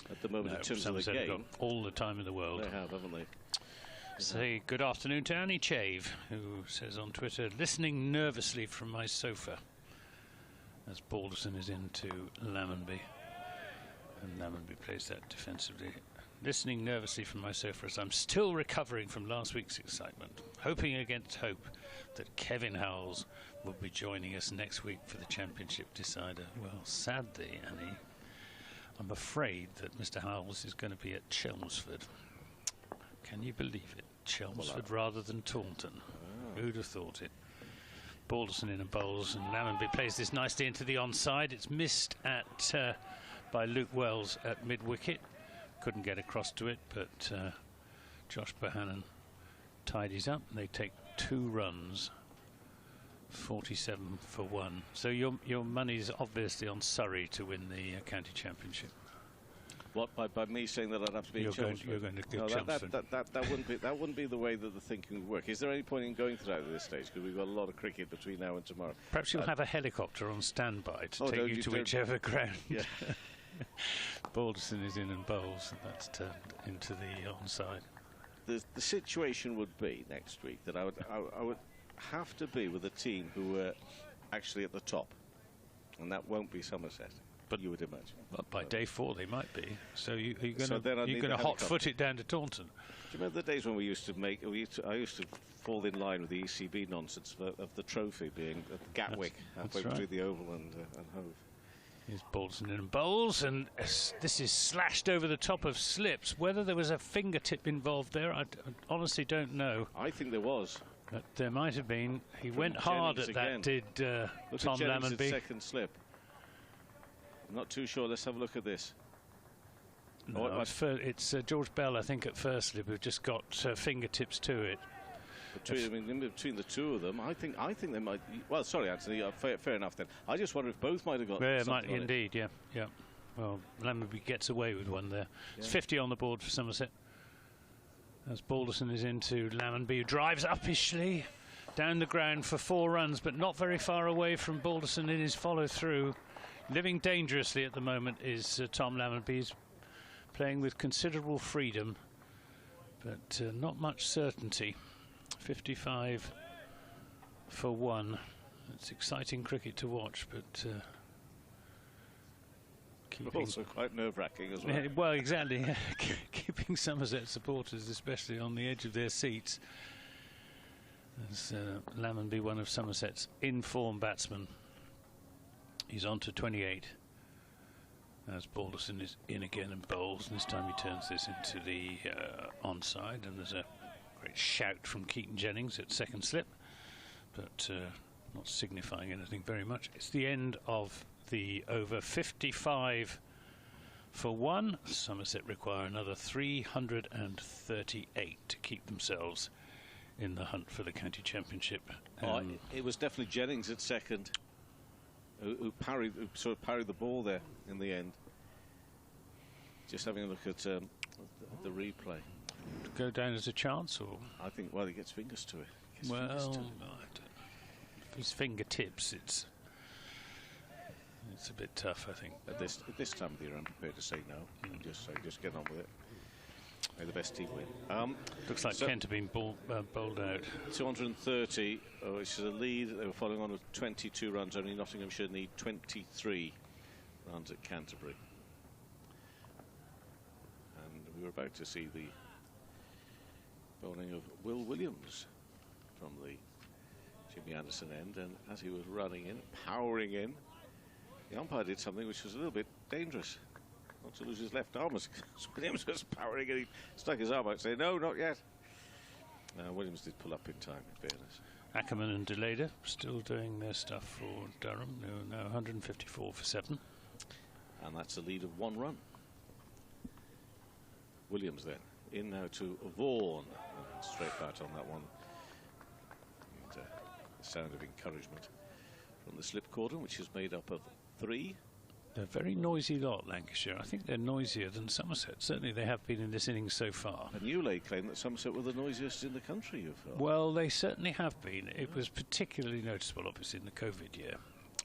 Speaker 9: at the moment in terms of the game.
Speaker 2: Got all the time in the world.
Speaker 9: They have, haven't they?
Speaker 2: Say good afternoon to Annie Chave, who says on Twitter, listening nervously from my sofa as Balderson is into Lammonby, and Lammonby plays that defensively. Listening nervously from my sofa as I'm still recovering from last week's excitement, hoping against hope that Kevin Howells will be joining us next week for the championship decider. Well, sadly, Annie, I'm afraid that Mr. Howells is going to be at Chelmsford. Can you believe it? Chelmsford rather than Taunton. Who'd have thought it? Balderson in and bowls, and Lammonby plays this nicely into the onside. It's missed at by Luke Wells at mid-wicket. Couldn't get across to it, but Josh Bohannon tidies up, and they take 2 runs, 47 for 1. So your money's obviously on Surrey to win the county championship.
Speaker 9: What, by me saying that I'd have to be in Chelmsford?
Speaker 2: You're going to go
Speaker 9: no,
Speaker 2: Chelmsford.
Speaker 9: that wouldn't be the way that the thinking would work. Is there any point in going through that at this stage? Because we've got a lot of cricket between now and tomorrow.
Speaker 2: Perhaps you'll have a helicopter on standby to take you to whichever ground. Yeah. Balderson is in and bowls, and that's turned into the onside.
Speaker 9: The situation would be next week that I would have to be with a team who were actually at the top, and that won't be Somerset. But you would imagine.
Speaker 2: But by day 4 they might be. So you're going to hot-foot it down to Taunton.
Speaker 9: Do you remember the days when I used to fall in line with the ECB nonsense of the trophy being at Gatwick, halfway between the Oval and Hove.
Speaker 2: Here's Balderson in and bowls, and this is slashed over the top of slips. Whether there was a fingertip involved there, I honestly don't know.
Speaker 9: I think there was.
Speaker 2: But there might have been. He went hard at that, did Tom Lammonby.
Speaker 9: Second slip. I'm not too sure. Let's have a look at this.
Speaker 2: No, it's George Bell, I think, at first slip, who've just got fingertips to it.
Speaker 9: In between the 2 of them, I think they might. Well, sorry, Anthony. Fair enough then. I just wonder if both might have got.
Speaker 2: Yeah, might indeed. Yeah. Well, Lammonby gets away with one there. Yeah. It's 50 on the board for Somerset. As Balderson is into Lammonby, who drives uppishly down the ground for 4 runs, but not very far away from Balderson in his follow-through. Living dangerously at the moment is Tom Lammonby. He's playing with considerable freedom, but not much certainty. 55 for 1. It's exciting cricket to watch, but
Speaker 9: also quite nerve-wracking as well.
Speaker 2: Well, exactly. Keeping Somerset supporters, especially on the edge of their seats. As Lammonby, one of Somerset's in-form batsmen. He's on to 28 as Balderson is in again and bowls, and this time he turns this into the onside, and there's a great shout from Keaton Jennings at second slip, but not signifying anything very much. It's the end of the over. 55 for 1. Somerset require another 338 to keep themselves in the hunt for the county championship.
Speaker 9: It was definitely Jennings at second. Who sort of parried the ball there in the end. Just having a look at the replay.
Speaker 2: To go down as a chance, or
Speaker 9: I think he gets fingers to it.
Speaker 2: His fingertips, it's a bit tough, I think.
Speaker 9: At this time of the year, I'm prepared to say no. Just get on with it. May the best team win.
Speaker 2: Looks like Kent have been bowled out.
Speaker 9: 230, which is a lead. They were following on with 22 runs. Only Nottinghamshire need 23 runs at Canterbury. And we were about to see the bowling of Will Williams from the Jimmy Anderson end. And as he was running in, powering in, the umpire did something which was a little bit dangerous. Not to lose his left arm as Williams was powering and he stuck his arm out saying, no, not yet. Williams did pull up in time, in fairness.
Speaker 2: Ackerman and Deleda still doing their stuff for Durham. Now 154 for 7.
Speaker 9: And that's a lead of 1 run. Williams then in now to Vaughan. Straight bat on that one. And, the sound of encouragement from the slip cordon, which is made up of 3.
Speaker 2: They're a very noisy lot, Lancashire. I think they're noisier than Somerset. Certainly they have been in this innings so far.
Speaker 9: And you lay claim that Somerset were the noisiest in the country, you felt.
Speaker 2: Well, they certainly have been. It was particularly noticeable, obviously, in the COVID year,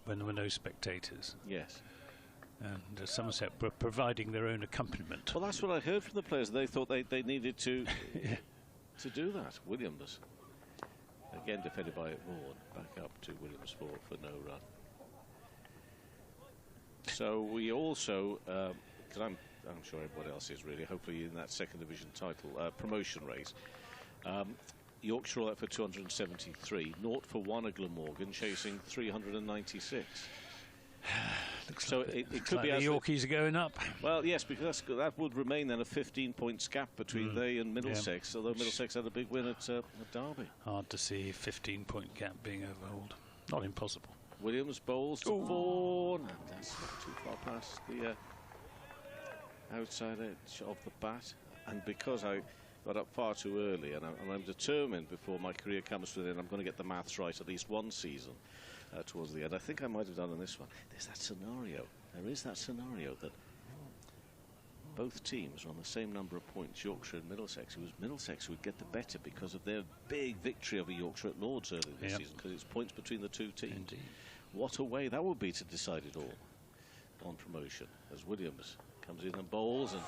Speaker 2: when there were no spectators.
Speaker 9: Yes.
Speaker 2: And Somerset were providing their own accompaniment.
Speaker 9: Well, that's what I heard from the players. They thought they needed to to do that. Williams, again defended by Vaughan, back up to Williams for no run. So we also, because I'm sure everybody else is really, hopefully in that second division title promotion race. Yorkshire all out for 273, 0 for 1 at Glamorgan, chasing 396. So it could
Speaker 2: like
Speaker 9: be
Speaker 2: the Yorkies are going up.
Speaker 9: Well, yes, because that would remain then a 15-point gap between they and Middlesex, although Middlesex had a big win at Derby.
Speaker 2: Hard to see a 15-point gap being overhauled. Not impossible.
Speaker 9: Williams bowls to Vaughan, and that's not too far past the outside edge of the bat. And because I got up far too early, and I'm determined before my career comes to an end, I'm going to get the maths right at least one season towards the end. I think I might have done on this one. There's that scenario. There is that scenario that both teams are on the same number of points, Yorkshire and Middlesex. It was Middlesex who would get the better because of their big victory over Yorkshire at Lord's earlier this season, because it's points between the two teams.
Speaker 2: Indeed.
Speaker 9: What a way that would be to decide it all on promotion, as Williams comes in and bowls and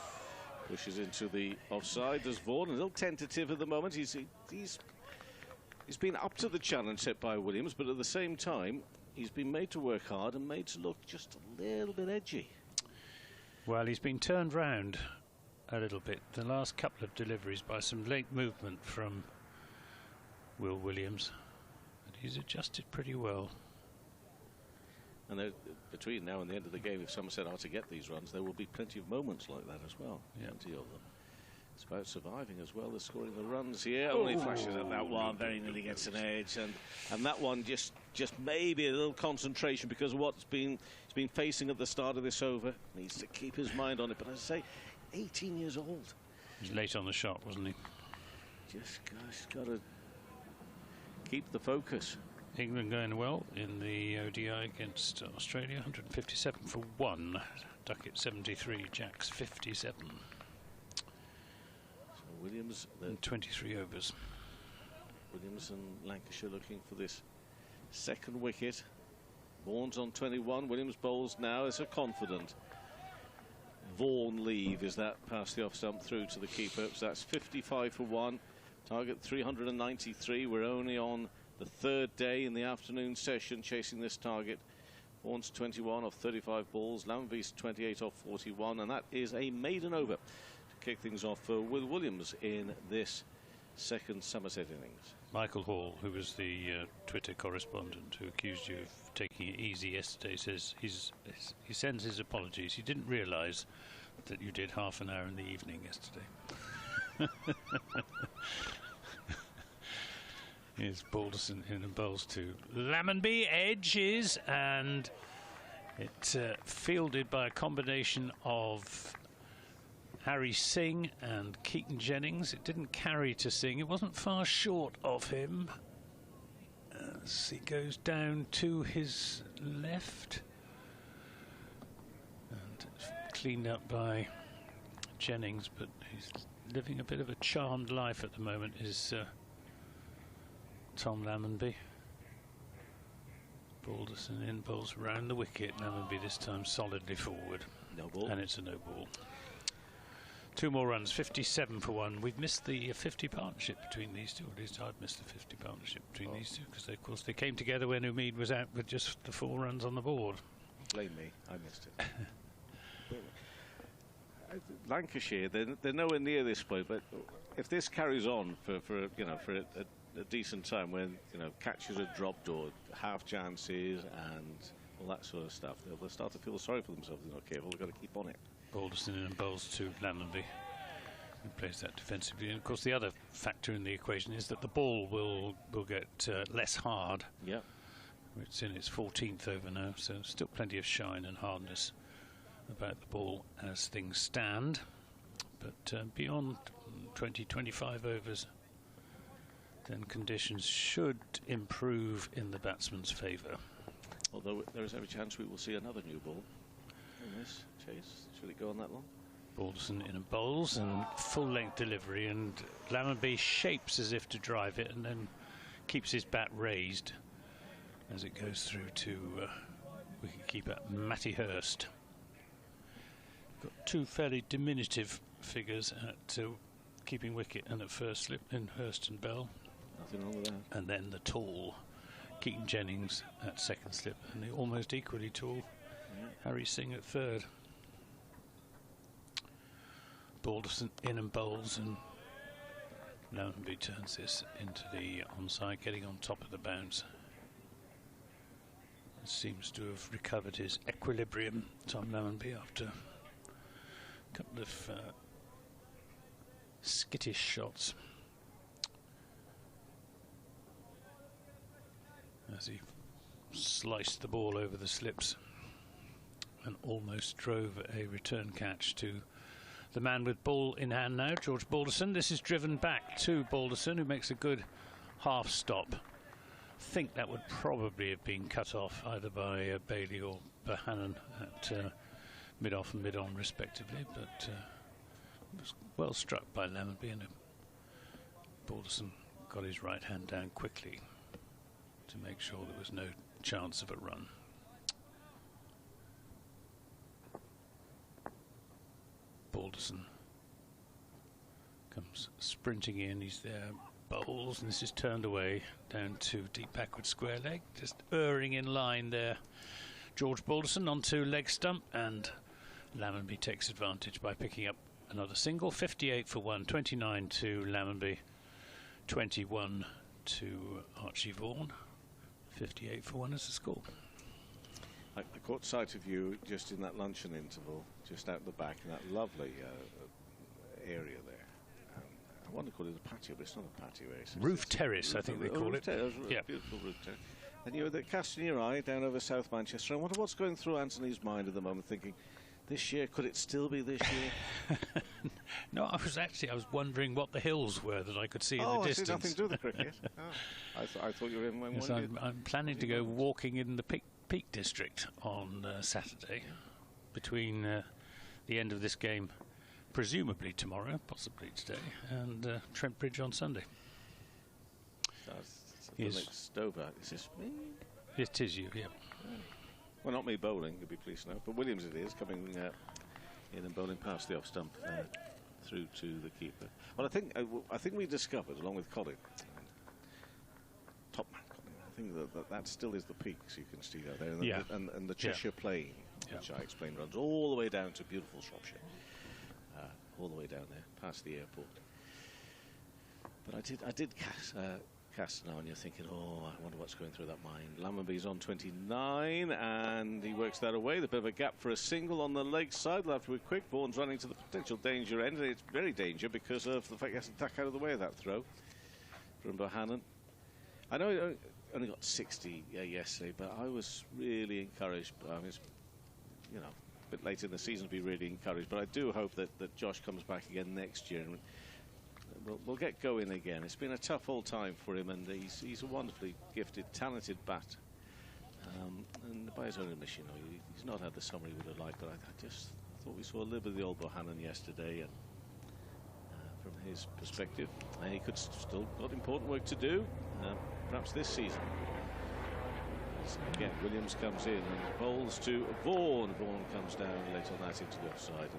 Speaker 9: pushes into the offside. There's Vaughan, a little tentative at the moment. He's been up to the challenge set by Williams, but at the same time, he's been made to work hard and made to look just a little bit edgy.
Speaker 2: Well, he's been turned round a little bit the last couple of deliveries by some late movement from Will Williams, and he's adjusted pretty well.
Speaker 9: And between now and the end of the game, if Somerset are to get these runs, there will be plenty of moments like that as well. Plenty of them. It's about surviving as well as scoring the runs here. Only flashes at that one, very nearly gets an edge, and that one just maybe a little concentration because of what's been he's been facing at the start of this over. Needs to keep his mind on it. But as I say, 18 years old.
Speaker 2: He was late on the shot, wasn't he?
Speaker 9: Just got to keep the focus.
Speaker 2: England going well in the ODI against Australia, 157 for 1. Duckett 73, Jacks 57.
Speaker 9: So Williams,
Speaker 2: and 23 overs.
Speaker 9: Williams and Lancashire looking for this second wicket. Vaughan's on 21. Williams bowls now. It's a confident Vaughan leave. Is that past the off stump through to the keeper? So that's 55 for 1. Target 393. We're only on the third day in the afternoon session chasing this target. Vaughan's 21 off 35 balls, Lambe's 28 off 41, and that is a maiden over to kick things off for Will Williams in this second Somerset innings.
Speaker 2: Michael Hall, who was the Twitter correspondent who accused you of taking it easy yesterday, says he sends his apologies. He didn't realise that you did half an hour in the evening yesterday. Here's Balderson in and bowls to Lammonby, edges, and it fielded by a combination of Harry Singh and Keaton Jennings. It didn't carry to Singh. It wasn't far short of him as he goes down to his left. And it's cleaned up by Jennings, but he's living a bit of a charmed life at the moment, is Tom Lammonby. Balderson in, bowls round the wicket. Lammonby this time solidly forward.
Speaker 9: No ball.
Speaker 2: And it's a no ball. 2 more runs, 57 for 1. We've missed the 50 partnership between these two. At least I've missed the 50 partnership between these two, because of course they came together when Umeed was out with just the 4 runs on the board.
Speaker 9: Blame me, I missed it. Lancashire, they're nowhere near this point, but if this carries on for a decent time, when catches are dropped or half chances and all that sort of stuff, they'll start to feel sorry for themselves. They're not careful. We've got to keep on it.
Speaker 2: Balderson and bowls to Lamonby, who plays that defensively. And of course, the other factor in the equation is that the ball will get less hard.
Speaker 9: Yeah,
Speaker 2: it's in its 14th over now, so still plenty of shine and hardness about the ball as things stand. But beyond 20-25 overs, then conditions should improve in the batsman's favour.
Speaker 9: Although there is every chance we will see another new ball in this chase. Should it go on that long?
Speaker 2: Balderson in and bowls and full-length delivery, and Lamonby shapes as if to drive it and then keeps his bat raised as it goes through to wicketkeeper Matty Hurst. Got 2 fairly diminutive figures at keeping wicket and at first slip in Hurst and Bell.
Speaker 9: Nothing wrong with that.
Speaker 2: And then the tall Keaton Jennings at second slip, and the almost equally tall Harry Singh at third. Balderson in and bowls, and Lamonby turns this into the onside, getting on top of the bounce. Seems to have recovered his equilibrium, Tom Lamonby, after a couple of skittish shots as he sliced the ball over the slips and almost drove a return catch to the man with ball in hand now, George Balderson. This is driven back to Balderson, who makes a good half stop. I think that would probably have been cut off either by Bailey or Bohannon at mid-off and mid-on respectively, but it was well struck by Lamonby, and Balderson got his right hand down quickly to make sure there was no chance of a run. Balderson comes sprinting in, he's there, bowls, and this is turned away down to deep backward square leg, just erring in line there. George Balderson onto leg stump, and Lamonby takes advantage by picking up another single. 58 for 1, 29 to Lamonby, 21 to Archie Vaughan. 58 for 1 is the score.
Speaker 9: I caught sight of you just in that luncheon interval, just out the back in that lovely area there. I want to call it a patio, but it's not a patio.
Speaker 2: Roof terrace, I think they call it.
Speaker 9: Yeah, beautiful roof terrace. And you were casting your eye down over South Manchester. I wonder what's going through Anthony's mind at the moment, thinking, this year, could it still be this year?
Speaker 2: No, I was wondering what the hills were that I could see in the distance.
Speaker 9: Oh, nothing to do with the cricket. I thought you were in one.
Speaker 2: Yes, I'm planning to go walking in the Peak District on Saturday, between the end of this game, presumably tomorrow, possibly today, and Trent Bridge on Sunday.
Speaker 9: Stover, is this me?
Speaker 2: It is you, yeah.
Speaker 9: Well, not me bowling, you'll be pleased to know, but Williams it is, coming in and bowling past the off stump through to the keeper. Well, I think we discovered, along with Colin, top man Colin, I think that still is the peak, so you can see that there, and the Cheshire Plain, which I explained runs all the way down to beautiful Shropshire, all the way down there, past the airport. But I did cast now, and you're thinking, oh, I wonder what's going through that mind. Lamonby's on 29, and he works that away. There's a bit of a gap for a single on the leg side. They'll have to be quick. Vaughan's running to the potential danger end, and it's very danger because of the fact he has to duck out of the way of that throw from Bohannon. I know he only got 60 yesterday, but I was really encouraged. I mean, it's, a bit late in the season to be really encouraged, but I do hope that Josh comes back again next year, and we'll get going again. It's been a tough old time for him, and he's a wonderfully gifted, talented bat. And by his own admission, he's not had the summer he would have liked, but I just thought we saw a little bit of the old Bohannon yesterday, and from his perspective, he could still got important work to do, perhaps this season. So again, Williams comes in and bowls to Vaughan. Vaughan comes down late on that into the offside.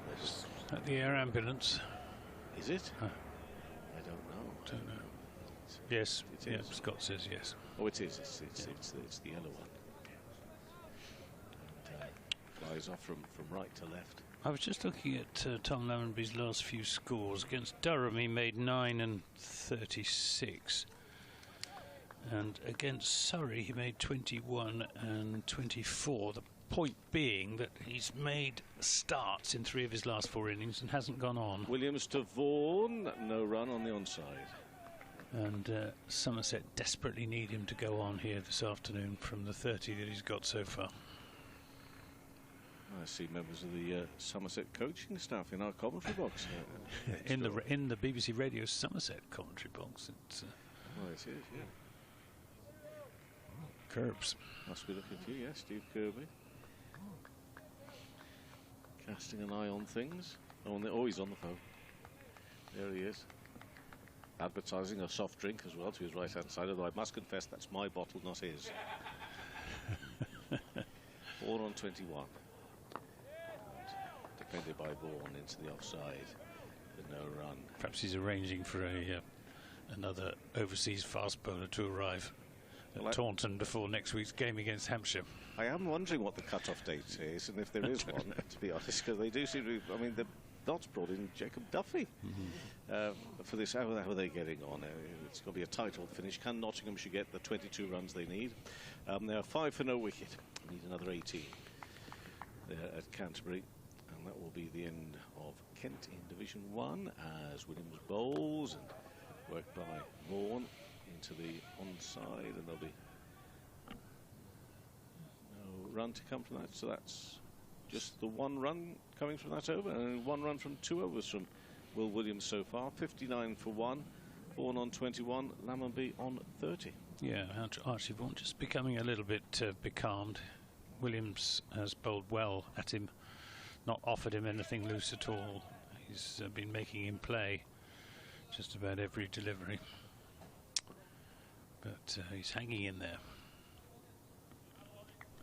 Speaker 9: And
Speaker 2: at the air ambulance.
Speaker 9: Is it?
Speaker 2: Huh.
Speaker 9: I don't know.
Speaker 2: Don't know. Yes.
Speaker 9: It
Speaker 2: Yeah,
Speaker 9: is.
Speaker 2: Scott says yes.
Speaker 9: Oh, it is. It's the yellow one. And, flies off from right to left.
Speaker 2: I was just looking at Tom Lammonby's last few scores. Against Durham, he made 9 and 36. And against Surrey, he made 21 and 24. The point being that he's made starts in 3 of his last 4 innings and hasn't gone on.
Speaker 9: Williams to Vaughan, no run on the onside.
Speaker 2: And Somerset desperately need him to go on here this afternoon from the 30 that he's got so far.
Speaker 9: I see members of the Somerset coaching staff in our commentary box.
Speaker 2: In the BBC Radio Somerset commentary box. It's,
Speaker 9: oh, it is, yeah.
Speaker 2: Curbs.
Speaker 9: Must be looking at you, yes, Steve Kirby. Casting an eye on things. Oh, he's on the phone. There he is. Advertising a soft drink as well to his right-hand side, although I must confess that's my bottle, not his. 4 on 21. And defended by Vaughan into the offside. With no run.
Speaker 2: Perhaps he's arranging for another overseas fast bowler to arrive at Taunton before next week's game against Hampshire.
Speaker 9: I am wondering what the cut-off date is, and if there is one, to be honest, because they do seem to be, I mean, the Notts brought in Jacob Duffy for this. How are they getting on? It's going to be a title finish. Can Nottinghamshire get the 22 runs they need? They are 5 for no wicket. Need another 18 there at Canterbury, and that will be the end of Kent in Division 1 as Williams bowls and worked by Vaughan into the onside, and there'll be no run to come from that. So that's just the 1 run coming from that over, and 1 run from 2 overs from Will Williams so far. 59 for 1, Vaughan on 21, Lammonby on 30.
Speaker 2: Yeah, Archie Vaughan just becoming a little bit becalmed. Williams has bowled well at him, not offered him anything loose at all. He's been making him play just about every delivery. But he's hanging in there.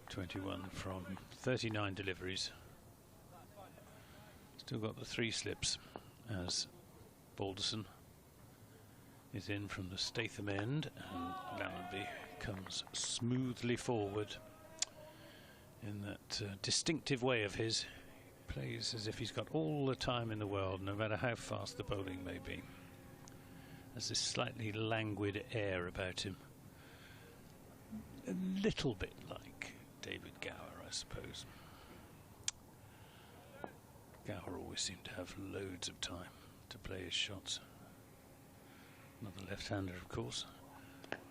Speaker 2: 21 from 39 deliveries. Still got the 3 slips as Balderson is in from the Statham end, and Lammonby comes smoothly forward in that distinctive way of his. Plays as if he's got all the time in the world, no matter how fast the bowling may be. There's this slightly languid air about him. A little bit like David Gower, I suppose. Gower always seemed to have loads of time to play his shots. Another left-hander, of course.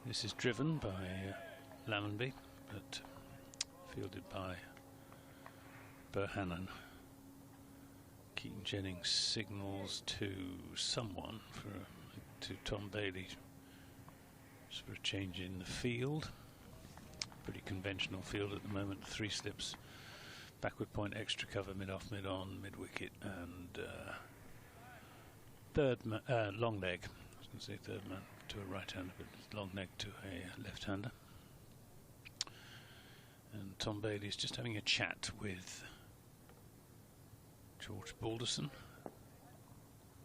Speaker 2: This is driven by Lammonby, but fielded by Bohannon. Keaton Jennings signals to someone, to Tom Bailey, just for a change in the field. Pretty conventional field at the moment. 3 slips, backward point, extra cover, mid-off, mid-on, mid-wicket, and long leg. I was going to say third man to a right-hander, but long leg to a left-hander. And Tom Bailey's just having a chat with George Balderson,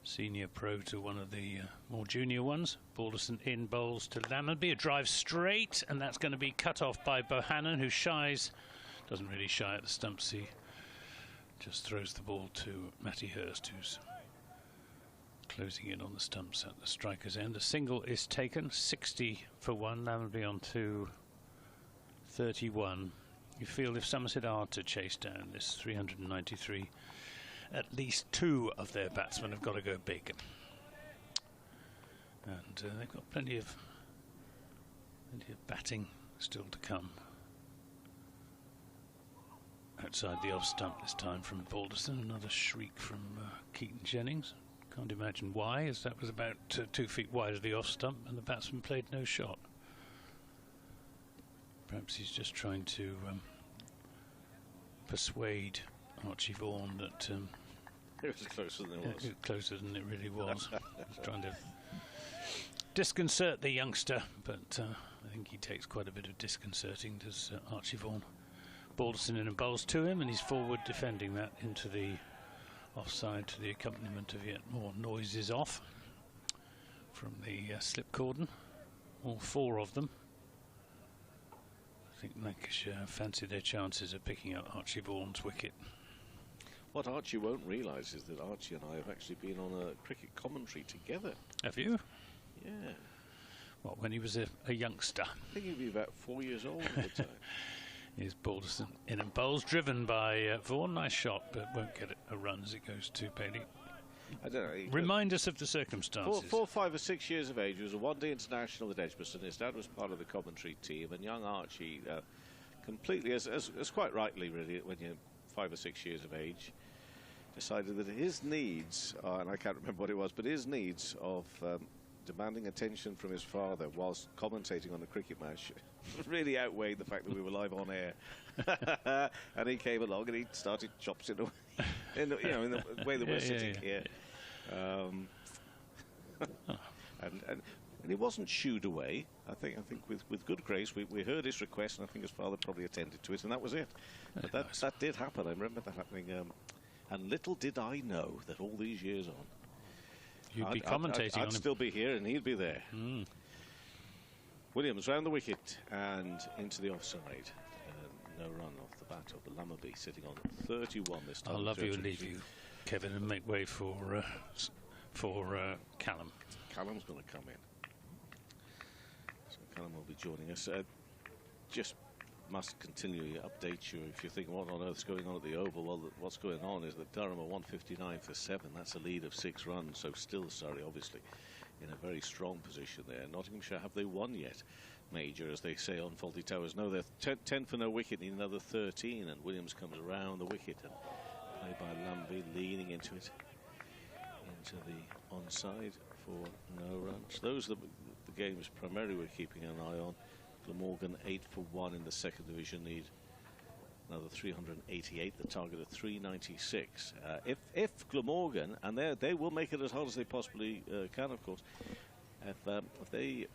Speaker 2: senior pro to one of the more junior ones. Balderson in, bowls to Lammonby, a drive straight, and that's going to be cut off by Bohannon, who shies, doesn't really shy at the stumps, he just throws the ball to Matty Hurst, who's closing in on the stumps at the striker's end. A single is taken, 60 for 1, Lammonby on 2, 31. You feel if Somerset are to chase down this 393, at least 2 of their batsmen have got to go big. And they've got plenty of batting still to come. Outside the off stump this time from Balderson, another shriek from Keaton Jennings. Can't imagine why, as that was about 2 feet wide of the off stump and the batsman played no shot. Perhaps he's just trying to persuade Archie Vaughan that
Speaker 9: it was closer than it was.
Speaker 2: Closer than it really was. He's trying to disconcert the youngster, but I think he takes quite a bit of disconcerting, does Archie Vaughan. Balderson in and bowls to him, and he's forward defending that into the offside to the accompaniment of yet more noises off from the slip cordon. All 4 of them. I think Lancashire fancy their chances of picking up Archie Vaughan's wicket.
Speaker 9: What Archie won't realise is that Archie and I have actually been on a cricket commentary together.
Speaker 2: Have you?
Speaker 9: Yeah.
Speaker 2: Well, when he was a youngster.
Speaker 9: I think he'd be about 4 years old at the time.
Speaker 2: Here's Balderson in and bowls, driven by Vaughan. Nice shot, but won't get a run as it goes to Bailey.
Speaker 9: I don't know.
Speaker 2: Remind us of the circumstances.
Speaker 9: 4, 5 or 6 years of age. He was a one-day international at Edgbaston. His dad was part of the commentary team, and young Archie, completely, as quite rightly really, when you're 5 or 6 years of age, decided that his needs, and I can't remember what it was, but his needs of demanding attention from his father whilst commentating on a cricket match really outweighed the fact that we were live on air. And he came along and he started chops in the way that we're sitting here. And he wasn't shooed away. I think with good grace we heard his request, and I think his father probably attended to it, and that was it. But that did happen. I remember that happening. And little did I know that all these years on,
Speaker 2: you'd be commentating on him.
Speaker 9: I'd still be here and he'd be there. Williams round the wicket and into the offside. No run off the bat of the Lammerby, sitting on 31 this time.
Speaker 2: I'll love you and leave you, Kevin, and make way for Callum.
Speaker 9: Callum's going to come in. So Callum will be joining us. Just must continually update you if you think what on earth's going on at the Oval. Well, what's going on is that Durham are 159 for 7. That's a lead of 6 runs. So still Surrey, obviously, in a very strong position there. Nottinghamshire, have they won yet? Major, as they say on Faulty Towers. No, they're 10 for no wicket, need another 13, and Williams comes around the wicket and played by Lambie, leaning into it, into the onside for no runs. Those are the games primarily we're keeping an eye on. Glamorgan 8 for 1 in the second division, need another 388, the target of 396. If Glamorgan, and they will make it as hard as they possibly can, of course, if they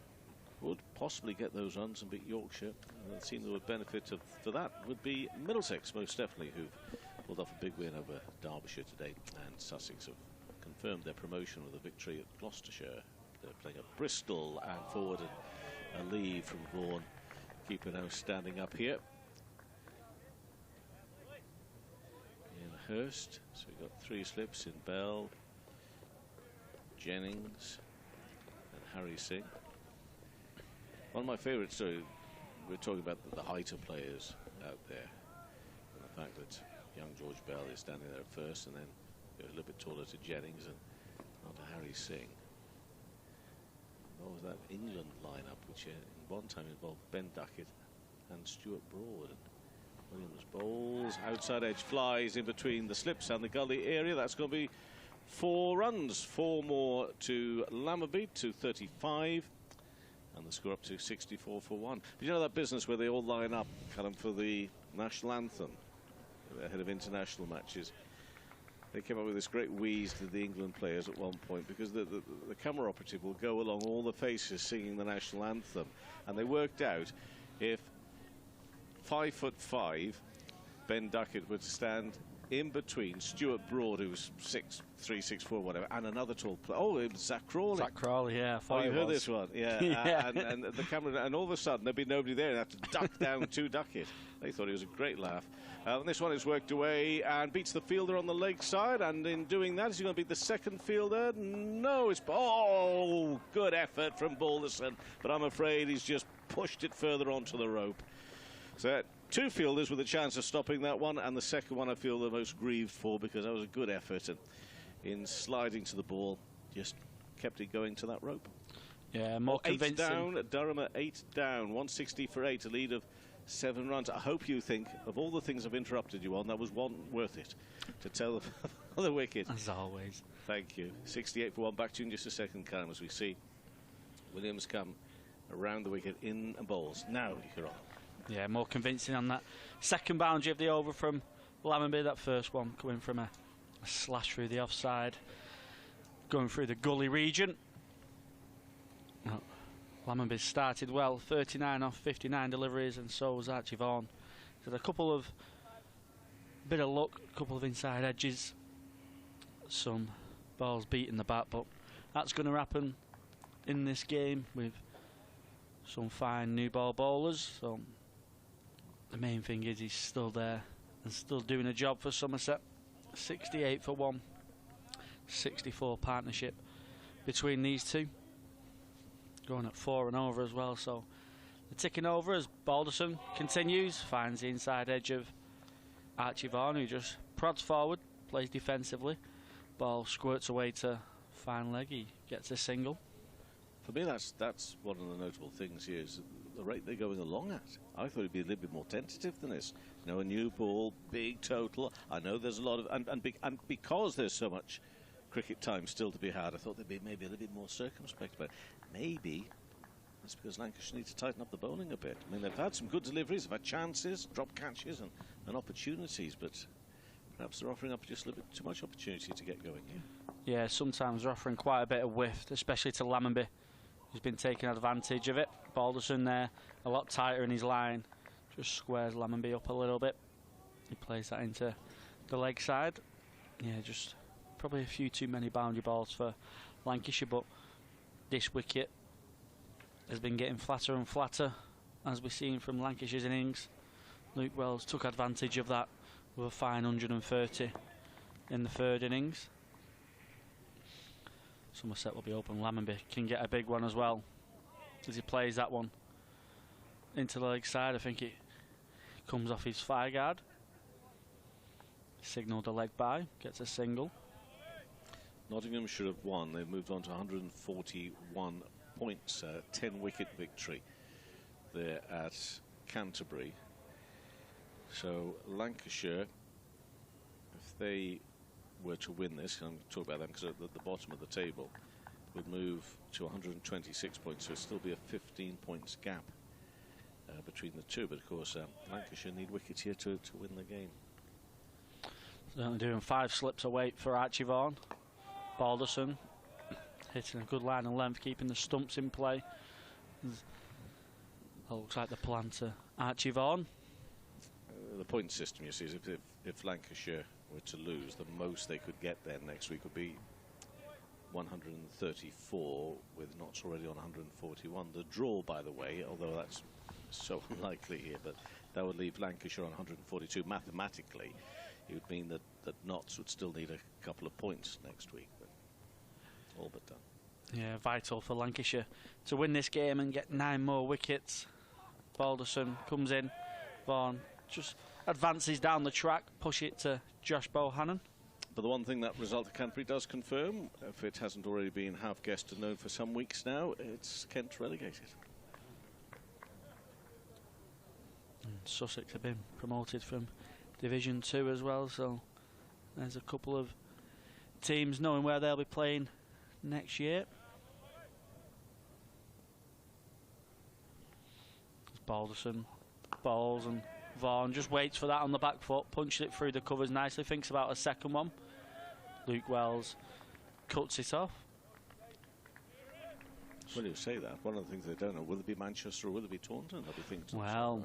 Speaker 9: would possibly get those runs and beat Yorkshire, the team that would benefit for that would be Middlesex, most definitely, who've pulled off a big win over Derbyshire today, and Sussex have confirmed their promotion with a victory at Gloucestershire. They're playing at Bristol, and forward a lead from Vaughan. Keeper now standing up here. In Hurst, so we've got 3 slips in Bell, Jennings and Harry Singh. One of my favourite stories, we're talking about the height of players out there, and the fact that young George Bell is standing there at first, and then goes a little bit taller to Jennings and on to Harry Singh. What was that England lineup, which in one time involved Ben Duckett and Stuart Broad? And Williams bowls, outside edge flies in between the slips and the gully area. That's going to be 4 runs, 4 more to Lammerby, to 35, and the score up to 64 for 1. Did you know that business where they all line up kind of for the national anthem ahead of international matches? They came up with this great wheeze to the England players at one point, because the camera operative will go along all the faces singing the national anthem, and they worked out if 5'5" Ben Duckett would stand in between Stuart Broad, who was 6'3", 6'4", whatever, and another tall player. Oh, it was Zach Crawley.
Speaker 3: Zach Crawley, yeah.
Speaker 9: Oh, you heard this one, yeah.
Speaker 3: Yeah.
Speaker 9: And the camera, and all of a sudden there'd be nobody there, and have to duck down to Duckett. They thought it was a great laugh. This one is worked away and beats the fielder on the leg side, and in doing that, is he going to beat the second fielder? No, it's... Oh, good effort from Balderson, but I'm afraid he's just pushed it further onto the rope. So 2 fielders with a chance of stopping that one, and the second one I feel the most grieved for, because that was a good effort, and in sliding to the ball, just kept it going to that rope.
Speaker 3: Yeah, more convincing.
Speaker 9: 8 down, Durham at 8 down, 160 for 8, a lead of 7 runs. I hope you think, of all the things I've interrupted you on, that was one worth it, to tell the wicket.
Speaker 3: As always.
Speaker 9: Thank you. 68 for 1. Back to you in just a second, Callum, as we see Williams come around the wicket in and bowls. Now you're on.
Speaker 3: Yeah, more convincing on that second boundary of the over from Lammerby. That first one coming from a slash through the offside, going through the gully region. Oh, Lammerby started well, 39 off 59 deliveries, and so was Archie Vaughan. So a couple of bit of luck, a couple of inside edges, get some balls beating the bat, but that's going to happen in this game with some fine new ball bowlers. So the main thing is he's still there and still doing a job for Somerset. 68 for 1, 64 partnership between these two. Going at 4 and over as well, so the ticking over as Balderson continues, finds the inside edge of Archie Vaughan, who just prods forward, plays defensively. Ball squirts away to fine leg, he gets a single.
Speaker 9: For me, that's one of the notable things here is the rate they're going along at. I thought it'd be a little bit more tentative than this. You know, a new ball, big total. I know there's a lot of, and because there's so much cricket time still to be had, I thought they'd be maybe a little bit more circumspect about it. Maybe it's because Lancashire need to tighten up the bowling a bit. I mean, they've had some good deliveries, they've had chances, drop catches and opportunities, but perhaps they're offering up just a little bit too much opportunity to get going here.
Speaker 3: Yeah, sometimes they're offering quite a bit of whiff, especially to Lammonby, who's been taking advantage of it. Balderson there, a lot tighter in his line, just squares Lammonby up a little bit. He plays that into the leg side. Yeah, just probably a few too many boundary balls for Lancashire, but this wicket has been getting flatter and flatter, as we've seen from Lancashire's innings. Luke Wells took advantage of that with a fine 130 in the third innings. Somerset will be open. Lammonby can get a big one as well as he plays that one into the leg side. I think it comes off his thigh guard. Signalled a leg by, gets a single.
Speaker 9: Nottingham should have won. They've moved on to 141 points, 10-wicket victory there at Canterbury. So Lancashire, if they were to win this, and I'm going to talk about them because at the bottom of the table, would move to 126 points, so it'd still be a 15 points gap between the two. But of course, Lancashire need wickets here to win the game.
Speaker 3: Certainly doing 5 slips away for Archie Vaughan. Balderson hitting a good line and length, keeping the stumps in play. That looks like the plan to Archie Vaughan.
Speaker 9: The point system, you see, is if Lancashire were to lose, the most they could get then next week would be 134, with Notts already on 141. The draw, by the way, although that's so unlikely here, but that would leave Lancashire on 142. Mathematically, it would mean that Notts would still need a couple of points next week. But all but done.
Speaker 3: Yeah, vital for Lancashire to win this game and get 9 more wickets. Balderson comes in. Vaughan just advances down the track, push it to Josh Bohannon.
Speaker 9: But the one thing that result at Canterbury does confirm, if it hasn't already been half guessed and known for some weeks now, it's Kent relegated.
Speaker 3: And Sussex have been promoted from Division 2 as well, so there's a couple of teams knowing where they'll be playing next year. Balderson balls and Vaughan just waits for that on the back foot, punches it through the covers nicely, thinks about a second one. Luke Wells cuts it off.
Speaker 9: Well, you say that. One of the things they don't know, will it be Manchester or will it be Taunton? They'll be thinking.
Speaker 3: Well,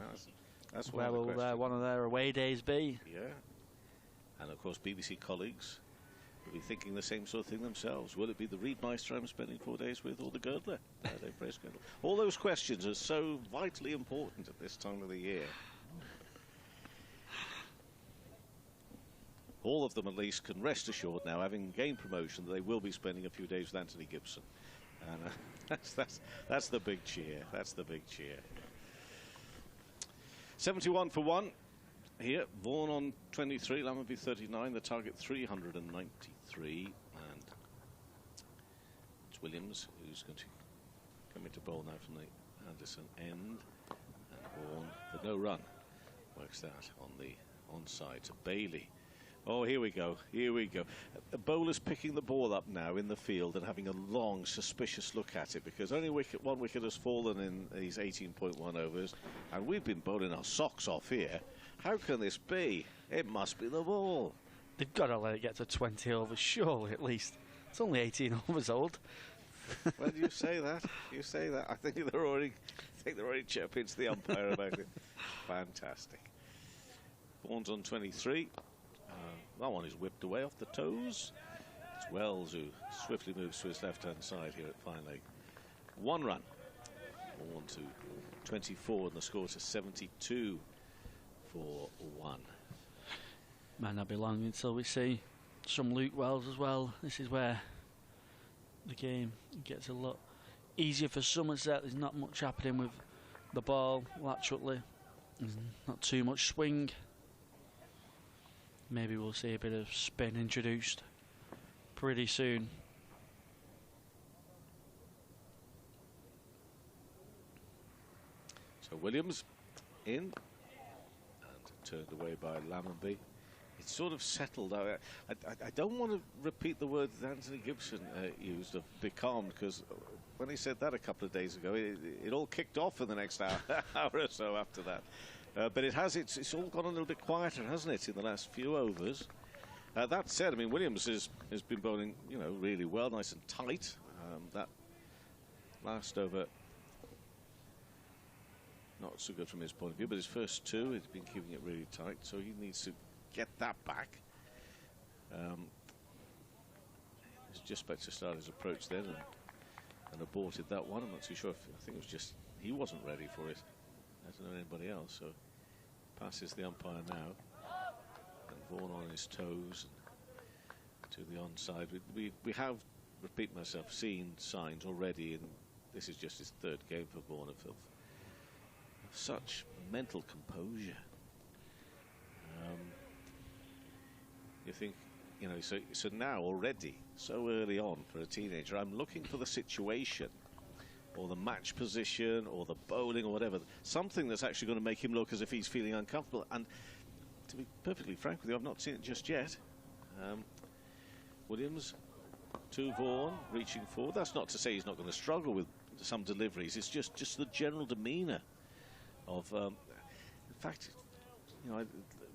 Speaker 9: that's
Speaker 3: where will one of their away days be?
Speaker 9: Yeah. And of course, BBC colleagues will be thinking the same sort of thing themselves. Will it be the Reedmeister I'm spending 4 days with, or the Girdler? All those questions are so vitally important at this time of the year. All of them, at least, can rest assured now, having gained promotion, that they will be spending a few days with Anthony Gibson. And that's the big cheer. That's the big cheer. 71 for 1 here. Vaughan on 23, Lammonby 39. The target 393, and it's Williams who's going to come into bowl now from the Anderson end, and Vaughan for no run works that on the onside to Bailey. Oh, here we go, here we go. The bowler's picking the ball up now in the field and having a long, suspicious look at it, because only one wicket has fallen in these 18.1 overs, and we've been bowling our socks off here. How can this be? It must be the ball.
Speaker 3: They've got to let it get to 20 overs, surely, at least. It's only 18 overs old.
Speaker 9: Well, you say that. You say that. I think they're already chirping to the umpire about it. Fantastic. Vaughan's on 23. That one is whipped away off the toes. It's Wells who swiftly moves to his left-hand side here at fine leg. 1 run. 1 to 24 and the score to 72 for 1.
Speaker 3: Might not be long until we see some Luke Wells as well. This is where the game gets a lot easier for Somerset. There's not much happening with the ball laterally. There's not too much swing. Maybe we'll see a bit of spin introduced pretty soon.
Speaker 9: So Williams in and turned away by Lammonby. It's sort of settled. I don't want to repeat the words that Anthony Gibson used of becalmed, because when he said that a couple of days ago, it all kicked off for the next hour or so after that. But it's all gone a little bit quieter, hasn't it, in the last few overs? That said, I mean, Williams has been bowling, you know, really well, nice and tight. That last over, not so good from his point of view, but his first 2, he's been keeping it really tight, so he needs to get that back. He's just about to start his approach then and aborted that one. I'm not too sure if, I think it was just he wasn't ready for it. I don't know anybody else, so passes the umpire now. And Vaughan on his toes and to the onside. We have, repeat myself, seen signs already, and this is just his 3rd game for Vaughan of such mental composure. You think, you know, so now already, so early on for a teenager, I'm looking for the situation or the match position or the bowling or whatever, something that's actually going to make him look as if he's feeling uncomfortable. And to be perfectly frank with you, I've not seen it just yet. Williams to Vaughan, reaching forward. That's not to say he's not going to struggle with some deliveries. It's just the general demeanour of, in fact, you know,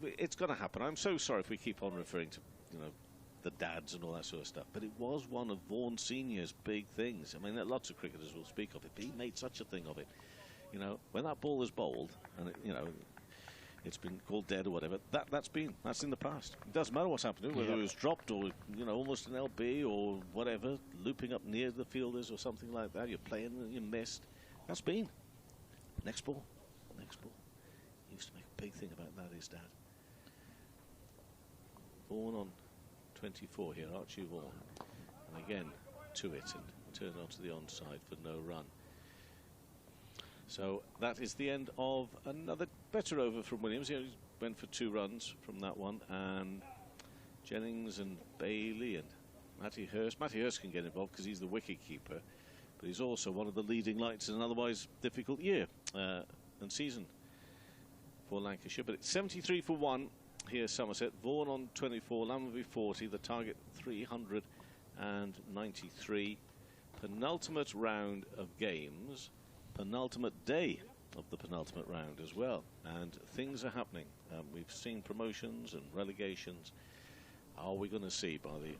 Speaker 9: it's going to happen. I'm so sorry if we keep on referring to, you know, the dads and all that sort of stuff, but it was one of Vaughan Senior's big things. I mean, lots of cricketers will speak of it, but he made such a thing of it. You know, when that ball is bowled, and it, you know, it's been called dead or whatever, that's in the past. It doesn't matter what's happened to it, whether it was dropped or, you know, almost an LB or whatever, looping up near the fielders or something like that. You're playing and you missed. That's been. Next ball. Next ball. He used to make a big thing about that, his dad. Vaughan on 24 here, Archie Vaughan. And again, to it and turned onto the onside for no run. So that is the end of another better over from Williams. He went for 2 runs from that one. And Jennings and Bailey and Matty Hurst. Matty Hurst can get involved because he's the wicket keeper. But he's also one of the leading lights in an otherwise difficult year and season for Lancashire. But it's 73 for 1. Here Somerset, Vaughan on 24, Lammonby 40, the target 393. Penultimate round of games, penultimate day of the penultimate round as well, and things are happening. We've seen promotions and relegations. Are we going to see by the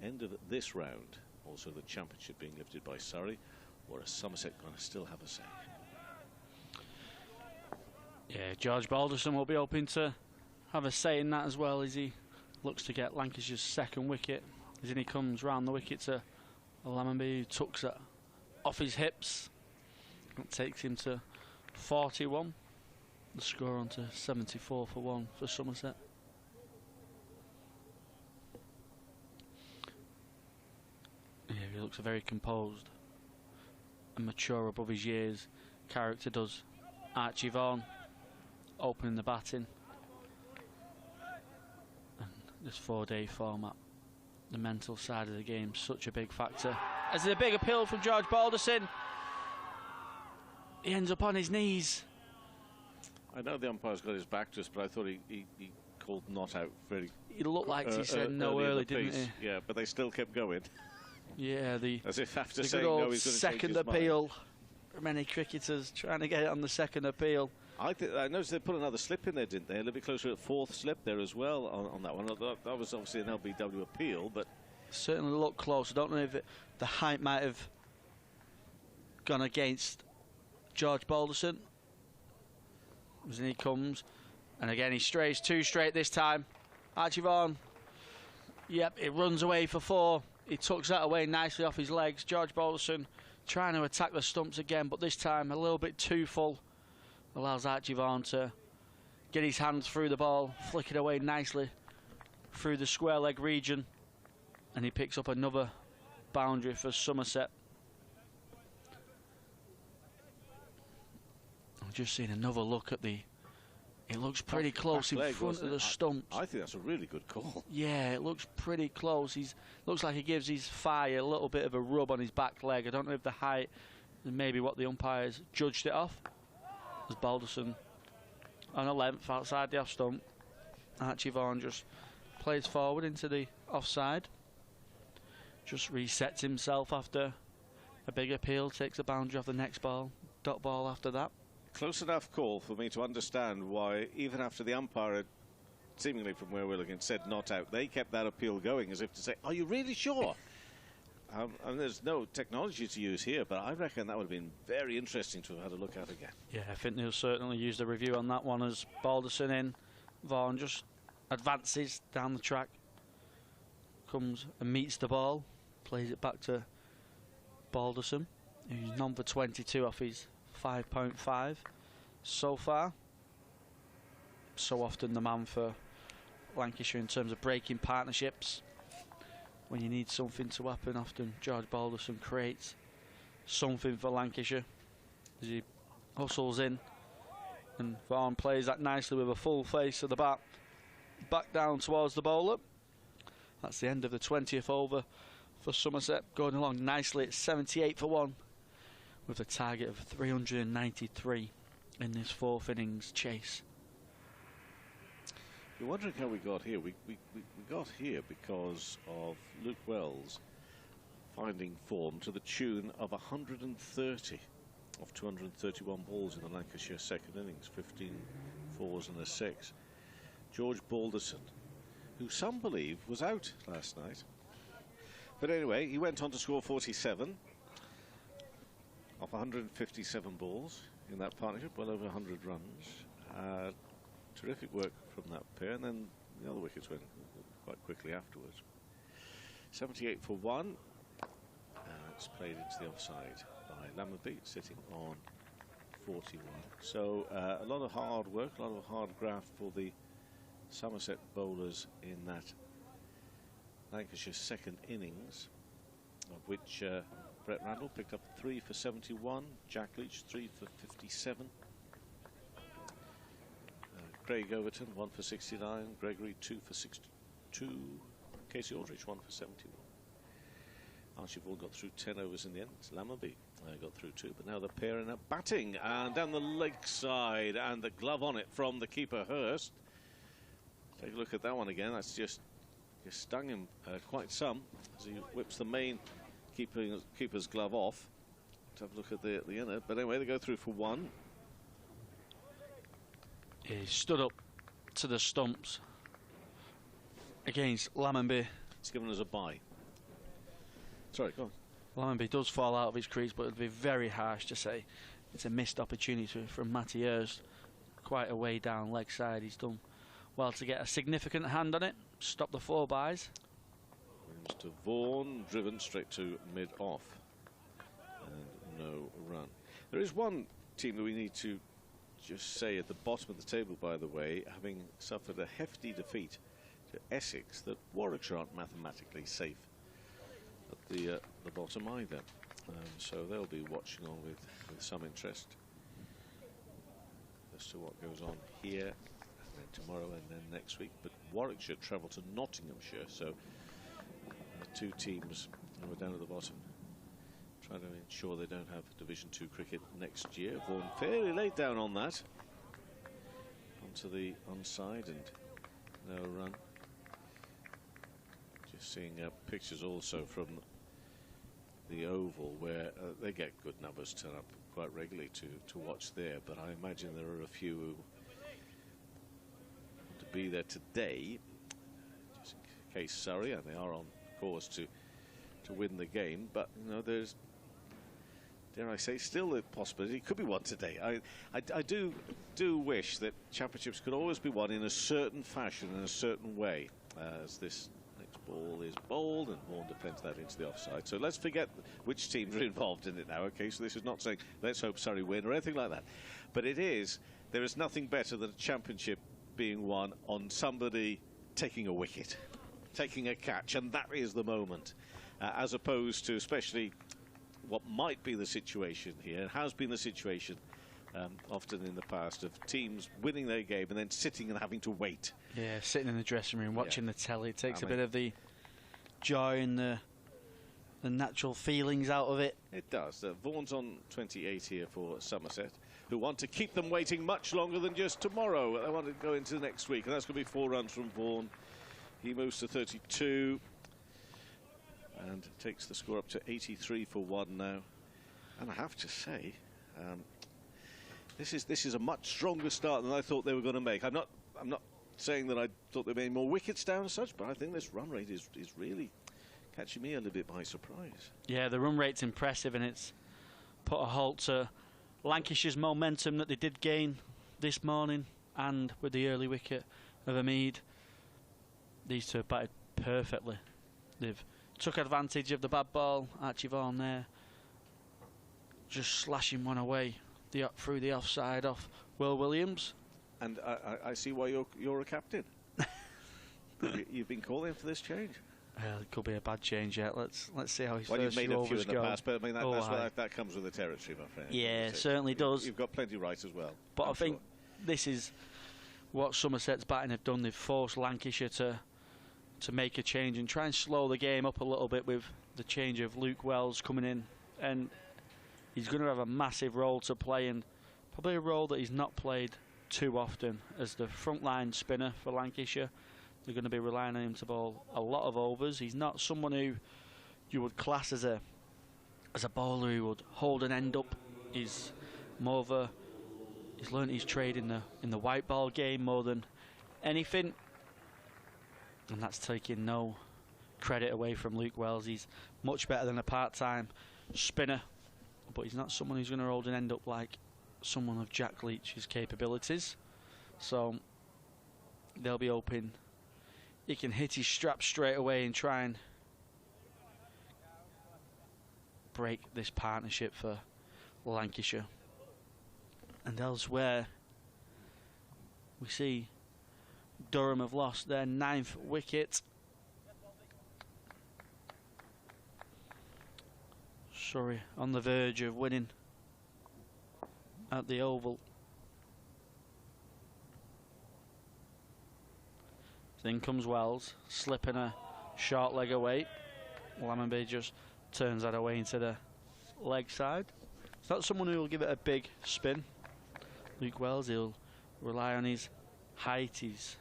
Speaker 9: end of this round also the championship being lifted by Surrey, or is Somerset going to still have a say?
Speaker 3: Yeah, George Balderson will be hoping to have a say in that as well, as he looks to get Lancashire's 2nd wicket. As in he comes round the wicket to Lammonby, who tucks it off his hips. That takes him to 41. The score on to 74 for 1 for Somerset. Yeah, he looks very composed and mature above his years. Character does Archie Vaughan, opening the batting. This 4-day format, the mental side of the game, such a big factor. As a big appeal from George Balderson, he ends up on his knees.
Speaker 9: I know the umpire's got his back to us, but I thought he called not out very.
Speaker 3: He looked like he said no early, didn't he?
Speaker 9: Yeah, but they still kept going.
Speaker 3: Yeah,
Speaker 9: as if after
Speaker 3: the
Speaker 9: saying
Speaker 3: good old
Speaker 9: no, he's going to change
Speaker 3: second
Speaker 9: his
Speaker 3: appeal.
Speaker 9: mind.
Speaker 3: Many cricketers trying to get it on the 2nd appeal.
Speaker 9: I noticed they put another slip in there, didn't they? A little bit closer at 4th slip there as well on that one. That was obviously an LBW appeal, but
Speaker 3: certainly looked close. I don't know if the height might have gone against George Balderson. As in he comes, and again he strays 2 straight this time. Archie Vaughan, Yep, it runs away for 4. He tucks that away nicely off his legs. George Balderson trying to attack the stumps again, but this time a little bit too full. Allows Archie Vaughan to get his hands through the ball, flick it away nicely through the square leg region, and he picks up another boundary for Somerset. I'm just seeing another look at the... It looks pretty close in front of the stumps.
Speaker 9: I think that's a really good call.
Speaker 3: Yeah, it looks pretty close. Looks like he gives his thigh a little bit of a rub on his back leg. I don't know if the height and maybe what the umpires judged it off. As Balderson on a length outside the off stump. Archie Vaughan just plays forward into the offside. Just resets himself after a big appeal, takes a boundary off the next ball, dot ball after that.
Speaker 9: Close enough call for me to understand why, even after the umpire had, seemingly from where we're looking, said not out, they kept that appeal going as if to say, are you really sure? And there's no technology to use here, but I reckon that would have been very interesting to have had a look at again.
Speaker 3: Yeah, I think they'll certainly use the review on that one as Balderson in. Vaughan just advances down the track, comes and meets the ball, plays it back to Balderson, who's none for 22 off his 5.5 so far. So often the man for Lancashire in terms of breaking partnerships. When you need something to happen, often George Balderson creates something for Lancashire as he hustles in, and Vaughan plays that nicely with a full face of the bat back down towards the bowler. That's the end of the 20th over for Somerset, going along nicely at 78 for 1 with a target of 393 in this 4th innings chase.
Speaker 9: You're wondering how we got here. We got here because of Luke Wells finding form to the tune of 130 of 231 balls in the Lancashire second innings, 15 fours and a 6. George Balderson, who some believe was out last night. But anyway, he went on to score 47 off 157 balls in that partnership, well over 100 runs. Terrific work from that pair, and then the other wickets went quite quickly afterwards. 78 for 1. It's played into the offside by Lammerby, sitting on 41. So a lot of hard work, a lot of hard graft for the Somerset bowlers in that Lancashire second innings, of which Brett Randall picked up 3 for 71, Jack Leach 3 for 57. Craig Overton 1 for 69, Gregory 2 for 62, Casey Aldrich 1 for 71. Archie Vaughan got through 10 overs in the end. Lammerby got through 2, but now the pair in a batting and down the leg side, and the glove on it from the keeper Hurst. Take a look at that one again. That's just stung him quite some as he whips the main keeper's glove off. Let's have a look at the inner, but anyway, they go through for 1.
Speaker 3: He stood up to the stumps against Lammerby.
Speaker 9: It's given us a bye. Sorry, go
Speaker 3: on. Lammerby does fall out of his crease, but it would be very harsh to say it's a missed opportunity from Matty Hurst. Quite a way down leg side. He's done well to get a significant hand on it. Stop the 4 byes.
Speaker 9: Mr. Vaughan driven straight to mid-off. And no run. There is one team that we need to just say at the bottom of the table, by the way, having suffered a hefty defeat to Essex, that Warwickshire aren't mathematically safe at the bottom either. So they'll be watching on with some interest as to what goes on here, and then tomorrow and then next week. But Warwickshire travel to Nottinghamshire, so 2 teams who are down at the bottom, trying to ensure they don't have Division 2 cricket next year. Vaughan fairly laid down on that. Onto the onside and no run. Just seeing pictures also from the Oval where they get good numbers turn up quite regularly to watch there, but I imagine there are a few who want to be there today, just in case Surrey, and they are on course to win the game, but you know, there's, dare I say, still the possibility it could be won today. I do wish that championships could always be won in a certain fashion, in a certain way, as this next ball is bowled, and Vaughan defends that into the offside. So let's forget which teams are involved in it now, okay? So this is not saying, let's hope Surrey win or anything like that. But it is, there is nothing better than a championship being won on somebody taking a wicket, taking a catch, and that is the moment. As opposed to, especially, what might be the situation here, has been the situation often in the past, of teams winning their game and then sitting and having to wait.
Speaker 3: Yeah, sitting in the dressing room watching the telly. It takes a bit of the joy and the natural feelings out of it.
Speaker 9: It does. Vaughan's on 28 here for Somerset, who want to keep them waiting much longer than just tomorrow. They want to go into next week, and that's going to be 4 runs from Vaughan. He moves to 32 and takes the score up to 83 for 1 now. And I have to say, this is a much stronger start than I thought they were going to make. I'm not saying that I thought they'd made more wickets down as such, but I think this run rate is really catching me a little bit by surprise.
Speaker 3: Yeah, the run rate's impressive, and it's put a halt to Lancashire's momentum that they did gain this morning, and with the early wicket of Hamid, these two have batted perfectly. They've took advantage of the bad ball. Archie Vaughan there, just slashing one away through the offside off Will Williams.
Speaker 9: And I see why you're a captain. You've been calling for this change.
Speaker 3: It could be a bad change yet. Let's see how his
Speaker 9: well,
Speaker 3: first
Speaker 9: you've made a few in the past, but I mean that comes with the territory, my friend.
Speaker 3: Yeah, it certainly does.
Speaker 9: You've got plenty right as well.
Speaker 3: But I think this is what Somerset's batting have done. They've forced Lancashire to make a change and try and slow the game up a little bit with the change of Luke Wells coming in, and he's going to have a massive role to play, and probably a role that he's not played too often as the frontline spinner for Lancashire. They're going to be relying on him to bowl a lot of overs. He's not someone who you would class as a bowler who would hold an end up. He's more of he's learnt his trade in the white ball game more than anything, and that's taking no credit away from Luke Wells. He's much better than a part-time spinner, but he's not someone who's going to hold an end up like someone of Jack Leach's capabilities. So they'll be hoping he can hit his strap straight away and try and break this partnership for Lancashire. And elsewhere, we see Durham have lost their 9th wicket. Surrey on the verge of winning at the Oval. Then comes Wells, slipping a short leg away. Lammonby just turns that away into the leg side. It's not someone who will give it a big spin. Luke Wells, he'll rely on his height, his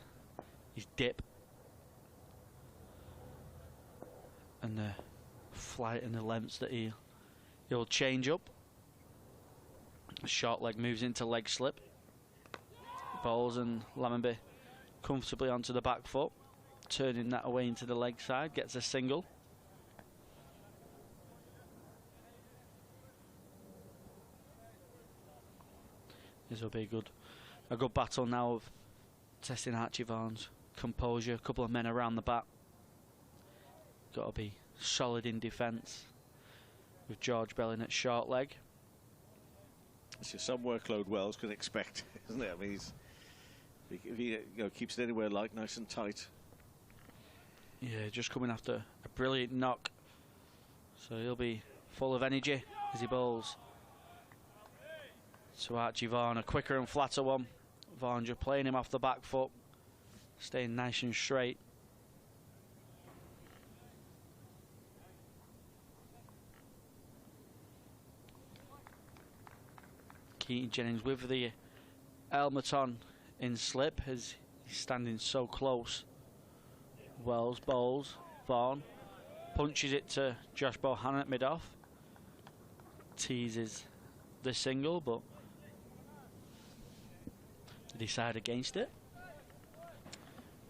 Speaker 3: dip, and the flight and the lengths that he'll change up. The short leg moves into leg slip. Bowls, and Lammonby comfortably onto the back foot, turning that away into the leg side, gets a single. This will be a good battle now of testing Archie Vaughan's composure. A couple of men around the bat. Got to be solid in defence with George Belling at short leg.
Speaker 9: It's just some workload Wells can expect, isn't it? I mean, if he keeps it anywhere like nice and tight.
Speaker 3: Yeah, just coming after a brilliant knock, so he'll be full of energy as he bowls to Archie Vaughan. A quicker and flatter one. Vaughan just playing him off the back foot, staying nice and straight. Keaton Jennings with the helmet on in slip as he's standing so close. Wells bowls, Vaughan punches it to Josh Bohannon at mid-off. Teases the single, but they decide against it.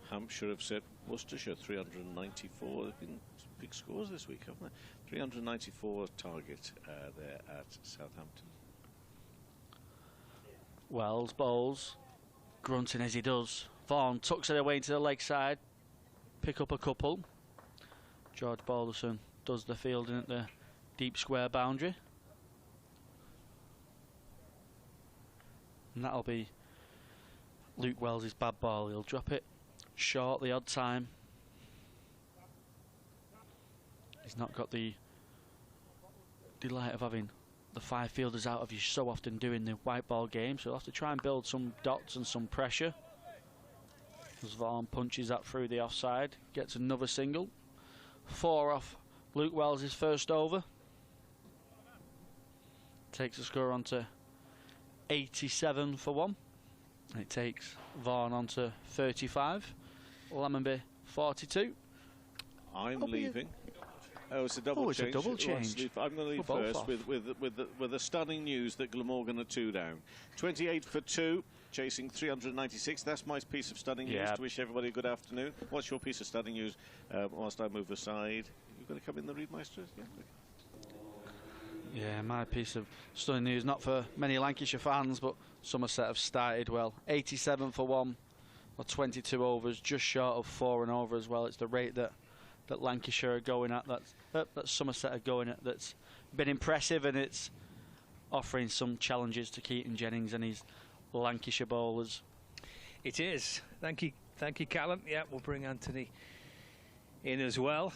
Speaker 9: Hampshire have set Worcestershire 394. They've been big scores this week, haven't they? 394 target there at Southampton.
Speaker 3: Wells bowls, grunting as he does. Vaughan tucks it away into the leg side, pick up a couple. George Balderson does the fielding at the deep square boundary. And that'll be Luke Wells' bad ball. He'll drop it short the odd time. He's not got the delight of having the 5 fielders out of you so often doing the white ball game, so he'll have to try and build some dots and some pressure. As Vaughan punches that through the offside, gets another single. 4 off Luke Wells' first over. Takes the score on to 87 for 1. It takes Vaughan on to 35. Lammonby 42.
Speaker 9: I'm leaving. Oh, it's a double change.
Speaker 3: It's a double change.
Speaker 9: I'm going to leave first with the stunning news that Glamorgan are 2 down. 28 for 2, chasing 396. That's my piece of stunning news. To wish everybody a good afternoon. What's your piece of stunning news? Whilst I move aside, you've got to come in the read, Maestro?
Speaker 3: Yeah, my piece of stunning news, not for many Lancashire fans, but Somerset have started well. 87 for 1, or 22 overs, just short of 4 and over as well. It's the rate that Lancashire are going at, that Somerset are going at, that's been impressive, and it's offering some challenges to Keaton Jennings and his Lancashire bowlers.
Speaker 1: It is. Thank you, Callum. Yeah, we'll bring Anthony in as well. What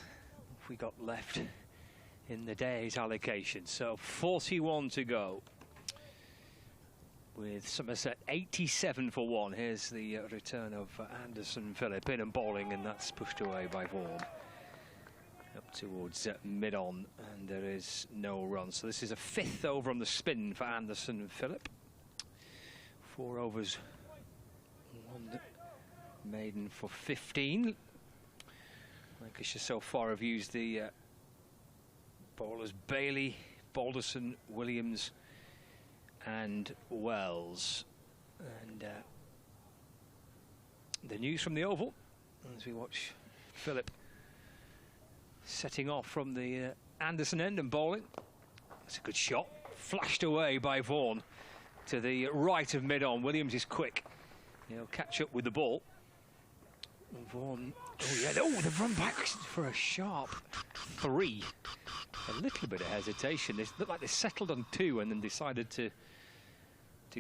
Speaker 1: have we got left in the day's allocation? So 41 to go, with Somerset 87 for 1. Here's the return of Anderson Phillip in and bowling, and that's pushed away by Vaughan up towards mid-on, and there is no run. So this is a 5th over on the spin for Anderson Phillip. 4 overs, 1 maiden for 15. Lancashire so far have used the bowlers Bailey, Balderson, Williams and Wells. And the news from the Oval as we watch Phillip setting off from the Anderson end and bowling. That's a good shot, flashed away by Vaughan to the right of mid-on. Williams is quick, he'll catch up with the ball. And Vaughan, they've run back for a sharp 3. A little bit of hesitation. They looked like they settled on 2 and then decided to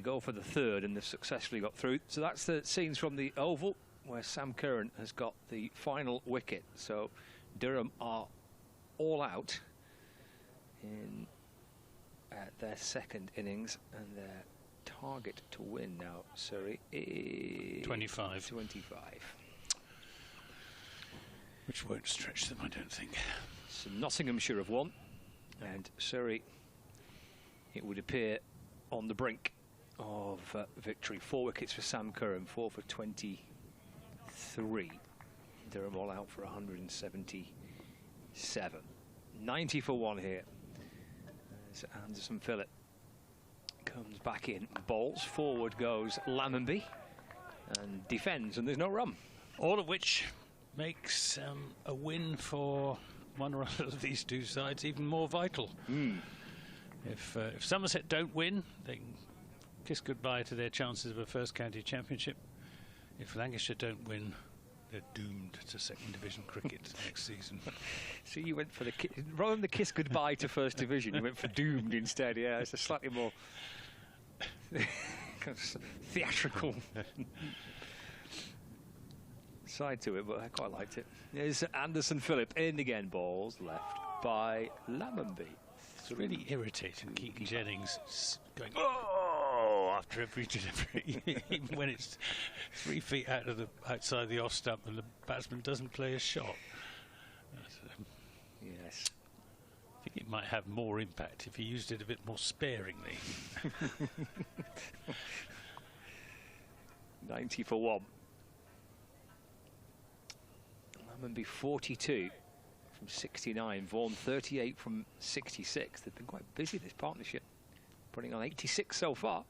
Speaker 1: go for the 3rd, and they've successfully got through. So that's the scenes from the Oval, where Sam Curran has got the final wicket. So Durham are all out in their 2nd innings, and their target to win now, Surrey, is
Speaker 2: 25.
Speaker 1: 25.
Speaker 2: Which won't stretch them, I don't think.
Speaker 1: So Nottinghamshire have won, and Surrey, it would appear, on the brink of victory. 4 wickets for Sam Curran, 4 for 23. Durham all out for 177. 90 for 1 here. As Anderson Phillip comes back in, bowls, forward goes Lammonby, and defends, and there's no run.
Speaker 2: All of which makes a win for one or other of these 2 sides even more vital. If Somerset don't win, they can kiss goodbye to their chances of a first county championship. If Lancashire don't win, they're doomed to 2nd Division cricket next season.
Speaker 1: So you went for the rather than the kiss goodbye to 1st Division, you went for doomed instead. Yeah, it's a slightly more theatrical side to it, but I quite liked it. There's Anderson Phillip in again, balls left by Lammonby.
Speaker 2: It's really irritating, Keaton Jennings going, oh, after every delivery, even when it's 3 feet outside the off stump and the batsman doesn't play a shot.
Speaker 1: Yes.
Speaker 2: I think it might have more impact if he used it a bit more sparingly.
Speaker 1: 90 for 1. Lammonby 42 from 69, Vaughan 38 from 66. They've been quite busy, this partnership, putting on 86 so far.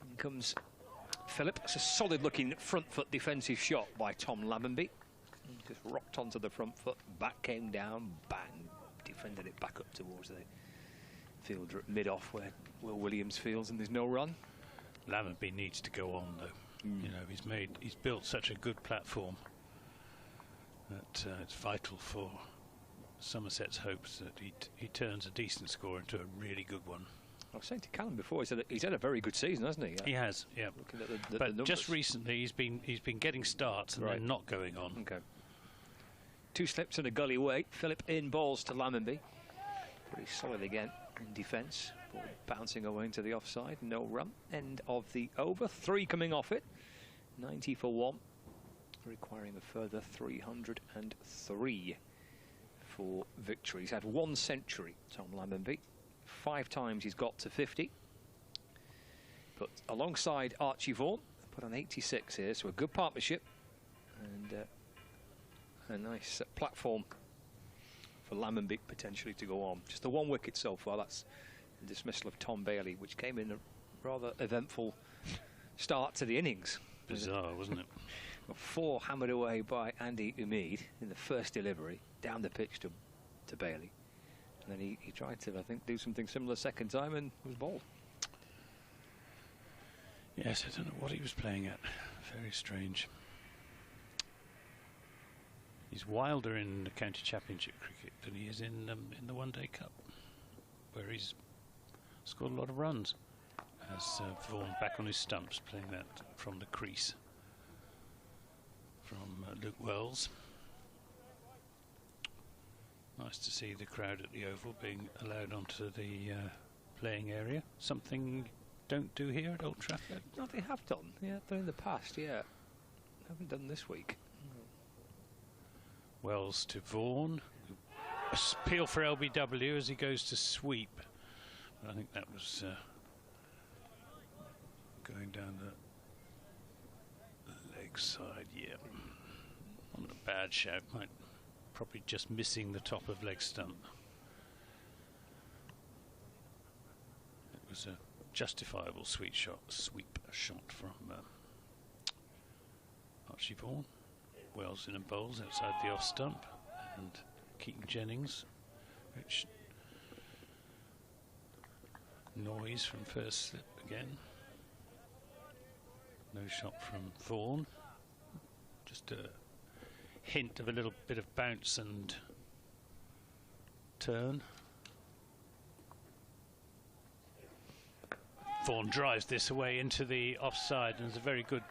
Speaker 1: In comes Phillip. It's a solid looking front foot defensive shot by Tom Lammonby. Just rocked onto the front foot, back came down, bang, defended it back up towards the fielder at mid-off where Will Williams fields, and there's no run.
Speaker 2: Lammonby needs to go on though. You know, he's built such a good platform. That it's vital for Somerset's hopes that he turns a decent score into a really good one.
Speaker 1: I was saying to Callum before, he's had a very good season, hasn't he?
Speaker 2: He has, yeah.
Speaker 1: Looking at the
Speaker 2: but
Speaker 1: numbers.
Speaker 2: Just recently, he's been getting starts and then not going on.
Speaker 1: Okay. 2 slips and a gully away. Philip in balls to Lammonby. Pretty solid again in defence. Ball bouncing away into the offside. No run. End of the over. 3 coming off it. 90 for 1. Requiring a further 303 for victory. He's had 1 century, Tom Lammonby. 5 times he's got to 50. But alongside Archie Vaughan, put on 86 here, so a good partnership and a nice platform for Lammonby potentially to go on. Just the 1 wicket so far. That's the dismissal of Tom Bailey, which came in a rather eventful start to the innings.
Speaker 2: Bizarre, wasn't it?
Speaker 1: 4 hammered away by Andy Umeed in the first delivery, down the pitch to Bailey. And then he tried to, I think, do something similar second time and was bowled.
Speaker 2: Yes, I don't know what he was playing at. Very strange. He's wilder in the county championship cricket than he is in the One Day Cup, where he's scored a lot of runs. As Vaughan back on his stumps, playing that from the crease from Luke Wells. Nice to see the crowd at the Oval being allowed onto the playing area. Something don't do here at Old Trafford.
Speaker 1: No, they have done. Yeah, done in the past. Yeah, haven't done this week.
Speaker 2: Wells to Vaughan. Appeal for LBW as he goes to sweep. But I think that was going down the leg side. Yeah, not a bad shout. Probably just missing the top of leg stump. It was a justifiable sweep shot from Archie Vaughan. Wells in and bowls outside the off stump, and Keaton Jennings, which noise from first slip again. No shot from Vaughan. Just a hint of a little bit of bounce and turn. Vaughan drives this away into the offside, and it's a very good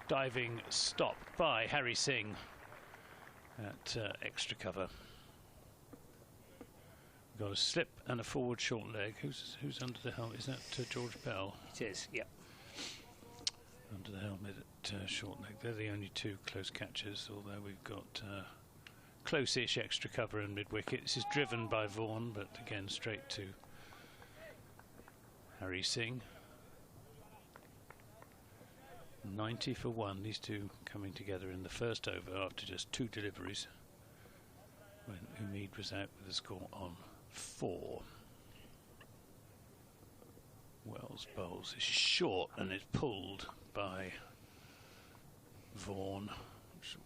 Speaker 2: diving stop by Harry Singh at extra cover. We've got a slip and a forward short leg. Who's under the helmet? Is that George Bell?
Speaker 1: It is, yep.
Speaker 2: Under the helmet at short leg. They're the only 2 close catches, although we've got close-ish extra cover and mid-wicket. This is driven by Vaughan, but again straight to Harry Singh. 90 for 1, these 2 coming together in the first over after just 2 deliveries, when Umeed was out with a score on 4. Wells bowls is short and it's pulled by Vaughan. Which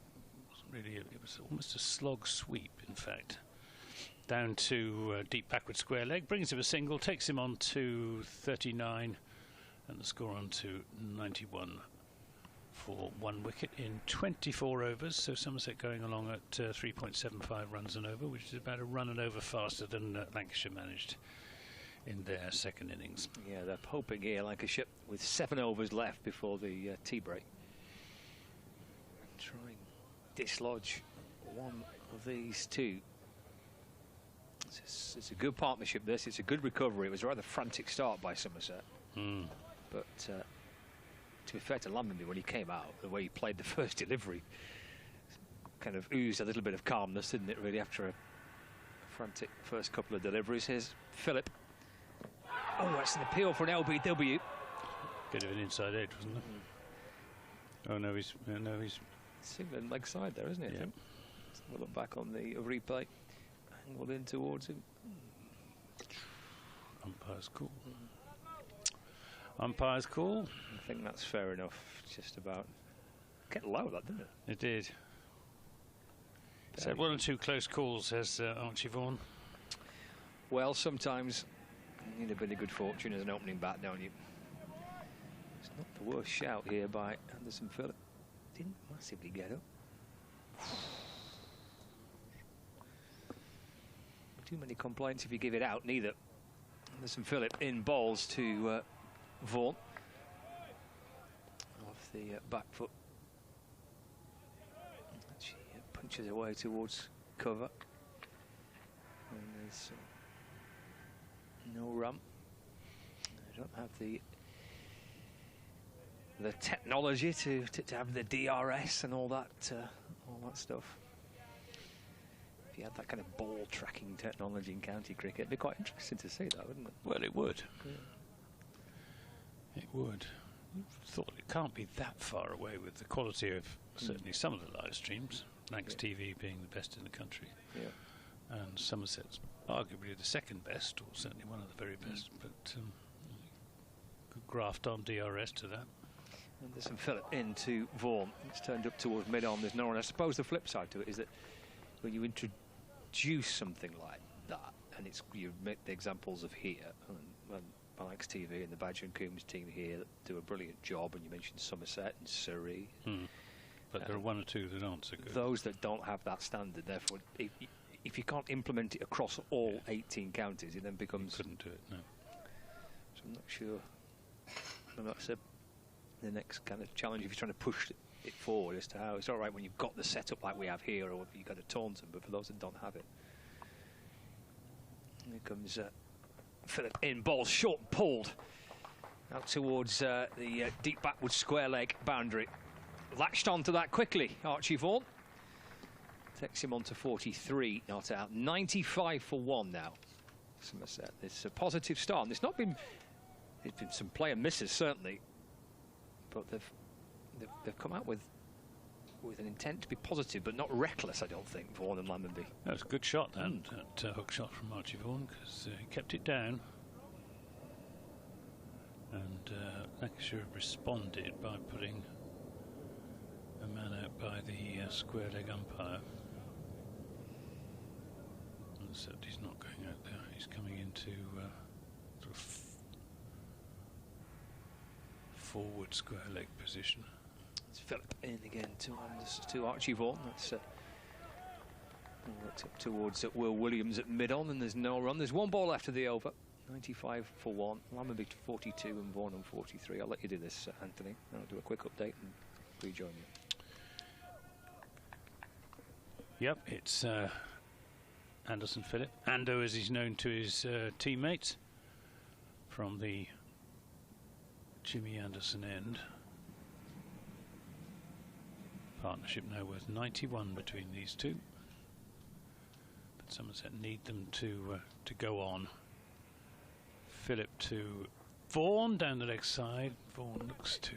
Speaker 2: wasn't really, it was almost a slog sweep, in fact. Down to deep backward square leg, brings him a single, takes him on to 39, and the score on to 91 for 1 wicket in 24 overs. So Somerset going along at 3.75 runs and over, which is about a run and over faster than Lancashire managed in their second innings.
Speaker 1: Yeah, they're hoping here, Lancashire, with 7 overs left before the tea break. Try and dislodge one of these 2. It's a good partnership, this. It's a good recovery. It was a rather frantic start by Somerset. But to be fair to Lammonby, when he came out, the way he played the first delivery kind of oozed a little bit of calmness, didn't it, really, after a frantic first couple of deliveries. Here's Philip. Oh, that's an appeal for an LBW.
Speaker 2: Bit of an inside edge, wasn't it? Oh no, he's
Speaker 1: single leg side there, isn't it?
Speaker 2: Yeah.
Speaker 1: We'll look back on the replay. Angled in towards him.
Speaker 2: Umpire's call. Umpire's call.
Speaker 1: I think that's fair enough. Just about. Get low, that didn't it?
Speaker 2: It did. So 1 or 2 close calls, says Archie Vaughan.
Speaker 1: Well, sometimes you need a bit of good fortune as an opening bat, don't you? It's not the worst shout here by Anderson Phillip. Didn't massively get up. too many complaints if you give it out, neither. Anderson Phillip in bowls to Vaughan. Off the back foot. She punches away towards cover. And there's no run. I don't have the technology to have the DRS and all that stuff. If you had that kind of ball tracking technology in county cricket, it'd be quite interesting to see that, wouldn't it?
Speaker 2: Well, it would.
Speaker 1: Yeah.
Speaker 2: It would. I thought it can't be that far away with the quality of certainly some of the live streams. Lancs TV being the best in the country.
Speaker 1: Yeah.
Speaker 2: And Somerset's arguably the second best, or certainly one of the very best, but could graft on DRS to that.
Speaker 1: Anderson Phillip into Vaughan. It's turned up towards mid-on. There's no one. I suppose the flip side to it is that when you introduce something like that, and you make the examples of here, and Lancs TV and the Badger and Coombs team here that do a brilliant job, and you mentioned Somerset and Surrey.
Speaker 2: But there are one or two that aren't so good.
Speaker 1: Those that don't have that standard, therefore, if you can't implement it across all 18 counties, it then becomes...
Speaker 2: You couldn't do it, no.
Speaker 1: So I'm not sure. That's the next kind of challenge if you're trying to push it forward as to how it's all right when you've got the setup like we have here, or if you've got a Taunton, but for those that don't have it. Here comes Phillip in, ball short and pulled out towards the deep backward square leg boundary. Latched onto that quickly, Archie Vaughan. Takes him on to 43, not out. 95 for 1 now. Somerset. It's a positive start. And there's been some player misses, certainly. But they've come out with an intent to be positive, but not reckless, I don't think, Vaughan and Lammonby.
Speaker 2: That was a good shot, then, that hook shot from Archie Vaughan, because he kept it down. And Lancashire responded by putting a man out by the square leg umpire. Except he's not going out there, he's coming into sort of forward square leg position.
Speaker 1: It's Phillip in again to Archie Vaughan. That's worked up towards Will Williams at mid-on, and there's no run. There's one ball after the over. 95 for 1. Lammonby 42 and Vaughan on 43. I'll let you do this, Anthony. I'll do a quick update and rejoin you.
Speaker 2: Yep, it's Anderson Phillip. Ando, as he's known to his teammates from the Jimmy Anderson end. Partnership now worth 91 between these two. But Somerset need them to go on. Phillip to Vaughan down the leg side. Vaughan looks to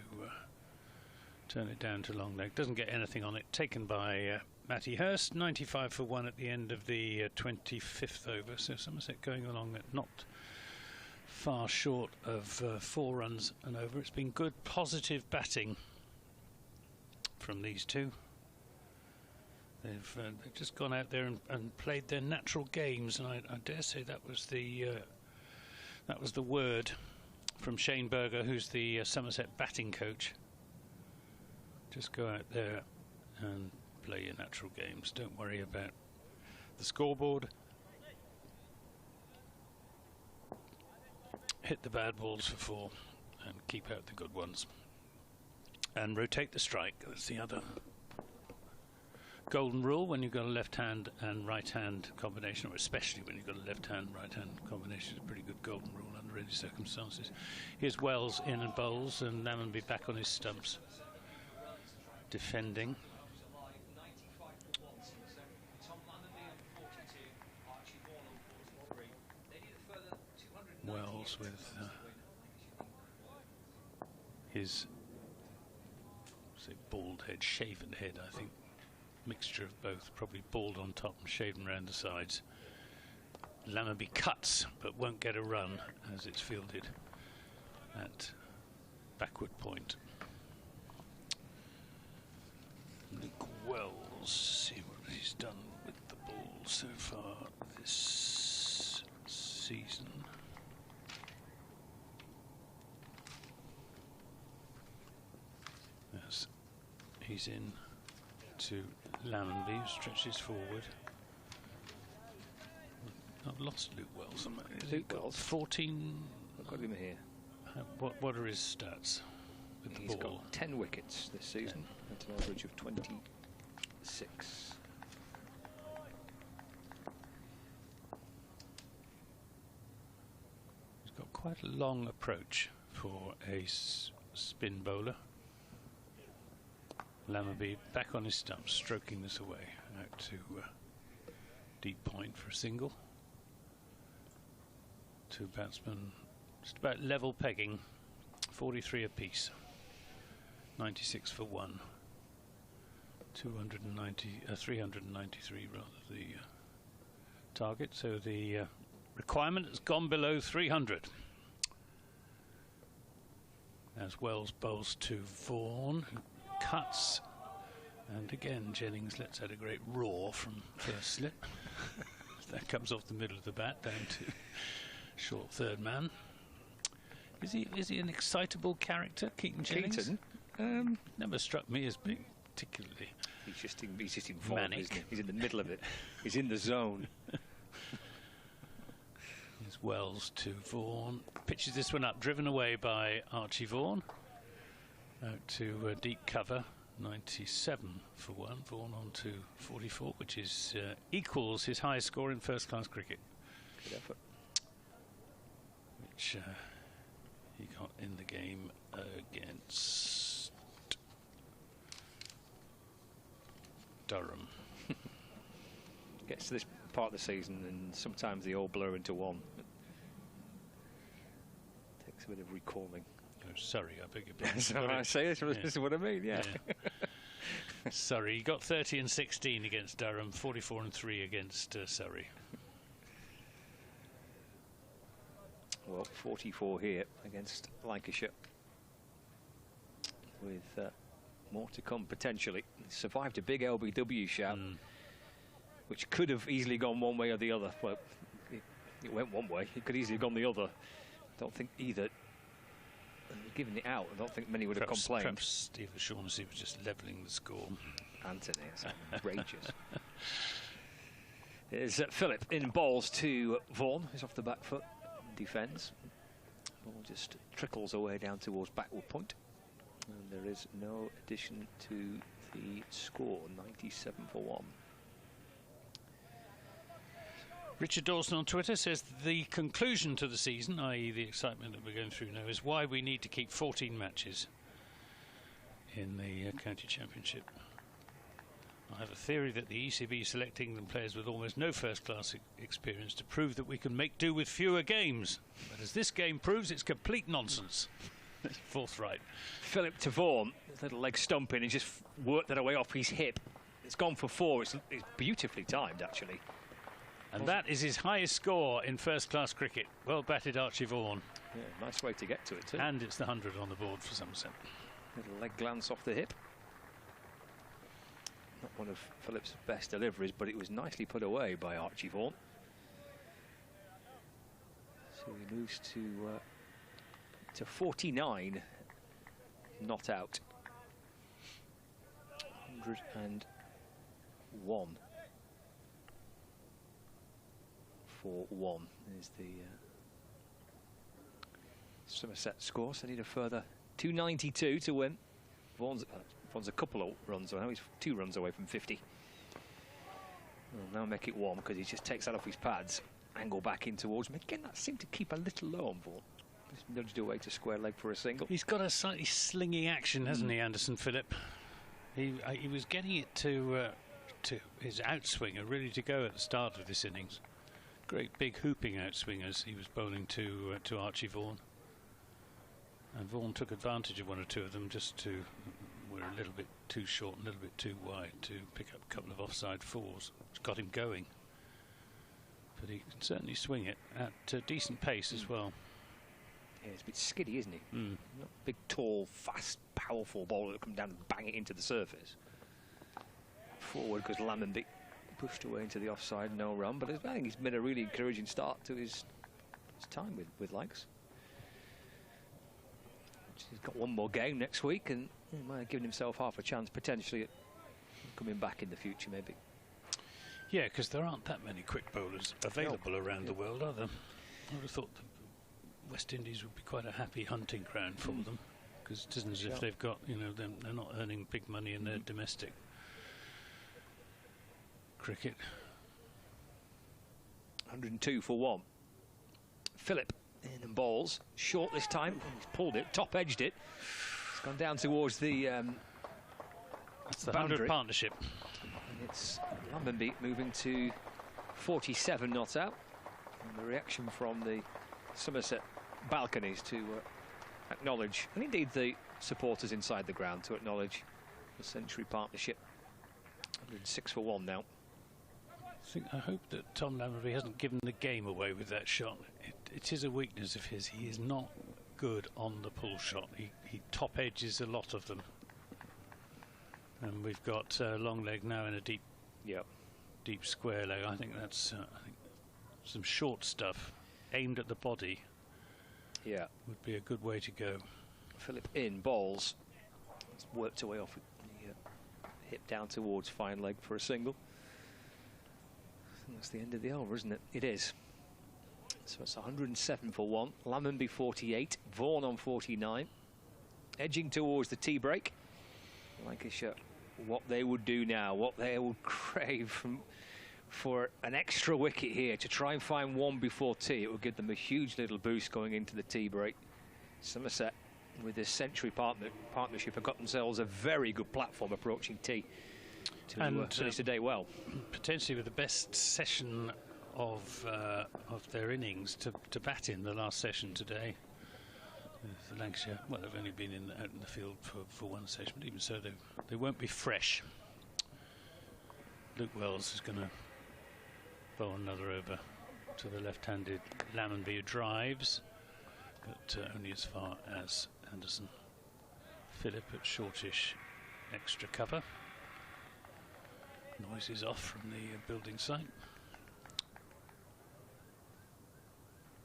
Speaker 2: turn it down to long leg. Doesn't get anything on it. Taken by Matty Hurst. 95 for 1 at the end of the 25th over. So Somerset going along at not far short of 4 runs and over. It's been good, positive batting from these two. They've just gone out there and played their natural games, and I dare say that was the word from Shane Berger, who's the Somerset batting coach. Just go out there and play your natural games. Don't worry about the scoreboard. Hit the bad balls for 4 and keep out the good ones. And rotate the strike. That's the other golden rule when you've got a left hand and right hand combination, or especially when you've got a left hand right hand combination. It's a pretty good golden rule under any circumstances. Here's Wells in and bowls, and Lammonby back on his stumps defending. Wells with his bald head, shaven head, I think. Mixture of both, probably bald on top and shaven around the sides. Lammonby cuts, but won't get a run as it's fielded at backward point. Luke Wells, see what he's done with the ball so far this season. Yes, he's in to Lammonby, who stretches forward. lost Luke Wells.
Speaker 1: Luke Wells.
Speaker 2: 14.
Speaker 1: I've got him here.
Speaker 2: What are his stats with
Speaker 1: He's
Speaker 2: the ball?
Speaker 1: got 10 wickets this season at an average of 26.
Speaker 2: He's got quite a long approach for a spin bowler. Lammerby back on his stump, stroking this away out to deep point for a single. Two batsmen just about level pegging, 43 apiece, 96 for one, 393 rather the target. So the requirement has gone below 300. As Wells bowls to Vaughan, who cuts, and again Jennings lets out a great roar from first slip. That comes off the middle of the bat down to short third man. Is he an excitable character, Keaton Jennings?
Speaker 1: Keaton?
Speaker 2: Never struck me as being particularly.
Speaker 1: He's just in form,
Speaker 2: manic.
Speaker 1: isn't he? He's in the middle of it. He's in the zone.
Speaker 2: Here's Wells to Vaughan. Pitches this one up, driven away by Archie Vaughan. Out to deep cover, 97 for one. Vaughan on to 44, which is equals his highest score in first-class cricket.
Speaker 1: Good effort.
Speaker 2: Which he got in the game against Durham.
Speaker 1: Gets to this part of the season and sometimes they all blur into one. Takes a bit of recalling.
Speaker 2: Oh, Surrey, I beg your pardon.
Speaker 1: So I say this is what I mean, yeah.
Speaker 2: Surrey, he got 30 and 16 against Durham, 44 and 3 against Surrey.
Speaker 1: Well, 44 here against Lancashire, with more to come potentially. Survived a big LBW shout, which could have easily gone one way or the other. Well, it went one way. It could easily have gone the other. Don't think either. Given it out, I don't think many would have complained.
Speaker 2: Perhaps Steve O'Shaughnessy was just levelling the score.
Speaker 1: Anthony, that's outrageous. Here's Philip in bowls to Vaughan. He's off the back foot. Defends. Ball just trickles away down towards backward point. And there is no addition to the score, 97 for one.
Speaker 2: Richard Dawson on Twitter says the conclusion to the season, i.e. the excitement that we're going through now, is why we need to keep 14 matches in the county championship. I have a theory that the ECB is selecting England players with almost no first-class experience to prove that we can make do with fewer games. But as this game proves, it's complete nonsense. Forthright.
Speaker 1: Philip to Vaughan, his little leg stumping, and just worked that away off his hip. It's gone for four. It's beautifully timed, actually.
Speaker 2: And that is his highest score in first-class cricket. Well batted, Archie Vaughan.
Speaker 1: Yeah, nice way to get to it, too.
Speaker 2: And it's the 100 on the board for Somerset.
Speaker 1: Little leg glance off the hip. Not one of Philip's best deliveries, but it was nicely put away by Archie Vaughan. So he moves to 49, not out. 101 for one is the Somerset score. So they need a further 292 to win. Vaughan's a couple of runs away. Now he's 2 runs away from 50. We'll now make it one because he just takes that off his pads, angle back in towards him. Again, that seemed to keep a little low on Vaughan. Just nudged away to square leg for a single.
Speaker 2: He's got a slightly slingy action, hasn't he, Anderson Phillip? He was getting it to his outswinger, ready to go at the start of this innings. Great big hooping outswingers he was bowling to Archie Vaughan. And Vaughan took advantage of one or two of them, were a little bit too short and a little bit too wide to pick up a couple of offside fours, which got him going. But he can certainly swing it at a decent pace as well.
Speaker 1: Yeah, he's a bit skiddy, isn't he? Not a big, tall, fast, powerful bowler that come down and bang it into the surface. Forward because Lammerby pushed away into the offside, no run. But I think he's made a really encouraging start to his time with Lancs. He's got one more game next week, and he might have given himself half a chance potentially at coming back in the future, maybe.
Speaker 2: Yeah, because there aren't that many quick bowlers available around the world, are there? I would have thought the West Indies would be quite a happy hunting ground for them, because it isn't as if they've got, you know, they're not earning big money in their domestic cricket.
Speaker 1: 102 for 1. Phillip in and bowls. Short this time. He's pulled it, top-edged it. It's gone down towards the
Speaker 2: that's the
Speaker 1: boundary.
Speaker 2: 100 partnership.
Speaker 1: And it's Lambenby moving to 47 not out. And the reaction from the Somerset balconies to acknowledge, and indeed the supporters inside the ground to acknowledge the century partnership. 106 for 1 now.
Speaker 2: I hope that Tom Lambenby hasn't given the game away with that shot. It is a weakness of his. He is not good on the pull shot. He top edges a lot of them. And we've got long leg now in a deep square leg. I think that's some short stuff aimed at the body. Yeah, would be a good way to go.
Speaker 1: Phillip in bowls. It's worked away off the hip down towards fine leg for a single. I think that's the end of the over, isn't it? It is. So it's 107 for 1. Lambenby 48. Vaughan on 49. Edging towards the tea break. Lancashire, what they would do now, what they would crave for an extra wicket here to try and find one before tea. It would give them a huge little boost going into the tea break. Somerset, with this century partnership, have got themselves a very good platform approaching tea to finish the day well.
Speaker 2: Potentially with the best session of their innings to bat in the last session today. The Lancashire, well, they've only been out in the field for one session, but even so, they won't be fresh. Luke Wells is going to bowl another over to the left-handed Lambenby, who drives, but only as far as Anderson. Phillip at shortish extra cover. Noise is off from the building site.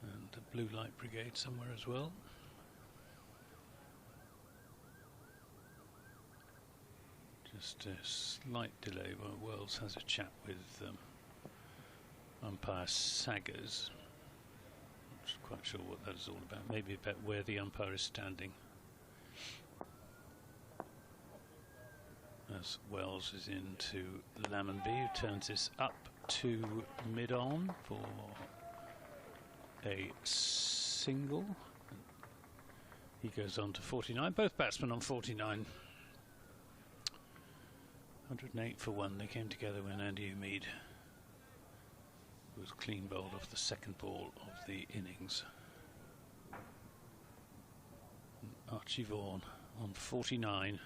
Speaker 2: And the blue light brigade somewhere as well. Just a slight delay while Wells has a chat with umpire Saggers. Not quite sure what that is all about. Maybe about where the umpire is standing. As Wells is into Lambenby, who turns this up to mid-on for a single. He goes on to 49. Both batsmen on 49. 108 for 1. They came together when Andy Umeed was clean bowled off the second ball of the innings. And Archie Vaughan on 49.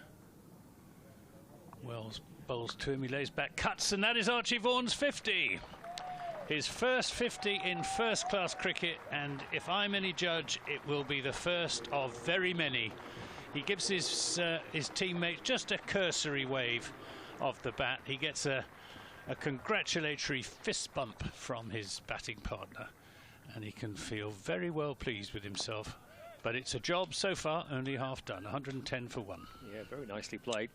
Speaker 2: Wells bowls to him, he lays back, cuts, and that is Archie Vaughan's 50. His first 50 in first-class cricket, and if I'm any judge, it will be the first of very many. He gives his teammates just a cursory wave of the bat. He gets a congratulatory fist bump from his batting partner, and he can feel very well pleased with himself. But it's a job so far, only half done. 110 for 1.
Speaker 1: Yeah, very nicely played.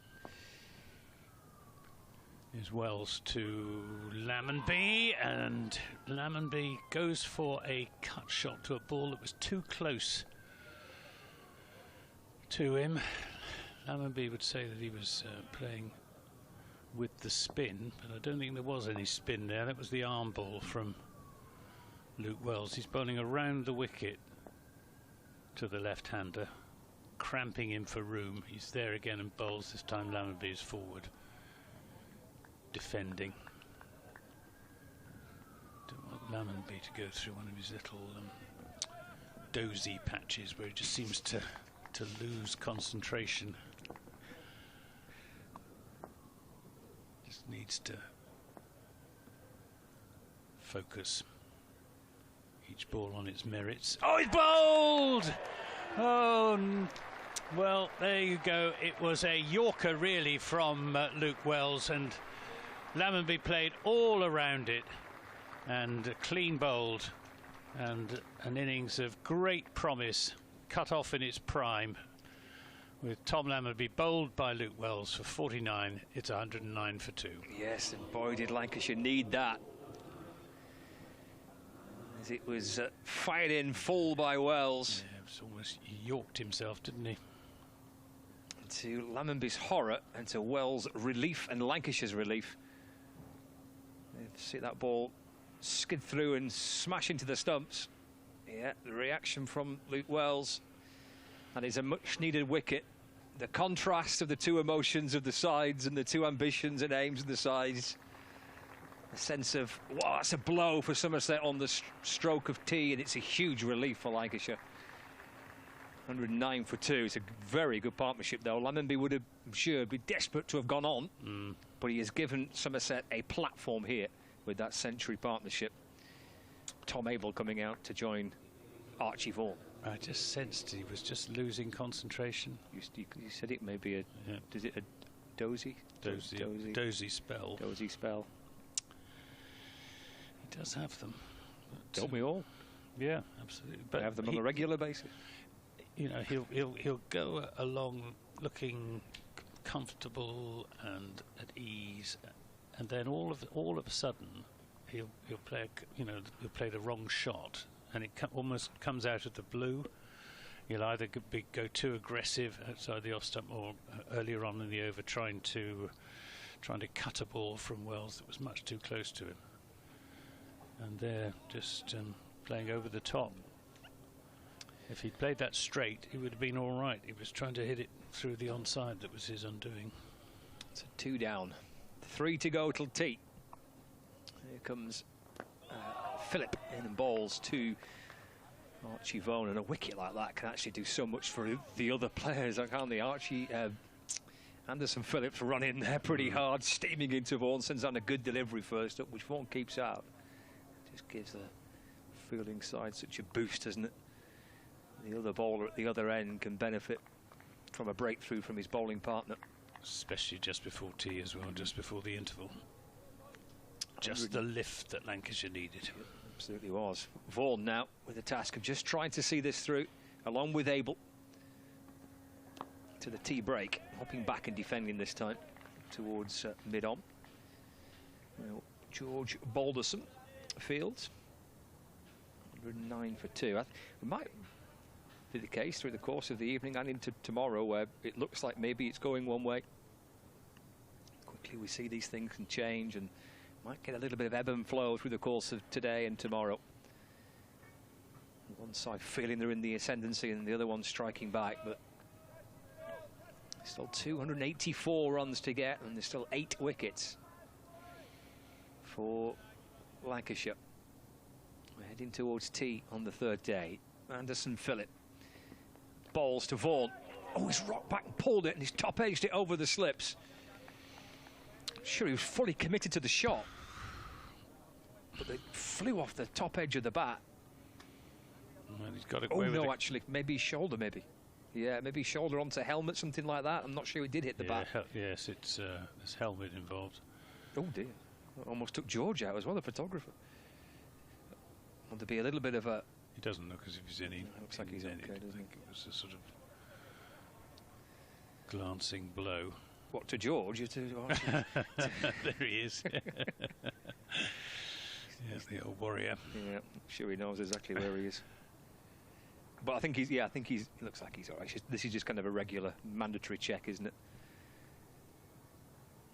Speaker 2: Is Wells to Lambenby, and Lambenby goes for a cut shot to a ball that was too close to him. Lambenby would say that he was playing with the spin, but I don't think there was any spin there. That was the arm ball from Luke Wells. He's bowling around the wicket to the left-hander, cramping him for room. He's there again and bowls. This time Lambenby is forward, defending. Don't want Lambenby to go through one of his little dozy patches where he just seems to lose concentration. Just needs to focus each ball on its merits. Oh, he's bowled! Oh, well, there you go. It was a Yorker really from Luke Wells, and Lambenby played all around it and clean bowled, and an innings of great promise, cut off in its prime, with Tom Lammonby bowled by Luke Wells for 49. It's 109 for 2.
Speaker 1: Yes, and boy did Lancashire need that. As it was fired in full by Wells.
Speaker 2: Yeah, it was almost, he yorked himself, didn't he?
Speaker 1: To Lammonby's horror and to Wells' relief and Lancashire's relief. See that ball skid through and smash into the stumps. Yeah, the reaction from Luke Wells. And it's a much-needed wicket. The contrast of the two emotions of the sides and the two ambitions and aims of the sides. A sense of, wow, that's a blow for Somerset on the stroke of tea, and it's a huge relief for Lancashire. 109 for 2. It's a very good partnership, though. Lammonby would have, I'm sure, be desperate to have gone on, but he has given Somerset a platform here with that century partnership. Tom Abel coming out to join Archie Vaughan.
Speaker 2: I just sensed he was just losing concentration.
Speaker 1: You said it may be a, is it a dozy
Speaker 2: spell.
Speaker 1: Dozy spell.
Speaker 2: He does have them.
Speaker 1: Don't we all?
Speaker 2: Yeah, absolutely. But
Speaker 1: have them on a regular basis.
Speaker 2: You know, he'll go along looking comfortable and at ease, and then all of a sudden he'll play he'll play the wrong shot, and it almost comes out of the blue. He'll either go too aggressive outside the off stump, or earlier on in the over trying to cut a ball from Wells that was much too close to him, and they're just playing over the top. If he'd played that straight, he would have been all right. He was trying to hit it through the onside. That was his undoing.
Speaker 1: It's a 2 down. 3 to go till tea. Here comes Phillip in and bowls to Archie Vaughan, and a wicket like that can actually do so much for the other players, can't they? Archie, Anderson Phillips run in there pretty hard, steaming into Vaughan, sends down a good delivery first up, which Vaughan keeps out. Just gives the fielding side such a boost, doesn't it? The other bowler at the other end can benefit from a breakthrough from his bowling partner.
Speaker 2: Especially just before tea as well, just before the interval. Just the lift that Lancashire needed.
Speaker 1: It absolutely was. Vaughan now with the task of just trying to see this through, along with Abel, to the tea break, hopping back and defending this time towards mid-on. Well, George Balderson fields. 109 for 2. It might be the case through the course of the evening and into tomorrow, where it looks like maybe it's going one way. Quickly we see these things can change, and might get a little bit of ebb and flow through the course of today and tomorrow. One side feeling they're in the ascendancy and the other one striking back, but still 284 runs to get, and there's still 8 wickets for Lancashire. We're heading towards tea on the 3rd day. Anderson Phillip bowls to Vaughan. Oh, he's rocked back and pulled it, and he's top-edged it over the slips. Sure, he was fully committed to the shot, but it flew off the top edge of the bat.
Speaker 2: Well, he's got
Speaker 1: away with actually, maybe his shoulder, maybe. Yeah, maybe his shoulder onto helmet, something like that. I'm not sure he did hit the bat.
Speaker 2: Yes, it's there's helmet involved.
Speaker 1: Oh dear, almost took George out as well, the photographer. Want to be a little bit of a...
Speaker 2: He doesn't look as if he's any...
Speaker 1: Looks like he's okay, doesn't he?
Speaker 2: I think it was a sort of glancing blow.
Speaker 1: What, to George?
Speaker 2: There he is. Yes, the old warrior.
Speaker 1: Yeah, I'm sure he knows exactly where he is. But I think he's... Yeah, I think he looks like he's all right. This is just kind of a regular mandatory check, isn't it?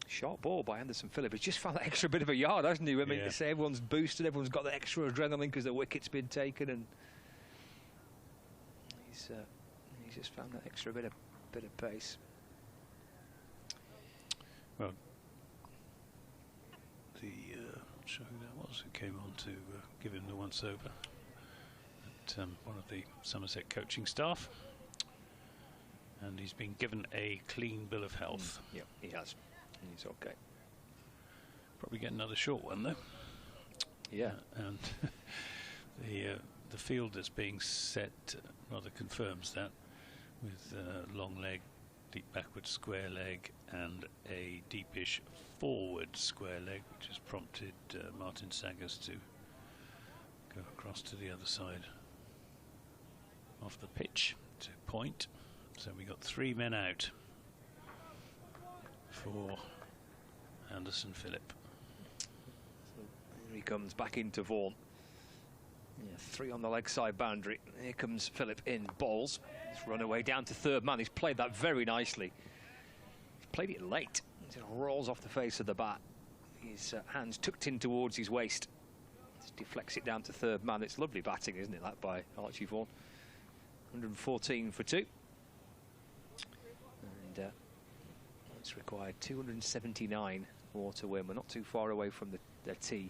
Speaker 1: Short ball by Anderson Phillip. He's just found that extra bit of a yard, hasn't he? I mean, say everyone's boosted, everyone's got the extra adrenaline because the wicket's been taken, and he's just found that extra bit of pace.
Speaker 2: Well, the show that was who came on to give him the once over. One of the Somerset coaching staff, and he's been given a clean bill of health.
Speaker 1: Yeah, he has. He's okay.
Speaker 2: Probably get another short one though.
Speaker 1: Yeah,
Speaker 2: and the field that's being set rather confirms that, with long leg, deep backward square leg, and a deepish forward square leg, which has prompted Martin Saggers to go across to the other side of the pitch to point. So we got 3 men out for Anderson Phillip.
Speaker 1: So here he comes back into Vaughan. Yeah, 3 on the leg side boundary. Here comes Phillip in, bowls. He's run away down to third man. He's played that very nicely. He's played it late. He rolls off the face of the bat. His hands tucked in towards his waist. Just deflects it down to third man. It's lovely batting, isn't it, that by Archie Vaughan. 114 for 2. And it's required 279 more to win. We're not too far away from the tee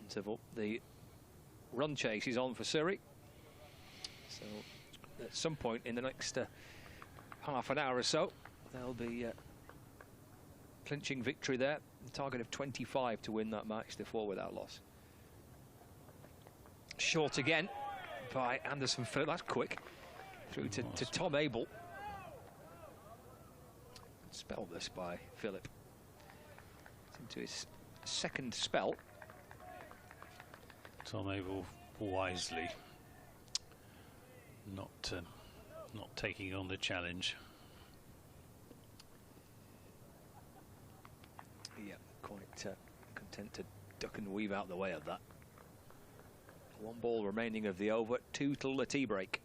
Speaker 1: interval. The run chase is on for Surrey. So at some point in the next half an hour or so, there'll be clinching victory there. The target of 25 to win that match to 4 without loss. Short again by Anderson Phillip. That's quick. Through to Tom Abel. Spell this by Phillip. It's into his second spell.
Speaker 2: Tom Abel wisely not taking on the challenge.
Speaker 1: Yeah, quite content to duck and weave out the way of that. 1 ball remaining of the over, 2 till the tea break.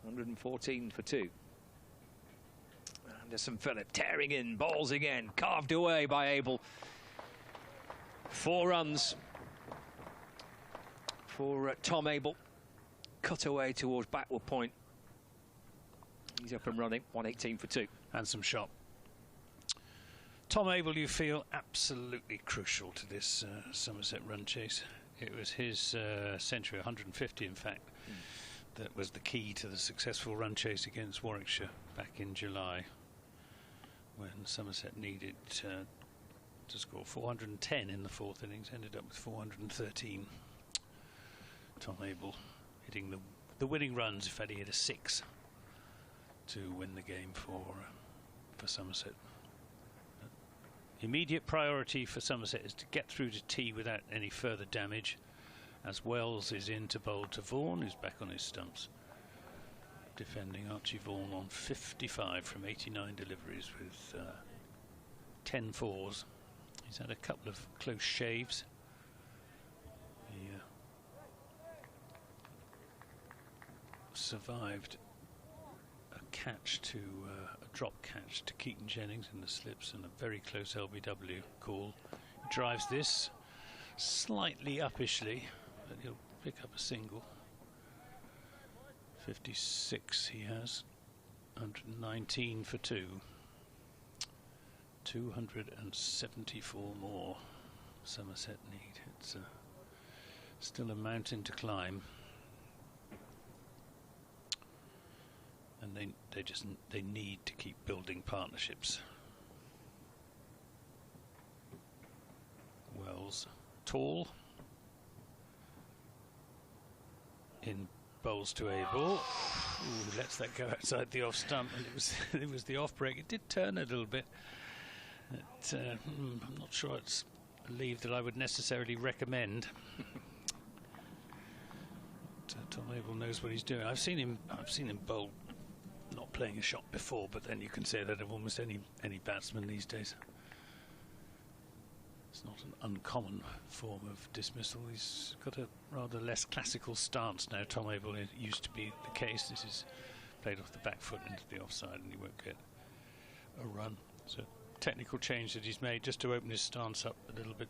Speaker 1: 114 for 2. Anderson Phillip tearing in, balls again, carved away by Abel. 4 runs for Tom Abel. Cut away towards backward point. He's up and running, 118 for 2.
Speaker 2: Handsome shot. Tom Abel, you feel absolutely crucial to this Somerset run chase. It was his century, 150 in fact, that was the key to the successful run chase against Warwickshire back in July, when Somerset needed to score 410 in the 4th innings, ended up with 413. Tom Abel hitting the winning runs. If he hit a 6 to win the game for Somerset. Immediate priority for Somerset is to get through to tea without any further damage, as Wells is in to bowl to Vaughan, who's back on his stumps. Defending Archie Vaughan on 55 from 89 deliveries with 10 fours. He's had a couple of close shaves. He survived a catch to a drop catch to Keaton Jennings in the slips and a very close LBW call. He drives this slightly upishly, but he'll pick up a single. 56 he has, 119 for 2. 274 more Somerset need. It's still a mountain to climb. And they need to keep building partnerships. Wells tall in, bowls to Abel. Ooh, lets that go outside the off stump, and it was the off break. It did turn a little bit. I'm not sure it's a leave that I would necessarily recommend. Tom Abel knows what he's doing. I've seen him bowl not playing a shot before, but then you can say that of almost any batsman these days. It's not an uncommon form of dismissal. He's got a rather less classical stance now. Tom Abel, it used to be the case. This is played off the back foot into the offside, and he won't get a run. So technical change that he's made just to open his stance up a little bit,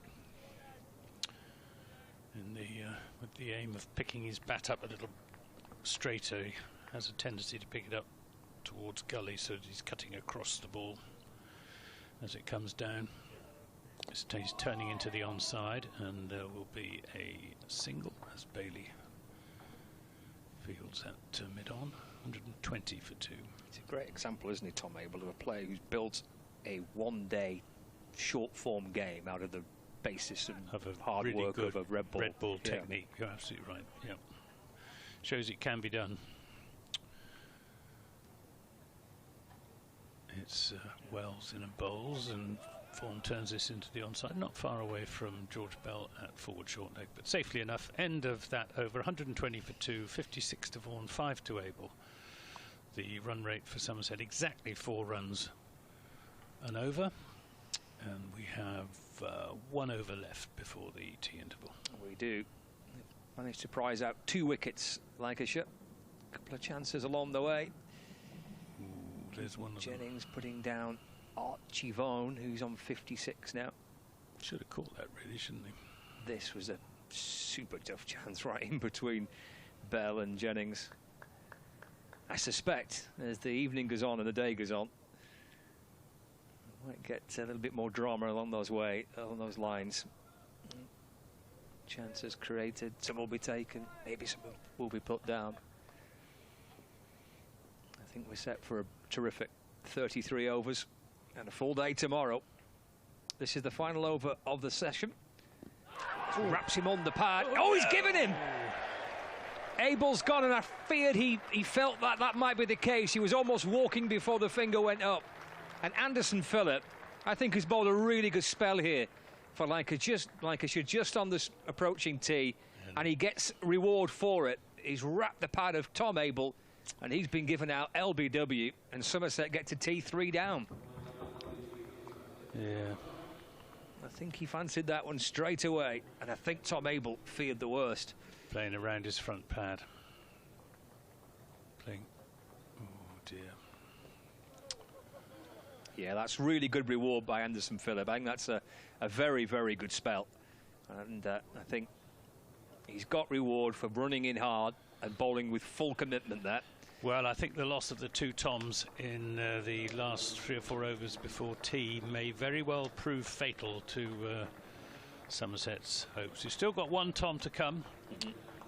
Speaker 2: with the aim of picking his bat up a little straighter. He has a tendency to pick it up towards gully, so that he's cutting across the ball as it comes down. He's turning into the onside, and there will be a single as Bailey fields at mid-on. 120 for 2.
Speaker 1: It's a great example, isn't he, Tom Abel, of a player who's built a one-day short-form game out of the basis of hard
Speaker 2: really
Speaker 1: work of a red ball
Speaker 2: technique. You're absolutely right. Yeah, shows it can be done. It's Wells in a bowls, and Vaughan turns this into the onside, not far away from George Bell at forward short leg, but safely enough. End of that over. 120 for 2, 56 to Vaughan, 5 to Abel. The run rate for Somerset exactly 4 runs an over, and we have 1 over left before the tea interval.
Speaker 1: We do. Managed to prize out 2 wickets, Lancashire. A couple of chances along the way.
Speaker 2: Ooh, there's one of
Speaker 1: Jennings putting down Archie Vaughan, who's on 56 now.
Speaker 2: Should have caught that, really, shouldn't he?
Speaker 1: This was a super tough chance right in between Bell and Jennings. I suspect, as the evening goes on and the day goes on, we might get a little bit more drama along those lines. Chances created, some will be taken, maybe some will be put down. I think we're set for a terrific 33 overs and a full day tomorrow. This is the final over of the session. Wraps him on the pad. Oh, he's given him! Abel's gone, and I feared he felt that might be the case. He was almost walking before the finger went up. And Anderson Phillip, I think, has bowled a really good spell here for Lancashire just on this approaching tee, and he gets reward for it. He's wrapped the pad of Tom Abel, and he's been given out LBW, and Somerset get to tee 3 down.
Speaker 2: Yeah.
Speaker 1: I think he fancied that one straight away, and I think Tom Abel feared the worst.
Speaker 2: Playing around his front pad. Playing. Oh dear.
Speaker 1: Yeah, that's really good reward by Anderson Phillip. I think that's a very, very good spell. And I think he's got reward for running in hard and bowling with full commitment there.
Speaker 2: Well, I think the loss of the 2 Toms in the last 3 or 4 overs before tea may very well prove fatal to Somerset's hopes. You've still got 1 Tom to come.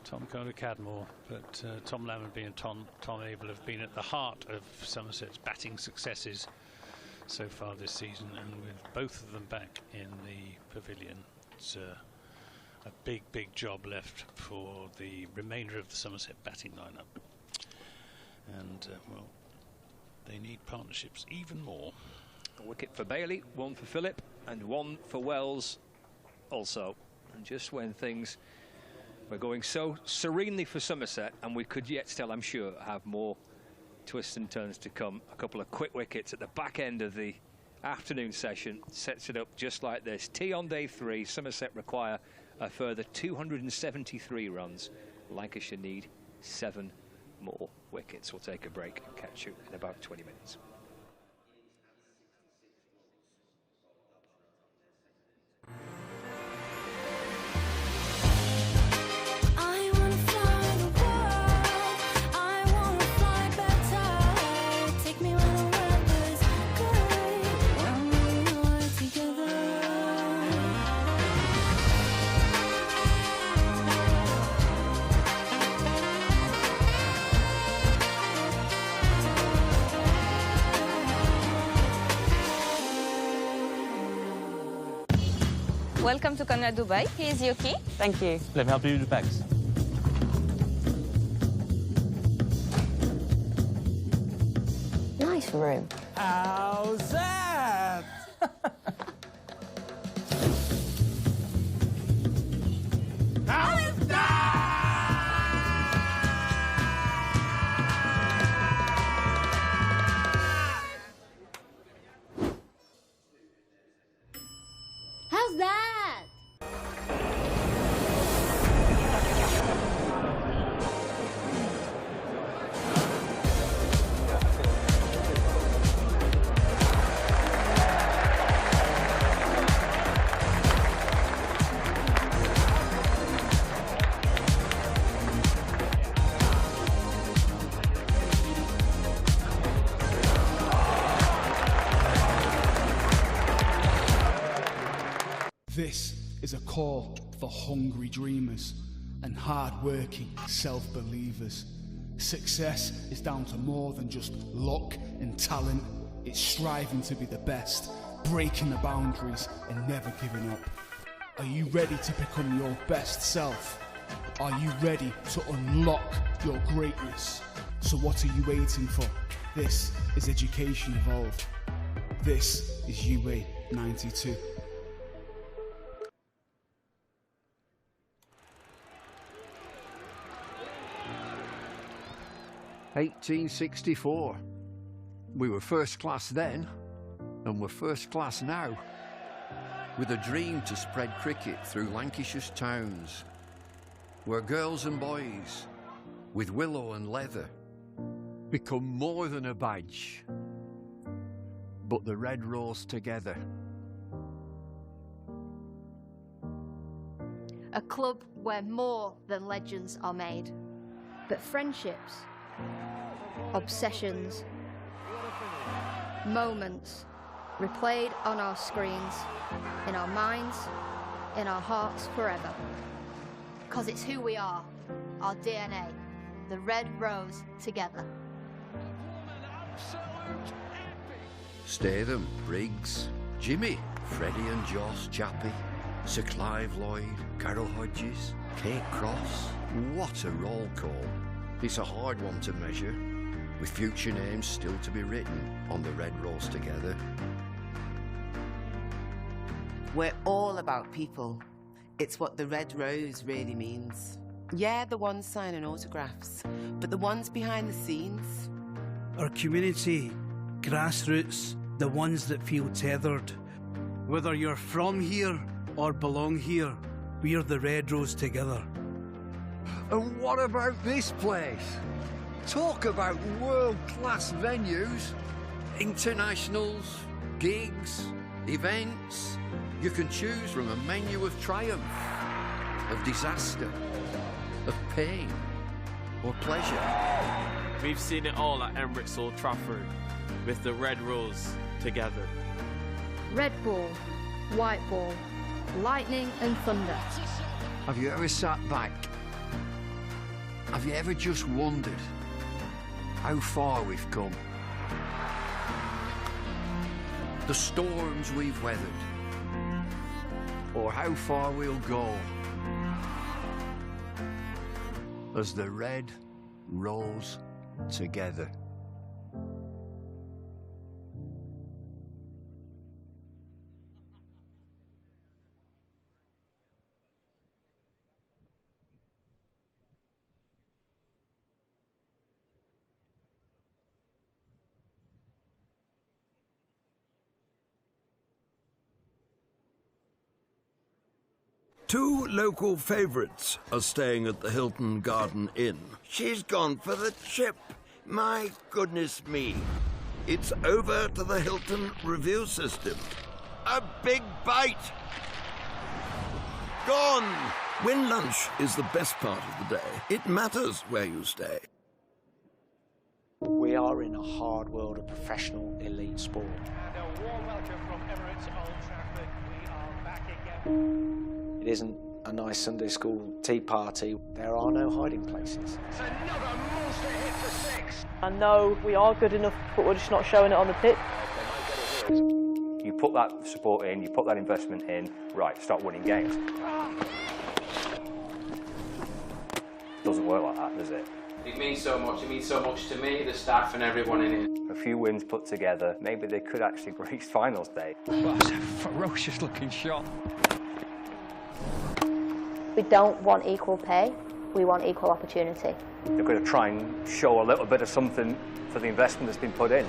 Speaker 2: Tom Coner Cadmore, but Tom Lammonby and Tom Abel have been at the heart of Somerset's batting successes so far this season, and with both of them back in the pavilion, it's a big job left for the remainder of the Somerset batting lineup. And well, they need partnerships even more.
Speaker 1: A wicket for Bailey, 1 for Phillip, and 1 for Wells also. And just when things were going so serenely for Somerset, and we could yet still, I'm sure, have more twists and turns to come. A couple of quick wickets at the back end of the afternoon session sets it up just like this. Tea on day 3. Somerset require a further 273 runs. Lancashire need 7 more wickets. We'll take a break and catch you in about 20 minutes.
Speaker 4: Welcome to Conrad Dubai. Here's your key.
Speaker 5: Thank you. Let me help you with the bags.
Speaker 10: Nice room.
Speaker 5: How's that? How's that?
Speaker 10: How's that?
Speaker 6: This is a call for hungry dreamers and hard-working self-believers. Success is down to more than just luck and talent. It's striving to be the best, breaking the boundaries and never giving up. Are you ready to become your best self? Are you ready to unlock your greatness? So what are you waiting for? This is Education Evolved. This is UA 92.
Speaker 8: "1864. We were first class then, and we're first class now. With a dream to spread cricket through Lancashire's towns, where girls and boys, with willow and leather, become more than a badge, but the red rose together."
Speaker 10: A club where more than legends are made, but friendships, obsessions, moments replayed on our screens, in our minds, in our hearts forever. 'Cause it's who we are, our DNA, the red rose together.
Speaker 8: Statham, Briggs, Jimmy, Freddie and Joss Chappie, Sir Clive Lloyd, Carol Hodges, Kate Cross. What a roll call. It's a hard one to measure, with future names still to be written on the red rose together.
Speaker 11: We're all about people. It's what the red rose really means. Yeah, the ones signing autographs, but the ones behind the scenes.
Speaker 12: Our community, grassroots, the ones that feel tethered. Whether you're from here or belong here, we're the red rose together.
Speaker 8: And what about this place? Talk about world-class venues. Internationals, gigs, events. You can choose from a menu of triumph, of disaster, of pain, or pleasure.
Speaker 13: We've seen it all at Emirates Old Trafford, with the red rose together.
Speaker 10: Red ball, white ball, lightning and thunder.
Speaker 8: Have you ever sat back? Have you ever just wondered how far we've come? The storms we've weathered, or how far we'll go as the red rose together.
Speaker 14: Two local favourites are staying at the Hilton Garden Inn. She's gone for the chip. My goodness me. It's over to the Hilton review system. A big bite. Gone. When lunch is the best part of the day, it matters where you stay.
Speaker 15: We are in a hard world of professional elite sport.
Speaker 16: And a warm welcome from Emirates Old Trafford. We are back again.
Speaker 15: It isn't a nice Sunday school tea party. There are no hiding places.
Speaker 16: It's another monster hit for six.
Speaker 17: I know we are good enough, but we're just not showing it on the pitch.
Speaker 1: You put that support in, you put that investment in, right, start winning games. Doesn't work like that, does it?
Speaker 18: It means so much. It means so much to me, the staff and everyone in it.
Speaker 1: A few wins put together, maybe they could actually reach finals day.
Speaker 19: Well, that's a ferocious looking shot.
Speaker 20: We don't want equal pay, we want equal opportunity.
Speaker 1: They're going to try and show a little bit of something for the investment that's been put in.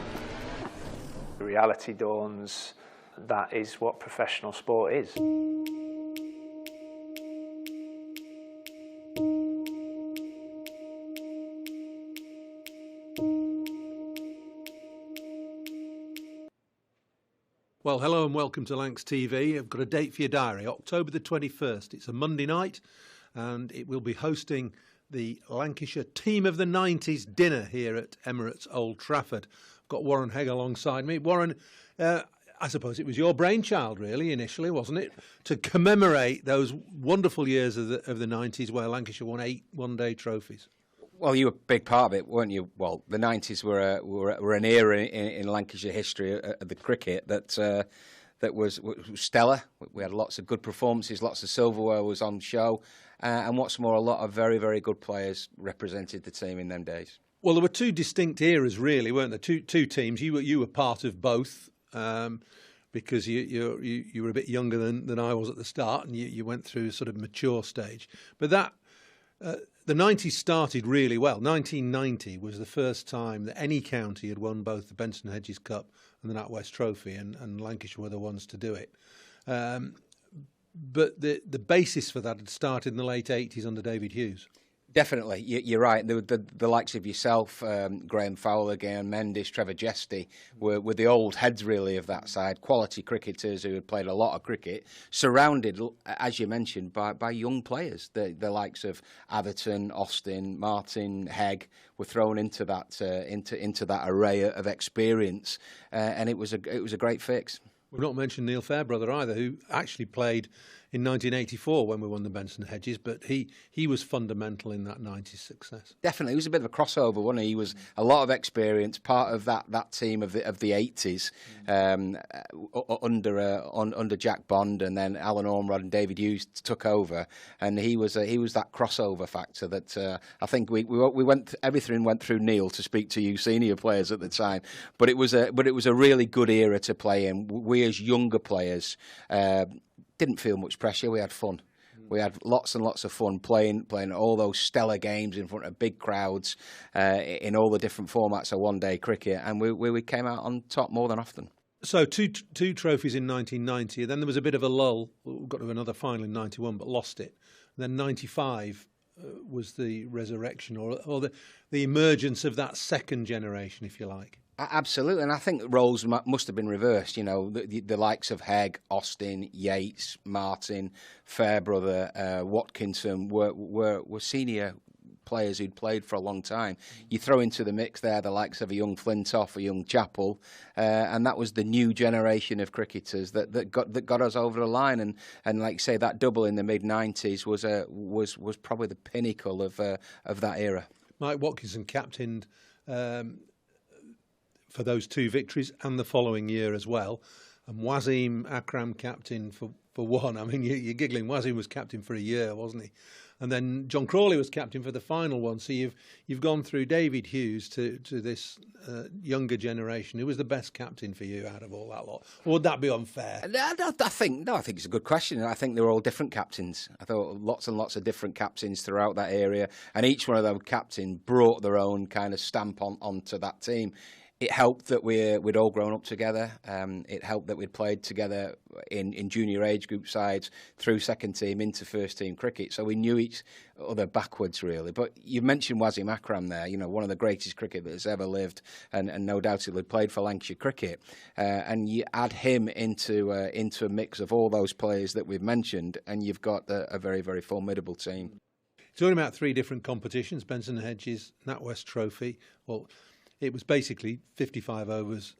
Speaker 21: The reality dawns, that is what professional sport is.
Speaker 7: Well, hello and welcome to Lancs TV. I've got a date for your diary, October the 21st. It's a Monday night and it will be hosting the Lancashire Team of the 90s dinner here at Emirates Old Trafford. I've got Warren Hegg alongside me. Warren, I suppose it was your brainchild really initially, wasn't it? To commemorate those wonderful years of the 90s where Lancashire won 8 one-day trophies.
Speaker 22: Well, you were a big part of it, weren't you? Well, the 90s were an era in Lancashire history of the cricket that was stellar. We had lots of good performances, lots of silverware was on show, and what's more, a lot of very, very good players represented the team in them days.
Speaker 7: Well, there were two distinct eras, really, weren't there? Two teams. You were part of both. because you were a bit younger than I was at the start, and you went through a sort of mature stage. But that the 90s started really well. 1990 was the first time that any county had won both the Benson Hedges Cup and the NatWest Trophy, and Lancashire were the ones to do it. But the basis for that had started in the late 80s under David Hughes.
Speaker 22: Definitely, you're right. The likes of yourself, Graham Fowler, Gayon Mendes, Trevor Jesty were the old heads really of that side. Quality cricketers who had played a lot of cricket, surrounded, as you mentioned, by young players. The likes of Atherton, Austin, Martin, Hegg were thrown into that into that array of experience, and it was a great fix.
Speaker 7: We've not mentioned Neil Fairbrother either, who actually played in 1984 when we won the Benson Hedges, but he was fundamental in that 90s success.
Speaker 22: Definitely, he was a bit of a crossover, wasn't he? He was a lot of experience, part of that team of the 80s, under Jack Bond, and then Alan Ormrod and David Hughes took over, and he was that crossover factor that I think we went. Everything went through Neil to speak to you senior players at the time, but it was a really good era to play in. We as younger players didn't feel much pressure. We had fun. We had lots and lots of fun playing all those stellar games in front of big crowds in all the different formats of one-day cricket, and we came out on top more than often.
Speaker 7: So two trophies in 1990, then there was a bit of a lull. We got to another final in 91, but lost it. And then 95 was the resurrection or the emergence of that second generation, if you like.
Speaker 22: Absolutely, and I think roles must have been reversed. You know, the likes of Hegg, Austin, Yates, Martin, Fairbrother, Watkinson were senior players who'd played for a long time. You throw into the mix there the likes of a young Flintoff, a young Chappell, and that was the new generation of cricketers that got us over the line. And like you say, that double in the mid-90s was probably the pinnacle of that era.
Speaker 7: Mike Watkinson captained for those two victories and the following year as well. And Wasim Akram captain for one. I mean, you're giggling. Wasim was captain for a year, wasn't he? And then John Crawley was captain for the final one. So you've gone through David Hughes to this younger generation. Who was the best captain for you out of all that lot? Or would that be unfair?
Speaker 22: I think it's a good question. I think they were all different captains. I thought lots and lots of different captains throughout that area, and each one of those captains brought their own kind of stamp onto that team. It helped that we'd all grown up together. It helped that we'd played together in junior age group sides through second team into first team cricket. So we knew each other backwards, really. But you mentioned Wasim Akram there, you know, one of the greatest cricketers ever lived, and no doubt he played for Lancashire cricket. And you add him into a mix of all those players that we've mentioned, and you've got a very, very formidable team.
Speaker 7: Talking about three different competitions, Benson Hedges, NatWest Trophy. Well, it was basically 55 overs,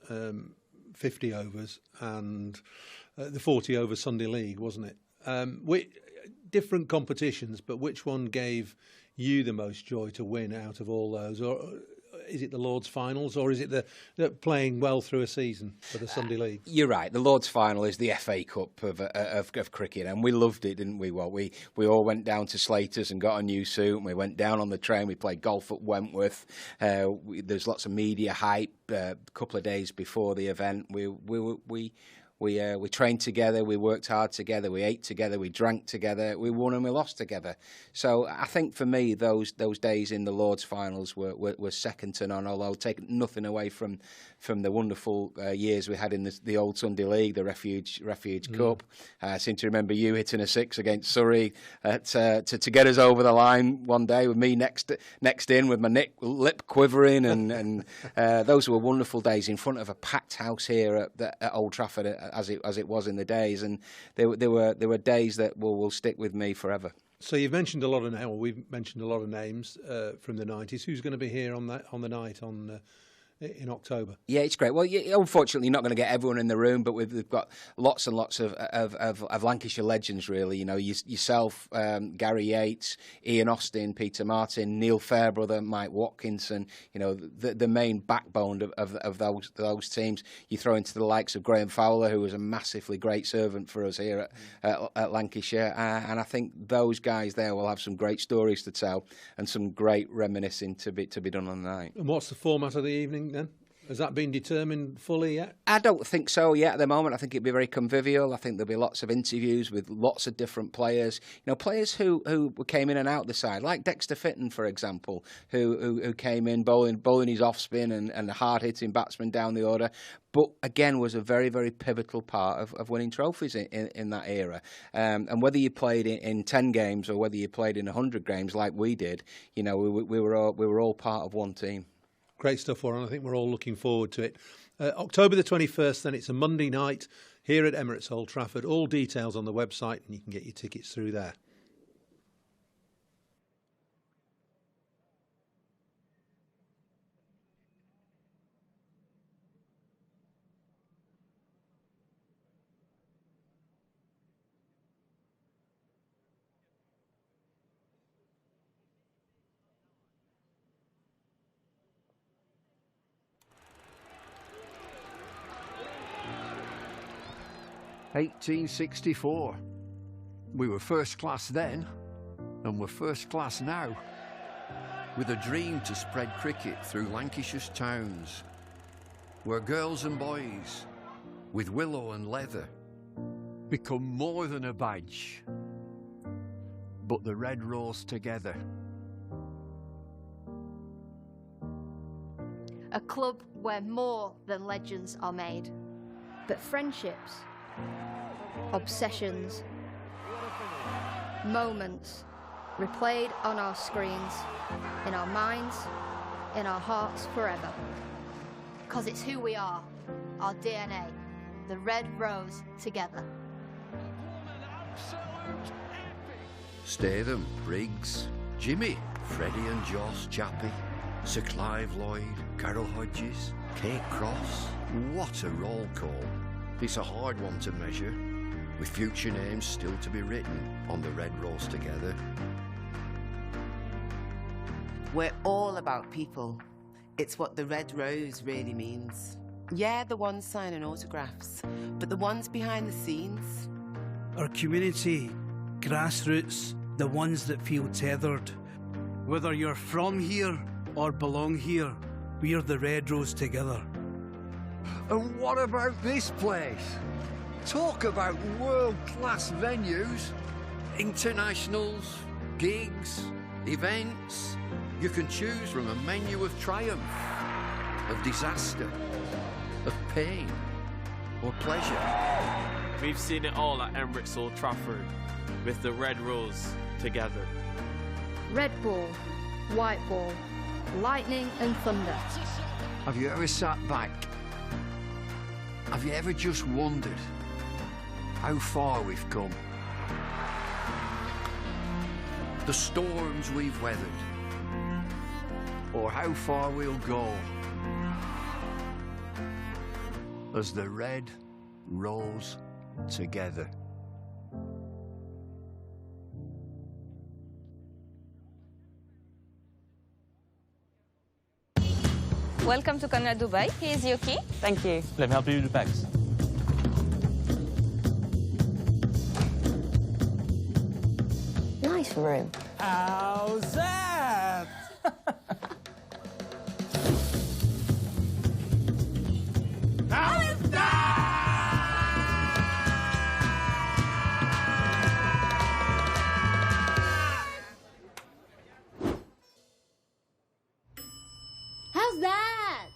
Speaker 7: 50 overs, and the 40 over Sunday League, wasn't it? Different competitions, but which one gave you the most joy to win out of all those? Or is it the Lord's Finals, or is it the playing well through a season for the Sunday League?
Speaker 22: You're right. The Lord's Final is the FA Cup of cricket, and we loved it, didn't we? Well, we all went down to Slater's and got a new suit, and we went down on the train. We played golf at Wentworth. There's lots of media hype. A couple of days before the event, we trained together, we worked hard together, we ate together, we drank together, we won and we lost together. So I think for me, those days in the Lord's Finals were second to none, although take nothing away from the wonderful years we had in the old Sunday League, the Refuge Cup. I seem to remember you hitting a six against Surrey to get us over the line one day, with me next in with my lip quivering, and those were wonderful days in front of a packed house here at Old Trafford, as it was in the days, and there were days that will stick with me forever.
Speaker 7: So you've mentioned a lot of names. Well, we've mentioned a lot of names from the 90s. Who's going to be here on the night in October?
Speaker 22: Yeah, it's great. Well, unfortunately, you're not going to get everyone in the room, but we've got lots and lots of Lancashire legends, really. You know, yourself, Gary Yates, Ian Austin, Peter Martin, Neil Fairbrother, Mike Watkinson. You know, the main backbone of those teams. You throw into the likes of Graham Fowler, who was a massively great servant for us here at Lancashire, and I think those guys there will have some great stories to tell and some great reminiscing to be done on the night.
Speaker 7: And what's the format of the evening then? Has that been determined fully yet?
Speaker 22: I don't think so yet at the moment. I think it'll be very convivial. I think there'll be lots of interviews with lots of different players. You know, players who came in and out the side, like Dexter Fitton, for example, who came in bowling his off-spin and hard-hitting batsman down the order. But again, was a very, very pivotal part of winning trophies in that era. And whether you played in 10 games or whether you played in 100 games like we did, you know, we were all part of one team.
Speaker 7: Great stuff, Warren. I think we're all looking forward to it. October the 21st, then it's a Monday night here at Emirates Old Trafford. All details on the website, and you can get your tickets through there.
Speaker 8: "1864. We were first class then, and we're first class now. With a dream to spread cricket through Lancashire's towns, where girls and boys, with willow and leather, become more than a badge, but the red rose together.
Speaker 10: A club where more than legends are made, but friendships, obsessions, moments replayed on our screens, in our minds, in our hearts forever. Because it's who we are, our DNA, the red rose together.
Speaker 8: Statham, Briggs, Jimmy, Freddie and Joss Chappie, Sir Clive Lloyd, Carol Hodges, Kate Cross. What a roll call. It's a hard one to measure, with future names still to be written on the red rose together.
Speaker 11: We're all about people. It's what the red rose really means. Yeah, the ones signing autographs, but the ones behind the scenes.
Speaker 12: Our community, grassroots, the ones that feel tethered. Whether you're from here or belong here, we're the red rose together.
Speaker 8: And what about this place? Talk about world-class venues, internationals, gigs, events. You can choose from a menu of triumph, of disaster, of pain, or pleasure.
Speaker 13: We've seen it all at Emirates Old Trafford, with the red rose together.
Speaker 10: Red ball, white ball, lightning and thunder.
Speaker 8: Have you ever sat back? Have you ever just wondered how far we've come? The storms we've weathered, or how far we'll go as the red rose together.
Speaker 4: Welcome to Canada Dubai. Here's your key.
Speaker 5: Thank you. Let me help you with the bags.
Speaker 20: Nice room.
Speaker 5: How's that? How's
Speaker 10: How's that?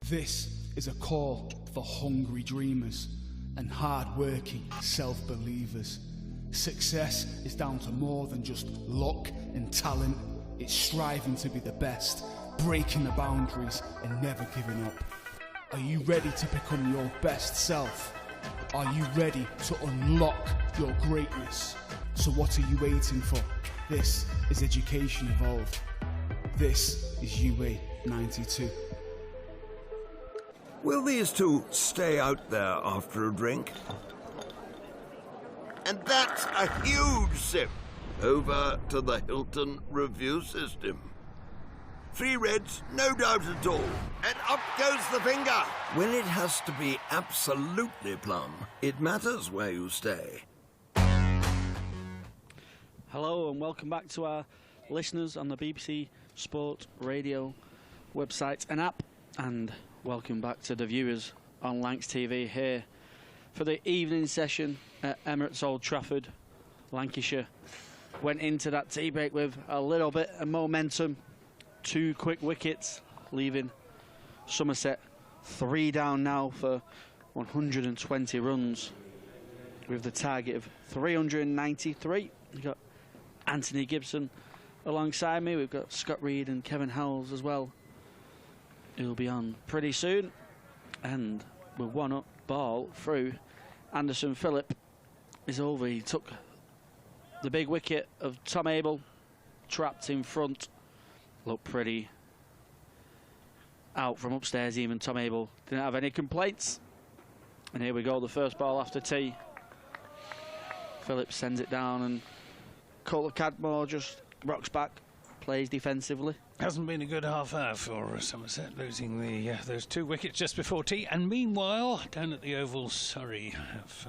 Speaker 6: This is a call for hungry dreamers and hard-working self-believers. Success is down to more than just luck and talent. It's striving to be the best, breaking the boundaries and never giving up. Are you ready to become your best self? Are you ready to unlock your greatness? So what are you waiting for? This is Education Evolved. This is UA 92.
Speaker 14: Will these two stay out there after a drink? And that's a huge sip. Over to the Hilton review system. 3 reds, no doubt at all. And up goes the finger. When it has to be absolutely plumb, it matters where you stay.
Speaker 3: Hello and welcome back to our listeners on the BBC Sport Radio website and app, and welcome back to the viewers on Lancs TV here for the evening session at Emirates Old Trafford. Lancashire went into that tea break with a little bit of momentum. 2 quick wickets, leaving Somerset 3 down now for 120 runs, with the target of 393. We've got Anthony Gibson alongside me. We've got Scott Reed and Kevin Howells as well, who'll be on pretty soon. And with 1 up ball through, Anderson Phillip is over. He took the big wicket of Tom Abel, trapped in front. Looked pretty out from upstairs. Even Tom Abel didn't have any complaints. And here we go, the first ball after tea. Phillips sends it down, and Coulter Cadmore just rocks back, plays defensively.
Speaker 2: Hasn't been a good half hour for Somerset, losing those 2 wickets just before tea. And meanwhile, down at the Oval, Surrey have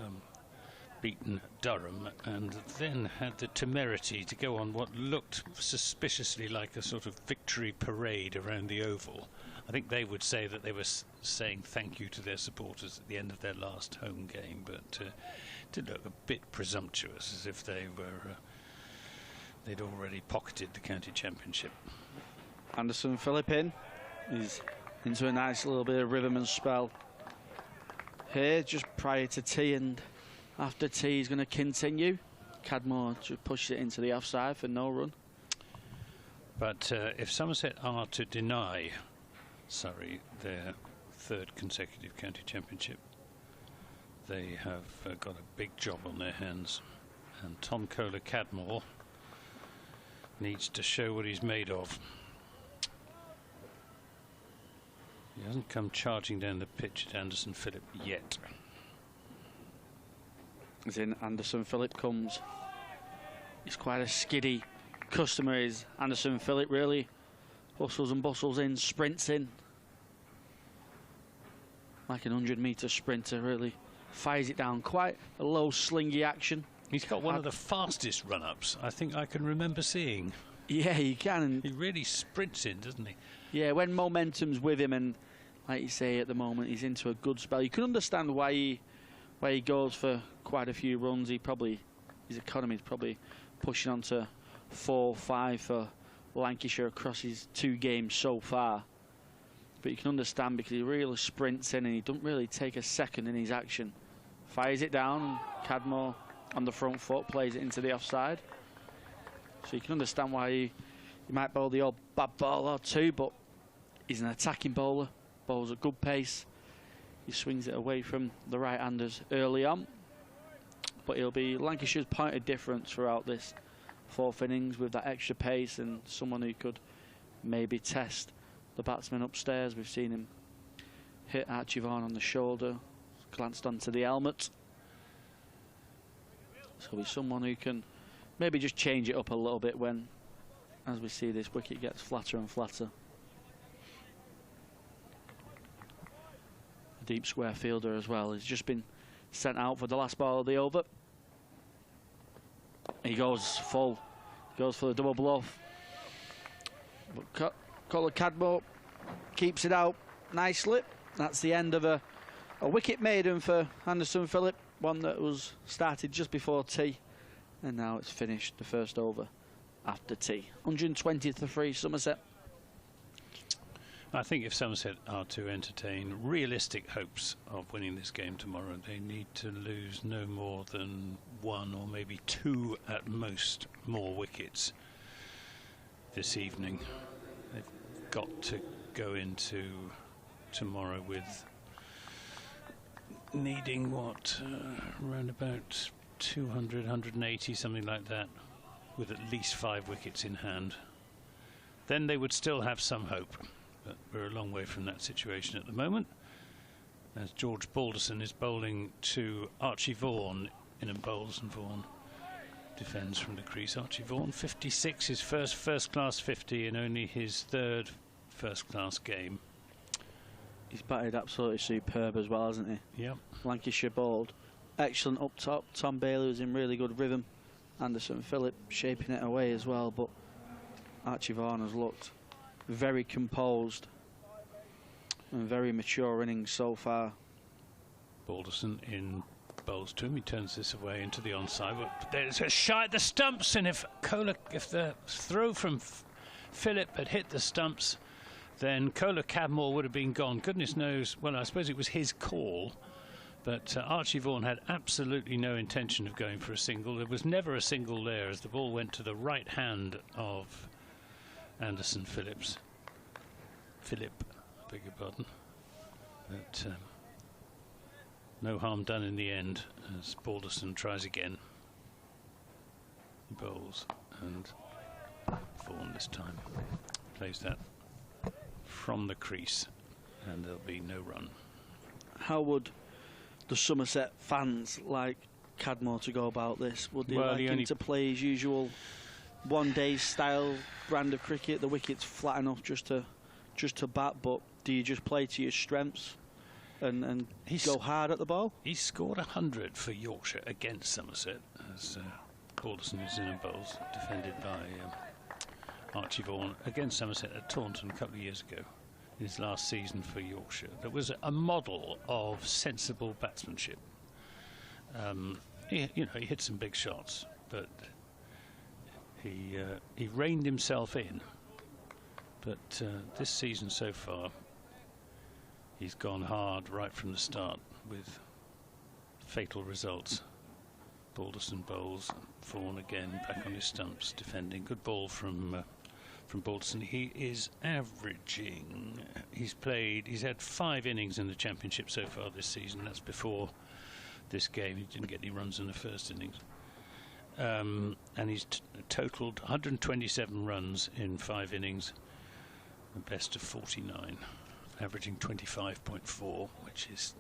Speaker 2: beaten Durham, and then had the temerity to go on what looked suspiciously like a sort of victory parade around the Oval. I think they would say that they were saying thank you to their supporters at the end of their last home game, but did look a bit presumptuous, as if they were they'd already pocketed the county championship.
Speaker 3: Anderson Phillip in. He's into a nice little bit of rhythm and spell here just prior to tea, and after tea he's going to continue. Cadmore just pushed it into the offside for no run.
Speaker 2: But if Somerset are to deny Surrey their 3rd consecutive county championship, they have got a big job on their hands. And Tom Coulter Cadmore needs to show what he's made of. He hasn't come charging down the pitch at Anderson Phillip yet.
Speaker 3: As in, Anderson Phillip comes. He's quite a skiddy customer, is Anderson Phillip. Really hustles and bustles in, sprints in like an 100-metre sprinter. Really fires it down, quite a low slingy action.
Speaker 2: He's got one of the fastest run-ups I think I can remember seeing.
Speaker 3: Yeah, he can. And
Speaker 2: he really sprints in, doesn't he?
Speaker 3: Yeah, when momentum's with him, and like you say, at the moment he's into a good spell. You can understand why he goes for quite a few runs. His economy is probably pushing on to 4-5 for Lancashire across his 2 games so far. But you can understand, because he really sprints in and he doesn't really take a second in his action. Fires it down, and Cadmore on the front foot plays it into the offside. So you can understand why he might bowl the odd bad ball or 2, but he's an attacking bowler, bowls at good pace. He swings it away from the right-handers early on. But he'll be Lancashire's point of difference throughout this 4th innings, with that extra pace and someone who could maybe test the batsman upstairs. We've seen him hit Archie Vaughan on the shoulder, glanced onto the helmet. So he'll be someone who can maybe just change it up a little bit when, as we see, this wicket gets flatter and flatter. A deep square fielder as well. He's just been sent out for the last ball of the over. He goes full. Goes for the double bluff. But Coulter Cadmore keeps it out nicely. That's the end of a wicket maiden for Anderson Phillip. One that was started just before tea. And now it's finished, the first over after tea. 120-3 Somerset.
Speaker 2: I think if Somerset are to entertain realistic hopes of winning this game tomorrow, they need to lose no more than 1 or maybe 2 at most more wickets this evening. They've got to go into tomorrow with needing around about 200, 180, something like that, with at least 5 wickets in hand. Then they would still have some hope. But we're a long way from that situation at the moment. as George Balderson is bowling to Archie Vaughan in and bowls, and Vaughan defends from the crease. Archie Vaughan, 56, his first class 50 in only his third first class game.
Speaker 3: He's batted absolutely superb as well, hasn't he?
Speaker 2: Yep.
Speaker 3: Lancashire bowled excellent up top. Tom Bailey was in really good rhythm. Anderson Phillip shaping it away as well, but Archie Vaughan has looked very composed and very mature innings so far.
Speaker 2: Balderson in bowls to him. He turns this away into the onside. But there's a shot at the stumps, and if the throw from Phillip had hit the stumps, then Kohler Cadmore would have been gone. Goodness knows, well, I suppose it was his call, but Archie Vaughan had absolutely no intention of going for a single. There was never a single there, as the ball went to the right hand of Anderson Phillip, I beg your pardon. But no harm done in the end, as Balderson tries again. He bowls, and Vaughan this time plays that from the crease, and there'll be no run.
Speaker 3: How would the Somerset fans like Cadmore to go about this? Would they like him to play his usual one-day style brand of cricket, the wickets flat enough just to bat, but do you just play to your strengths and go hard at the ball?
Speaker 2: He scored 100 for Yorkshire against Somerset, as Balderson is in and bowls, defended by Archie Vaughan against Somerset at Taunton a couple of years ago, in his last season for Yorkshire. That was a model of sensible batsmanship. He hit some big shots, but he reined himself in. But this season so far, he's gone hard right from the start with fatal results. Balderson bowls, Vaughan again back on his stumps, defending. Good ball from Balderson. He is averaging. He's had 5 innings in the Championship so far this season. That's before this game. He didn't get any runs in the first innings. And he's totaled 127 runs in 5 innings, a best of 49, averaging 25.4, which is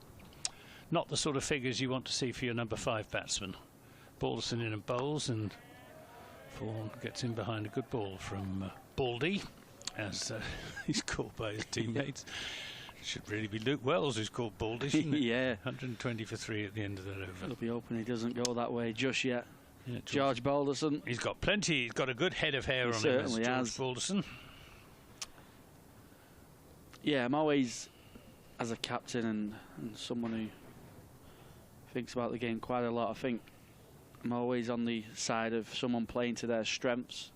Speaker 2: not the sort of figures you want to see for your number 5 batsman. Balderson in and bowls, and Vaughan gets in behind a good ball from Baldy, as he's called by his teammates. It should really be Luke Wells who's called Baldy, shouldn't it?
Speaker 3: Yeah.
Speaker 2: 120 for 3 at the end of that over.
Speaker 3: It'll be hoping he doesn't go that way just yet.
Speaker 2: Yeah,
Speaker 3: George Balderson.
Speaker 2: He's got plenty. He's got a good head of hair on him, as George Balderson.
Speaker 3: Yeah, I'm always, as a captain and someone who thinks about the game quite a lot, I think I'm always on the side of someone playing to their strengths.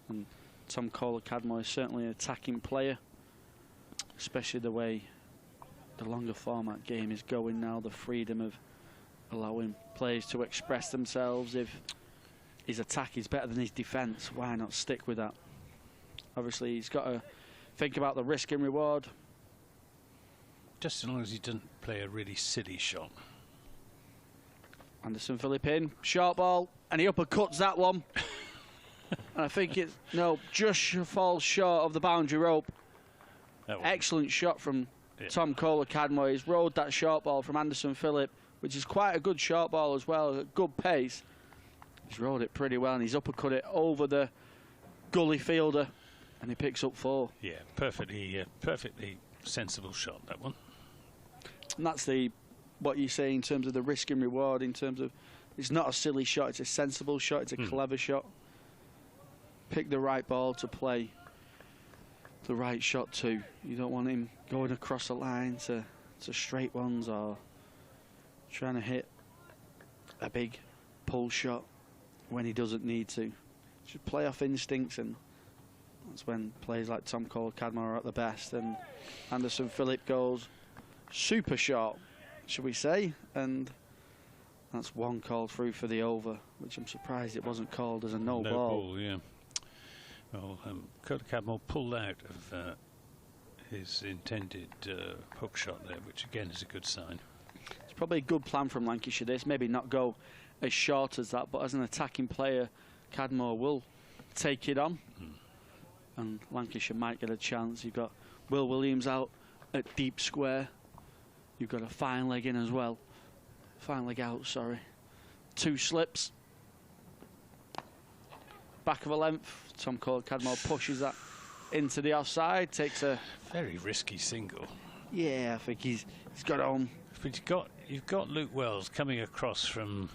Speaker 3: And Tom Kohler Cadmore is certainly an attacking player, especially the way the longer format game is going now, the freedom of allowing players to express themselves. If his attack is better than his defence, why not stick with that? Obviously, he's got to think about the risk and reward.
Speaker 2: Just as long as he doesn't play a really silly shot.
Speaker 3: Anderson Phillip in, short ball, and he uppercuts that one. And I think it's, just falls short of the boundary rope. Excellent shot from Tom Kohler Cadmore. He's rode that short ball from Anderson Phillip, which is quite a good short ball as well, at good pace. He's rode it pretty well, and he's uppercut it over the gully fielder, and he picks up 4.
Speaker 2: Yeah, perfectly sensible shot, that one.
Speaker 3: And that's what you say in terms of the risk and reward, in terms of it's not a silly shot, it's a sensible shot, it's a clever shot. Pick the right ball to play the right shot to. You don't want him going across the line to straight ones or trying to hit a big pull shot when he doesn't need to. Just play off instincts, and that's when players like Tom Kohler Cadmore are at the best. And Anderson Phillip goes super short, should we say, and that's one called through for the over, which I'm surprised it wasn't called as a no ball.
Speaker 2: No ball, yeah. Well, Kohler Cadmore pulled out of his intended hook shot there, which again is a good sign.
Speaker 3: It's probably a good plan from Lancashire this, maybe not go as short as that, but as an attacking player, Cadmore will take it on, and Lancashire might get a chance. You've got Will Williams out at deep square, You've got a fine leg in as well. Fine leg out, sorry. 2 slips. Back of a length. Tom Cadmore pushes that into the offside. Takes a
Speaker 2: very risky single.
Speaker 3: Yeah, I think he's got on.
Speaker 2: But you've got Luke Wells coming across from.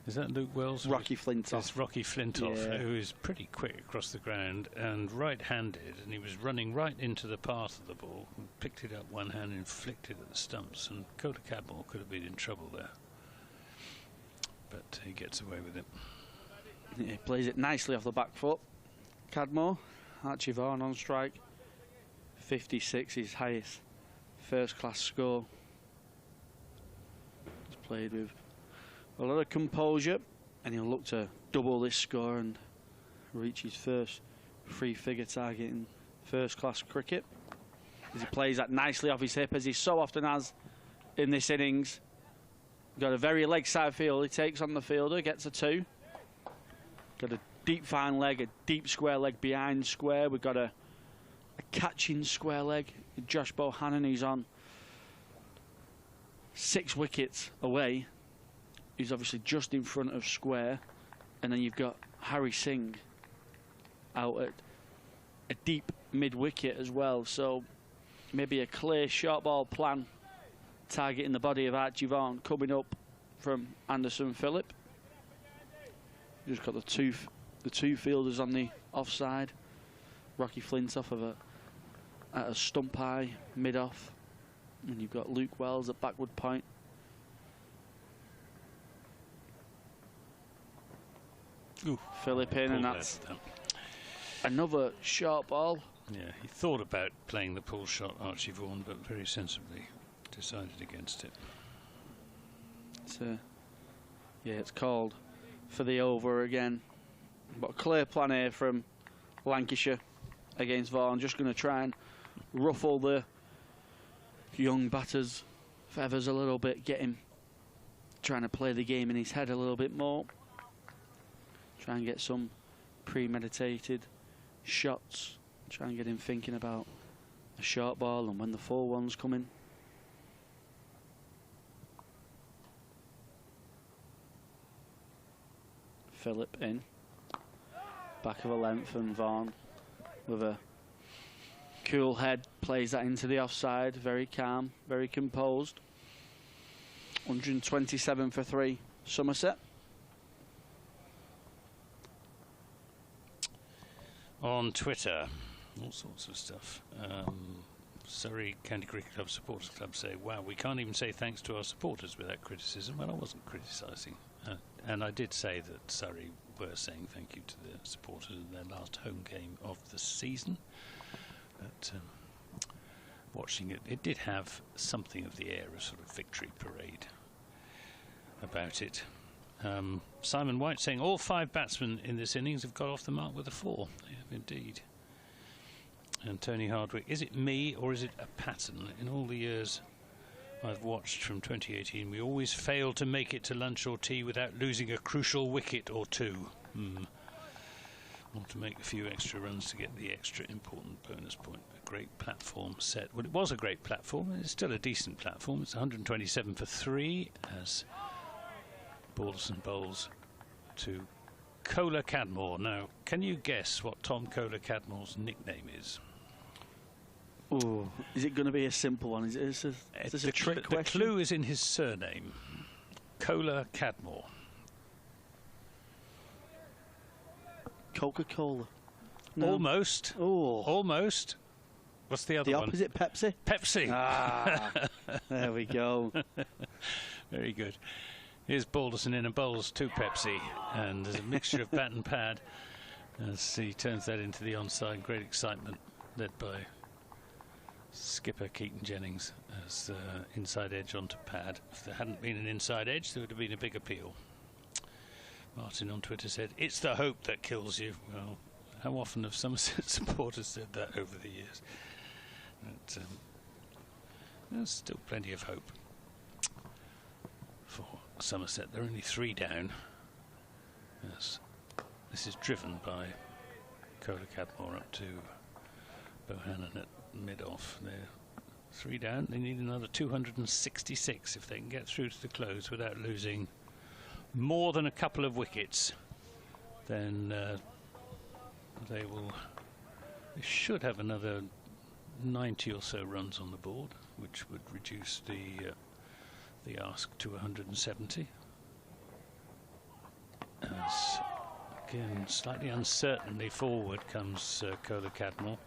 Speaker 2: Is that Luke Wells?
Speaker 3: Rocky Flintoff.
Speaker 2: It's Rocky Flintoff,
Speaker 3: Yeah.
Speaker 2: who is pretty quick across the ground and right-handed, and he was running right into the path of the ball, and picked it up one hand and flicked it at the stumps, and Coda Cadmore could have been in trouble there. But he gets away with it.
Speaker 3: Yeah, he plays it nicely off the back foot. Cadmore, Archie Vaughan on strike. 56, his highest first-class score. He's played with a lot of composure, and he'll look to double this score and reach his first 3-figure target in first-class cricket. As he plays that nicely off his hip, as he so often has in this innings. Got a very leg-side field. He takes on the fielder, gets a 2. Got a deep fine leg, a deep square leg behind square. We've got a catching square leg. Josh Bohannon, he's on 6 wickets away. He's obviously just in front of square. And then you've got Harry Singh out at a deep mid-wicket as well. So maybe a clear short ball plan targeting the body of Archie Vaughan coming up from Anderson Phillip. Just got the two fielders on the offside. Rocky Flintoff at a stump high mid-off. And you've got Luke Wells at backward point.
Speaker 2: Ooh,
Speaker 3: Phillip in, and that's another short ball.
Speaker 2: Yeah, he thought about playing the pull shot, Archie Vaughan, but very sensibly decided against it.
Speaker 3: It's called for the over again. But a clear plan here from Lancashire against Vaughan. Just going to try and ruffle the young batter's feathers a little bit, get him trying to play the game in his head a little bit more. Try and get some premeditated shots. Try and get him thinking about a short ball and when the full one's coming. Phillip in. Back of a length, and Vaughan with a cool head plays that into the offside. Very calm, very composed. 127 for 3, Somerset.
Speaker 2: On Twitter, all sorts of stuff. Surrey County Cricket Club Supporters Club say, wow, we can't even say thanks to our supporters without criticism. Well, I wasn't criticising. And I did say that Surrey were saying thank you to the supporters in their last home game of the season. But watching it, it did have something of the air of sort of victory parade about it. Simon White saying all 5 batsmen in this innings have got off the mark with a 4. They have indeed. And Tony Hardwick, is it me or is it a pattern? In all the years I've watched from 2018, we always fail to make it to lunch or tea without losing a crucial wicket or 2. Want to make a few extra runs to get the extra important bonus point. A great platform set. Well, it was a great platform. It's still a decent platform. It's 127 for 3 as Balderson bowls to Coda Cadmore. Now, can you guess what Tom Coda Cadmore's nickname is?
Speaker 3: Oh, is it going to be a simple one? Is this a trick question?
Speaker 2: The clue is in his surname, Coda Cadmore.
Speaker 3: Coca-Cola. No.
Speaker 2: Almost.
Speaker 3: Oh,
Speaker 2: almost. What's the other one?
Speaker 3: The opposite, Pepsi.
Speaker 2: Pepsi.
Speaker 3: Ah, there we go.
Speaker 2: Very good. Here's Balderson in and bowls to Pepsi, and there's a mixture of bat and pad as he turns that into the onside. Great excitement led by skipper Keaton Jennings as inside edge onto pad. If there hadn't been an inside edge, there would have been a big appeal. Martin on Twitter said, it's the hope that kills you. Well, how often have Somerset supporters said that over the years? But, there's still plenty of hope for Somerset. They're only 3 down. Yes, this is driven by Coda Cadmore up to Bohannon at mid-off. They're 3 down. They need another 266 if they can get through to the close without losing more than a couple of wickets. Then they should have another 90 or so runs on the board, which would reduce the ask to 170. As again, slightly uncertainly forward comes Kola Cadmore.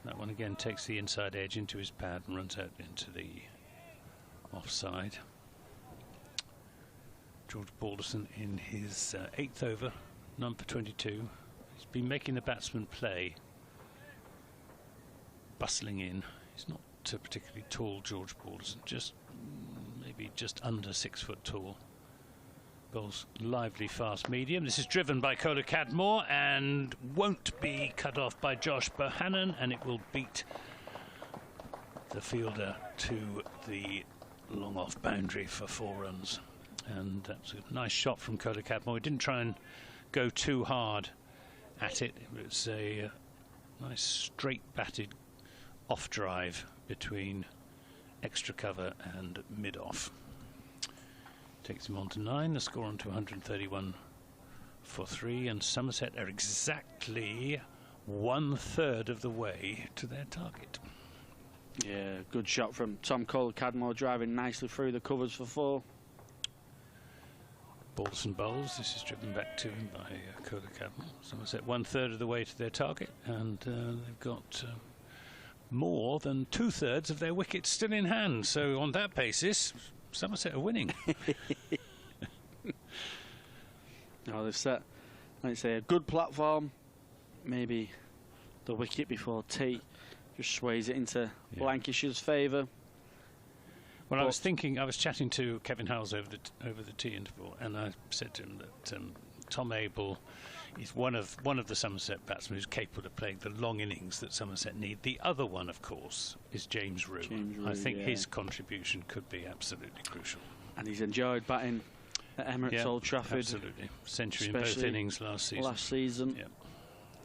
Speaker 2: That one again takes the inside edge into his pad and runs out into the offside. George Balderson in his 8th over, number 22. He's been making the batsman play, bustling in. He's not particularly tall, George Balderson, just maybe just under 6 foot tall. Bowls lively, fast, medium. This is driven by Kola Cadmore and won't be cut off by Josh Bohannon, and it will beat the fielder to the long off boundary for 4 runs. And that's a nice shot from Kola Cadmore. He didn't try and go too hard at it. It was a nice straight batted off drive between extra cover and mid off. Takes him on to 9, the score on to 131 for 3, and Somerset are exactly 1/3 of the way to their target.
Speaker 3: Yeah, good shot from Tom Kola Cadmore, driving nicely through the covers for 4.
Speaker 2: Balderson bowls. This is driven back to him by Kola Cadmore. Somerset 1/3 of the way to their target, and they've got more than 2/3 of their wickets still in hand. So on that basis, Somerset are winning.
Speaker 3: No, they've set, like I say, a good platform. Maybe the wicket before tea just sways it into Lancashire's favour.
Speaker 2: Well, I was chatting to Kevin Howells over the tea interval, and I said to him that Tom Abel is one of the Somerset batsmen who's capable of playing the long innings that Somerset need. The other one, of course, is James Rew. I think his contribution could be absolutely crucial.
Speaker 3: And he's enjoyed batting at Emirates Old Trafford.
Speaker 2: Absolutely. Century in both innings last season.
Speaker 3: Yep.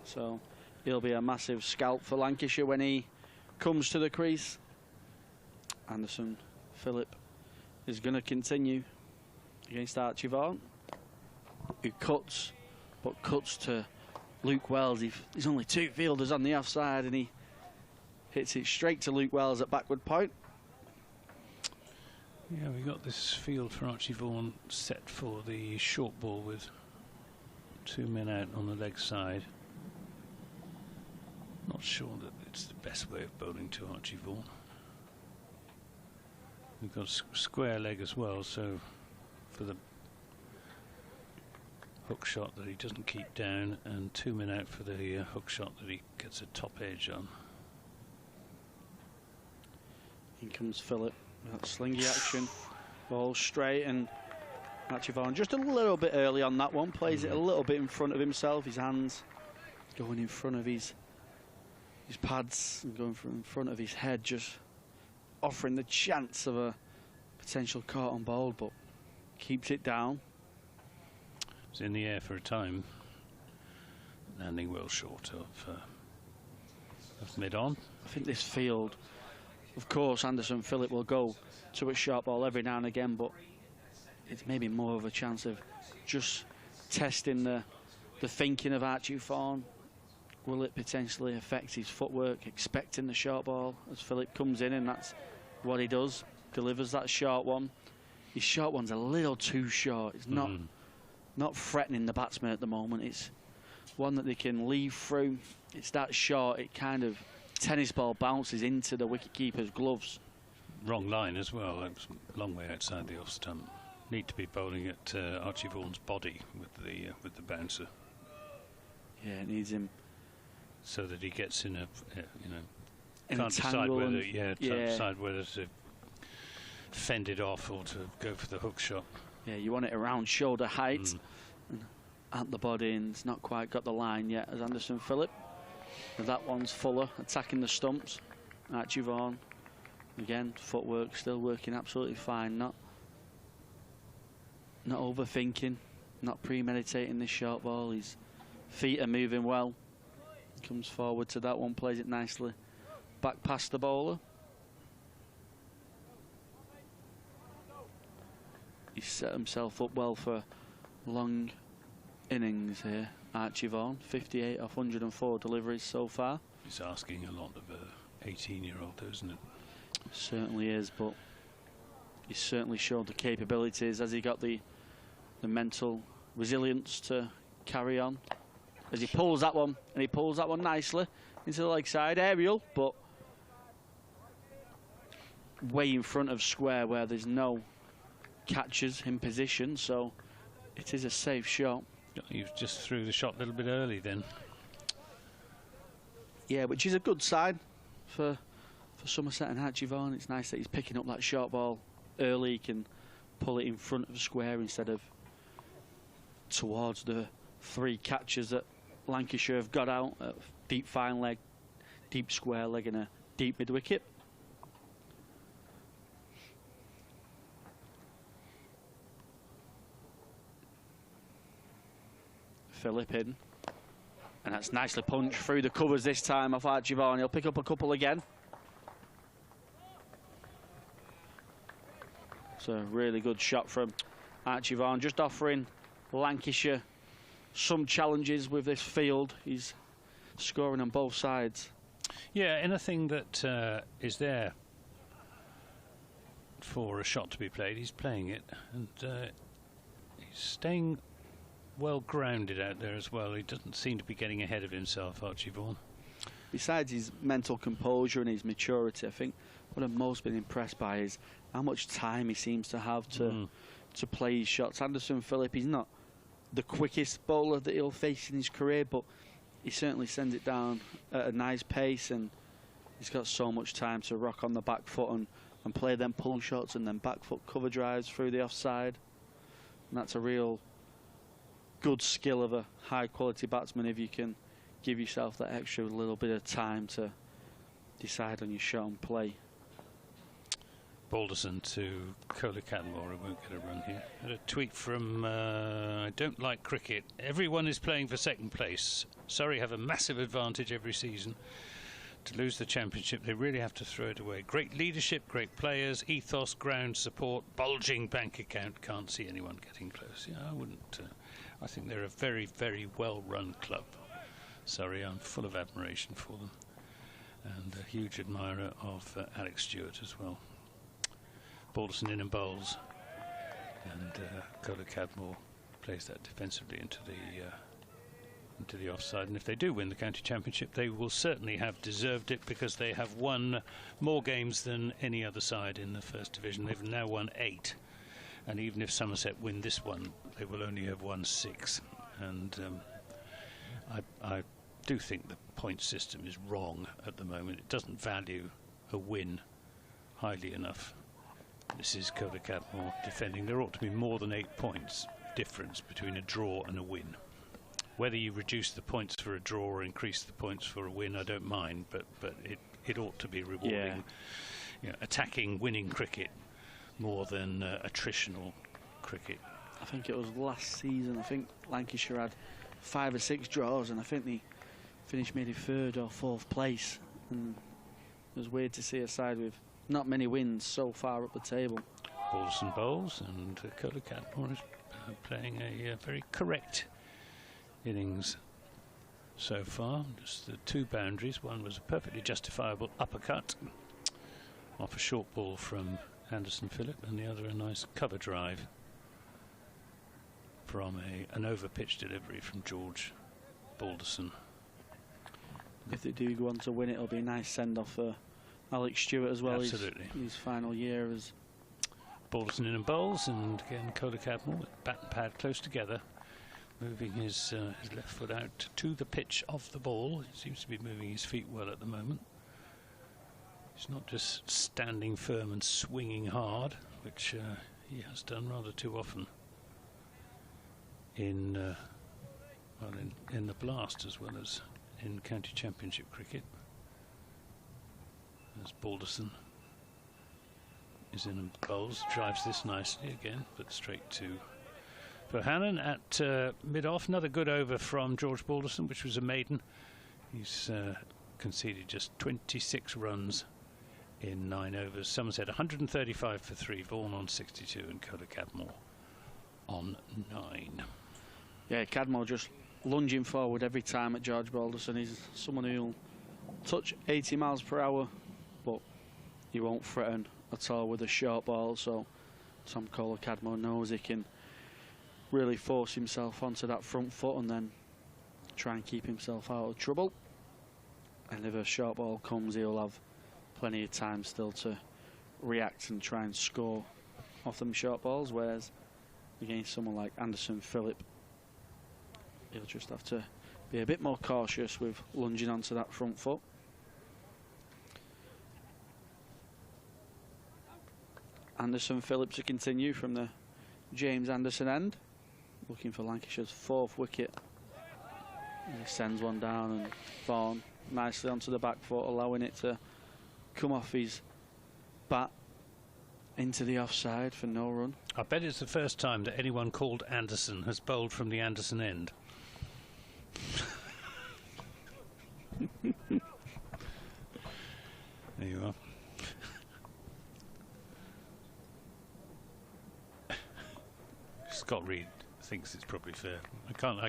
Speaker 3: So he'll be a massive scalp for Lancashire when he comes to the crease. Anderson Phillip is going to continue against Archie Vaughan, who cuts to Luke Wells. There's only 2 fielders on the offside, and he hits it straight to Luke Wells at backward point.
Speaker 2: Yeah, we got this field for Archie Vaughan set for the short ball with 2 men out on the leg side. Not sure that it's the best way of bowling to Archie Vaughan. We've got a square leg as well, so for the hook shot that he doesn't keep down, and 2 men out for the hook shot that he gets a top edge on.
Speaker 3: In comes Phillip. That slingy action, ball straight, and Archie Vaughan just a little bit early on that one, plays it a little bit in front of himself, his hands going in front of his pads and going in front of his head, just offering the chance of a potential caught on ball, but keeps it down.
Speaker 2: It's in the air for a time, landing well short of mid-on.
Speaker 3: I think this field, of course, Anderson Phillip will go to a short ball every now and again, but it's maybe more of a chance of just testing the thinking of Archie Vaughan. Will it potentially affect his footwork, expecting the short ball as Phillip comes in, and that's what he does, delivers that short one. His short one's a little too short. It's not threatening the batsman at the moment. It's one that they can leave through. It's that short, it kind of tennis ball bounces into the wicketkeeper's gloves.
Speaker 2: Wrong line as well. It's a long way outside the off stump. Need to be bowling at Archie Vaughan's body with the bouncer.
Speaker 3: Yeah, it needs him
Speaker 2: so that he gets in a
Speaker 3: in
Speaker 2: can't decide whether decide whether to fend it off or to go for the hook shot.
Speaker 3: Yeah, you want it around shoulder height and at the body, and it's not quite got the line yet as Anderson Phillip. That one's Fuller attacking the stumps. Archie Vaughan again, footwork still working absolutely fine, not overthinking, not premeditating this short ball. His feet are moving well. Comes forward to that one, plays it nicely back past the bowler. he's set himself up well for long innings here. Archie Vaughan, 58 off 104 deliveries so far.
Speaker 2: He's asking a lot of a 18-year-old, isn't it?
Speaker 3: Certainly is, but he's certainly showed the capabilities. Has he got the mental resilience to carry on? As he pulls that one, and he pulls that one nicely into the leg side aerial, but way in front of square where there's no catchers in position, so it is a safe shot.
Speaker 2: He just threw the shot a little bit early then.
Speaker 3: Yeah, which is a good sign for Somerset and Archie Vaughan. It's nice that he's picking up that short ball early. He can pull it in front of square instead of towards the 3 catchers that Lancashire have got out. A deep fine leg, deep square leg and a deep mid wicket. Philip in, and that's nicely punched through the covers this time off Archie Vaughan. He'll pick up a couple again. It's a really good shot from Archie Vaughan, just offering Lancashire some challenges with this field. He's scoring on both sides.
Speaker 2: Yeah, anything that is there for a shot to be played, he's playing it, and he's staying well grounded out there as well. He doesn't seem to be getting ahead of himself, Archie Vaughan.
Speaker 3: Besides his mental composure and his maturity, I think what I've most been impressed by is how much time he seems to have to play his shots. Anderson Phillip, he's not the quickest bowler that he'll face in his career, but he certainly sends it down at a nice pace, and he's got so much time to rock on the back foot and play them pull shots and then back foot cover drives through the offside. And that's a real good skill of a high quality batsman if you can give yourself that extra little bit of time to decide on your shot and play.
Speaker 2: Balderson to Kohler Cadmore, who won't get a run here. Had a tweet from I don't like cricket. Everyone is playing for second place. Surrey have a massive advantage every season. To lose the championship, they really have to throw it away. Great leadership, great players, ethos, ground support, bulging bank account. Can't see anyone getting close. Yeah, I wouldn't. I think they're a very, very well-run club. Surrey, I'm full of admiration for them, and a huge admirer of Alex Stewart as well. Balderson in and bowls, and Kohler Cadmore plays that defensively into the offside. And if they do win the county championship, they will certainly have deserved it, because they have won more games than any other side in the First Division. They've now won 8. And even if Somerset win this one, they will only have won 6. And I do think the point system is wrong at the moment. It doesn't value a win highly enough. This is Kohler Cadmore defending. There ought to be more than 8 points difference between a draw and a win. Whether you reduce the points for a draw or increase the points for a win, I don't mind, but it ought to be rewarding.
Speaker 3: Yeah.
Speaker 2: You know, attacking, winning cricket more than attritional cricket.
Speaker 3: I think it was last season, I think Lancashire had 5 or 6 draws, and I think they finished maybe 3rd or 4th place. And it was weird to see a side with not many wins so far up the table.
Speaker 2: Balderson bowls, and Kohler Cadmore is playing a very correct innings so far. Just the 2 boundaries. One was a perfectly justifiable uppercut off a short ball from Anderson Phillip, and the other a nice cover drive from an over-pitch delivery from George Balderson.
Speaker 3: If they do go on to win it, it'll be a nice send-off for Alex Stewart as well.
Speaker 2: Absolutely.
Speaker 3: His final year as
Speaker 2: Balderson in and bowls, and again Kohler Cadmore with bat and pad close together, moving his left foot out to the pitch of the ball. He seems to be moving his feet well at the moment. He's not just standing firm and swinging hard, which he has done rather too often in the Blast as well as in county championship cricket. As Balderson is in and bowls, drives this nicely again, but straight to Bohannon at mid-off. Another good over from George Balderson, which was a maiden. He's conceded just 26 runs in 9 overs. Somerset 135 for 3, Vaughan on 62, and Kohler Cadmore on 9.
Speaker 3: Yeah, Cadmore just lunging forward every time at George Balderson. He's someone who'll touch 80 miles per hour, but he won't threaten at all with a short ball. So Tom Kohler-Cadmore knows he can really force himself onto that front foot and then try and keep himself out of trouble. And if a short ball comes, he'll have plenty of time still to react and try and score off them short balls, whereas against someone like Anderson Phillip, he'll just have to be a bit more cautious with lunging onto that front foot. Anderson Phillip to continue from the James Anderson end, looking for Lancashire's 4th wicket. He sends one down, and Vaughan nicely onto the back foot, allowing it to come off his bat into the offside for no run.
Speaker 2: I bet it's the first time that anyone called Anderson has bowled from the Anderson end. There you are. Scott Reed thinks it's probably fair. I can't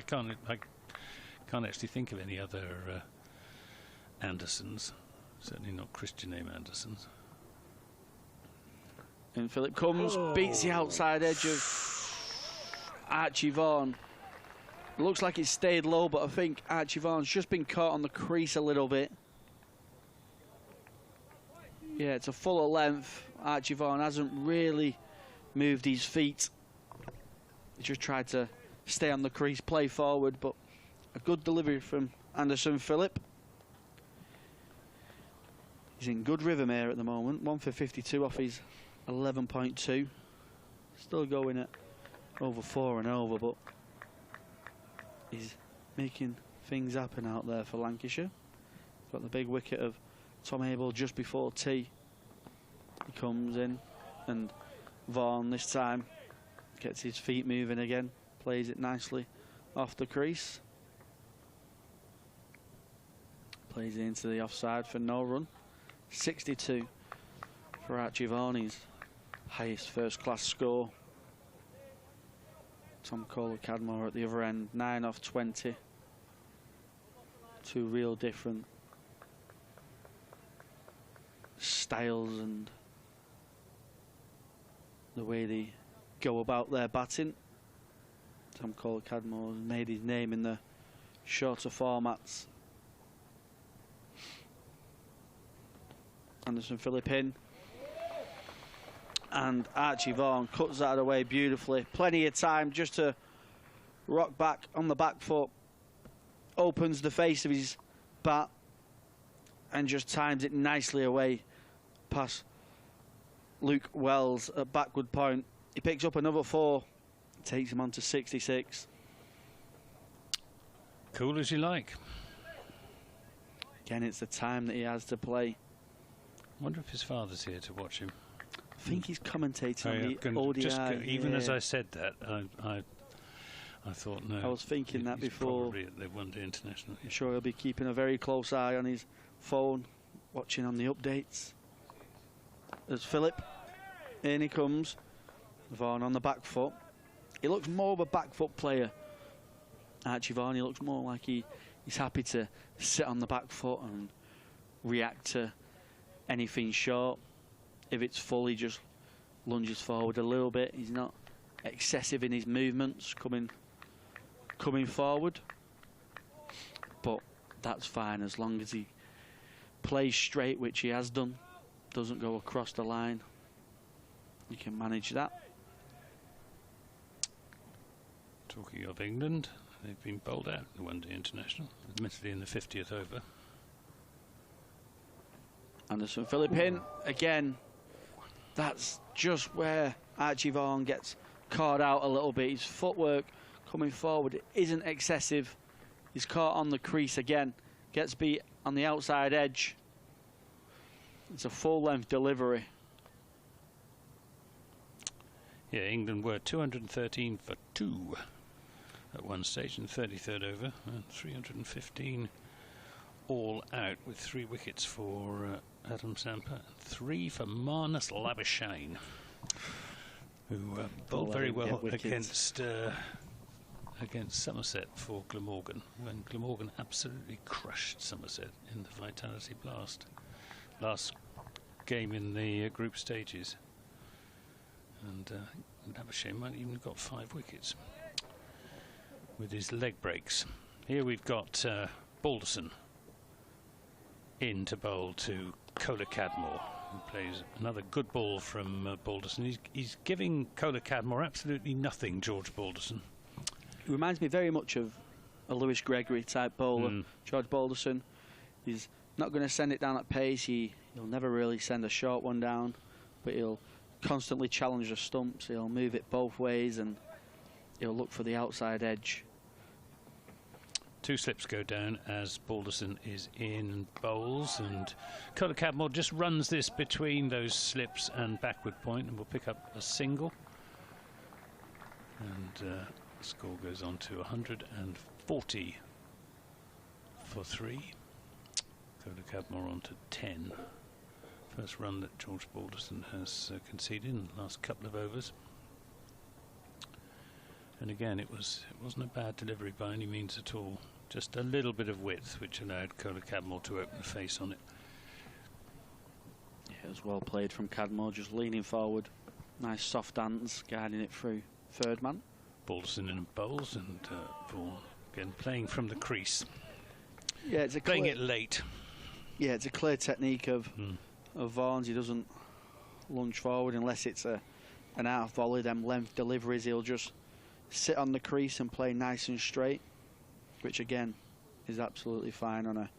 Speaker 2: actually think of any other Andersons. Certainly not Christian name Andersons.
Speaker 3: And Phillip comes, beats the outside edge of Archie Vaughan. It looks like it's stayed low, but I think Archie Vaughan's just been caught on the crease a little bit. Yeah, it's a fuller length. Archie Vaughan hasn't really moved his feet. He just tried to stay on the crease, play forward, but a good delivery from Anderson Phillip. He's in good rhythm here at the moment. 1 for 52 off his 11.2. Still going at over 4 and over, but he's making things happen out there for Lancashire. Got the big wicket of Tom Abel just before tea. He comes in, and Vaughan this time gets his feet moving again, plays it nicely off the crease. Plays it into the offside for no run. 62 for Archie Vaughan, his highest first-class score. Tom Kohler-Cadmore at the other end, 9 off 20. Two real different styles and the way they go about their batting. Tom Kohler-Cadmore has made his name in the shorter formats. Anderson Phillip in, and Archie Vaughan cuts that away beautifully. Plenty of time just to rock back on the back foot, opens the face of his bat and just times it nicely away past Luke Wells at backward point. He picks up another 4, takes him on to 66.
Speaker 2: Cool as you like.
Speaker 3: Again, it's the time that he has to play.
Speaker 2: I wonder if his father's here to watch him.
Speaker 3: I think he's commentating on the ODI.
Speaker 2: Even as I said that, I thought, no.
Speaker 3: I was thinking that before.
Speaker 2: Probably at the One Day International.
Speaker 3: I'm sure he'll be keeping a very close eye on his phone, watching on the updates. There's Phillip. In he comes. Vaughan on the back foot. He looks more of a back foot player. Archie Vaughan, he looks more like he's happy to sit on the back foot and react to anything short. If it's full, he just lunges forward a little bit. He's not excessive in his movements coming forward. But that's fine as long as he plays straight, which he has done. Doesn't go across the line. You can manage that.
Speaker 2: Talking of England, they've been bowled out in the One Day International, admittedly in the 50th over.
Speaker 3: Anderson Phillip in again. That's just where Archie Vaughan gets caught out a little bit. His footwork coming forward isn't excessive. He's caught on the crease again. Gets beat on the outside edge. It's a full-length delivery.
Speaker 2: Yeah, England were 213 for 2 at one stage in the 33rd over, and 315 all out with 3 wickets for Adam Samper, 3 for Marnus Labuschagne. who bowled very well against Somerset for Glamorgan, when Glamorgan absolutely crushed Somerset in the Vitality Blast. Last game in the group stages. And Lancashire might even have got 5 wickets with his leg breaks. Here we've got Balderson in to bowl to Kola Cadmore, who plays another good ball from Balderson. He's giving Kola Cadmore absolutely nothing, George Balderson.
Speaker 3: He reminds me very much of a Lewis Gregory type bowler, George Balderson. He's not going to send it down at pace. He'll never really send a short one down, but he'll constantly challenge the stumps. He'll move it both ways and he'll look for the outside edge.
Speaker 2: 2 slips go down as Balderson is in bowls, and Kola Cadmore just runs this between those slips and backward point and will pick up a single. And the score goes on to 140 for 3. Kola Cadmore on to 10. First run that George Balderson has conceded in the last couple of overs. And again, it wasn't a bad delivery by any means at all. Just a little bit of width, which allowed Kola Cadmore to open the face on it.
Speaker 3: Yeah, it was well played from Cadmore, just leaning forward. Nice soft hands, guiding it through third man.
Speaker 2: Balderson in bowls, and Vaughan again playing from the crease.
Speaker 3: Yeah, it's
Speaker 2: playing it late.
Speaker 3: Yeah, it's a clear technique of Vaughan's. He doesn't lunge forward unless it's an out volley. Them length deliveries, he'll just sit on the crease and play nice and straight, which again is absolutely fine on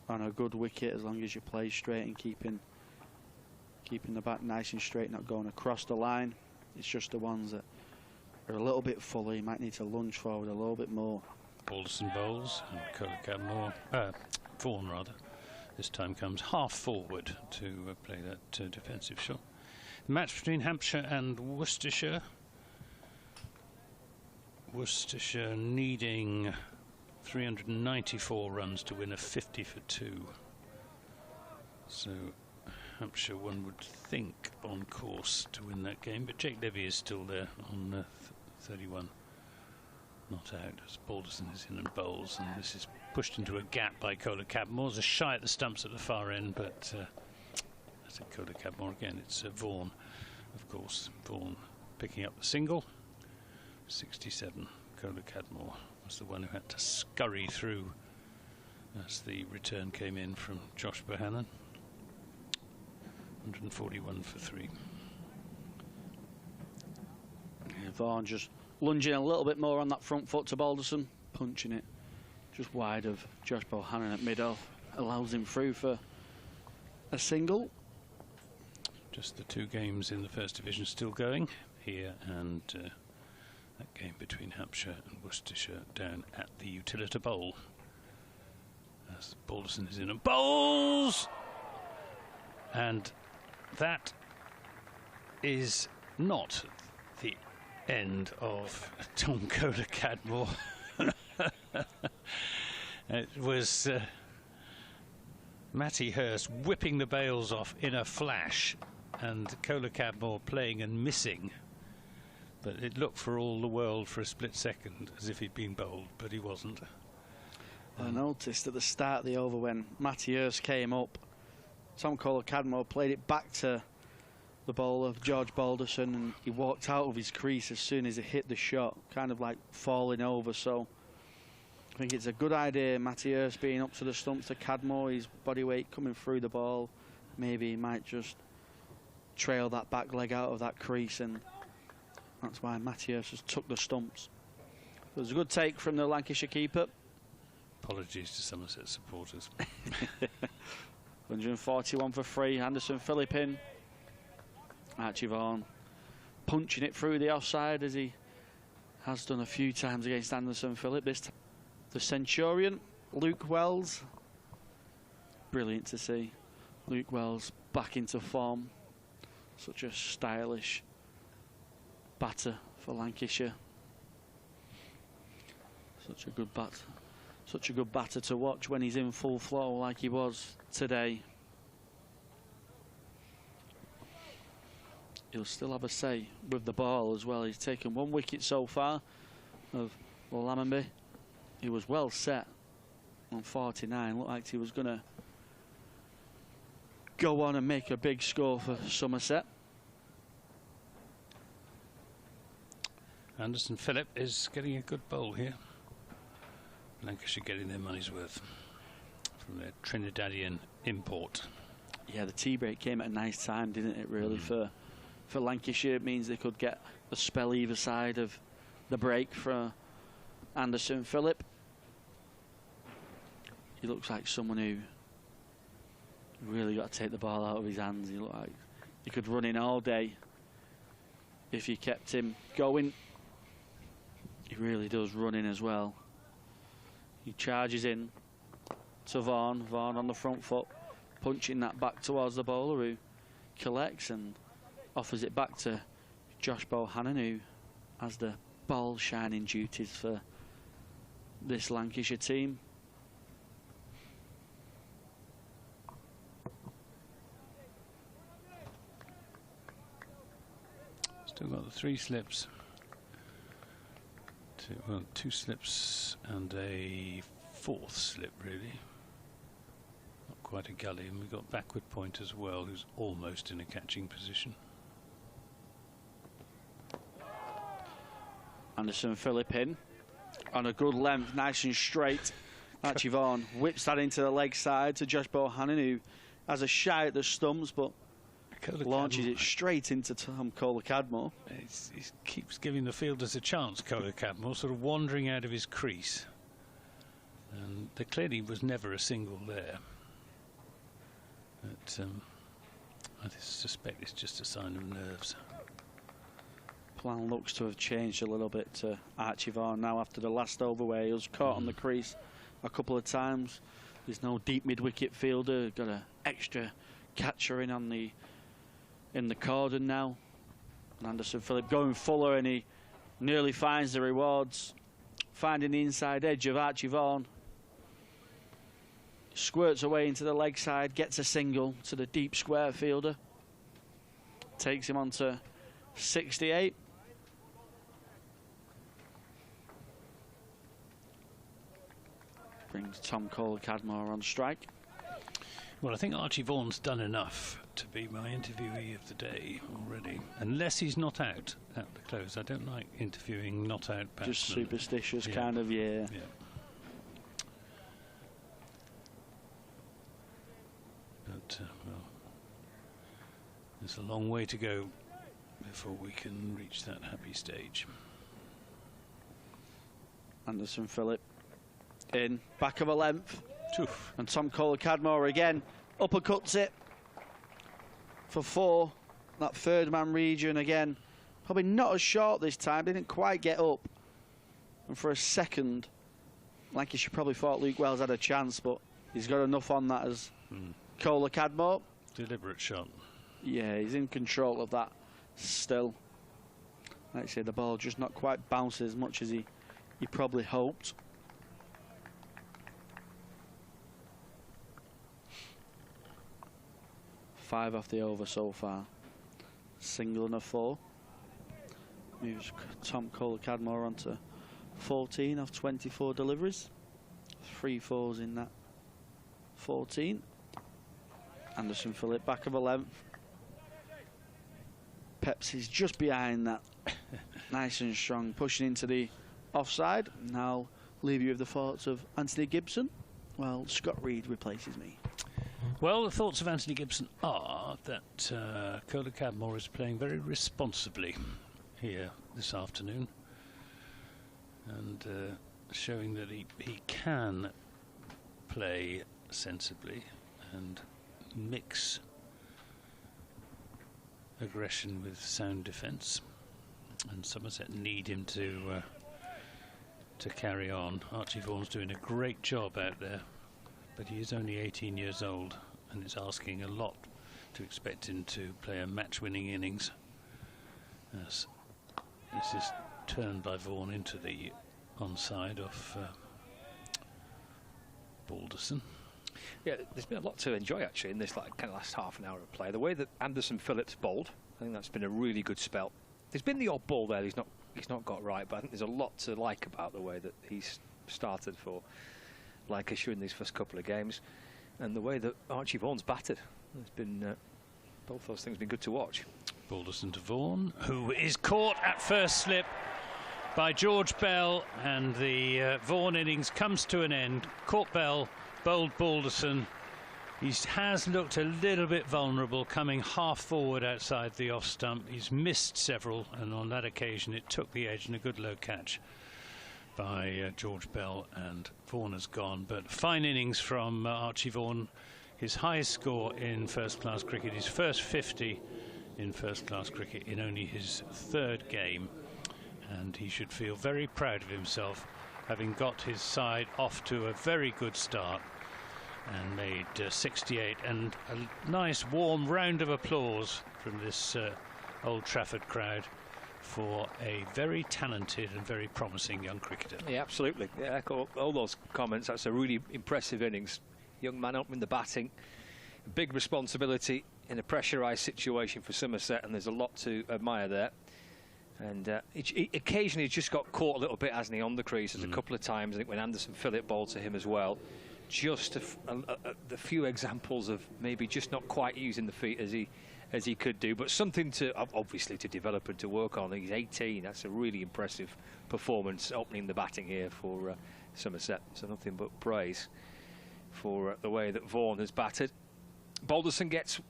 Speaker 3: a good wicket, as long as you play straight and keeping the bat nice and straight, not going across the line. It's just the ones that are a little bit fuller. You might need to lunge forward a little bit more.
Speaker 2: Balderson bowls, and Kola Cadmore, Vaughan rather, this time comes half forward to play that defensive shot. The match between Hampshire and Worcestershire. Worcestershire needing 394 runs to win a 50 for 2. So Hampshire, one would think, on course to win that game, but Jake Levy is still there on 31. Not out as Balderson is in and bowls, and this is pushed into a gap by Kola Cadmore. There's a shy at the stumps at the far end, but I think Kola Cadmore again. It's Vaughan, of course. Vaughan picking up the single. 67. Kola Cadmore was the one who had to scurry through as the return came in from Josh Bohannon. 141 for 3.
Speaker 3: Yeah, Vaughan just lunging a little bit more on that front foot to Balderson, punching it just wide of Josh Bohannon at mid-off, allows him through for a single.
Speaker 2: Just the 2 games in the First Division still going here, and that game between Hampshire and Worcestershire down at the Utilita Bowl. As Balderson is in and bowls! And that is not the end of Tom Kola Cadmore. It was Matty Hurst whipping the bails off in a flash, and Kola Cadmore playing and missing. But it looked for all the world for a split second as if he'd been bowled, but he wasn't.
Speaker 3: I noticed at the start of the over when Matty Hurst came up, Tom Kola Cadmore played it back to the bowler, George Balderson, and he walked out of his crease as soon as he hit the shot, kind of like falling over. So I think it's a good idea, Matty Hurst being up to the stumps to Cadmore, his body weight coming through the ball. Maybe he might just trail that back leg out of that crease, and that's why Matty Hurst has took the stumps. It was a good take from the Lancashire keeper.
Speaker 2: Apologies to Somerset supporters.
Speaker 3: 141 for 3. Anderson Phillip in. Archie Vaughan punching it through the offside, as he has done a few times against Anderson Phillip. This time the Centurion, Luke Wells. Brilliant to see Luke Wells back into form. Such a stylish batter for Lancashire. Such a good batter. Such a good batter to watch when he's in full flow like he was today. he'll still have a say with the ball as well. He's taken 1 wicket so far of Lammonby. He was well set on 49. Looked like he was going to go on and make a big score for Somerset.
Speaker 2: Anderson Phillip is getting a good bowl here. Lancashire getting their money's worth from their Trinidadian import.
Speaker 3: Yeah, the tea break came at a nice time, didn't it, really, for Lancashire. It means they could get a spell either side of the break for Anderson Phillip. He looks like someone who really got to take the ball out of his hands. He looked like he could run in all day if you kept him going. He really does run in as well. He charges in to Vaughan. Vaughan on the front foot, punching that back towards the bowler, who collects and offers it back to Josh Bohannon, who has the ball shining duties for this Lancashire team.
Speaker 2: Still got the 3 slips. 2 slips and a 4th slip, really. Not quite a gully, and we've got backward point as well, who's almost in a catching position.
Speaker 3: Anderson Phillip in on a good length, nice and straight. Archie Vaughan whips that into the leg side to Josh Bohannon, who has a shy at the stumps, but launches it straight into Tom Kohler-Cadmore.
Speaker 2: He keeps giving the fielders a chance, Kohler-Cadmore, sort of wandering out of his crease. And there clearly was never a single there. But I suspect it's just a sign of nerves.
Speaker 3: Plan looks to have changed a little bit to Archie Vaughan now after the last over where he was caught on the crease a couple of times. There's no deep mid-wicket fielder, got an extra catcher in on the cordon now. And Anderson Phillip going fuller, and he nearly finds the rewards, finding the inside edge of Archie Vaughan. Squirts away into the leg side, gets a single to the deep square fielder, takes him on to 68. Brings Tom Kohler-Cadmore on strike.
Speaker 2: Well, I think Archie Vaughan's done enough to be my interviewee of the day already. Unless he's not out at the close. I don't like interviewing not out batsmen.
Speaker 3: Just superstitious kind of, yeah.
Speaker 2: But, well, there's a long way to go before we can reach that happy stage.
Speaker 3: Anderson Phillip in, back of a length. And Tom Kohler-Cadmore again uppercuts it for 4. That third man region again, probably not as short this time, didn't quite get up. And for a second, Lancashire probably thought Luke Wells had a chance, but he's got enough on that as Kohler-Cadmore.
Speaker 2: Deliberate shot.
Speaker 3: Yeah, he's in control of that still. Like I say, the ball just not quite bounced as much as he probably hoped. Five off the over so far. Single and a 4. Moves Tom Kohler-Cadmore on to 14 off 24 deliveries. 3 4s in that 14. Anderson Phillip back of a length. Peps is just behind that. Nice and strong, pushing into the offside. Now leave you with the thoughts of Anthony Gibson. Well, Scott Reed replaces me.
Speaker 2: Well, the thoughts of Anthony Gibson are that Kohler-Cadmore is playing very responsibly here this afternoon, and showing that he can play sensibly and mix aggression with sound defence. And Somerset need him to carry on. Archie Vaughan's doing a great job out there, but he is only 18 years old, and it's asking a lot to expect him to play a match-winning innings. As this is turned by Vaughan into the onside of Balderson.
Speaker 1: Yeah, there's been a lot to enjoy actually in this kind of last half an hour of play. The way that Anderson Phillips bowled, I think that's been a really good spell. There's been the odd ball there he's not got right, but I think there's a lot to like about the way that he's started for Lancashire in these first couple of games, and the way that Archie Vaughan's batted. It's been both those things have been good to watch.
Speaker 2: Balderson to Vaughan, who is caught at first slip by George Bell, and the Vaughan innings comes to an end. Caught Bell, bowled Balderson. He has looked a little bit vulnerable, coming half forward outside the off stump. He's missed several, and on that occasion it took the edge, and a good low catch by George Bell, and Vaughan has gone. But fine innings from Archie Vaughan. His highest score in first-class cricket, his first 50 in first-class cricket in only his third game, and he should feel very proud of himself, having got his side off to a very good start and made 68, and a nice warm round of applause from this Old Trafford crowd for a very talented and very promising young cricketer.
Speaker 1: Yeah, absolutely. Yeah, echo all those comments. That's a really impressive innings. Young man opening the batting, big responsibility in a pressurised situation for Somerset, and there's a lot to admire there. And occasionally he's just got caught a little bit, hasn't he, on the crease. There's a couple of times, I think, when Anderson Phillip bowled to him as well. Just the few examples of maybe just not quite using the feet as he could do, but something to obviously to develop and to work on. He's 18. That's a really impressive performance opening the batting here for Somerset. So nothing but praise for the way that Vaughan has batted. Balderson gets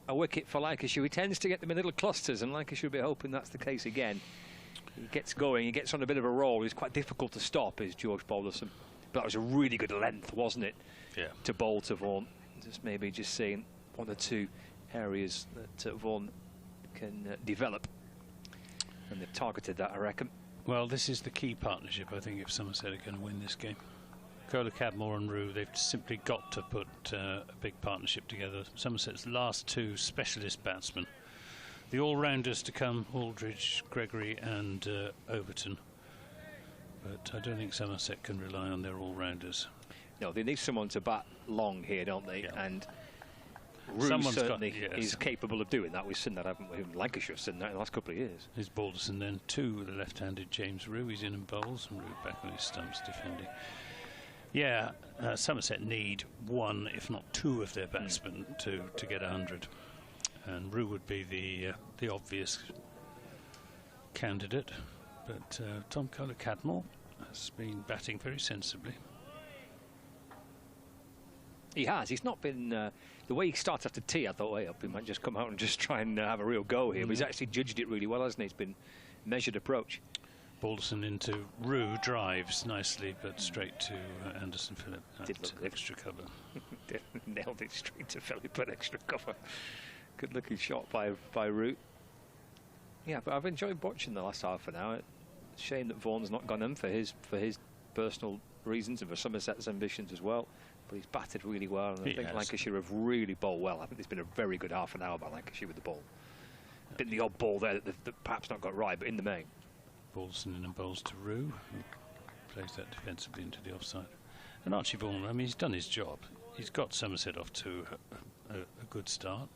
Speaker 1: a wicket for Lancashire. He tends to get them in little clusters, and Lancashire will be hoping that's the case again. He gets going, he gets on a bit of a roll. He's quite difficult to stop, is George Balderson. But that was a really good length, wasn't it?
Speaker 2: Yeah.
Speaker 1: To bowl to Vaughan. Maybe just seeing one or two areas that Vaughan can develop. And they've targeted that, I reckon.
Speaker 2: Well, this is the key partnership, I think, if Somerset are going to win this game. Kohler, Cadmore and Rue, they've simply got to put a big partnership together. Somerset's last two specialist batsmen. The all-rounders to come, Aldridge, Gregory and Overton. But I don't think Somerset can rely on their all-rounders.
Speaker 1: No, they need someone to bat long here, don't they?
Speaker 2: Yeah.
Speaker 1: And Rue certainly is capable of doing that. We've seen that, haven't we? Lancashire's seen that in the last couple of years.
Speaker 2: Here's Balderson then to the left-handed James Rue. He's in and bowls, and Rue back on his stumps defending. Yeah, Somerset need one, if not two, of their batsmen to get 100. And Rue would be the obvious candidate. But Tom Kohler Cadmore has been batting very sensibly.
Speaker 1: He has. He's not been... the way he started after tea, I thought, hey, he might just come out and just try and have a real go here. But he's actually judged it really well, hasn't he? It's been measured approach.
Speaker 2: Balderson into Rue, drives nicely, but straight to Anderson Phillip at extra cover.
Speaker 1: Nailed it straight to Phillip at extra cover. Good looking shot by Rue. Yeah, but I've enjoyed watching the last half an hour. Shame that Vaughan's not gone in for his personal reasons and for Somerset's ambitions as well. But he's batted really well, and I think Lancashire have really bowled well. I think there's been a very good half an hour by Lancashire with the ball. Been the odd ball there that perhaps not got right, but in the main.
Speaker 2: Balderson in and bowls to Rue, who plays that defensively into the offside. And Archie Vaughan, I mean, he's done his job. He's got Somerset off to a good start,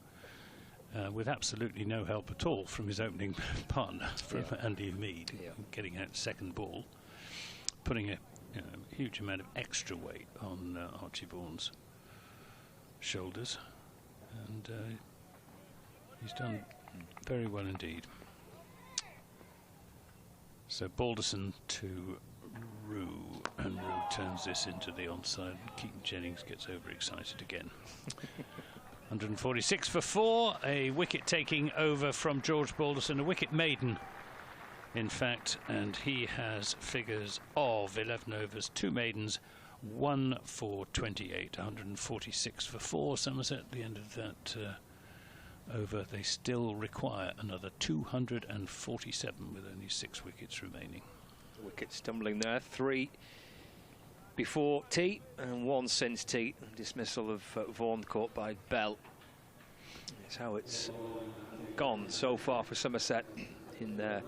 Speaker 2: with absolutely no help at all from his opening partner, from Andy Mead, getting out second ball, putting a huge amount of extra weight on Archie Vaughan's shoulders, and he's done very well indeed. So Balderson to Rue, and Rue turns this into the onside. Keaton Jennings gets overexcited again. 146 for 4, a wicket taking over from George Balderson, a wicket maiden in fact, and he has figures of 11 overs, 2 maidens, 1 for 28, 146 for 4. Somerset at the end of that over, they still require another 247 with only 6 wickets remaining.
Speaker 1: Wickets tumbling there, 3 before tea and 1 since tea. Dismissal of Vaughan caught by Bell. That's how it's gone so far for Somerset in their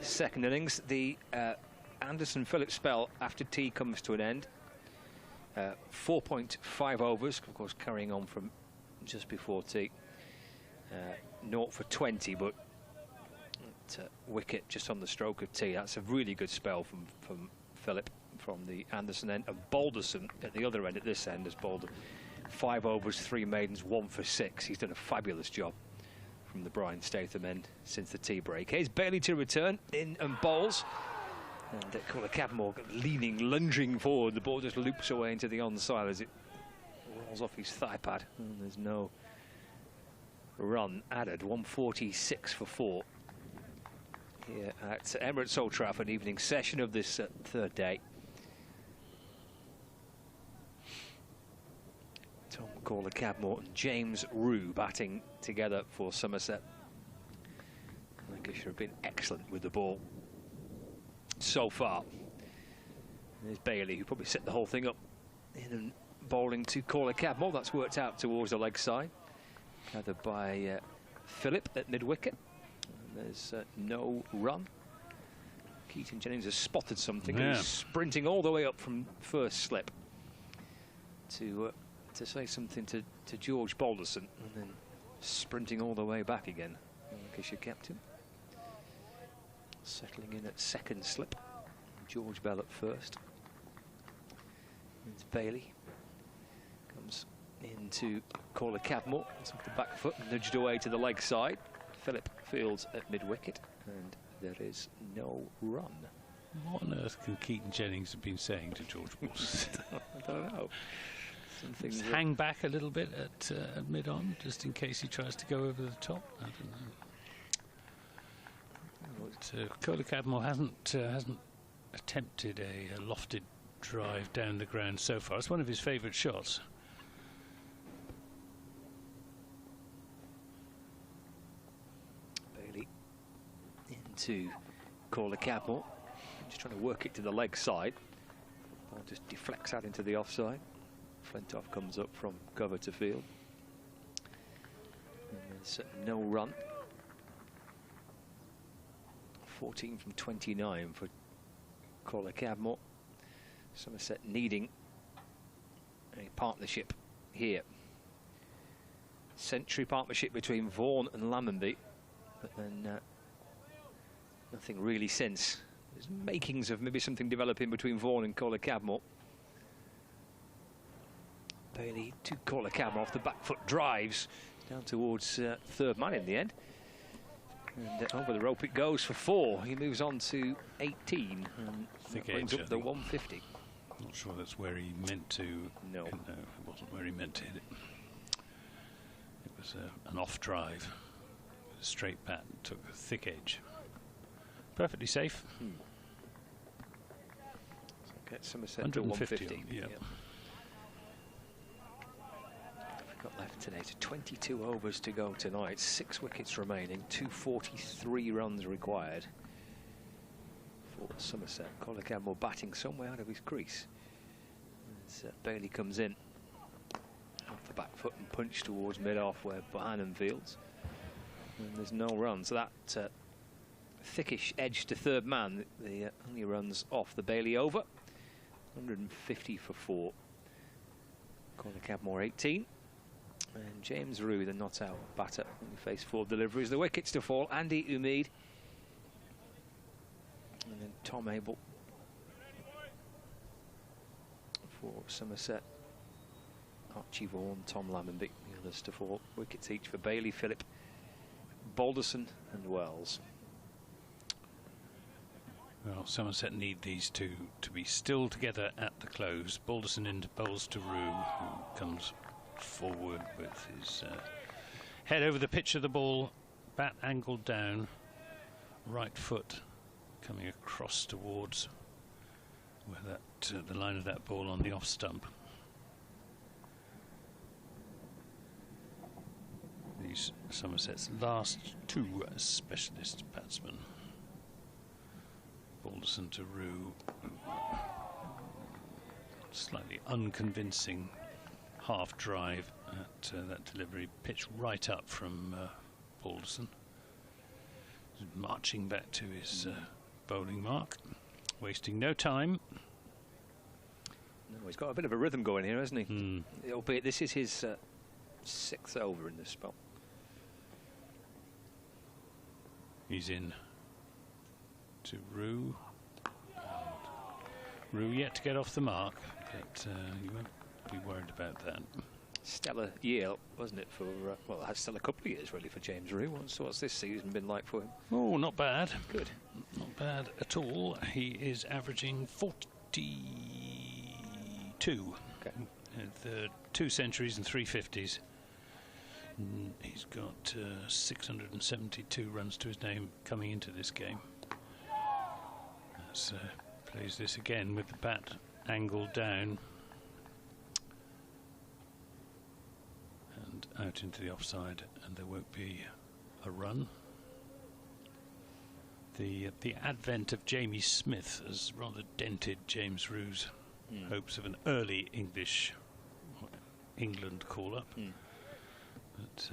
Speaker 1: second innings. The Anderson Phillips spell after tea comes to an end. 4.5 overs, of course, carrying on from just before tea. 0 for 20, but wicket just on the stroke of tea. That's a really good spell from Philip from the Anderson end, and Balderson at the other end, at this end, has bowled 5 overs, 3 maidens, 1 for 6. He's done a fabulous job from the Brian Statham end since the tea break. Here's Bailey to return in and bowls. And Corner Cadmore leaning, lunging forward. The ball just loops away into the onside as it rolls off his thigh pad. And there's no run added. 146 for 4 here at Emirates Old Trafford, evening session of this third day. Tom Corner Cadmore and James Rue batting together for Somerset. Lancashire have been excellent with the ball so far. And there's Bailey, who probably set the whole thing up in and bowling to Corner Cadmore. That's worked out towards the leg side. Gathered by Philip at mid-wicket. There's no run. Keaton Jennings has spotted something. Yeah. He's sprinting all the way up from first slip to say something to George Balderson, and then sprinting all the way back again. Lancashire captain. Settling in at second slip. George Bell at first. It's Bailey. Comes into Corner Cadmore. It's off the back foot, nudged away to the leg side. Philip fields at mid-wicket, and there is no run.
Speaker 2: What on earth can Keaton Jennings have been saying to George Balderson?
Speaker 1: I don't know.
Speaker 2: Just hang back a little bit at mid-on, just in case he tries to go over the top. I don't know. But Corner Cadmore hasn't attempted a lofted drive down the ground so far. It's one of his favourite shots.
Speaker 1: Bailey into Corner Cadmore, just trying to work it to the leg side. Ball just deflects out into the offside. Flintoff comes up from cover to field. And there's no run. 14 from 29 for Corner Cadmore. Somerset needing a partnership here. Century partnership between Vaughan and Lammonby, but then nothing really since. There's makings of maybe something developing between Vaughan and Corner Cadmore. Bailey to Corner Cadmore off the back foot, drives down towards third man in the end. And over the rope it goes for 4. He moves on to 18 and brings up the 150.
Speaker 2: Not sure that's where he meant to.
Speaker 1: No.
Speaker 2: No, it wasn't where he meant to hit it. It was an off drive. A straight bat, took a thick edge. Perfectly safe.
Speaker 1: So get Somerset to 150.
Speaker 2: Yeah.
Speaker 1: Yep. Got left today to 22 overs to go tonight, 6 wickets remaining, 243 runs required for Somerset. Corner Cadmore batting somewhere out of his crease as Bailey comes in off the back foot and punch towards mid-off where Bohannon fields, and there's no run. So that thickish edge to third man, the only runs off the Bailey over. 150 for 4. Corner Cadmore 18. And James Rue, the not-out batter, only faced 4 deliveries. The wickets to fall, Andy Umeed. And then Tom Abel for Somerset. Archie Vaughan, Tom Lammonby, the others to fall. Wickets each for Bailey, Philip, Balderson and Wells.
Speaker 2: Well, Somerset need these two to be still together at the close. Balderson into bowls to Rue, who comes forward with his head over the pitch of the ball, bat angled down, right foot coming across towards where that the line of that ball on the off stump. These Somerset's last 2 specialist batsmen. Balderson to Rue, slightly unconvincing half drive at that delivery, pitch right up from Balderson, marching back to his bowling mark, wasting no time.
Speaker 1: No, he's got a bit of a rhythm going here, hasn't he? Albeit this is his 6th over in this spell.
Speaker 2: He's in to Rue. Rue yet to get off the mark, but you won't be worried about that.
Speaker 1: Stellar year, wasn't it, for, well, it has still a couple of years, really, for James Rue. What's this season been like for him?
Speaker 2: Oh, not bad.
Speaker 1: Good.
Speaker 2: Not bad at all. He is averaging 42.
Speaker 1: Okay.
Speaker 2: 2 centuries and 3 50s. He's got 672 runs to his name coming into this game. As plays this again with the bat angled down and out into the offside, and there won't be a run. The advent of Jamie Smith has rather dented James Rue's hopes of an early England call-up. But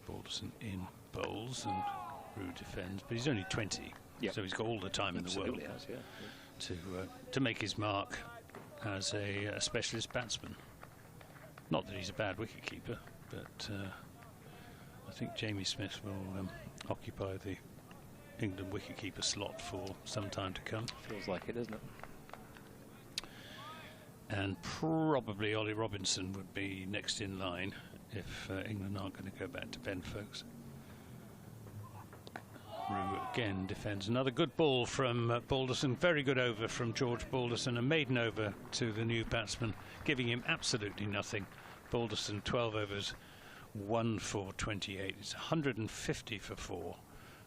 Speaker 2: Balderson in bowls and Rue defends, but he's only 20, so he's got all the time in the world to make his mark as a specialist batsman. Not that he's a bad wicketkeeper, but I think Jamie Smith will occupy the England wicketkeeper slot for some time to come.
Speaker 1: Feels like it, doesn't it?
Speaker 2: And probably Ollie Robinson would be next in line if England aren't going to go back to Ben Foakes. Rue again defends. Another good ball from Balderson. Very good over from George Balderson. A maiden over to the new batsman, giving him absolutely nothing. Balderson 12 overs, 1 for 28. It's 150 for 4.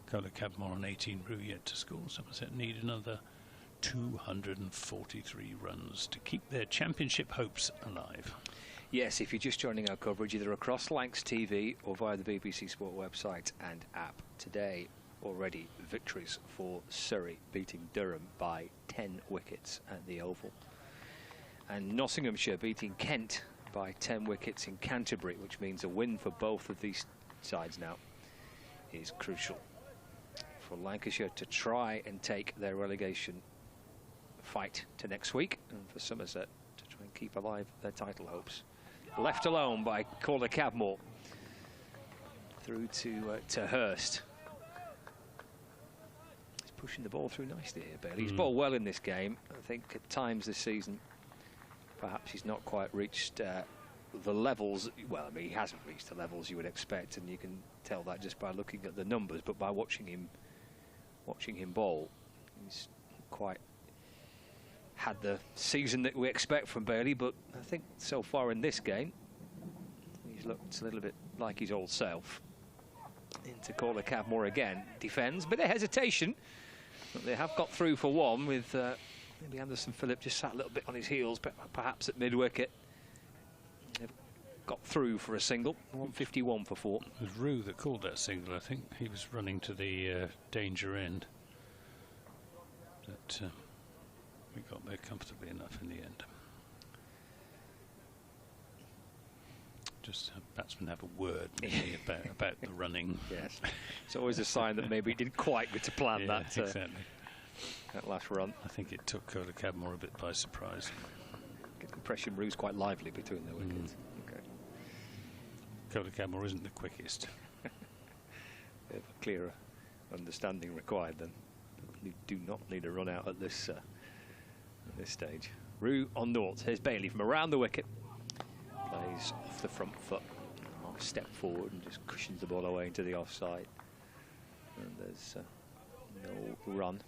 Speaker 2: Kohler Cadmore on 18. Rue yet to score. Somerset need another 243 runs to keep their championship hopes alive.
Speaker 1: Yes, if you're just joining our coverage, either across Lancs TV or via the BBC Sport website and app. Today, already victories for Surrey, beating Durham by 10 wickets at the Oval. And Nottinghamshire beating Kent by 10 wickets in Canterbury, which means a win for both of these sides now is crucial for Lancashire to try and take their relegation fight to next week, and for Somerset to try and keep alive their title hopes. Left alone by Kohler Cadmore through to Hurst. He's pushing the ball through nicely here, Bailey. He's bowled well in this game. I think at times this season perhaps he's not quite reached the levels. Well, I mean, he hasn't reached the levels you would expect, and you can tell that just by looking at the numbers, but by watching him bowl, he's quite had the season that we expect from Bailey. But I think so far in this game he's looked a little bit like his old self. Into Kohler Cadmore again, defends, bit of hesitation, but they have got through for one with maybe Anderson Phillip just sat a little bit on his heels, but perhaps at mid-wicket. They've got through for a single, 151 for 4.
Speaker 2: It was Rue that called that single, I think. He was running to the danger end. But we got there comfortably enough in the end. Just batsmen have a word maybe about the running.
Speaker 1: Yes, it's always a sign that maybe he didn't quite get to plan that.
Speaker 2: Exactly.
Speaker 1: That last run.
Speaker 2: I think it took Kohler Cadmore a bit by surprise.
Speaker 1: Get the impression Rue's quite lively between the wickets. Okay.
Speaker 2: Kohler Cadmore isn't the quickest.
Speaker 1: Bit of a clearer understanding required then. You do not need a run out at this stage. Rue on naught. Here's Bailey from around the wicket. Plays off the front foot. Half step forward and just cushions the ball away into the offside. And there's no run.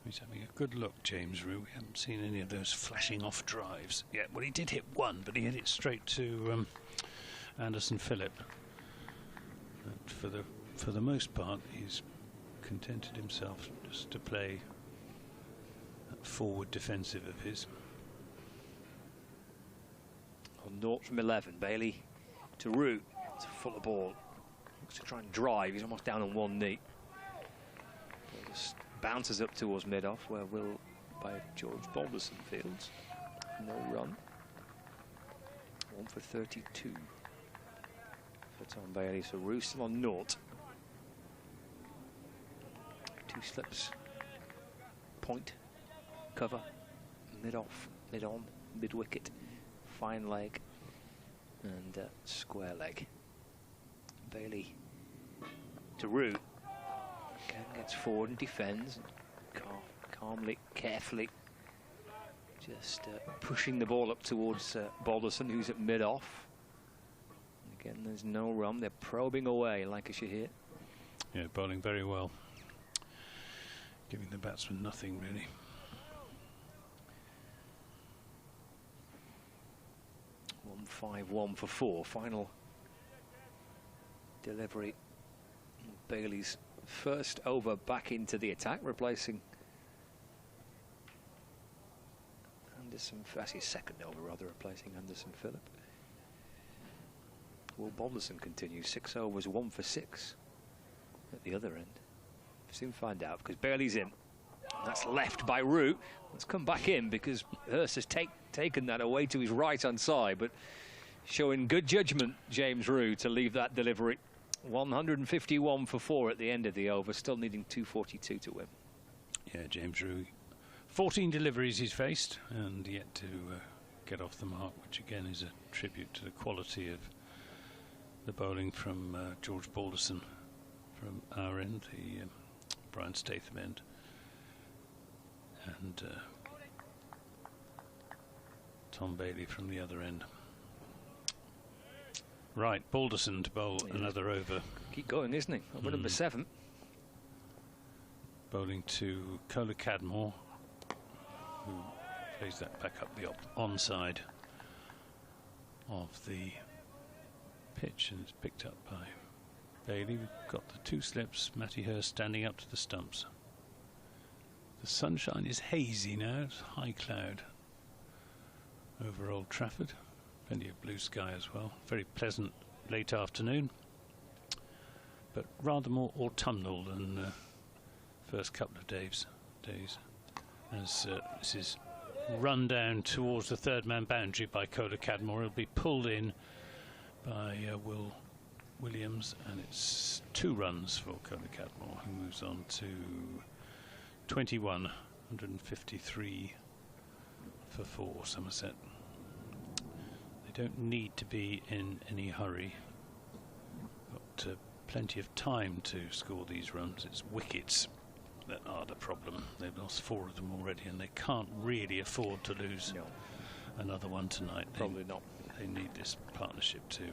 Speaker 2: He's having a good look, James Rue. We haven't seen any of those flashing off drives yet. Well, he did hit one, but he hit it straight to Anderson Phillip. But for the most part, he's contented himself just to play that forward defensive of his.
Speaker 1: On naught from 11, Bailey to Rue. It's a fuller ball. Looks to try and drive. He's almost down on one knee. Ball just bounces up towards mid-off, where Will by George Balderson fields. No run. 1 for 32 for Tom Bailey. So Rue still on naught. 2 slips. Point cover, mid-off, mid-on, mid-wicket, fine leg, and square leg. Bailey to Root. Again, gets forward and defends. Calmly, carefully, just pushing the ball up towards Balderson, who's at mid-off. Again, there's no run. They're probing away, Lancashire here.
Speaker 2: Yeah, bowling very well. Giving the batsman nothing, really.
Speaker 1: (1-5-1 for 4). Final delivery. Bailey's first over back into the attack, replacing actually second over rather, replacing Anderson Phillip. Will Balderson continue 6 overs, 1 for 6 at the other end? Soon find out, because Bailey's in. That's left by Root. Let's come back in, because Hurst has taken that away to his right-hand side, but showing good judgment, James Root, to leave that delivery. 151 for 4 at the end of the over, still needing 242 to win.
Speaker 2: Yeah, James Root. 14 deliveries he's faced, and yet to get off the mark, which again is a tribute to the quality of the bowling from George Balderson from our end, the Brian Statham end, and Tom Bailey from the other end. Right, Balderson to bowl another over.
Speaker 1: Keep going, isn't he? Over number 7.
Speaker 2: Bowling to Kohler Cadmore, who plays that back up the onside of the pitch, and it's picked up by Bailey. We've got the 2 slips, Matty Hurst standing up to the stumps. The sunshine is hazy now, it's high cloud over Old Trafford. Plenty of blue sky as well. Very pleasant late afternoon, but rather more autumnal than first couple of days. As this is run down towards the third man boundary by Kohler Cadmore. It'll be pulled in by Will Williams, and it's 2 runs for Kohler Cadmore, who moves on to 21, 153 for 4, Somerset. They don't need to be in any hurry. Got plenty of time to score these runs. It's wickets that are the problem. They've lost 4 of them already, and they can't really afford to lose another one tonight.
Speaker 1: Probably not.
Speaker 2: They need this partnership to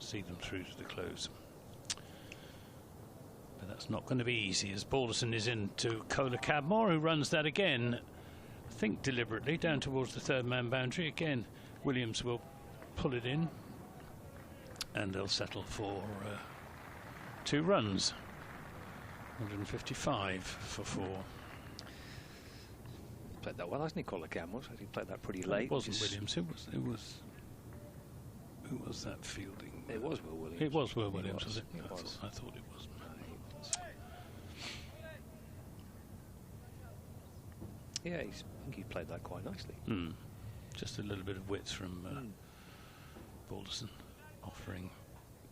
Speaker 2: see them through to the close. But that's not going to be easy, as Balderson is into Kohler Cadmore, who runs that again, I think deliberately, down towards the third man boundary. Again, Williams will pull it in, and they'll settle for 2 runs. 155 for 4.
Speaker 1: Played that well, hasn't he, Kohler Cadmore? He played that pretty late.
Speaker 2: It wasn't Williams. Who was that fielding?
Speaker 1: It was Will Williams.
Speaker 2: It was Will Williams, was it?
Speaker 1: I
Speaker 2: thought it was.
Speaker 1: Yeah, I think he played that quite nicely.
Speaker 2: Just a little bit of width from Balderson, offering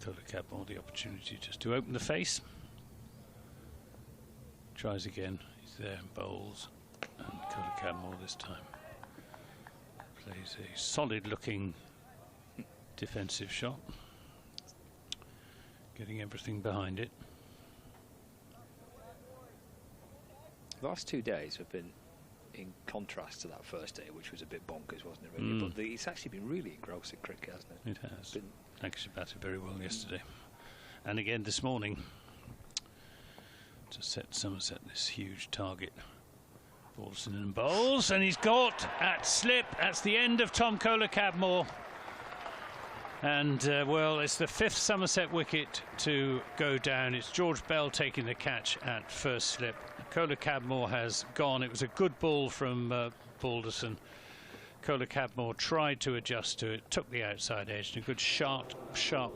Speaker 2: Kohler Cadmore the opportunity just to open the face. Tries again, he's there and bowls, and Kohler Cadmore this time plays a solid looking defensive shot, getting everything behind it.
Speaker 1: The last 2 days have been in contrast to that first day, which was a bit bonkers, wasn't it, really? But it's actually been really engrossing cricket, hasn't it?
Speaker 2: It has. Lancashire batted very well yesterday, and again this morning, to set Somerset this huge target. Balderson and bowls, and he's got at slip. That's the end of Tom Kohler Cadmore. And, well, it's the 5th Somerset wicket to go down. It's George Bell taking the catch at first slip. Kohler Cadmore has gone. It was a good ball from Balderson. Kohler Cadmore tried to adjust to it, took the outside edge, and a good sharp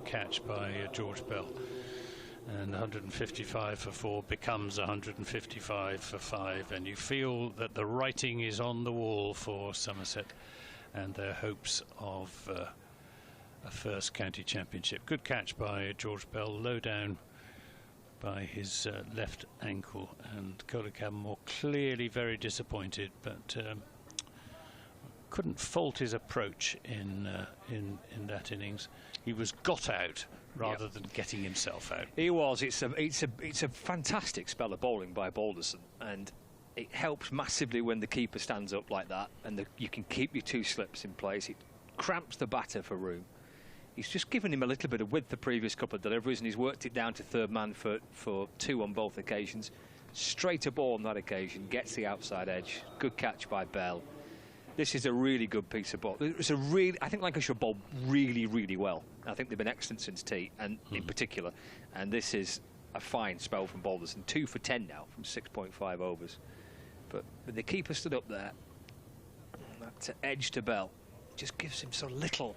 Speaker 2: catch by George Bell. And 155 for 4 becomes 155 for 5, and you feel that the writing is on the wall for Somerset and their hopes of a first county championship. Good catch by George Bell, low down by his left ankle, and Kolakam more clearly very disappointed, but couldn't fault his approach in that innings. He was got out rather than getting himself out.
Speaker 1: He was. It's a fantastic spell of bowling by Balderson, and it helps massively when the keeper stands up like that, and you can keep your 2 slips in place. It cramps the batter for room. He's just given him a little bit of width the previous couple of deliveries, and he's worked it down to third man for 2 on both occasions. Straighter ball on that occasion, gets the outside edge. Good catch by Bell. This is a really good piece of ball. I think Lancashire bowled really, really well. I think they've been excellent since tea, and in particular. And this is a fine spell from Balderson. 2 for 10 now from 6.5 overs. But the keeper stood up there. That edge to Bell just gives him so little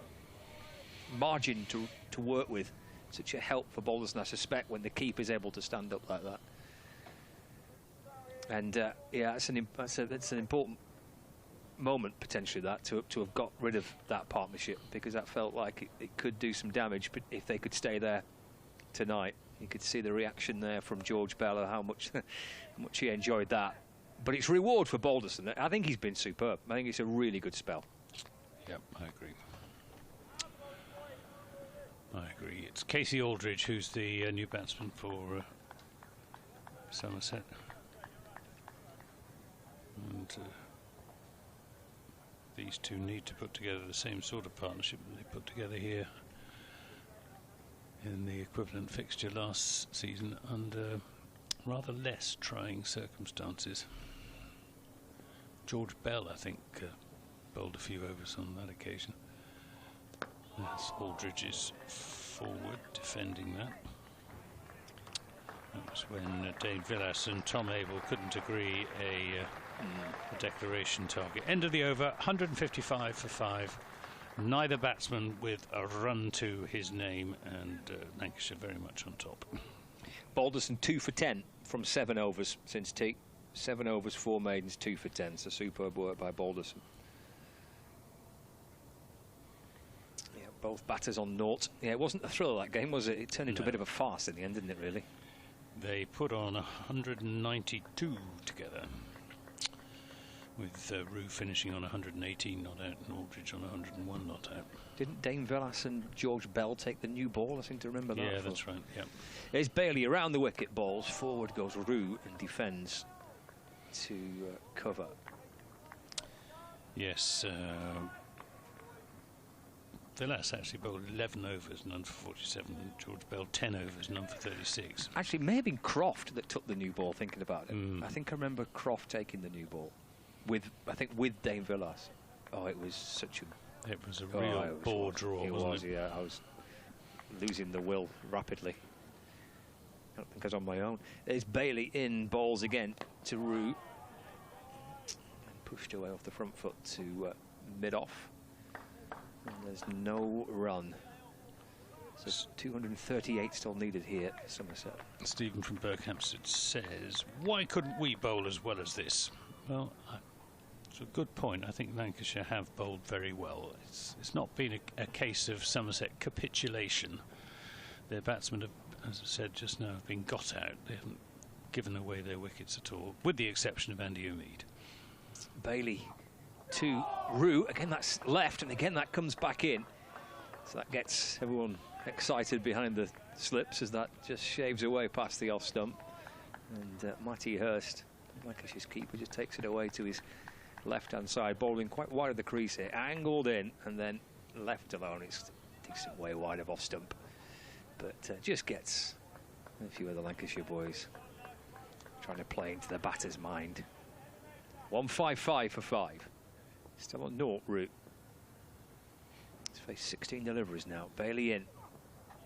Speaker 1: margin to work with. Such a help for Balderson, I suspect, when the keeper's able to stand up like that. And yeah, it's an important moment potentially, that to have got rid of that partnership, because that felt like it could do some damage. But if they could stay there tonight, you could see the reaction there from George Bell, how much he enjoyed that. But it's reward for Balderson. I think he's been superb. I think it's a really good spell.
Speaker 2: Yep, I agree. I agree. It's Casey Aldridge who's the new batsman for Somerset. And these two need to put together the same sort of partnership that they put together here in the equivalent fixture last season under rather less trying circumstances. George Bell, I think, bowled a few overs on that occasion. That's Aldridge's forward defending that. That was when Dane Villas and Tom Abel couldn't agree a declaration target. End of the over, 155 for 5. Neither batsman with a run to his name, and Lancashire very much on top.
Speaker 1: Balderson 2 for 10 from 7 overs since tea. 7 overs, 4 maidens, 2 for 10. So superb work by Balderson. Yeah, both batters on naught. Yeah, it wasn't a thriller, that game, was it? It turned into a bit of a farce in the end, didn't it, really?
Speaker 2: They put on 192 together, with Rue finishing on 118 not out and Aldridge on 101 not out.
Speaker 1: Didn't Dane Villas and George Bell take the new ball? I seem to remember that.
Speaker 2: Yeah, that's right, yeah.
Speaker 1: There's Bailey around the wicket balls. Forward goes Rue and defends to cover.
Speaker 2: Yes, Villas actually bowled 11 overs, none for 47, and George Bell 10 overs, none for 36.
Speaker 1: Actually, may have been Croft that took the new ball, thinking about it. I think I remember Croft taking the new ball. I think with Dane Villas. Oh, it was such a...
Speaker 2: It was a real ball draw, wasn't it?
Speaker 1: Yeah, I was losing the will rapidly. I don't think I was on my own. There's Bailey in, balls again to Rue. And pushed away off the front foot to mid-off. And there's no run. So 238 still needed here at Somerset.
Speaker 2: Stephen from Berkhamsted says, why couldn't we bowl as well as this? Well, it's a good point. I think Lancashire have bowled very well. It's not been a case of Somerset capitulation. Their batsmen have, as I said just now, have been got out. They haven't given away their wickets at all, with the exception of Andy Umeed.
Speaker 1: Bailey to Rue. Again, that's left, and again that comes back in. So that gets everyone excited behind the slips as that just shaves away past the off stump. And Matty Hurst, Lancashire's keeper, just takes it away to his left-hand side, bowling quite wide of the crease here, angled in, and then left alone. It's a decent way wide of off stump, but just gets a few of the Lancashire boys trying to play into the batter's mind. 155 for 5. Still on naught route. He's faced 16 deliveries now. Bailey in.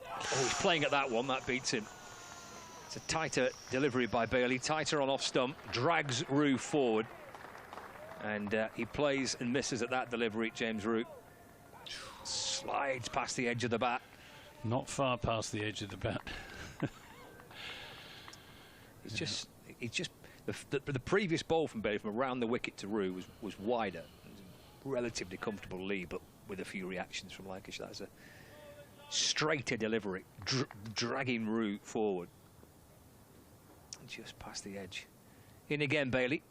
Speaker 1: Oh, he's playing at that one. That beats him. It's a tighter delivery by Bailey. Tighter on off stump. Drags Rue forward. And he plays and misses at that delivery, James Rue. Slides past the edge of the bat.
Speaker 2: Not far past the edge of the bat.
Speaker 1: It's just the previous ball from Bailey from around the wicket to Rue was wider. Relatively comfortable lead, but with a few reactions from Lancashire. That's a straighter delivery, dragging Rue forward. just past the edge. In again, Bailey.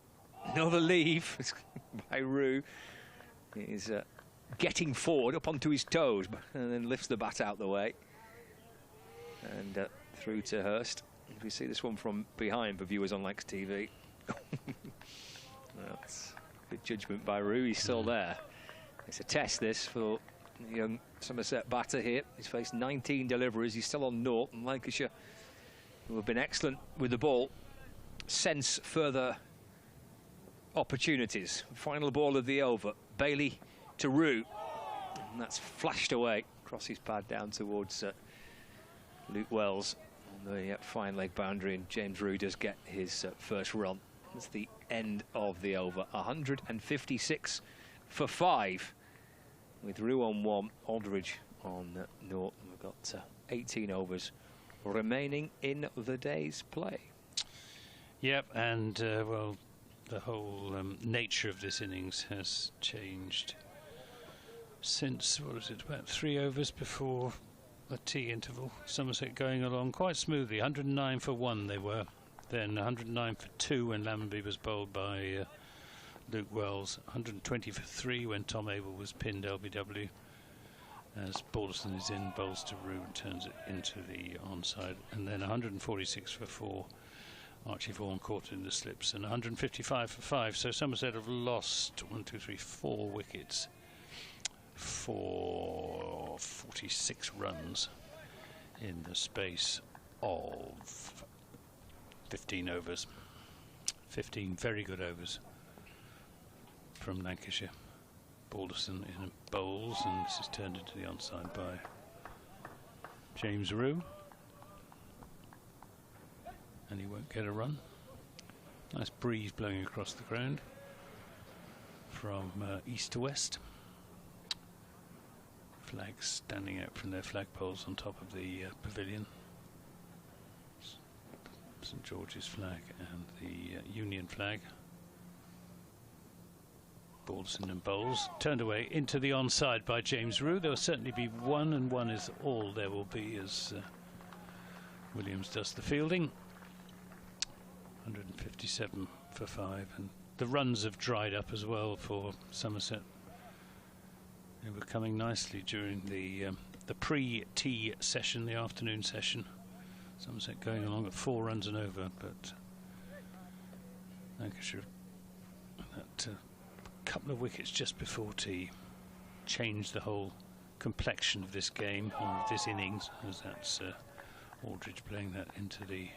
Speaker 1: Another leave by Rue. He's getting forward up onto his toes and then lifts the bat out the way. And through to Hurst. If you see this one from behind for viewers on Lex TV. That's good judgment by Rue. He's still there. It's a test, this, for the young Somerset batter here. He's faced 19 deliveries. He's still on 0. And Lancashire, who have been excellent with the ball, sense further opportunities. Final ball of the over. Bailey to Rue. And that's flashed away across his pad down towards Luke Wells on the fine leg boundary, and James Rue does get his first run. That's the end of the over. 156 for 5 with Rue on 1, Aldridge on 0. We've got 18 overs remaining in the day's play.
Speaker 2: Yep, and well, the whole nature of this innings has changed since, what is it, about 3 overs before the tea interval. Somerset going along quite smoothly. 109 for 1 they were. Then 109 for 2 when Lammonby was bowled by Luke Wells. 120 for 3 when Tom Abel was pinned LBW. As Balderson is in, bowls to Rue, turns it into the onside. And then 146 for 4. Archie Vaughan caught in the slips. And 155 for 5. So Somerset have lost 4 wickets for 46 runs in the space of 15 overs. 15 very good overs from Lancashire. Balderson in bowls, and this is turned into the onside by James Rue. And he won't get a run. Nice breeze blowing across the ground from east to west. Flags standing out from their flagpoles on top of the pavilion. St George's flag and the Union flag. Balderson and bowls turned away into the onside by James Rue. There will certainly be 1, and 1 is all there will be as Williams does the fielding. 157 for 5, and the runs have dried up as well for Somerset. They were coming nicely during the pre-tea session, the afternoon session. Somerset going along at 4 runs and over, but Lancashire, that couple of wickets just before tea, changed the whole complexion of this game, or of this innings, as that's Aldridge playing that into the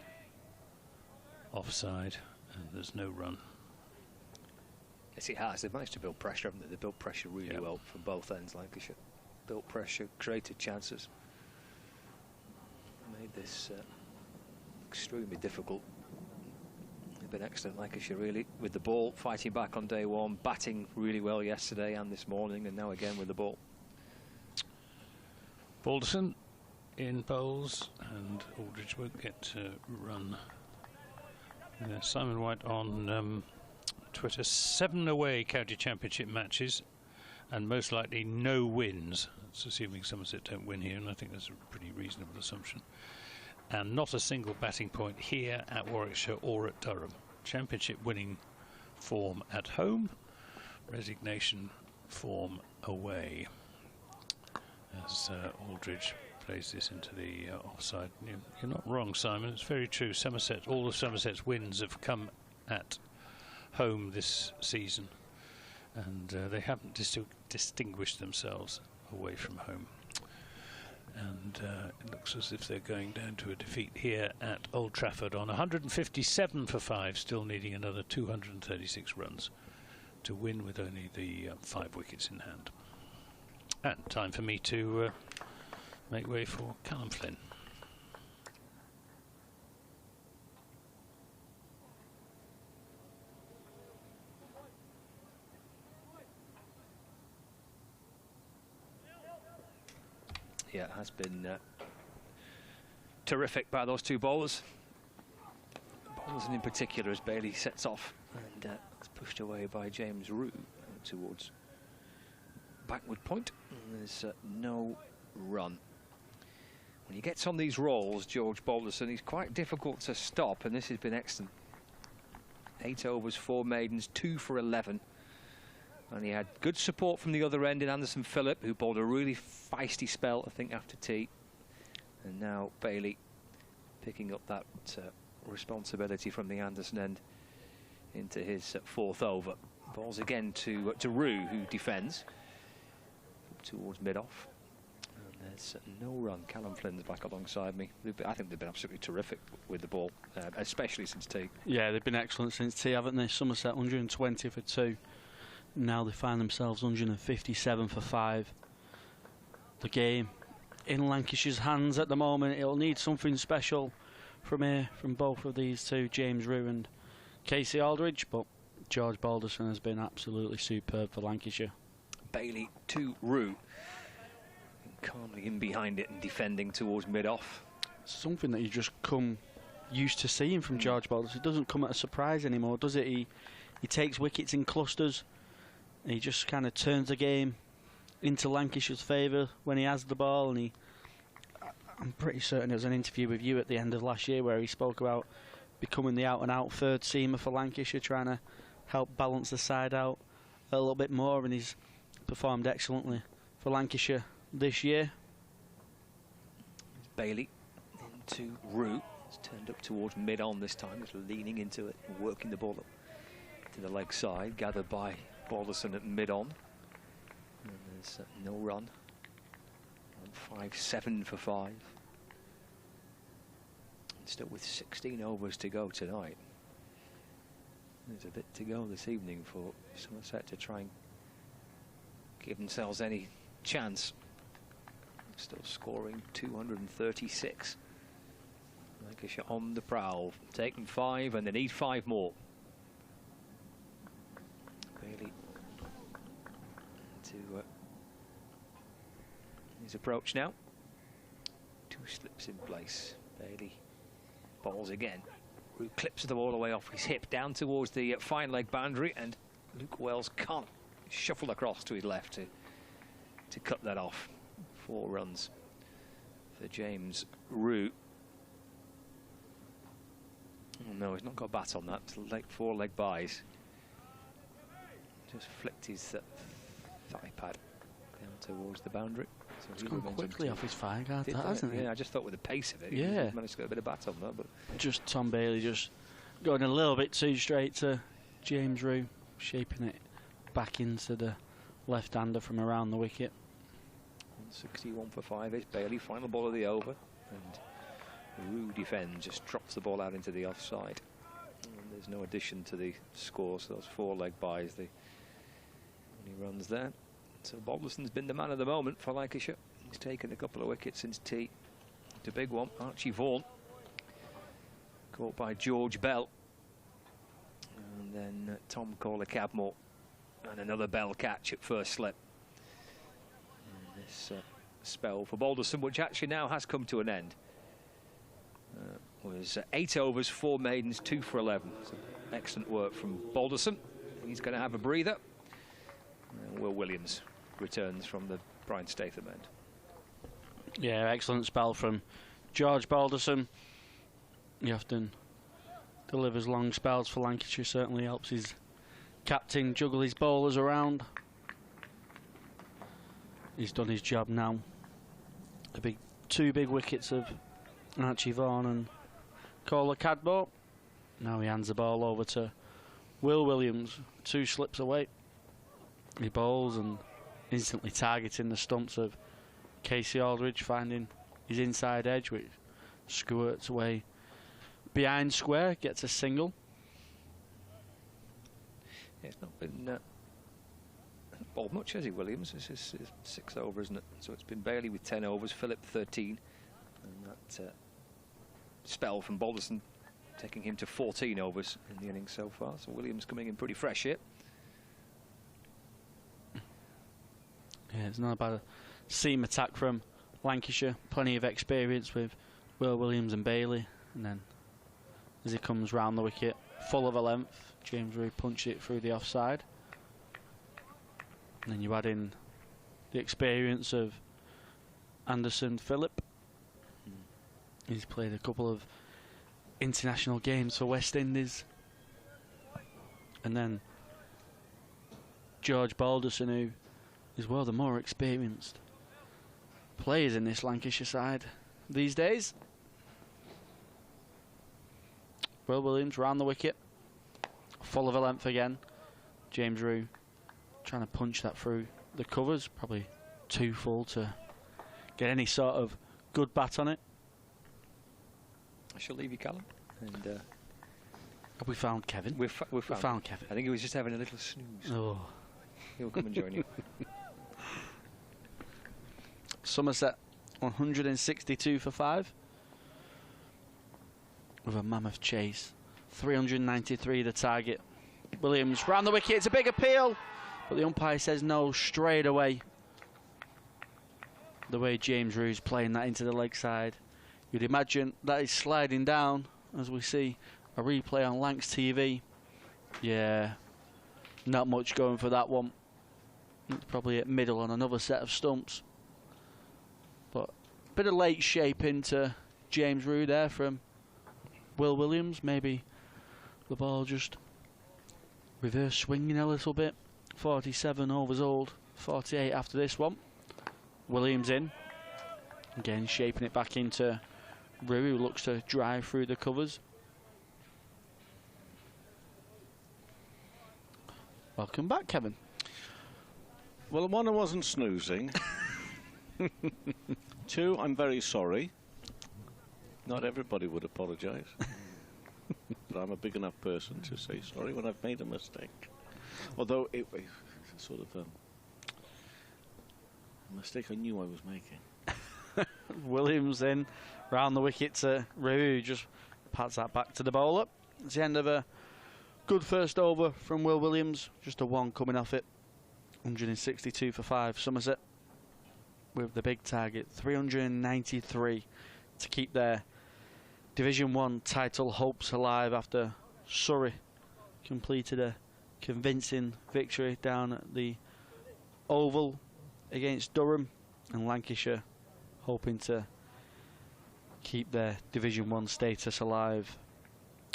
Speaker 2: offside, and there's no run.
Speaker 1: Yes, it has. They've managed to build pressure, haven't they? They built pressure really well from both ends, Lancashire. Built pressure, created chances. Made this extremely difficult. They've been excellent, Lancashire, really, with the ball, fighting back on day 1, batting really well yesterday and this morning, and now again with the ball.
Speaker 2: Balderson in bowls, and Aldridge won't get to run. Simon White on Twitter, 7 away county championship matches and most likely no wins. That's assuming Somerset don't win here, and I think that's a pretty reasonable assumption. And not a single batting point here at Warwickshire or at Durham. Championship winning form at home, resignation form away. As Aldridge plays this into the offside. You're not wrong, Simon. It's very true. Somerset, all of Somerset's wins have come at home this season, and they haven't distinguished themselves away from home. And it looks as if they're going down to a defeat here at Old Trafford on 157 for 5, still needing another 236 runs to win with only the 5 wickets in hand. And time for me to make way for Callum Flynn.
Speaker 1: Yeah, it has been terrific by those 2 bowlers. Balderson in particular, as Bailey sets off, and it's pushed away by James Rue towards backward point. And there's no run. When he gets on these rolls, George Balderson, he's quite difficult to stop, and this has been excellent. 8 overs, 4 maidens, 2 for 11. And he had good support from the other end in Anderson Phillip, who bowled a really feisty spell, I think, after tea. And now Bailey picking up that responsibility from the Anderson end into his 4th over. Balls again to Rue, who defends towards mid-off. And there's no run. Callum Flynn's back alongside me. I think they've been absolutely terrific with the ball, especially since tea.
Speaker 3: Yeah, they've been excellent since tea, haven't they? Somerset 120 for 2. Now they find themselves 157 for 5. The game in Lancashire's hands at the moment. It'll need something special from here, from both of these two, James Rue and Casey Aldridge, but George Balderson has been absolutely superb for Lancashire.
Speaker 1: Bailey to Rue, calmly in behind it and defending towards mid-off.
Speaker 3: Something that you just come used to seeing from George Balderson. It doesn't come at a surprise anymore, does it? He takes wickets in clusters. He just kind of turns the game into Lancashire's favour when he has the ball, and I'm pretty certain there was an interview with you at the end of last year where he spoke about becoming the out-and-out third seamer for Lancashire, trying to help balance the side out a little bit more, and he's performed excellently for Lancashire this year.
Speaker 1: Bailey into Rue. It's turned up towards mid-on this time. He's leaning into it and working the ball up to the leg side, gathered by Balderson at mid-on. And there's no run. 5-7 for 5. And still with 16 overs to go tonight. There's a bit to go this evening for Somerset to try and give themselves any chance. Still scoring 236. Lancashire on the prowl, taking 5 and they need 5 more. Bailey to his approach now. 2 slips in place. Bailey bowls again. Rue clips the ball away off his hip down towards the fine leg boundary, and Luke Wells can't shuffle across to his left to cut that off. 4 runs for James Rue. Oh no, he's not got a bat on that. It's 4 leg buys. Just flicked his thigh pad down towards the boundary. So
Speaker 3: it's gone quickly off his thigh guard, hasn't it?
Speaker 1: Yeah, I just thought with the pace of it,
Speaker 3: yeah,
Speaker 1: he managed to get a bit of bat on that. But
Speaker 3: just Tom Bailey just going a little bit too straight to James Rue, shaping it back into the left-hander from around the wicket.
Speaker 1: 61 for 5 is Bailey, final ball of the over, and Rue defends, just drops the ball out into the offside. And there's no addition to the score, so those 4 leg buys, the only runs there. So Balderson's been the man of the moment for Lancashire. He's taken a couple of wickets since tea. It's a big one. Archie Vaughan caught by George Bell, and then Tom Corley-Cadmore, and another Bell catch at first slip. And this spell for Balderson, which actually now has come to an end, was 8 overs, 4 maidens, 2 for 11. So excellent work from Balderson. He's going to have a breather. Will Williams returns from the Brian Statham end.
Speaker 3: Yeah, excellent spell from George Balderson. He often delivers long spells for Lancashire, certainly helps his captain juggle his bowlers around. He's done his job now. 2 big wickets of Archie Vaughan and Corley-Cadmore. Now he hands the ball over to Will Williams, 2 slips away. He bowls and instantly targeting the stumps of Casey Aldridge, finding his inside edge, which squirts away behind square, gets a single.
Speaker 1: Yeah, it's not been bowled much, has he, Williams? This is 6 over, isn't it? So it's been Bailey with 10 overs, Phillip 13, and that spell from Balderson taking him to 14 overs in the innings so far. So Williams coming in pretty fresh here.
Speaker 3: Yeah, it's not about a seam attack from Lancashire. Plenty of experience with Will Williams and Bailey. And then as he comes round the wicket, full of a length, James Rue punched it through the offside. And then you add in the experience of Anderson Phillip. He's played a couple of international games for West Indies. And then George Balderson, who is one of the more experienced players in this Lancashire side these days. Will Williams round the wicket, full of a length again. James Rue trying to punch that through the covers, probably too full to get any sort of good bat on it.
Speaker 1: I shall leave you, Callum. And
Speaker 3: have we found Kevin?
Speaker 1: We've found
Speaker 3: Kevin.
Speaker 1: I think he was just having a little snooze.
Speaker 3: Oh.
Speaker 1: He'll come and join you.
Speaker 3: Somerset 162 for 5 with a mammoth chase. 393 the target. Williams round the wicket. It's a big appeal, but the umpire says no straight away. The way James Rue's playing that into the leg side, you'd imagine that is sliding down as we see a replay on Lancs TV. Yeah, not much going for that one. It's probably at middle on another set of stumps. But a bit of late shape into James Rue there from Will Williams. Maybe the ball just reverse swinging a little bit. 47 overs old, 48 after this one. Williams in. Again, shaping it back into Rue, who looks to drive through the covers. Welcome back, Kevin.
Speaker 9: Well, one, I wasn't snoozing. Two, I'm very sorry. Not everybody would apologise. But I'm a big enough person to say sorry when I've made a mistake. Although it's sort of a mistake I knew I was making.
Speaker 3: Williams in, round the wicket to Rue, just pats that back to the bowler. It's the end of a good first over from Will Williams. Just a one coming off it. 162 for 5. Somerset with the big target, 393 to keep their Division 1 title hopes alive after Surrey completed a convincing victory down at the Oval against Durham, and Lancashire hoping to keep their Division 1 status alive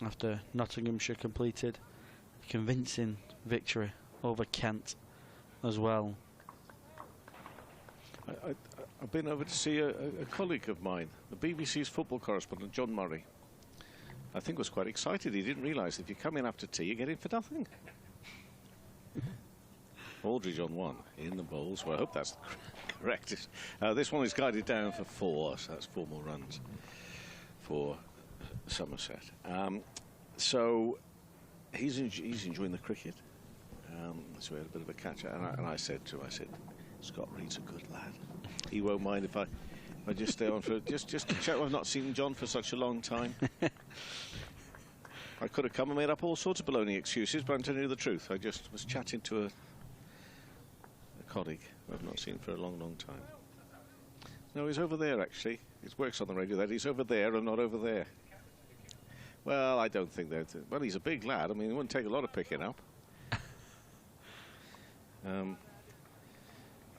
Speaker 3: after Nottinghamshire completed a convincing victory over Kent as well.
Speaker 9: I've been over to see a colleague of mine, the BBC's football correspondent, John Murray. I think was quite excited. He didn't realise if you come in after tea, you get in for nothing. Aldridge on 1 in the bowls. Well, I hope that's correct. This one is guided down for 4, so that's 4 more runs for Somerset. So he's enjoying the cricket. So we had a bit of a catch up, and I said to him, Scott Reed's a good lad. He won't mind if I just stay on for just to check. I've not seen John for such a long time. I could have come and made up all sorts of baloney excuses, but I'm telling you the truth. I just was chatting to a colleague who I've not seen for a long, long time. No, he's over there, actually. He works on the radio there. He's over there and not over there. Well, I don't think that. Well, he's a big lad. I mean, it wouldn't take a lot of picking up.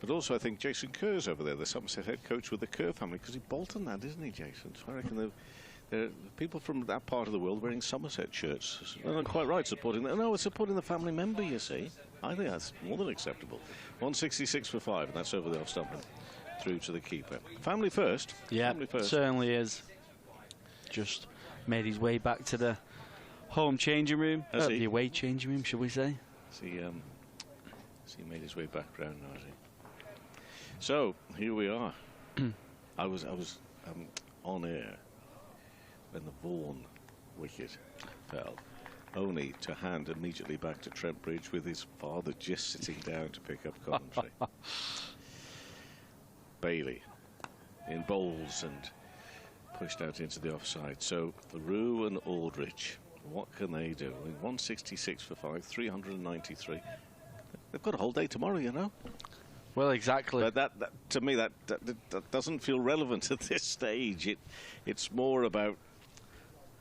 Speaker 9: But also, I think Jason Kerr's over there, the Somerset head coach with the Kerr family, because he's Bolton lad, isn't he, Jason? So I reckon there are people from that part of the world wearing Somerset shirts. They're not quite right supporting them. No, it's supporting the family member, you see. I think that's more than acceptable. 166 for 5, and that's over the off stump and through to the keeper. Family first.
Speaker 3: Yeah,
Speaker 9: family first.
Speaker 3: Certainly is. Just made his way back to the home changing room. The away changing room, should we say?
Speaker 9: He made his way back round now, has he? So here we are. I was on air when the Vaughan wicket fell, only to hand immediately back to Trent Bridge with his father just sitting down to pick up commentary. Bailey in bowls and pushed out into the offside. So Rue and Aldridge, what can they do? I mean, 166 for 5, 393. They've got a whole day tomorrow, you know.
Speaker 3: Well, exactly.
Speaker 9: But that to me, that doesn't feel relevant at this stage. It's more about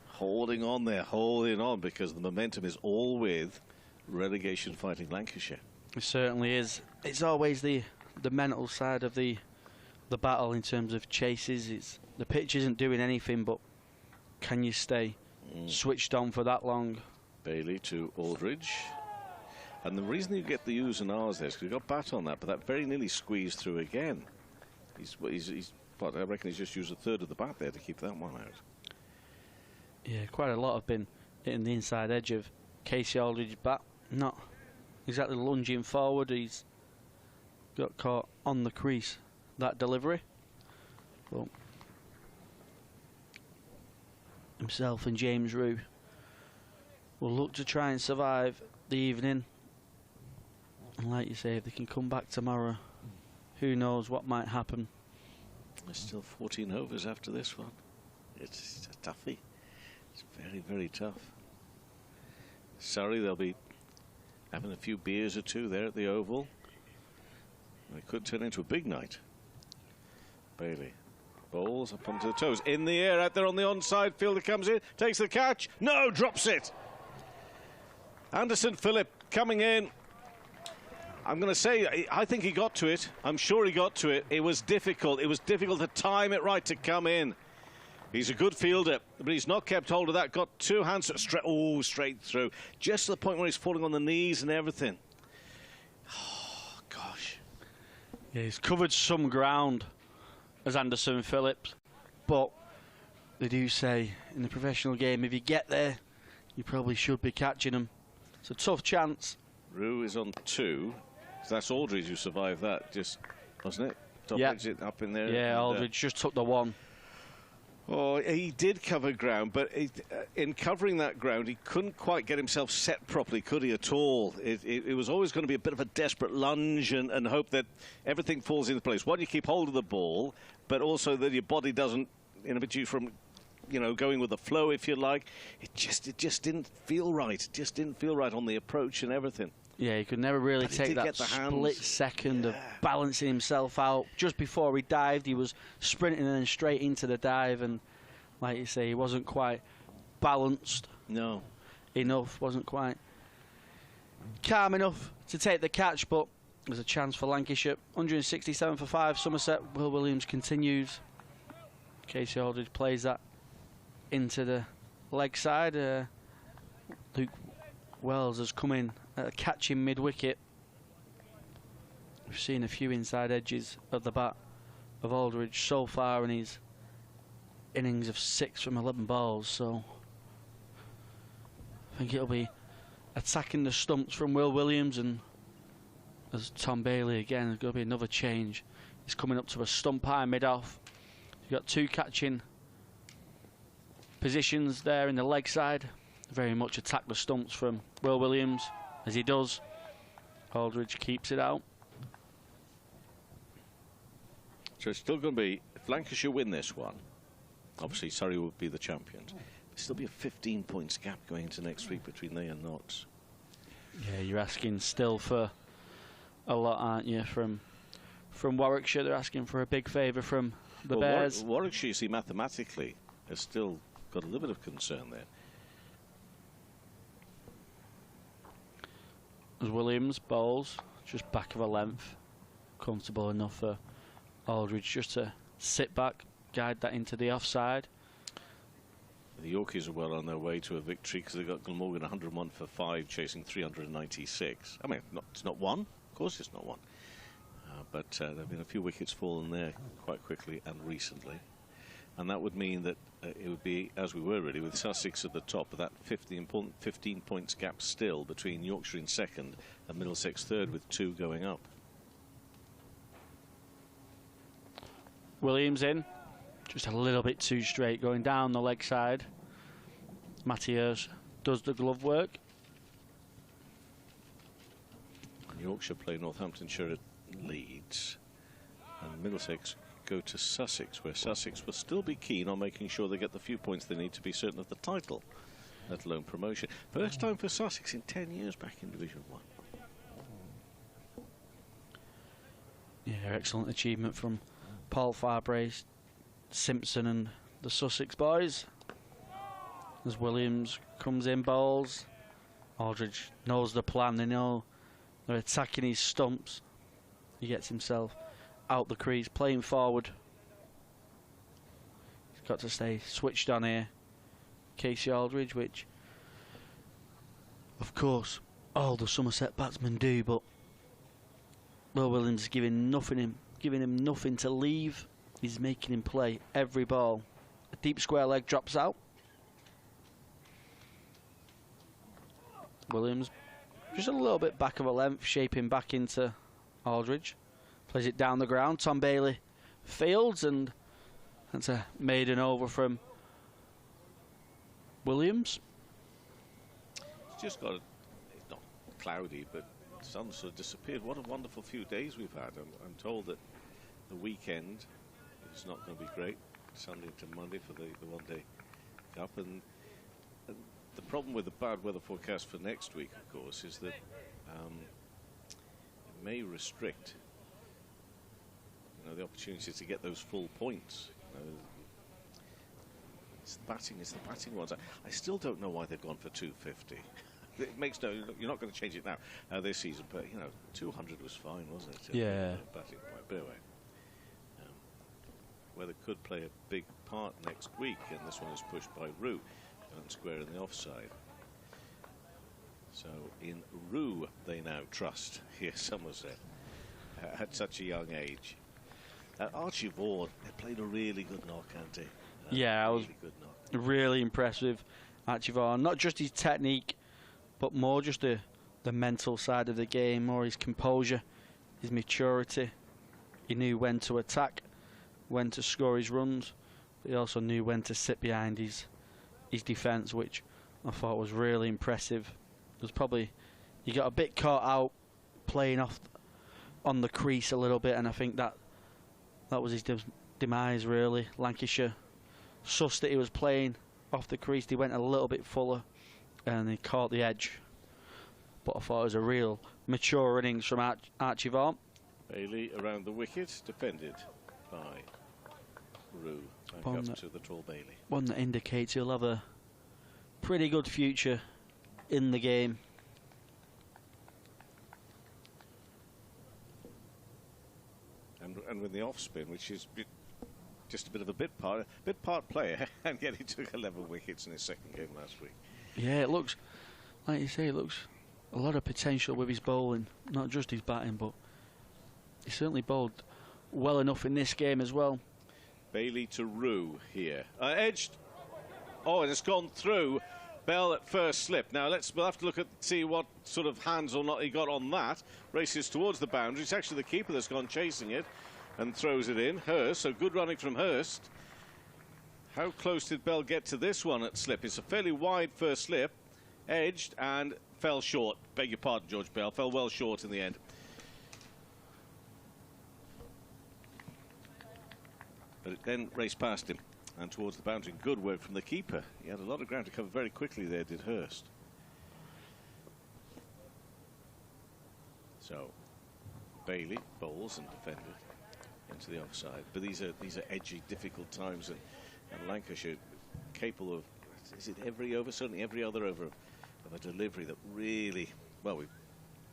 Speaker 9: holding on there, holding on, because the momentum is all with relegation fighting Lancashire.
Speaker 3: It certainly is. It's always the mental side of the the battle in terms of chases. The pitch isn't doing anything, but can you stay switched on for that long?
Speaker 9: Bailey to Aldridge. And the reason you get the U's and R's there is because you got bat on that, but that very nearly squeezed through again. But I reckon he's just used a third of the bat there to keep that one out.
Speaker 3: Yeah, quite a lot have been hitting the inside edge of Casey Aldridge's bat. Not exactly lunging forward. He's got caught on the crease, that delivery. But himself and James Rue will look to try and survive the evening. And like you say, if they can come back tomorrow, who knows what might happen.
Speaker 9: There's still 14 overs after this one. It's a toughie. It's very, very tough. Sorry, they'll be having a few beers or two there at the Oval. It could turn into a big night. Bailey bowls up onto the toes. In the air, out there on the onside. Fielder comes in, takes the catch. No, drops it. Anderson Phillip coming in. I'm going to say, I think he got to it. I'm sure he got to it. It was difficult. It was difficult to time it right to come in. He's a good fielder, but he's not kept hold of that. Got two hands straight through. Just to the point where he's falling on the knees and everything. Oh, gosh.
Speaker 3: Yeah, he's covered some ground as Anderson Phillips, but they do say in the professional game, if you get there, you probably should be catching him. It's a tough chance.
Speaker 9: Rue is on 2. So that's Aldridge who survived that, just, wasn't it? Top edge it up in there.
Speaker 3: Yeah, Aldridge just took the one.
Speaker 9: Oh, he did cover ground, but in covering that ground, he couldn't quite get himself set properly, could he, at all? It was always going to be a bit of a desperate lunge and hope that everything falls into place. One, you keep hold of the ball, but also that your body doesn't inhibit you from, you know, going with the flow, if you like. It just didn't feel right. It just didn't feel right on the approach and everything.
Speaker 3: Yeah, he could never really take that split second of balancing himself out. Just before he dived, he was sprinting and then straight into the dive, and like you say, he wasn't quite balanced.
Speaker 9: No.
Speaker 3: Enough, wasn't quite calm enough to take the catch, but there's a chance for Lancashire. 167 for 5, Somerset. Will Williams continues. Casey Aldridge plays that into the leg side. Luke Wells has come in catching mid-wicket. We've seen a few inside edges of the bat of Aldridge so far in his innings of 6 from 11 balls, so I think it'll be attacking the stumps from Will Williams, and as Tom Bailey again, there's going to be another change. He's coming up to a stump high mid-off. You've got 2 catching positions there in the leg side. Very much attack the stumps from Will Williams. As he does, Aldridge keeps it out.
Speaker 9: So it's still going to be, if Lancashire win this one, obviously Surrey will be the champions. There'll still be a 15 points gap going into next week between they and Notts.
Speaker 3: Yeah, you're asking still for a lot, aren't you? From Warwickshire, they're asking for a big favour from the Bears.
Speaker 9: Warwickshire, you see, mathematically, has still got a little bit of concern there.
Speaker 3: As Williams bowls, just back of a length, comfortable enough for Aldridge just to sit back, guide that into the offside.
Speaker 9: The Yorkies are well on their way to a victory because they've got Glamorgan 101 for 5, chasing 396. I mean, it's not one, of course it's not one. But there have been a few wickets fallen there quite quickly and recently. And that would mean that it would be, as we were really, with Sussex at the top, but that 15 points gap still between Yorkshire in second and Middlesex third, with 2 going up.
Speaker 3: Williams in, just a little bit too straight, going down the leg side. Mathias does the glove work.
Speaker 9: Yorkshire play Northamptonshire at Leeds, and Middlesex go to Sussex, where Sussex will still be keen on making sure they get the few points they need to be certain of the title, let alone promotion. First time for Sussex in 10 years back in Division 1.
Speaker 3: Yeah, excellent achievement from Paul Farbrace, Simpson and the Sussex boys. As Williams comes in, bowls. Aldridge knows the plan, they know they're attacking his stumps. He gets himself out the crease, playing forward. He's got to stay switched on here. Casey Aldridge, which, of course, all the Somerset batsmen do, but Will Williams is giving him nothing to leave. He's making him play every ball. A deep square leg drops out. Williams just a little bit back of a length, shaping back into Aldridge. Plays it down the ground. Tom Bailey fields, and that's a maiden over from Williams.
Speaker 9: It's just got, it's not cloudy, but the sun sort of disappeared. What a wonderful few days we've had. I'm told that the weekend is not going to be great. Sunday to Monday for the one-day cup, and the problem with the bad weather forecast for next week, of course, is that it may restrict, the opportunity to get those full points. It's the batting ones. I still don't know why they've gone for 250. It makes no. You're not going to change it now this season, but 200 was fine, wasn't it?
Speaker 3: Yeah.
Speaker 9: Batting point. But anyway, weather could play a big part next week, and this one is pushed by Rue and square in the offside. So in Rue they now trust here, Somerset, at such a young age. Archie Vaughan, they played a really good knock, hadn't they?
Speaker 3: Yeah, I was
Speaker 9: really good knock.
Speaker 3: Really impressed with Archie Vaughan. Not just his technique, but more just the mental side of the game, more his composure, his maturity. He knew when to attack, when to score his runs, but he also knew when to sit behind his defence, which I thought was really impressive. It was probably, he got a bit caught out playing off on the crease a little bit, and I think that was his demise, really. Lancashire sussed that he was playing off the crease. He went a little bit fuller and he caught the edge. But I thought it was a real mature innings from Archie Vaughan.
Speaker 9: Bailey around the wicket, defended by Rue. Back up to the tall Bailey.
Speaker 3: One that indicates he'll have a pretty good future in the game.
Speaker 9: And with the off spin, which is just a bit of a bit part player, and yet he took 11 wickets in his second game last week.
Speaker 3: Yeah, it looks, like you say, it looks a lot of potential with his bowling, not just his batting, but he certainly bowled well enough in this game as well.
Speaker 9: Bailey to Rue here, edged. Oh, and it's gone through. Bell at first slip. Now we'll have to look at see what sort of hands or not he got on that. Races towards the boundary. It's actually the keeper that's gone chasing it and throws it in. Hurst, so good running from Hurst. How close did Bell get to this one at slip? It's a fairly wide first slip, edged and fell short. Beg your pardon, George Bell. Fell well short in the end. But it then raced past him and towards the boundary. Good work from the keeper. He had a lot of ground to cover very quickly there, did Hurst. So Bailey bowls and defended into the offside. But these are edgy, difficult times, and Lancashire capable of, is it every over? Certainly every other over of a delivery that really, well, it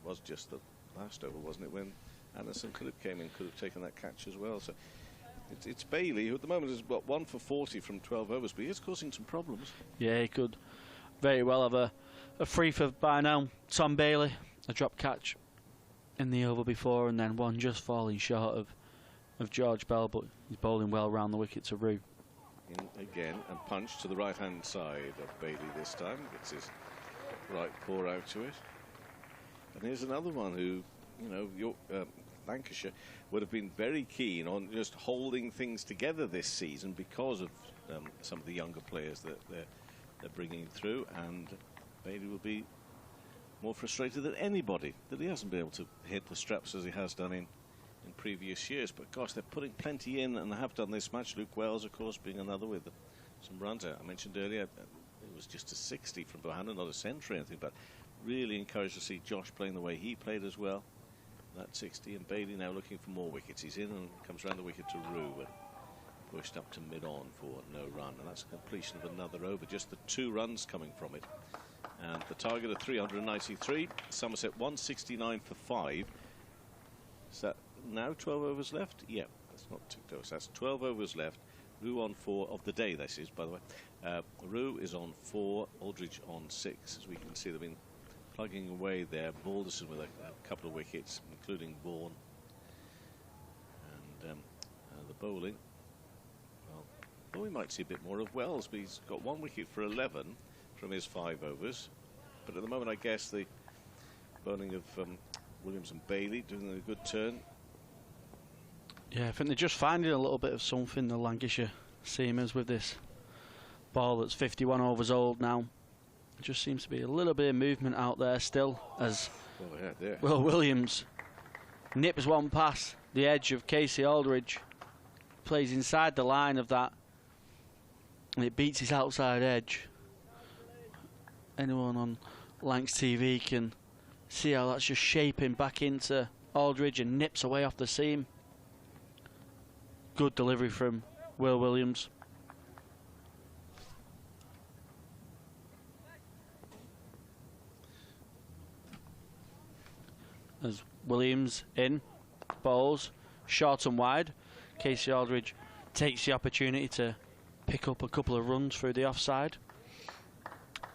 Speaker 9: was just the last over, wasn't it, when Anderson could have came in, could have taken that catch as well. So it's Bailey, who at the moment is, what, 1 for 40 from 12 overs, but he's causing some problems.
Speaker 3: Yeah, he could very well have a free for by now. Tom Bailey, a drop catch in the over before, and then one just falling short of George Bell, but he's bowling well round the wicket to Rue.
Speaker 9: In again, and punch to the right-hand side of Bailey this time. Gets his right paw out to it. And here's another one who, Lancashire would have been very keen on just holding things together this season because of some of the younger players that they're bringing through, and Bailey will be more frustrated than anybody that he hasn't been able to hit the straps as he has done in previous years. But gosh, they're putting plenty in, and they have done this match. Luke Wells, of course, being another with some runs out. I mentioned earlier it was just a 60 from Bohannon, not a century or anything, but really encouraged to see Josh playing the way he played as well. That 60, and Bailey now looking for more wickets. He's in and comes round the wicket to Rue and pushed up to mid-on for no run, and that's a completion of another over. Just the 2 runs coming from it, and the target of 393. Somerset 169 for 5. So now 12 overs left. Yeah, that's not ticked over. So that's 12 overs left. Rue on 4 of the day, this is, by the way. Rue is on 4, Aldridge on 6. As we can see, they've been plugging away there. Balderson with a couple of wickets, including Vaughan. And the bowling. Well, we might see a bit more of Wells, but he's got 1 wicket for 11 from his 5 overs. But at the moment, I guess the bowling of Williams and Bailey doing a good turn.
Speaker 3: Yeah, I think they're just finding a little bit of something, the Lancashire seamers, with this ball that's 51 overs old now. It just seems to be a little bit of movement out there still, as Will Williams nips one past the edge of Casey Aldridge, plays inside the line of that, and it beats his outside edge. Anyone on Lancs TV can see how that's just shaping back into Aldridge and nips away off the seam. Good delivery from Will Williams. As Williams in, bowls, short and wide. Casey Aldridge takes the opportunity to pick up a couple of runs through the offside.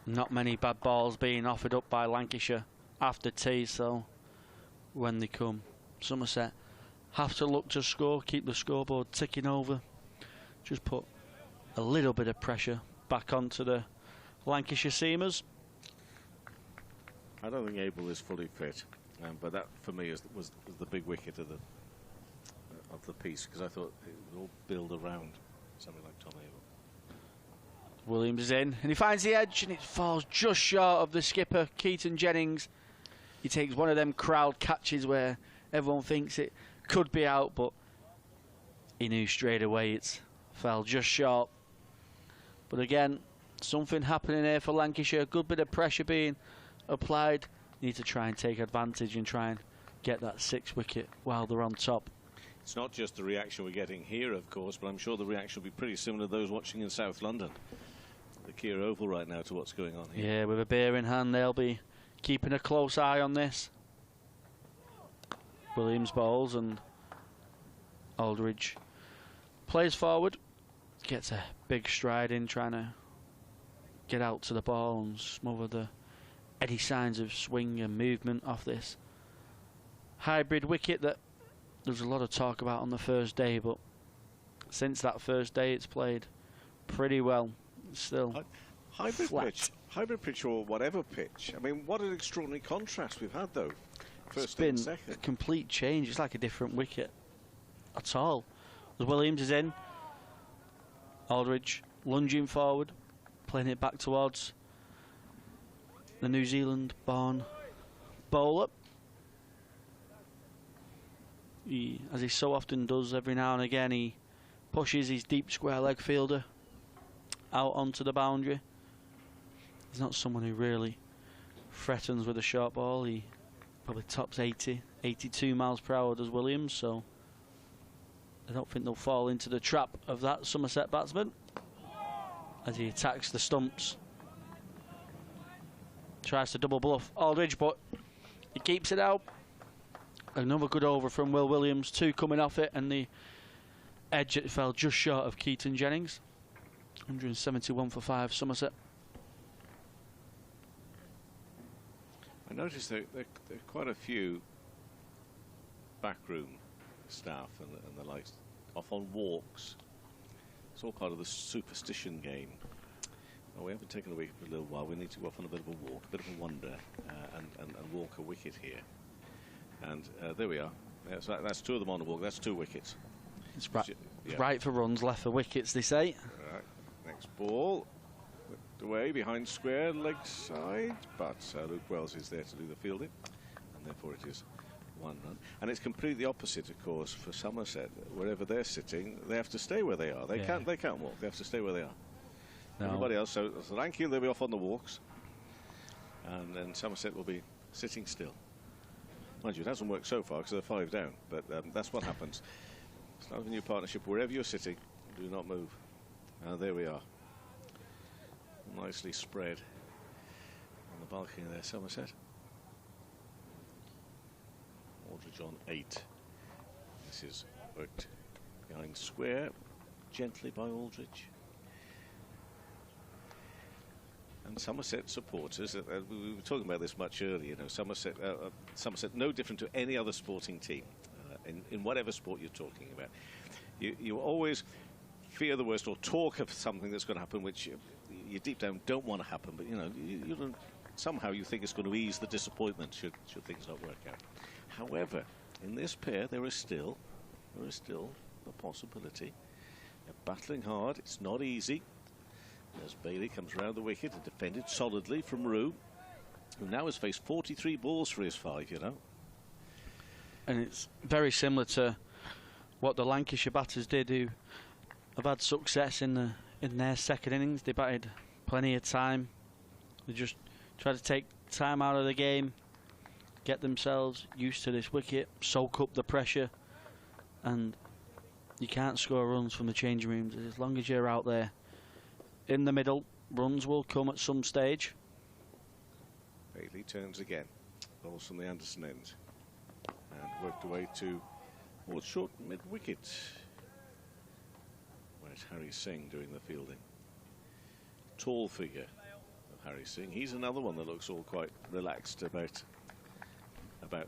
Speaker 3: Not many bad balls being offered up by Lancashire after tea, so when they come, Somerset have to look to score, keep the scoreboard ticking over. Just put a little bit of pressure back onto the Lancashire seamers.
Speaker 9: I don't think Abel is fully fit, but that for me was the big wicket of the piece, because I thought it would all build around something like Tom Abel.
Speaker 3: Williams is in, and he finds the edge, and it falls just short of the skipper, Keaton Jennings. He takes one of them crowd catches where everyone thinks it could be out, but he knew straight away it fell just short. But again, something happening here for Lancashire. A good bit of pressure being applied. Need to try and take advantage and try and get that 6th wicket while they're on top.
Speaker 9: It's not just the reaction we're getting here, of course, but I'm sure the reaction will be pretty similar to those watching in South London, the Kia Oval right now, to what's going on here.
Speaker 3: Yeah, with a beer in hand, they'll be keeping a close eye on this. Williams bowls and Aldridge plays forward, gets a big stride in, trying to get out to the ball and smother any signs of swing and movement off this hybrid wicket that there was a lot of talk about on the first day, but since that first day it's played pretty well. It's still
Speaker 9: hybrid
Speaker 3: flat.
Speaker 9: Hybrid pitch or whatever pitch. I mean, what an extraordinary contrast we've had, though.
Speaker 3: It's been a complete change. It's like a different wicket at all. As Williams is in, Aldridge lunging forward, playing it back towards the New Zealand-born bowler. As he so often does every now and again, he pushes his deep square leg fielder out onto the boundary. He's not someone who really threatens with a short ball. He probably tops 80, 82 miles per hour does Williams, so I don't think they'll fall into the trap of that Somerset batsman as he attacks the stumps. Tries to double bluff Aldridge, but he keeps it out. Another good over from Will Williams, 2 coming off it, and the edge it fell just short of Keaton Jennings. 171 for 5, Somerset.
Speaker 9: I noticed there are quite a few backroom staff and the likes off on walks. It's all part of the superstition game. Oh, we haven't taken a wicket for a little while. We need to go off on a bit of a walk, a bit of a wander, and walk a wicket here. And there we are. That's 2 of them on the walk. That's 2 wickets.
Speaker 3: It's right for runs, left for wickets, they say.
Speaker 9: Right. Next ball. Whipped away behind square, leg side. But Luke Wells is there to do the fielding. And therefore it is 1 run. And it's completely opposite, of course, for Somerset. Wherever they're sitting, they have to stay where they are. They can't walk. They have to stay where they are. No. Everybody else. So Lanky, they'll be off on the walks. And then Somerset will be sitting still. Mind you, it hasn't worked so far because they're 5 down, but that's what happens. Start a new partnership. Wherever you're sitting, do not move. There we are. Nicely spread on the balcony there, Somerset. Aldridge on 8. This is worked behind square, gently by Aldridge. And Somerset supporters, we were talking about this much earlier, you know, Somerset no different to any other sporting team, in whatever sport you're talking about. You always fear the worst or talk of something that's going to happen which you deep down don't want to happen, but you know, you don't, somehow you think it's going to ease the disappointment should things not work out. However, in this pair there is still the possibility. They're battling hard, it's not easy. As Bailey comes round the wicket and defended solidly from Rue, who now has faced 43 balls for his 5, you know.
Speaker 3: And it's very similar to what the Lancashire batters did, who have had success in their second innings. They batted plenty of time. They just try to take time out of the game, get themselves used to this wicket, soak up the pressure, and you can't score runs from the changing rooms. As long as you're out there in the middle, runs will come at some stage.
Speaker 9: Bailey turns again. Balls from the Anderson end. And worked away towards short mid-wicket. Where's Harry Singh doing the fielding? Tall figure of Harry Singh. He's another one that looks all quite relaxed about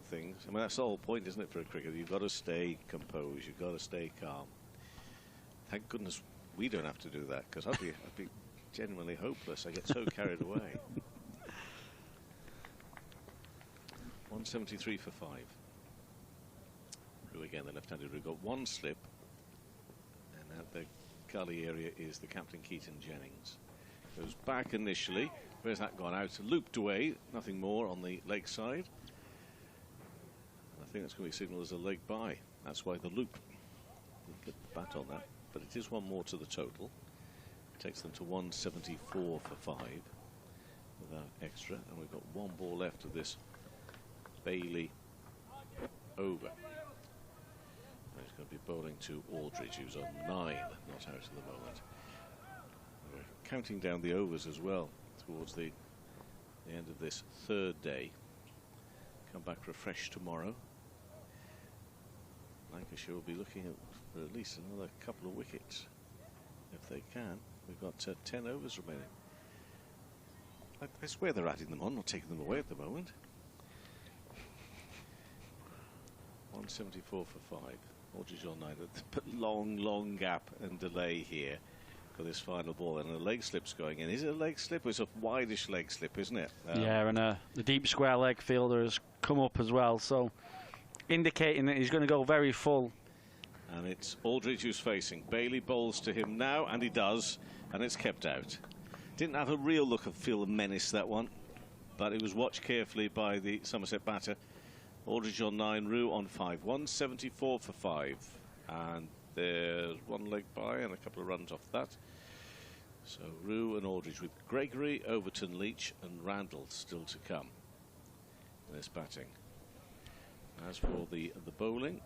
Speaker 9: things. I mean, that's the whole point, isn't it, for a cricketer? You've got to stay composed. You've got to stay calm. Thank goodness we don't have to do that, because I'd be genuinely hopeless. I get so carried away. 173 for 5. Rue again, the left-handed Rue got one slip, and at the gully area is the captain, Keaton Jennings. Goes back initially. Where's that gone out? Looped away, nothing more on the leg side. I think that's going to be signalled as a leg by. That's why the loop. We'll get the bat on that. But it is one more to the total. It takes them to 174 for 5 without extra. And we've got one ball left of this Bailey over. And he's going to be bowling to Aldridge, who's on 9, not out at the moment. We're counting down the overs as well towards the end of this third day. Come back refreshed tomorrow. Lancashire will be looking at least another couple of wickets if they can. We've got 10 overs remaining. I swear they're adding them on, not taking them away at the moment. 174 for 5. Aldridge on 9. But long gap and delay here for this final ball, and a leg slip's going in. Is it a leg slip? It's a wideish leg slip, isn't it?
Speaker 3: Yeah, and the deep square leg fielder has come up as well, so indicating that he's going to go very full.
Speaker 9: And it's Aldridge who's facing. Bailey bowls to him now, and he does, and it's kept out. Didn't have a real look of feel of menace, that one, but it was watched carefully by the Somerset batter. Aldridge on 9, Rue on 5. 174 for 5. And there's one leg by and a couple of runs off that. So Rue and Aldridge with Gregory, Overton, Leach and Randall still to come in this batting. As for the bowling,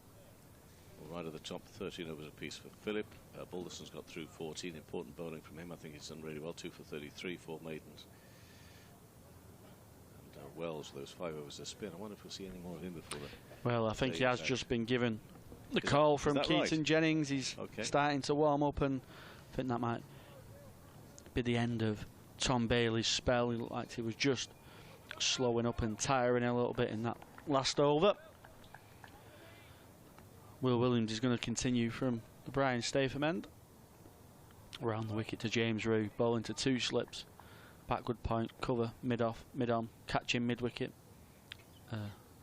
Speaker 9: right at the top, 13 overs apiece for Philip. Balderson's got through 14. Important bowling from him. I think he's done really well. 2 for 33, 4 maidens. And Wells, those 5 overs of spin. I wonder if we'll see any more of him before that.
Speaker 3: Well, I think he has just been given the call from Keaton Jennings. He's starting to warm up, and I think that might be the end of Tom Bailey's spell. He looked like he was just slowing up and tiring a little bit in that last over. Will Williams is going to continue from the Brian Statham end. Around the wicket to James Rue, bowling to 2 slips. Backward point, cover, mid-off, mid-on, catching mid-wicket.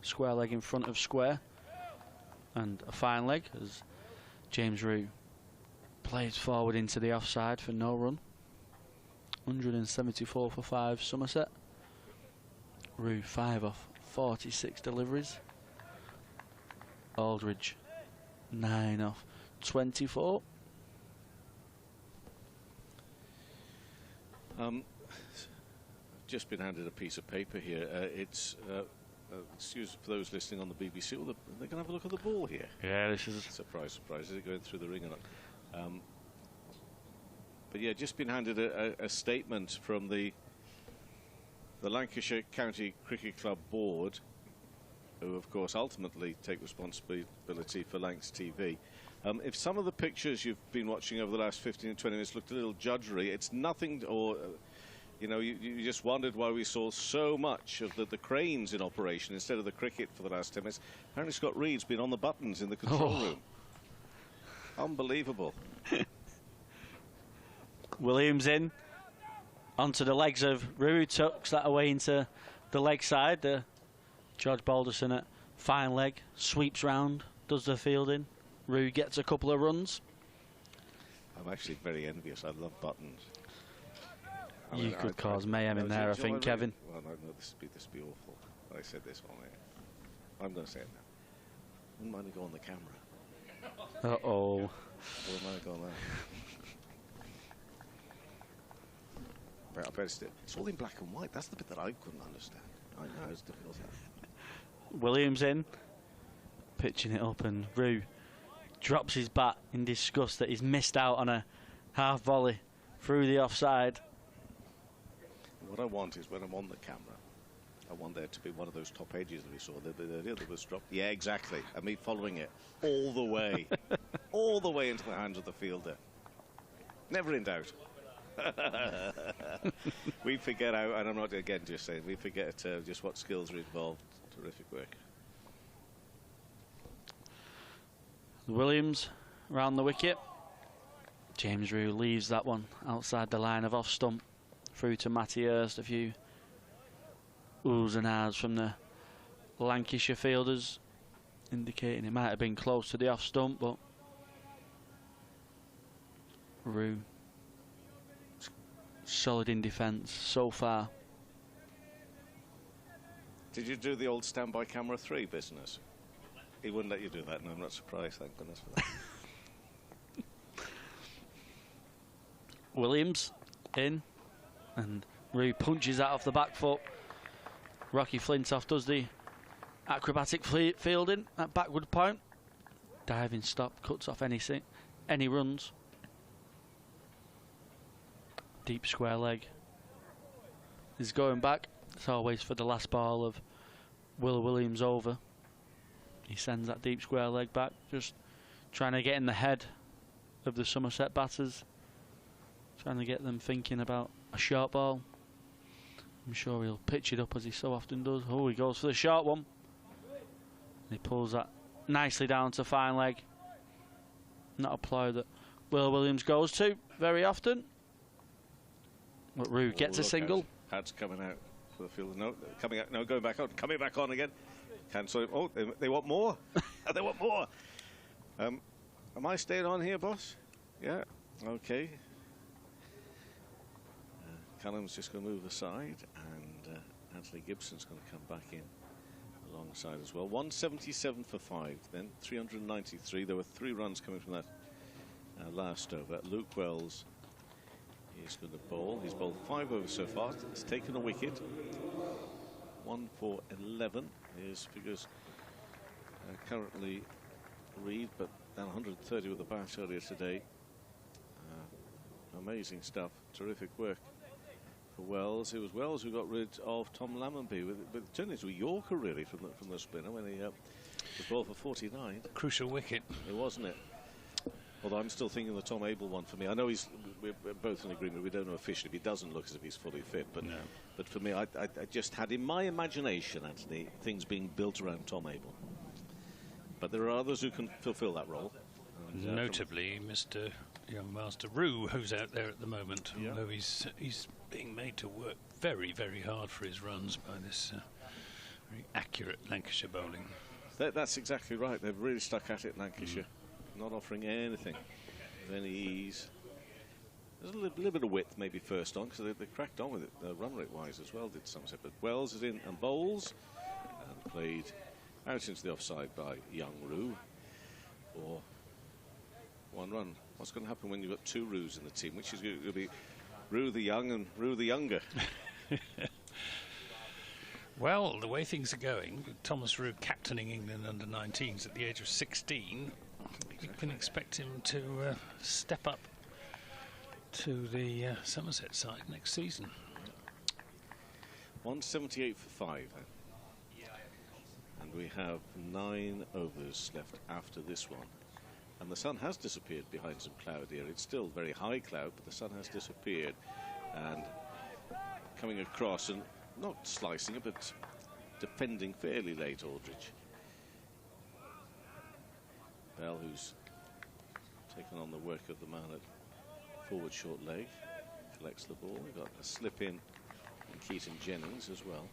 Speaker 3: Square leg in front of square. And a fine leg as James Rue plays forward into the offside for no run. 174 for 5 Somerset. Rue 5 off 46 deliveries. Aldridge 9 off 24.
Speaker 9: Just been handed a piece of paper here. It's excuse for those listening on the BBC. They're going to have a look at the ball here.
Speaker 3: Yeah, this is
Speaker 9: surprise. Is it going through the ring or not? But yeah, just been handed a statement from the Lancashire County Cricket Club board, who of course ultimately take responsibility for Lancs TV. If some of the pictures you've been watching over the last 15 and 20 minutes looked a little judgery, it's nothing, or you know, you just wondered why we saw so much of the cranes in operation instead of the cricket for the last 10 minutes. Apparently Scott Reed's been on the buttons in the control room. Unbelievable.
Speaker 3: Williams in onto the legs of Rue, tucks that away into the leg side. George Balderson at fine leg, sweeps round, does the fielding. Rue gets a couple of runs.
Speaker 9: I'm actually very envious. I love buttons.
Speaker 3: You could cause mayhem in there, I think, Kevin.
Speaker 9: Well, no, this would be awful. I said this one. I'm going to say it now. Wouldn't mind to go on the camera.
Speaker 3: Uh-oh.
Speaker 9: Wouldn't mind to go on there. I bet it's all in black and white. That's the bit that I couldn't understand. I know it's difficult.
Speaker 3: Williams in, pitching it up, and Rue drops his bat in disgust that he's missed out on a half volley through the offside.
Speaker 9: What I want is when I'm on the camera, I want there to be one of those top edges that we saw. The other was dropped. Yeah, exactly. And me following it all the way, all the way into the hands of the fielder. Never in doubt. We forget how, and I'm not again just saying, we forget just what skills are involved. Terrific work.
Speaker 3: Williams round the wicket. James Rue leaves that one outside the line of off stump. Through to Matty Hurst. A few oohs and ahs from the Lancashire fielders, indicating it might have been close to the off stump, but Rue solid in defence so far.
Speaker 9: Did you do the old standby camera 3 business? He wouldn't let you do that, and I'm not surprised, thank goodness for that.
Speaker 3: Williams in, and Rue punches that off the back foot. Rocky Flintoff does the acrobatic fielding at backward point. Diving stop, cuts off any runs. Deep square leg. He's going back. It's always for the last ball of Will Williams over. He sends that deep square leg back, just trying to get in the head of the Somerset batters. Trying to get them thinking about a short ball. I'm sure he'll pitch it up as he so often does. Oh, he goes for the short one. He pulls that nicely down to fine leg. Not a plough that Will Williams goes to very often. But Rue gets a single.
Speaker 9: Had's coming out for the field. No, coming out. No, going back on. Coming back on again. Cancel. Oh, they want more. They want more. Am I staying on here, boss? Yeah. Okay. Callum's just going to move aside, and Anthony Gibson's going to come back in alongside as well. 177 for 5, then 393. There were 3 runs coming from that last over. Luke Wells is going to bowl. He's bowled 5 overs so far. He's taken a wicket. 1 for 11. His figures currently read, but down 130 with the bat earlier today. Amazing stuff. Terrific work for Wells. It was Wells who got rid of Tom Lammonby, but it turned into a Yorker really from the spinner when he was bowled for 49.
Speaker 2: Crucial wicket.
Speaker 9: It wasn't it. Although I'm still thinking the Tom Abel one for me. I know we're both in agreement. We don't know officially. He doesn't look as if he's fully fit, but no. But for me, I just had in my imagination, Anthony, things being built around Tom Abel. But there are others who can fulfil that role. And,
Speaker 2: notably, Mr. Young Master Rue, who's out there at the moment,
Speaker 9: yeah.
Speaker 2: Although he's being made to work very, very hard for his runs by this very accurate Lancashire bowling.
Speaker 9: That's exactly right. They've really stuck at it, Lancashire, not offering anything of any ease. There's a little bit of width maybe first on, because they cracked on with it run rate wise as well, did Somerset. But Wells is in and bowls, and played out into the offside by Young Rue for 1 run. What's going to happen when you've got 2 Rues in the team? Which is going to be Rue the Young and Rue the Younger?
Speaker 2: Well, the way things are going, Thomas Rue captaining England under-19s at the age of 16, you can expect him to step up to the Somerset side next season.
Speaker 9: 178 for 5. And we have 9 overs left after this one. And the sun has disappeared behind some cloud here. It's still very high cloud, but the sun has disappeared. And coming across and not slicing it, but defending fairly late, Aldridge. Bell, who's taken on the work of the man at forward short leg, collects the ball. We've got a slip in Keaton Jennings as well,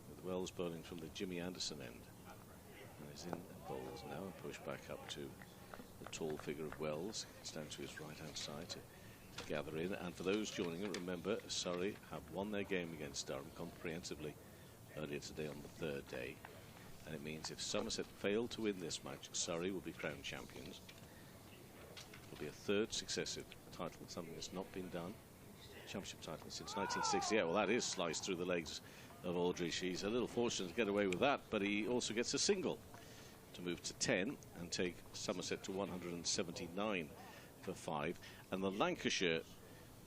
Speaker 9: with Wells bowling from the Jimmy Anderson end. And he's in and bowls now and push back up to the tall figure of Wells. It's down to his right-hand side to gather in. And for those joining it, remember, Surrey have won their game against Durham comprehensively earlier today on the 3rd day. And it means if Somerset fail to win this match, Surrey will be crowned champions. It'll be a 3rd successive title, something that's not been done. Championship title since 1968. Well, that is sliced through the legs of Aldridge. He's a little fortunate to get away with that, but he also gets a single to move to 10 and take Somerset to 179 for 5. And the Lancashire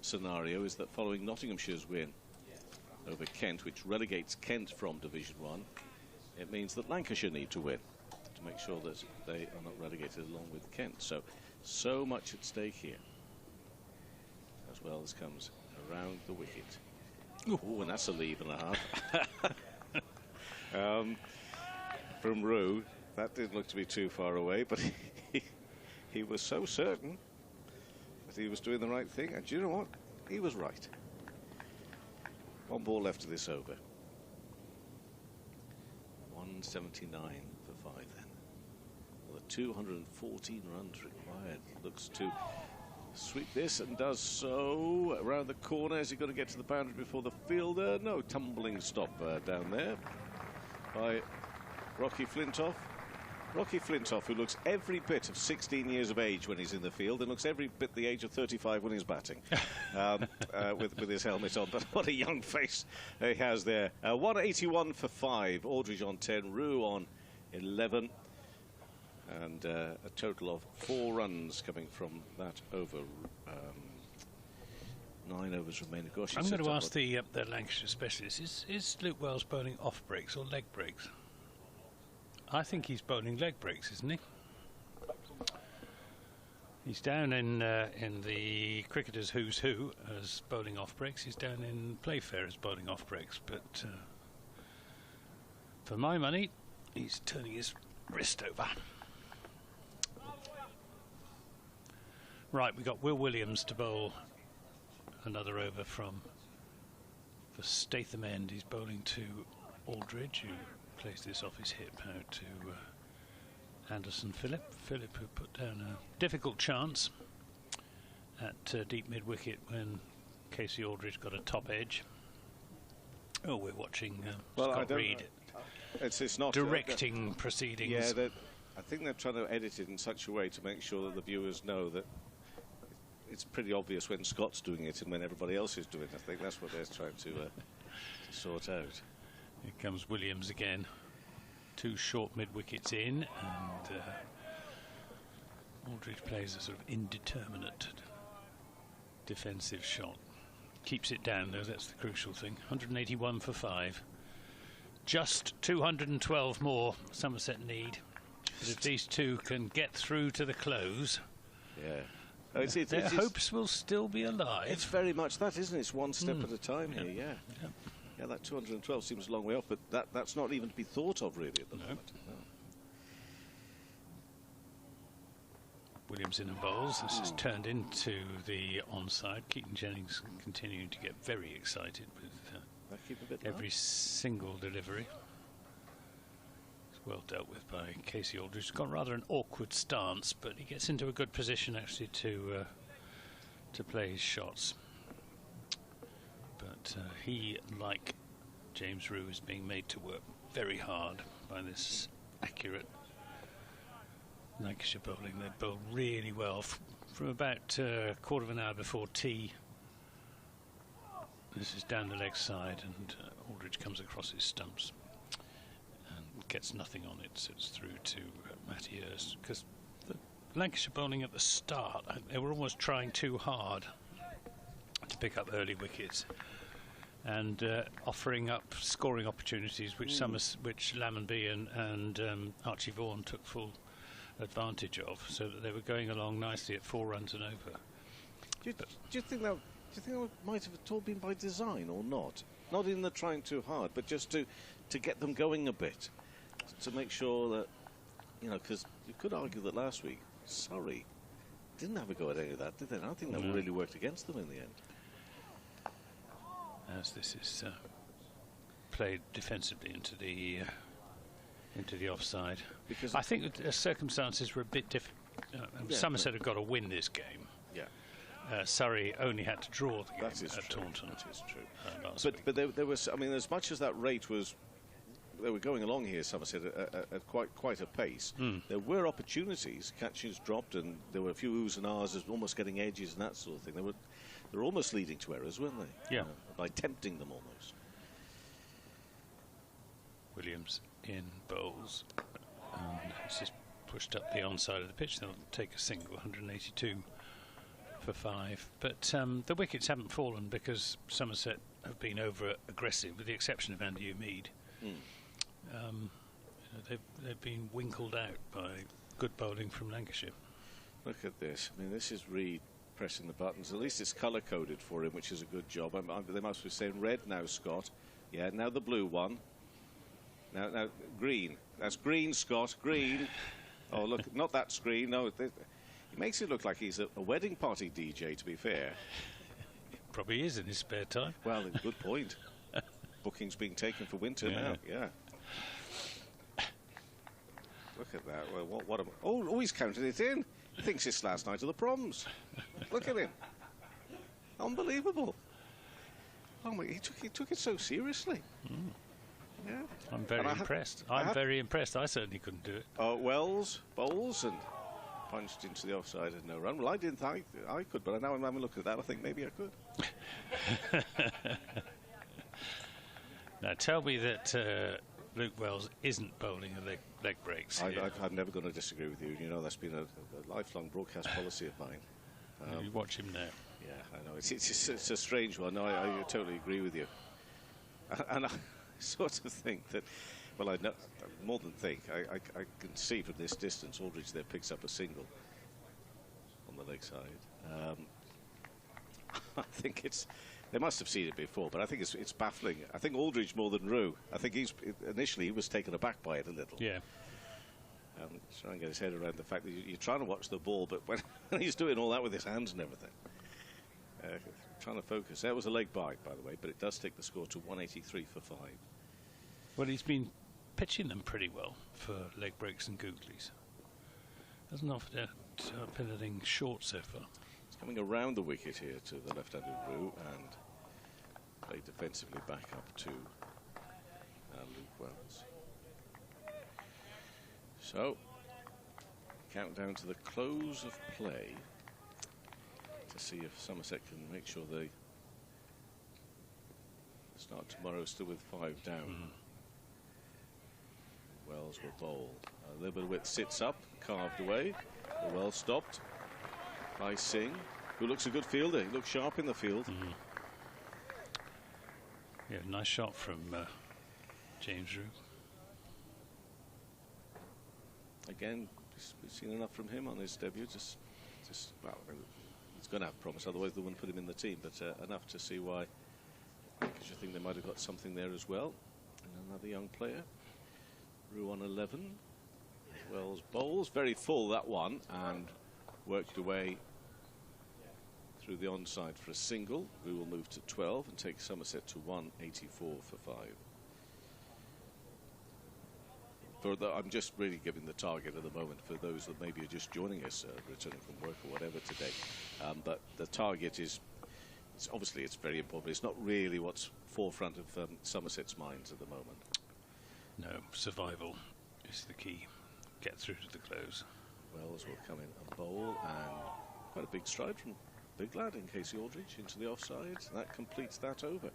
Speaker 9: scenario is that following Nottinghamshire's win over Kent, which relegates Kent from Division 1, it means that Lancashire need to win to make sure that they are not relegated along with Kent. So much at stake here. As well as comes around the wicket. Oh, and that's a leave and a half. From Rue, that didn't look to be too far away, but he was so certain that he was doing the right thing. And do you know what? He was right. 1 ball left of this over. 179 for 5 then. Well, the 214 runs required. Looks to sweep this and does so. Around the corner. Is he going to get to the boundary before the fielder? No, tumbling stop down there by Rocky Flintoff. Rocky Flintoff, who looks every bit of 16 years of age when he's in the field and looks every bit the age of 35 when he's batting, with his helmet on. But what a young face he has there. 181 for 5. Aldridge on 10, Rue on 11. And a total of 4 runs coming from that over. 9 overs remain. Gosh,
Speaker 2: I'm going to ask the Lancashire specialist, is Luke Wells bowling off breaks or leg breaks? I think he's bowling leg breaks, isn't he? He's down in the Cricketers' Who's Who as bowling off breaks. He's down in Playfair as bowling off breaks. But for my money, he's turning his wrist over. Right, we've got Will Williams to bowl another over for Statham End. He's bowling to Aldridge, who plays this off his hip out to Anderson Phillip. Phillip, who put down a difficult chance at deep mid-wicket when Casey Aldridge got a top edge. Oh, we're watching Scott Reed
Speaker 9: it's not
Speaker 2: directing proceedings.
Speaker 9: Yeah, I think they're trying to edit it in such a way to make sure that the viewers know that it's pretty obvious when Scott's doing it and when everybody else is doing it. I think that's what they're trying to sort out.
Speaker 2: Here comes Williams again. 2 short mid-wickets in, and Aldridge plays a sort of indeterminate defensive shot. Keeps it down though, that's the crucial thing. 181 for 5. Just 212 more Somerset need. But if these two can get through to the close, their hopes will still be alive.
Speaker 9: It's very much that, isn't it? It's one step at a time here, yeah. Yeah, that 212 seems a long way off, but that's not even to be thought of really at the moment. No.
Speaker 2: Williams in and bowls. This is turned into the onside. Keaton Jennings continuing to get very excited with every single delivery. It's well dealt with by Casey Aldridge. He's got rather an awkward stance, but he gets into a good position actually to play his shots. But he, like James Rue, is being made to work very hard by this accurate Lancashire bowling. They bowl really well from about a quarter of an hour before tea. This is down the leg side, and Aldridge comes across his stumps and gets nothing on it, so it's through to Matty Hurst. Because the Lancashire bowling at the start, they were almost trying too hard to pick up early wickets. and offering up scoring opportunities, which which Lammonby and Archie Vaughan took full advantage of, so that they were going along nicely at 4 runs and over.
Speaker 9: Do you think that might have at all been by design or not? Not in the trying too hard, but just to get them going a bit, to make sure that, you know, because you could argue that last week Surrey didn't have a go at any of that, did they? And I think that really worked against them in the end.
Speaker 2: As this is played defensively into the offside, because I think the circumstances were a bit different. Somerset have got to win this game.
Speaker 9: Yeah.
Speaker 2: Surrey only had to draw the game at Taunton.
Speaker 9: That is true. But there was, I mean, as much as that rate was, they were going along here, Somerset, at quite a pace. There were opportunities, catches dropped, and there were a few oohs and ahs, almost getting edges and that sort of thing. They were almost leading to errors, weren't they?
Speaker 2: Yeah.
Speaker 9: By tempting them almost.
Speaker 2: Williams in bowls. And this is pushed up the onside of the pitch. They'll take a single, 182 for 5. But the wickets haven't fallen because Somerset have been over aggressive, with the exception of Andy Umeed. They've been winkled out by good bowling from Lancashire.
Speaker 9: Look at this. I mean, this is Reed pressing the buttons. At least it's colour-coded for him, which is a good job. They must be saying red now, Scott. Yeah, now the blue one. Now green. That's green, Scott. Green. Oh, look, not that screen. No, he makes it look like he's a wedding party DJ, to be fair.
Speaker 2: Probably is in his spare time.
Speaker 9: Well, good point. Bookings being taken for winter now. Yeah. Look at that. Well, oh, he's counted it in. He thinks it's last night of the proms. Look at him. Unbelievable. Oh my! He took it so seriously. Yeah.
Speaker 2: I'm very impressed. I'm very impressed. I certainly couldn't do it.
Speaker 9: Wells bowls and punched into the offside and no run. Well, I didn't think I could, but now I'm having a look at that. I think maybe I could.
Speaker 2: Now tell me that Luke Wells isn't bowling a leg breaks.
Speaker 9: I'm never going to disagree with you. You know, that's been a lifelong broadcast policy of mine.
Speaker 2: You watch him now.
Speaker 9: Yeah, I know. It's a strange one. No, I totally agree with you. And I sort of think that, well, I know more than think. I can see from this distance, Aldridge there picks up a single on the leg side. I think they must have seen it before, but I think it's baffling. I think Aldridge more than Rue. I think initially he was taken aback by it a little.
Speaker 2: Yeah.
Speaker 9: Trying to get his head around the fact that you're trying to watch the ball, but when he's doing all that with his hands and everything, trying to focus. That was a leg bite, by the way, but it does take the score to 183 for 5.
Speaker 2: Well, he's been pitching them pretty well for leg breaks and googlies. Hasn't offered anything short so far.
Speaker 9: He's coming around the wicket here to the left-handed Rue and played defensively back up to Luke Wells. So, countdown to the close of play to see if Somerset can make sure they start tomorrow still with 5 down. Wells will bowl. A little bit of width sits up, carved away. Well stopped by Singh, who looks a good fielder. He looks sharp in the field.
Speaker 2: Yeah, nice shot from James Rue.
Speaker 9: Again, we've seen enough from him on his debut. Well, he's going to have promise, otherwise they wouldn't put him in the team. But enough to see why. Because you think they might have got something there as well. And another young player. Rue on 11. Wells bowls, very full that one, and worked away through the onside for a single. Rue will move to 12 and take Somerset to 184 for 5. I'm just really giving the target at the moment for those that maybe are just joining us, returning from work or whatever today. But the target is obviously it's very important. It's not really what's forefront of Somerset's minds at the moment.
Speaker 2: No, survival is the key. Get through to the close.
Speaker 9: Wells will come in and bowl, and quite a big stride from big lad in Casey Aldridge into the offside. That completes that over.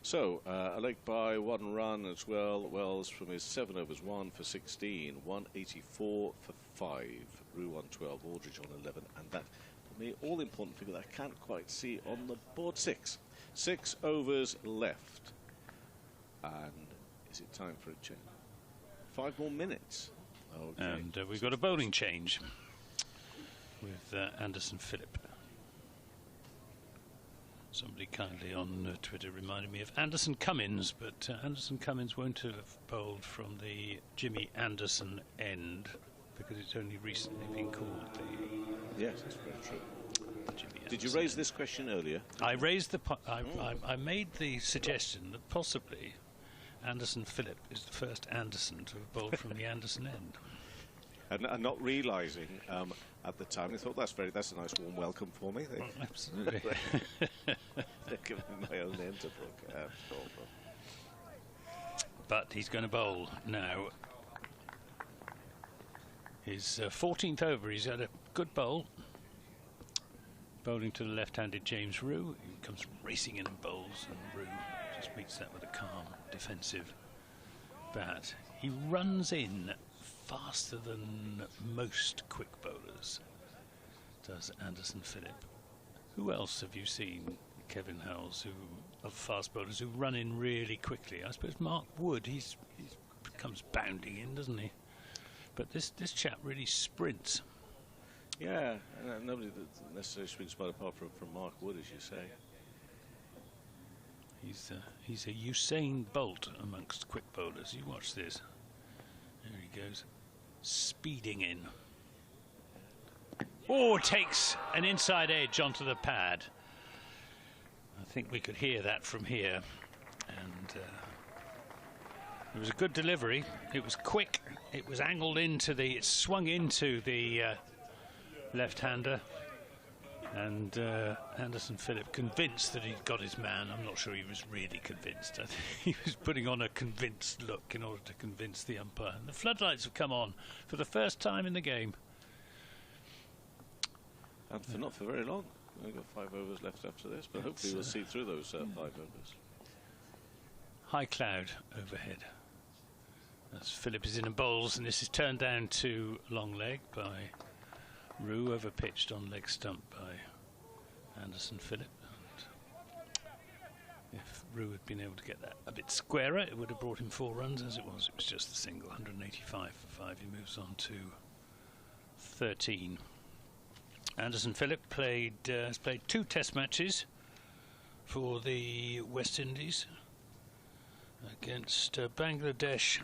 Speaker 9: So a leg by 1 run as well. Wells from his 7 overs 1 for 16, 184 for 5. Rue on 12, Aldridge on 11, and that for me all important figure that I can't quite see on the board 6. 6 overs left. And is it time for a change? 5 more minutes. Okay.
Speaker 2: And we've got a bowling change with Anderson Phillip. Somebody kindly on Twitter reminded me of Anderson Cummins, but Anderson Cummins won't have bowled from the Jimmy Anderson end because it's only recently been called the...
Speaker 9: Yes, that's very true. Did you raise this question earlier?
Speaker 2: I raised the... I made the suggestion that possibly Anderson Phillip is the first Anderson to have bowled from the Anderson end.
Speaker 9: And not realising at the time, they thought that's a nice warm welcome for me.
Speaker 2: Well, absolutely.
Speaker 9: They're giving me my own end to book.
Speaker 2: But he's going to bowl now. His 14th over, he's had a good bowl. Bowling to the left-handed James Rue. He comes racing in and bowls, and Rue just meets that with a calm, defensive bat. He runs in faster than most quick bowlers, does Anderson Phillip. Who else have you seen, Kevin Howells, of fast bowlers who run in really quickly? I suppose Mark Wood, he comes bounding in, doesn't he? But this chap really sprints.
Speaker 9: Yeah, nobody that necessarily sprints apart from Mark Wood, as you say.
Speaker 2: He's a Usain Bolt amongst quick bowlers. You watch this. There he goes, speeding in. Oh, takes an inside edge onto the pad. I think we could hear that from here. And it was a good delivery. It was quick. It was angled into it swung into the left-hander. And Anderson Phillip convinced that he'd got his man. I'm not sure he was really convinced. I think he was putting on a convinced look in order to convince the umpire. And the floodlights have come on for the first time in the game.
Speaker 9: And for not for very long. We've got 5 overs left after this, but hopefully we'll see through those 5 overs.
Speaker 2: High cloud overhead. As Phillip is in and bowls, and this is turned down to long leg by Rue, over pitched on leg stump by Anderson Phillip. And if Rue had been able to get that a bit squarer, it would have brought him 4 runs. As it was just a single. 185 for 5. He moves on to 13. Anderson Phillip has played 2 test matches for the West Indies against Bangladesh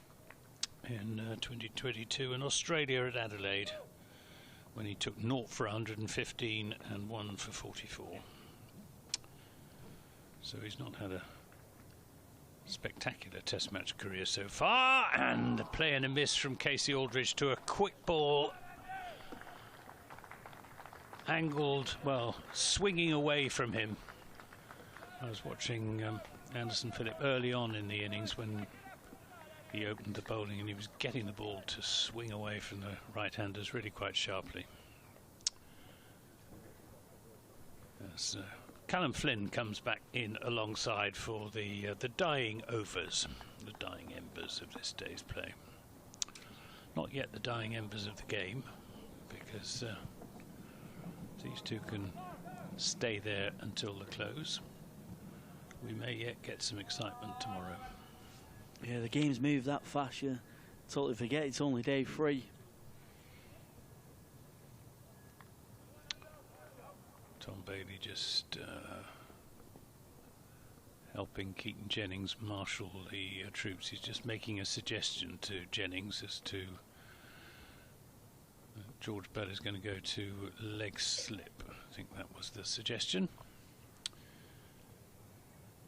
Speaker 2: in 2022 and Australia at Adelaide, when he took 0 for 115 and 1 for 44. So he's not had a spectacular test match career so far. And a play and a miss from Casey Aldridge to a quick ball, angled, well, swinging away from him. I was watching Anderson Phillip early on in the innings when he opened the bowling, and he was getting the ball to swing away from the right-handers really quite sharply. As Callum Flynn comes back in alongside for the dying overs, the dying embers of this day's play. Not yet the dying embers of the game, because these two can stay there until the close. We may yet get some excitement tomorrow.
Speaker 3: Yeah, the game's moved that fast, you totally forget it's only day 3.
Speaker 2: Tom Bailey just helping Keaton Jennings marshal the troops. He's just making a suggestion to Jennings as to George Bell is going to go to leg slip. I think that was the suggestion,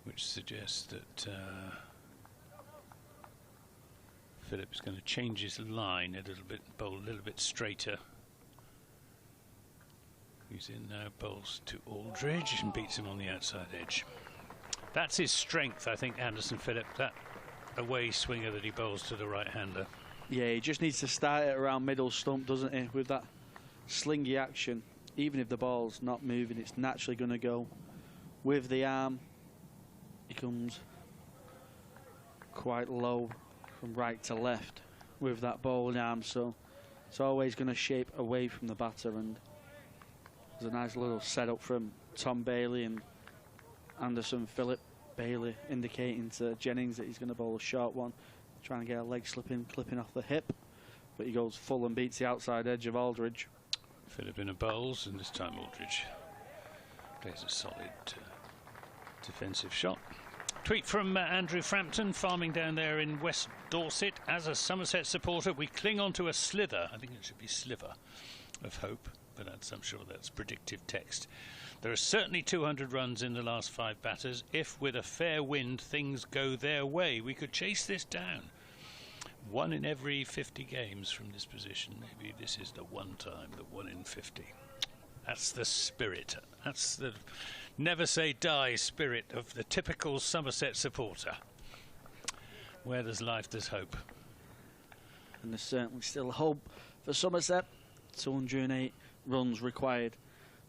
Speaker 2: which suggests that Phillip is going to change his line a little bit, bowl a little bit straighter. He's in now, bowls to Aldridge and beats him on the outside edge. That's his strength, I think, Anderson Phillip, that away swinger that he bowls to the right-hander.
Speaker 3: Yeah, he just needs to start it around middle stump, doesn't he, with that slingy action. Even if the ball's not moving, it's naturally going to go with the arm. He comes quite low from right to left with that bowling arm, so it's always going to shape away from the batter. And there's a nice little setup from Tom Bailey, and Anderson, Phillip, Bailey indicating to Jennings that he's going to bowl a short one, trying to get a leg slipping, clipping off the hip, but he goes full and beats the outside edge of Aldridge.
Speaker 2: Phillip in a bowls, and this time Aldridge plays a solid defensive shot. Tweet from Andrew Frampton, farming down there in West Dorset. As a Somerset supporter, we cling on to a slither, I think it should be sliver, of hope, but I'm sure that's predictive text. There are certainly 200 runs in the last 5 batters. If with a fair wind things go their way, we could chase this down. 1 in every 50 games from this position. Maybe this is the one time, the 1 in 50. That's the spirit. That's the never say die spirit of the typical Somerset supporter. Where there's life, there's hope.
Speaker 3: And there's certainly still hope for Somerset. 208 runs required.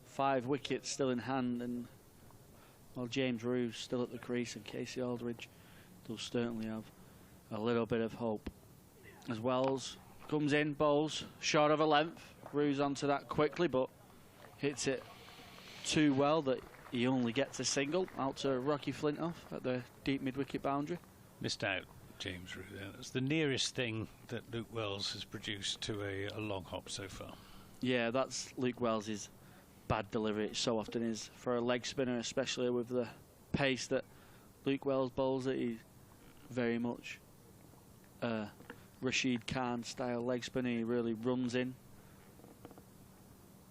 Speaker 3: 5 wickets still in hand, and while James Rue still at the crease and Casey Aldridge does certainly have a little bit of hope. As Wells comes in, bowls short of a length. Rue's onto that quickly, but hits it too well that he only gets a single out to Rocky Flintoff at the deep mid-wicket boundary.
Speaker 2: Missed out, James Rue there. That's the nearest thing that Luke Wells has produced to a long hop so far.
Speaker 3: Yeah, that's Luke Wells' bad delivery. It so often is for a leg spinner, especially with the pace that Luke Wells bowls it. He's very much Rashid Khan style leg spinner. He really runs in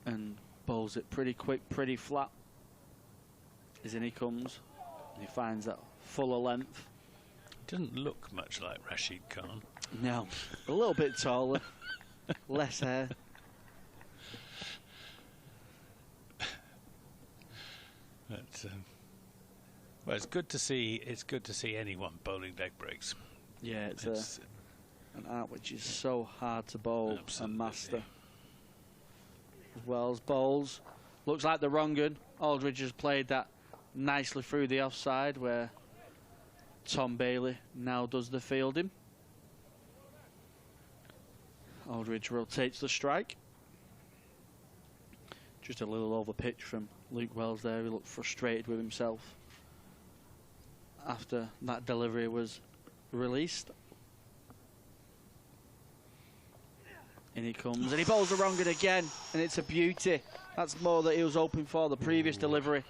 Speaker 3: and bowls it pretty quick, pretty flat. As in he comes, and he finds that fuller length.
Speaker 2: Doesn't look much like Rashid Khan.
Speaker 3: No, a little bit taller, less hair.
Speaker 2: But, well, it's good to see. It's good to see anyone bowling leg breaks.
Speaker 3: Yeah, it's an art which is so hard to bowl and master. Wells bowls, looks like the wrong one. Aldridge has played that nicely through the offside, where Tom Bailey now does the fielding. Aldridge rotates the strike. Just a little over pitch from Luke Wells there. He looked frustrated with himself after that delivery was released. In he comes, and he bowls the wrong one again, and it's a beauty. That's more that he was hoping for the previous delivery.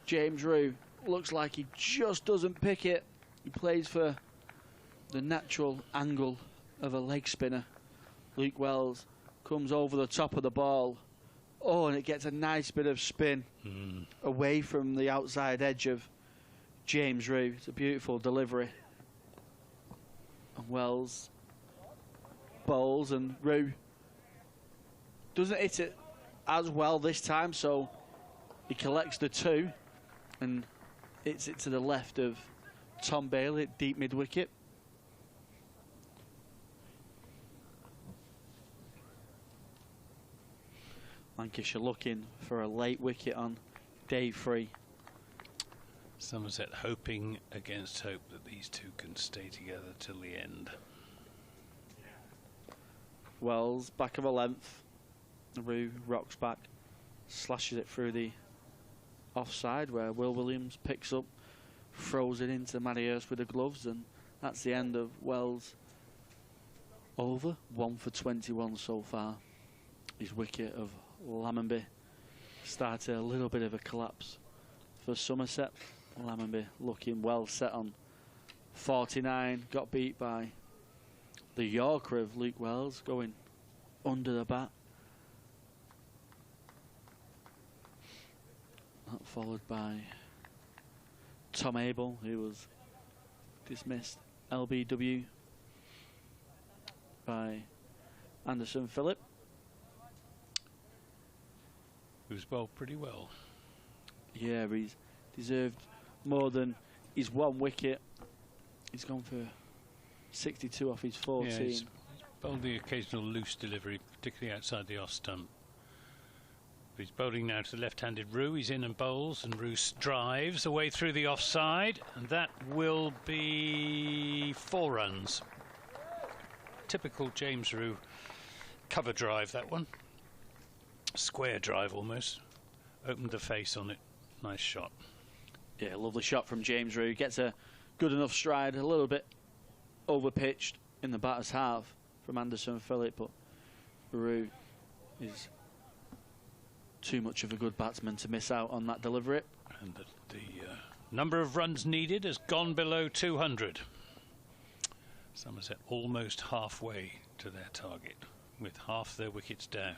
Speaker 3: James Rue looks like he just doesn't pick it. He plays for the natural angle of a leg spinner. Luke Wells comes over the top of the ball. Oh, and it gets a nice bit of spin away from the outside edge of James Rue. It's a beautiful delivery. And Wells bowls, and Rue doesn't hit it as well this time, so he collects the 2 and hits it to the left of Tom Bailey at deep mid-wicket. Lancashire looking for a late wicket on day 3.
Speaker 2: Somerset hoping against hope that these two can stay together till the end.
Speaker 3: Wells back of a length. Rue rocks back, slashes it through the offside, where Will Williams picks up, throws it into Matty Hurst with the gloves, and that's the end of Wells' over. 1 for 21 so far. His wicket of Lammonby started a little bit of a collapse for Somerset. Lammonby looking well set on 49, got beat by the Yorker of Luke Wells, going under the bat. That followed by Tom Abel, who was dismissed LBW by Anderson Phillip.
Speaker 2: Who's bowled pretty well.
Speaker 3: Yeah, he's deserved more than his 1 wicket. He's gone for 62 off his 14.
Speaker 2: Yeah, he's bowled the occasional loose delivery, particularly outside the off stump. But he's bowling now to the left-handed Rue. He's in and bowls, and Rue drives away through the offside, and that will be 4 runs. Typical James Rue cover drive, that one. Square drive almost. Opened the face on it. Nice shot.
Speaker 3: Yeah, lovely shot from James Rew. Gets a good enough stride, a little bit over-pitched in the batter's half from Anderson Phillip, but Rew is too much of a good batsman to miss out on that delivery.
Speaker 2: And the number of runs needed has gone below 200. Somerset almost halfway to their target, with half their wickets down.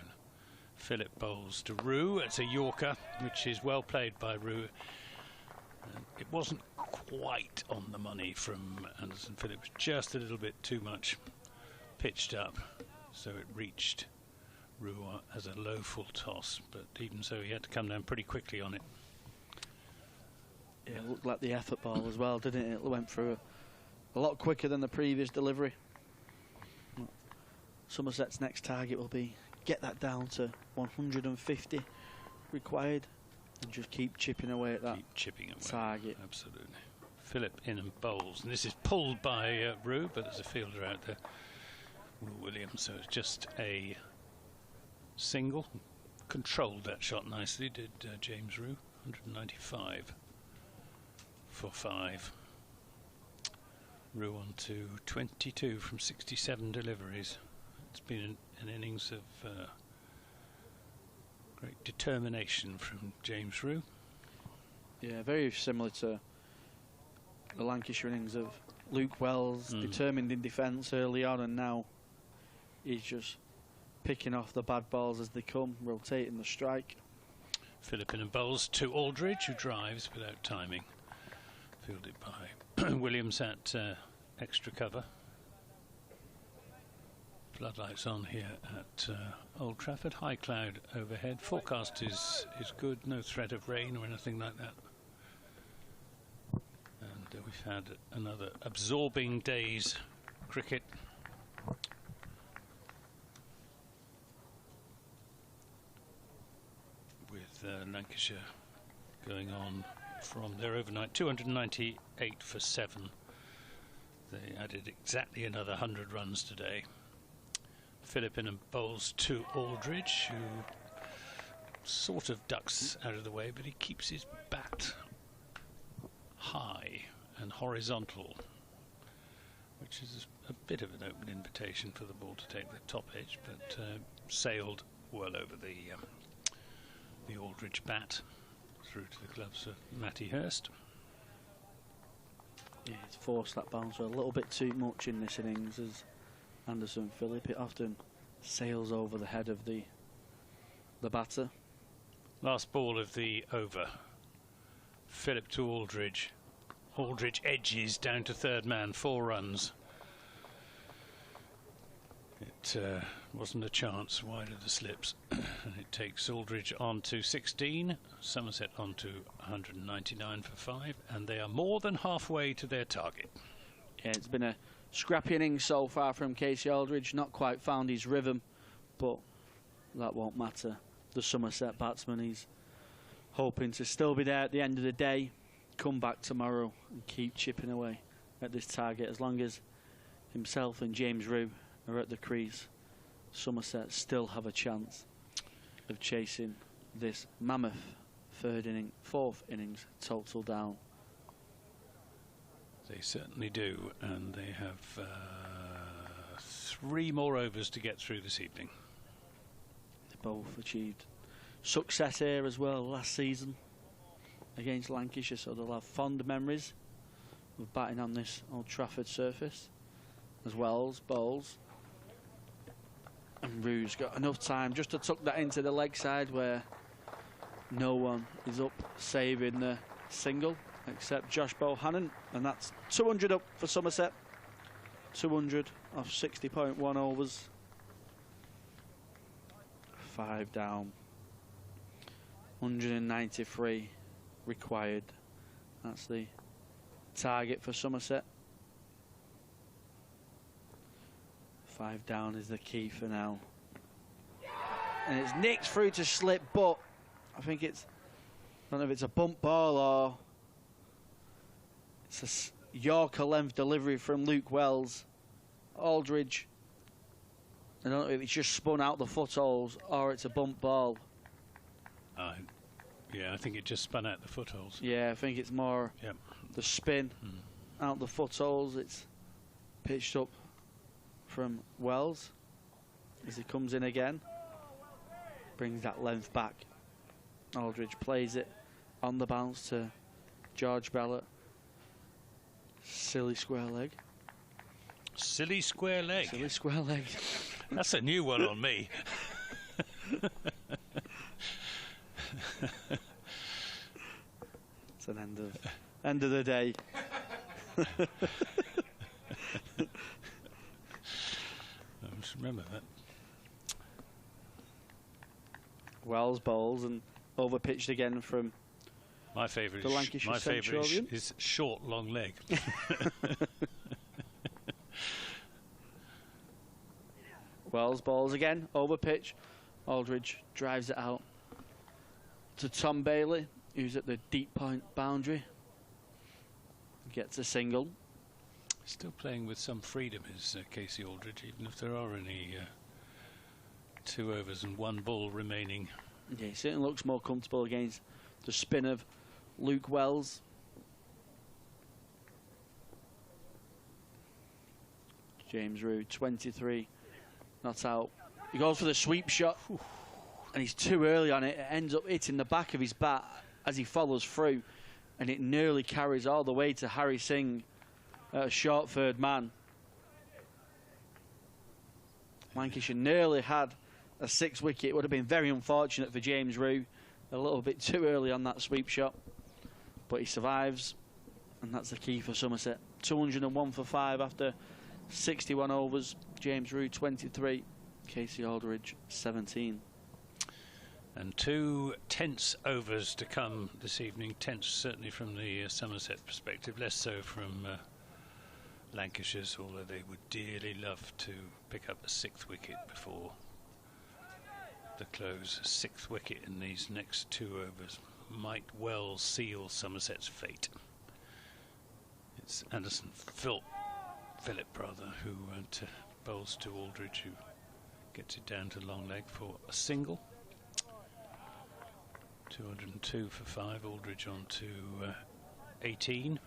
Speaker 2: Phillip bowls to Rew. It's a Yorker, which is well played by Rew. It wasn't quite on the money from Anderson Phillip, just a little bit too much pitched up, so it reached Rew as a low full toss, but even so he had to come down pretty quickly on it.
Speaker 3: Yeah, it looked like the effort ball as well, didn't it? It went through a lot quicker than the previous delivery. Somerset's next target will be get that down to 150 required and just keep chipping away at that target.
Speaker 2: Absolutely. Phillip in and bowls, and this is pulled by Rew, but there's a fielder out there, Will Williams, so it's just a single. Controlled that shot nicely, did James Rew. 195 for 5. Rew on to 22 from 67 deliveries. It's been an innings of great determination from James Rew.
Speaker 3: Yeah, very similar to the Lancashire innings of Luke Wells, determined in defence early on, and now he's just picking off the bad balls as they come, rotating the strike.
Speaker 2: Phillip in and bowls to Aldridge, who drives without timing. Fielded by Williams at extra cover. Floodlights on here at Old Trafford. High cloud overhead. Forecast is good. No threat of rain or anything like that. And we've had another absorbing day's cricket. With Lancashire going on from their overnight 298 for 7. They added exactly another 100 runs today. Phillip in and bowls to Aldridge, who sort of ducks out of the way, but he keeps his bat high and horizontal, which is a bit of an open invitation for the ball to take the top edge, but sailed well over the Aldridge bat through to the gloves of Matty Hurst.
Speaker 3: Yeah, he's forced that bouncer a little bit too much in this innings as Anderson Phillip. It often sails over the head of the batter.
Speaker 2: Last ball of the over. Phillip to Aldridge. Aldridge edges down to third man, 4 runs. It wasn't a chance, wide of the slips. And it takes Aldridge on to 16, Somerset on to 199 for 5, and they are more than halfway to their target.
Speaker 3: Yeah, it's been a scrappy innings so far from Casey Aldridge. Not quite found his rhythm, but that won't matter. The Somerset batsman, he's hoping to still be there at the end of the day, come back tomorrow and keep chipping away at this target. As long as himself and James Rew are at the crease, Somerset still have a chance of chasing this mammoth fourth innings total down.
Speaker 2: They certainly do, and they have 3 more overs to get through this evening.
Speaker 3: They both achieved success here as well last season against Lancashire, so they'll have fond memories of batting on this Old Trafford surface. As Wells bowls, and Rew's got enough time just to tuck that into the leg side where no one is up saving the single except Josh Bohannon, and that's 200 up for Somerset. 200 off 60.1 overs. 5 down. 193 required. That's the target for Somerset. 5 down is the key for now. And it's nicked through to slip, but I think I don't know if it's a bump ball or it's a Yorker length delivery from Luke Wells. Aldridge, I don't know if it's just spun out the footholes or it's a bump ball.
Speaker 2: Yeah, I think it just spun out the footholes.
Speaker 3: Yeah, I think it's more the spin out the footholes. It's pitched up from Wells as he comes in again. Brings that length back. Aldridge plays it on the bounce to George Bell. Silly square leg.
Speaker 2: Silly square leg.
Speaker 3: Silly square leg.
Speaker 2: That's a new one on me.
Speaker 3: It's an end of the day.
Speaker 2: I must remember that.
Speaker 3: Wells bowls and over pitched again from
Speaker 2: my favourite.
Speaker 3: The Lancashire
Speaker 2: my favourite
Speaker 3: Centurion.
Speaker 2: is short, long leg.
Speaker 3: Wells bowls again over pitch. Aldridge drives it out to Tom Bailey, who's at the deep point boundary. Gets a single.
Speaker 2: Still playing with some freedom is Casey Aldridge, even if there are only 2 overs and 1 ball remaining.
Speaker 3: Yeah, he certainly looks more comfortable against the spin of Luke Wells. James Rue, 23, not out. He goes for the sweep shot, and he's too early on it. It ends up hitting the back of his bat as he follows through, and it nearly carries all the way to Harry Singh, a short third man. Lancashire nearly had a 6 wicket. It would have been very unfortunate for James Rue. A little bit too early on that sweep shot, but he survives, and that's the key for Somerset. 201 for 5 after 61 overs. James Rue 23, Casey Aldridge 17.
Speaker 2: And 2 tense overs to come this evening. Tense certainly from the Somerset perspective, less so from Lancashire's, although they would dearly love to pick up a 6th wicket before the close. 6th wicket in these next 2 overs might well seal Somerset's fate. It's Anderson Philip who bowls to Aldridge, who gets it down to long leg for a single. 202 for 5. Aldridge on to 18.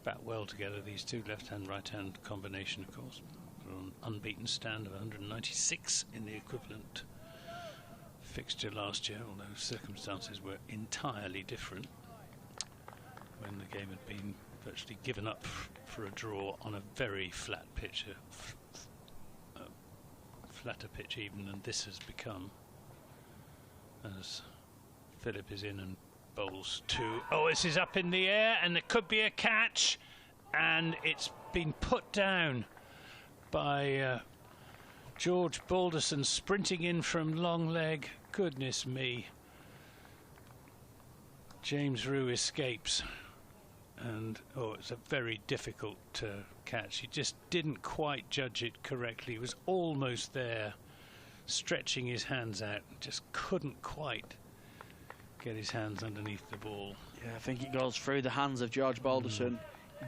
Speaker 2: Bat well together, these two, left-hand, right-hand combination, of course. An unbeaten stand of 196 in the equivalent fixture last year, although circumstances were entirely different when the game had been virtually given up for a draw on a very flat pitch, a flatter pitch even than this has become, as Philip is in and bowls 2. Oh, this is up in the air and there could be a catch, and it's been put down by George Balderson, sprinting in from long leg. Goodness me. James Rue escapes, and it's a very difficult catch. He just didn't quite judge it correctly. He was almost there, stretching his hands out, just couldn't quite get his hands underneath the ball.
Speaker 3: Yeah, I think it goes through the hands of George Balderson.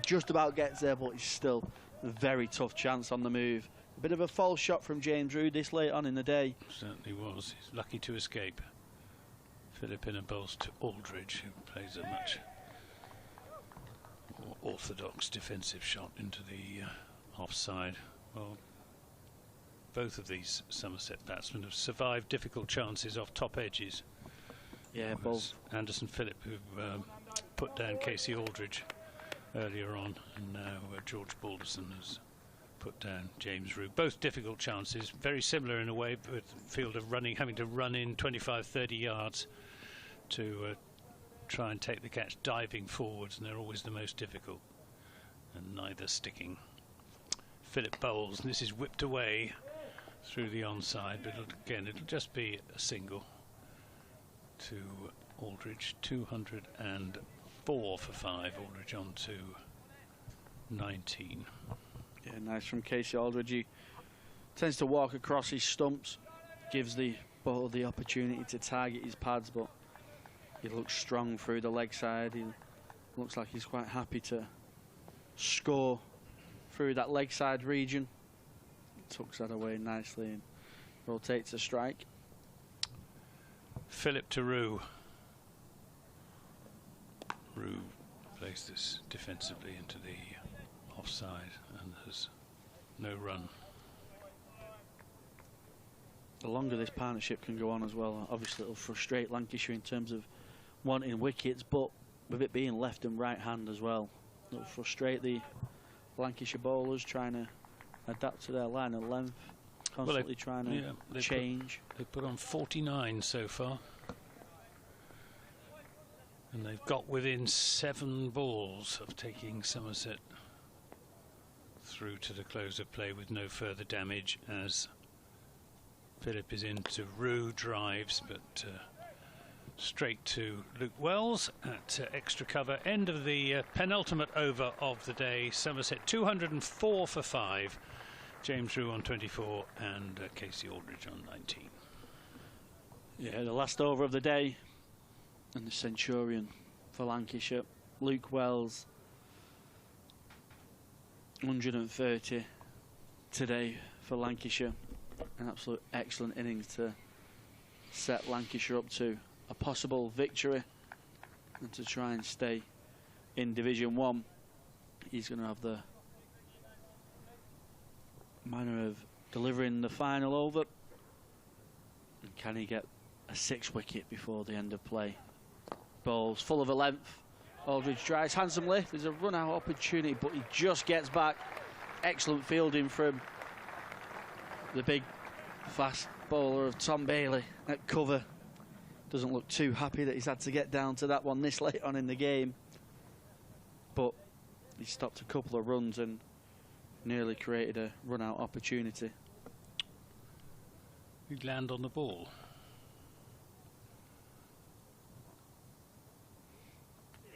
Speaker 3: Just about gets there, but it's still a very tough chance on the move. A bit of a false shot from James Rue this late on in the day.
Speaker 2: Certainly was. He's lucky to escape. Philip in a bowls to Aldridge, who plays a much more orthodox defensive shot into the offside. Well, both of these Somerset batsmen have survived difficult chances off top edges.
Speaker 3: Yeah, both.
Speaker 2: Anderson Philip, who put down Casey Aldridge earlier on, and now George Balderson has put down James Rue. Both difficult chances, very similar in a way, with field of running, having to run in 25-30 yards to try and take the catch, diving forwards, and they're always the most difficult, and neither sticking. Philip bowls, and this is whipped away through the onside, but it'll just be a single to Aldridge. 204 for 5. Aldridge on to 19.
Speaker 3: Yeah, nice from Casey Aldridge. He tends to walk across his stumps, gives the ball the opportunity to target his pads, but he looks strong through the leg side. He looks like he's quite happy to score through that leg side region. Tucks that away nicely and rotates a strike.
Speaker 2: Philip to Rue. Rue plays this defensively into the offside and has no run.
Speaker 3: The longer this partnership can go on as well, obviously it'll frustrate Lancashire in terms of wanting wickets, but with it being left and right hand as well, it'll frustrate the Lancashire bowlers trying to adapt to their line of length, constantly trying to change.
Speaker 2: They put on 49 so far. And they've got within 7 balls of taking Somerset through to the close of play with no further damage, as Philip is into Rue, drives, but straight to Luke Wells at extra cover. End of the penultimate over of the day. Somerset 204 for 5. James Rue on 24 and Casey Aldridge on 19.
Speaker 3: Yeah, the last over of the day. And the Centurion for Lancashire. Luke Wells, 130 today for Lancashire. An absolute excellent innings to set Lancashire up to a possible victory and to try and stay in Division 1. He's going to have the manner of delivering the final over. And can he get a 6 wicket before the end of play? Balls full of a length. Aldridge drives handsomely. There's a run out opportunity, but he just gets back. Excellent fielding from the big fast bowler of Tom Bailey at cover. Doesn't look too happy that he's had to get down to that one this late on in the game, but he stopped a couple of runs and nearly created a run out opportunity.
Speaker 2: He'd land on the ball.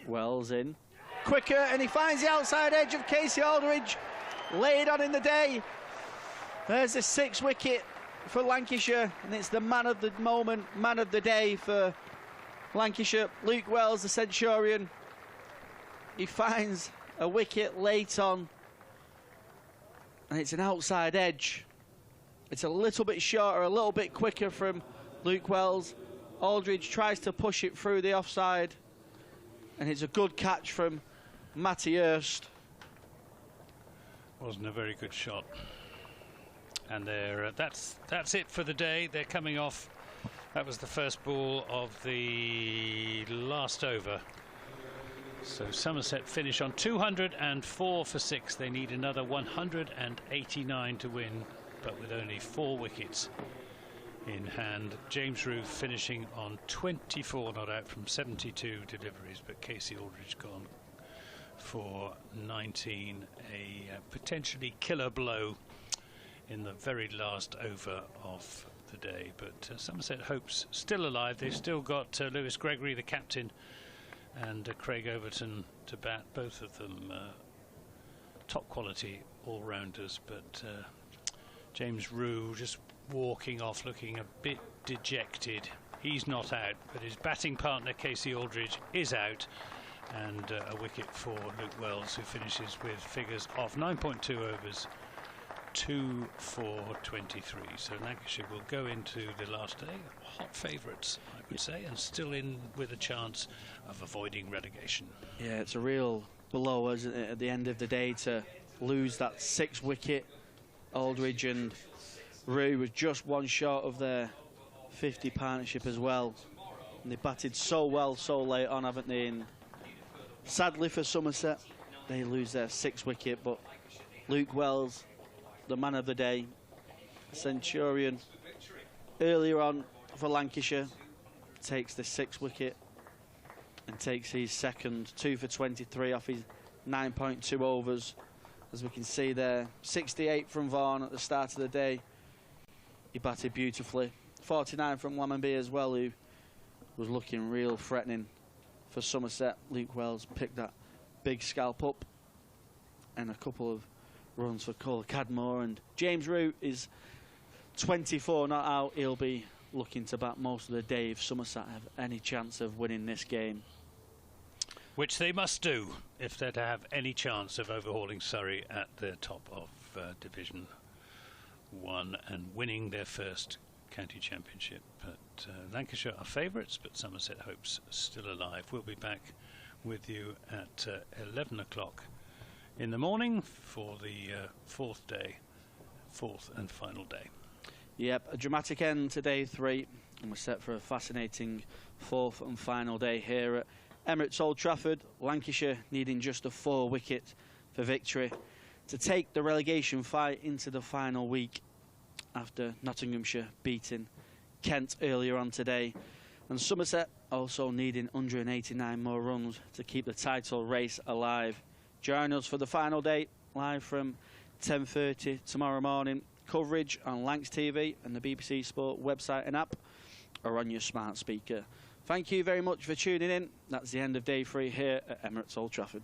Speaker 3: Wells in. Quicker, and he finds the outside edge of Casey Aldridge. Laid on in the day. There's the 6th wicket for Lancashire, and it's the man of the moment, man of the day for Lancashire. Luke Wells, the Centurion. He finds a wicket late on, and it's an outside edge. It's a little bit shorter, a little bit quicker from Luke Wells. Aldridge tries to push it through the offside, and it's a good catch from Matty Hurst.
Speaker 2: Wasn't a very good shot. And that's it for the day. They're coming off. That was the first ball of the last over. So Somerset finish on 204 for 6. They need another 189 to win, but with only 4 wickets in hand. James Rue finishing on 24 not out from 72 deliveries, but Casey Aldridge gone for 19, a potentially killer blow in the very last over of the day. But Somerset hopes still alive. They've still got Lewis Gregory, the captain, and Craig Overton to bat, both of them top quality all-rounders, but James Rue just walking off looking a bit dejected. He's not out, but his batting partner Casey Aldridge is out, and a wicket for Luke Wells, who finishes with figures of 9.2 overs, 2 for 23. So Lancashire will go into the last day hot favourites, I would say, and still in with a chance of avoiding relegation.
Speaker 3: Yeah, it's a real blow, isn't it, at the end of the day, to lose that 6th wicket. Aldridge and Rue was just one short of their 50 partnership as well, and they batted so well so late on, haven't they? And sadly for Somerset, they lose their 6th wicket, but Luke Wells, the man of the day, Centurion, earlier on for Lancashire, takes the 6th wicket and takes his second, 2 for 23 off his 9.2 overs. As we can see there, 68 from Vaughan at the start of the day. He batted beautifully. 49 from Lammonby as well, who was looking real threatening for Somerset. Luke Wells picked that big scalp up, and a couple of runs for Cole Cadmore. And James Rue is 24 not out. He'll be looking to bat most of the day if Somerset have any chance of winning this game.
Speaker 2: Which they must do if they're to have any chance of overhauling Surrey at the top of Division 1 and winning their first County Championship. But Lancashire are favourites, but Somerset hopes still alive. We'll be back with you at 11 o'clock in the morning for the fourth and final day.
Speaker 3: Yep, a dramatic end to day 3, and we're set for a fascinating fourth and final day here at Emirates Old Trafford. Lancashire needing just a 4-wicket for victory to take the relegation fight into the final week after Nottinghamshire beating Kent earlier on today. And Somerset also needing 189 more runs to keep the title race alive. Join us for the final day, live from 10:30 tomorrow morning. Coverage on Lancs TV and the BBC Sport website and app, or on your smart speaker. Thank you very much for tuning in. That's the end of day 3 here at Emirates Old Trafford.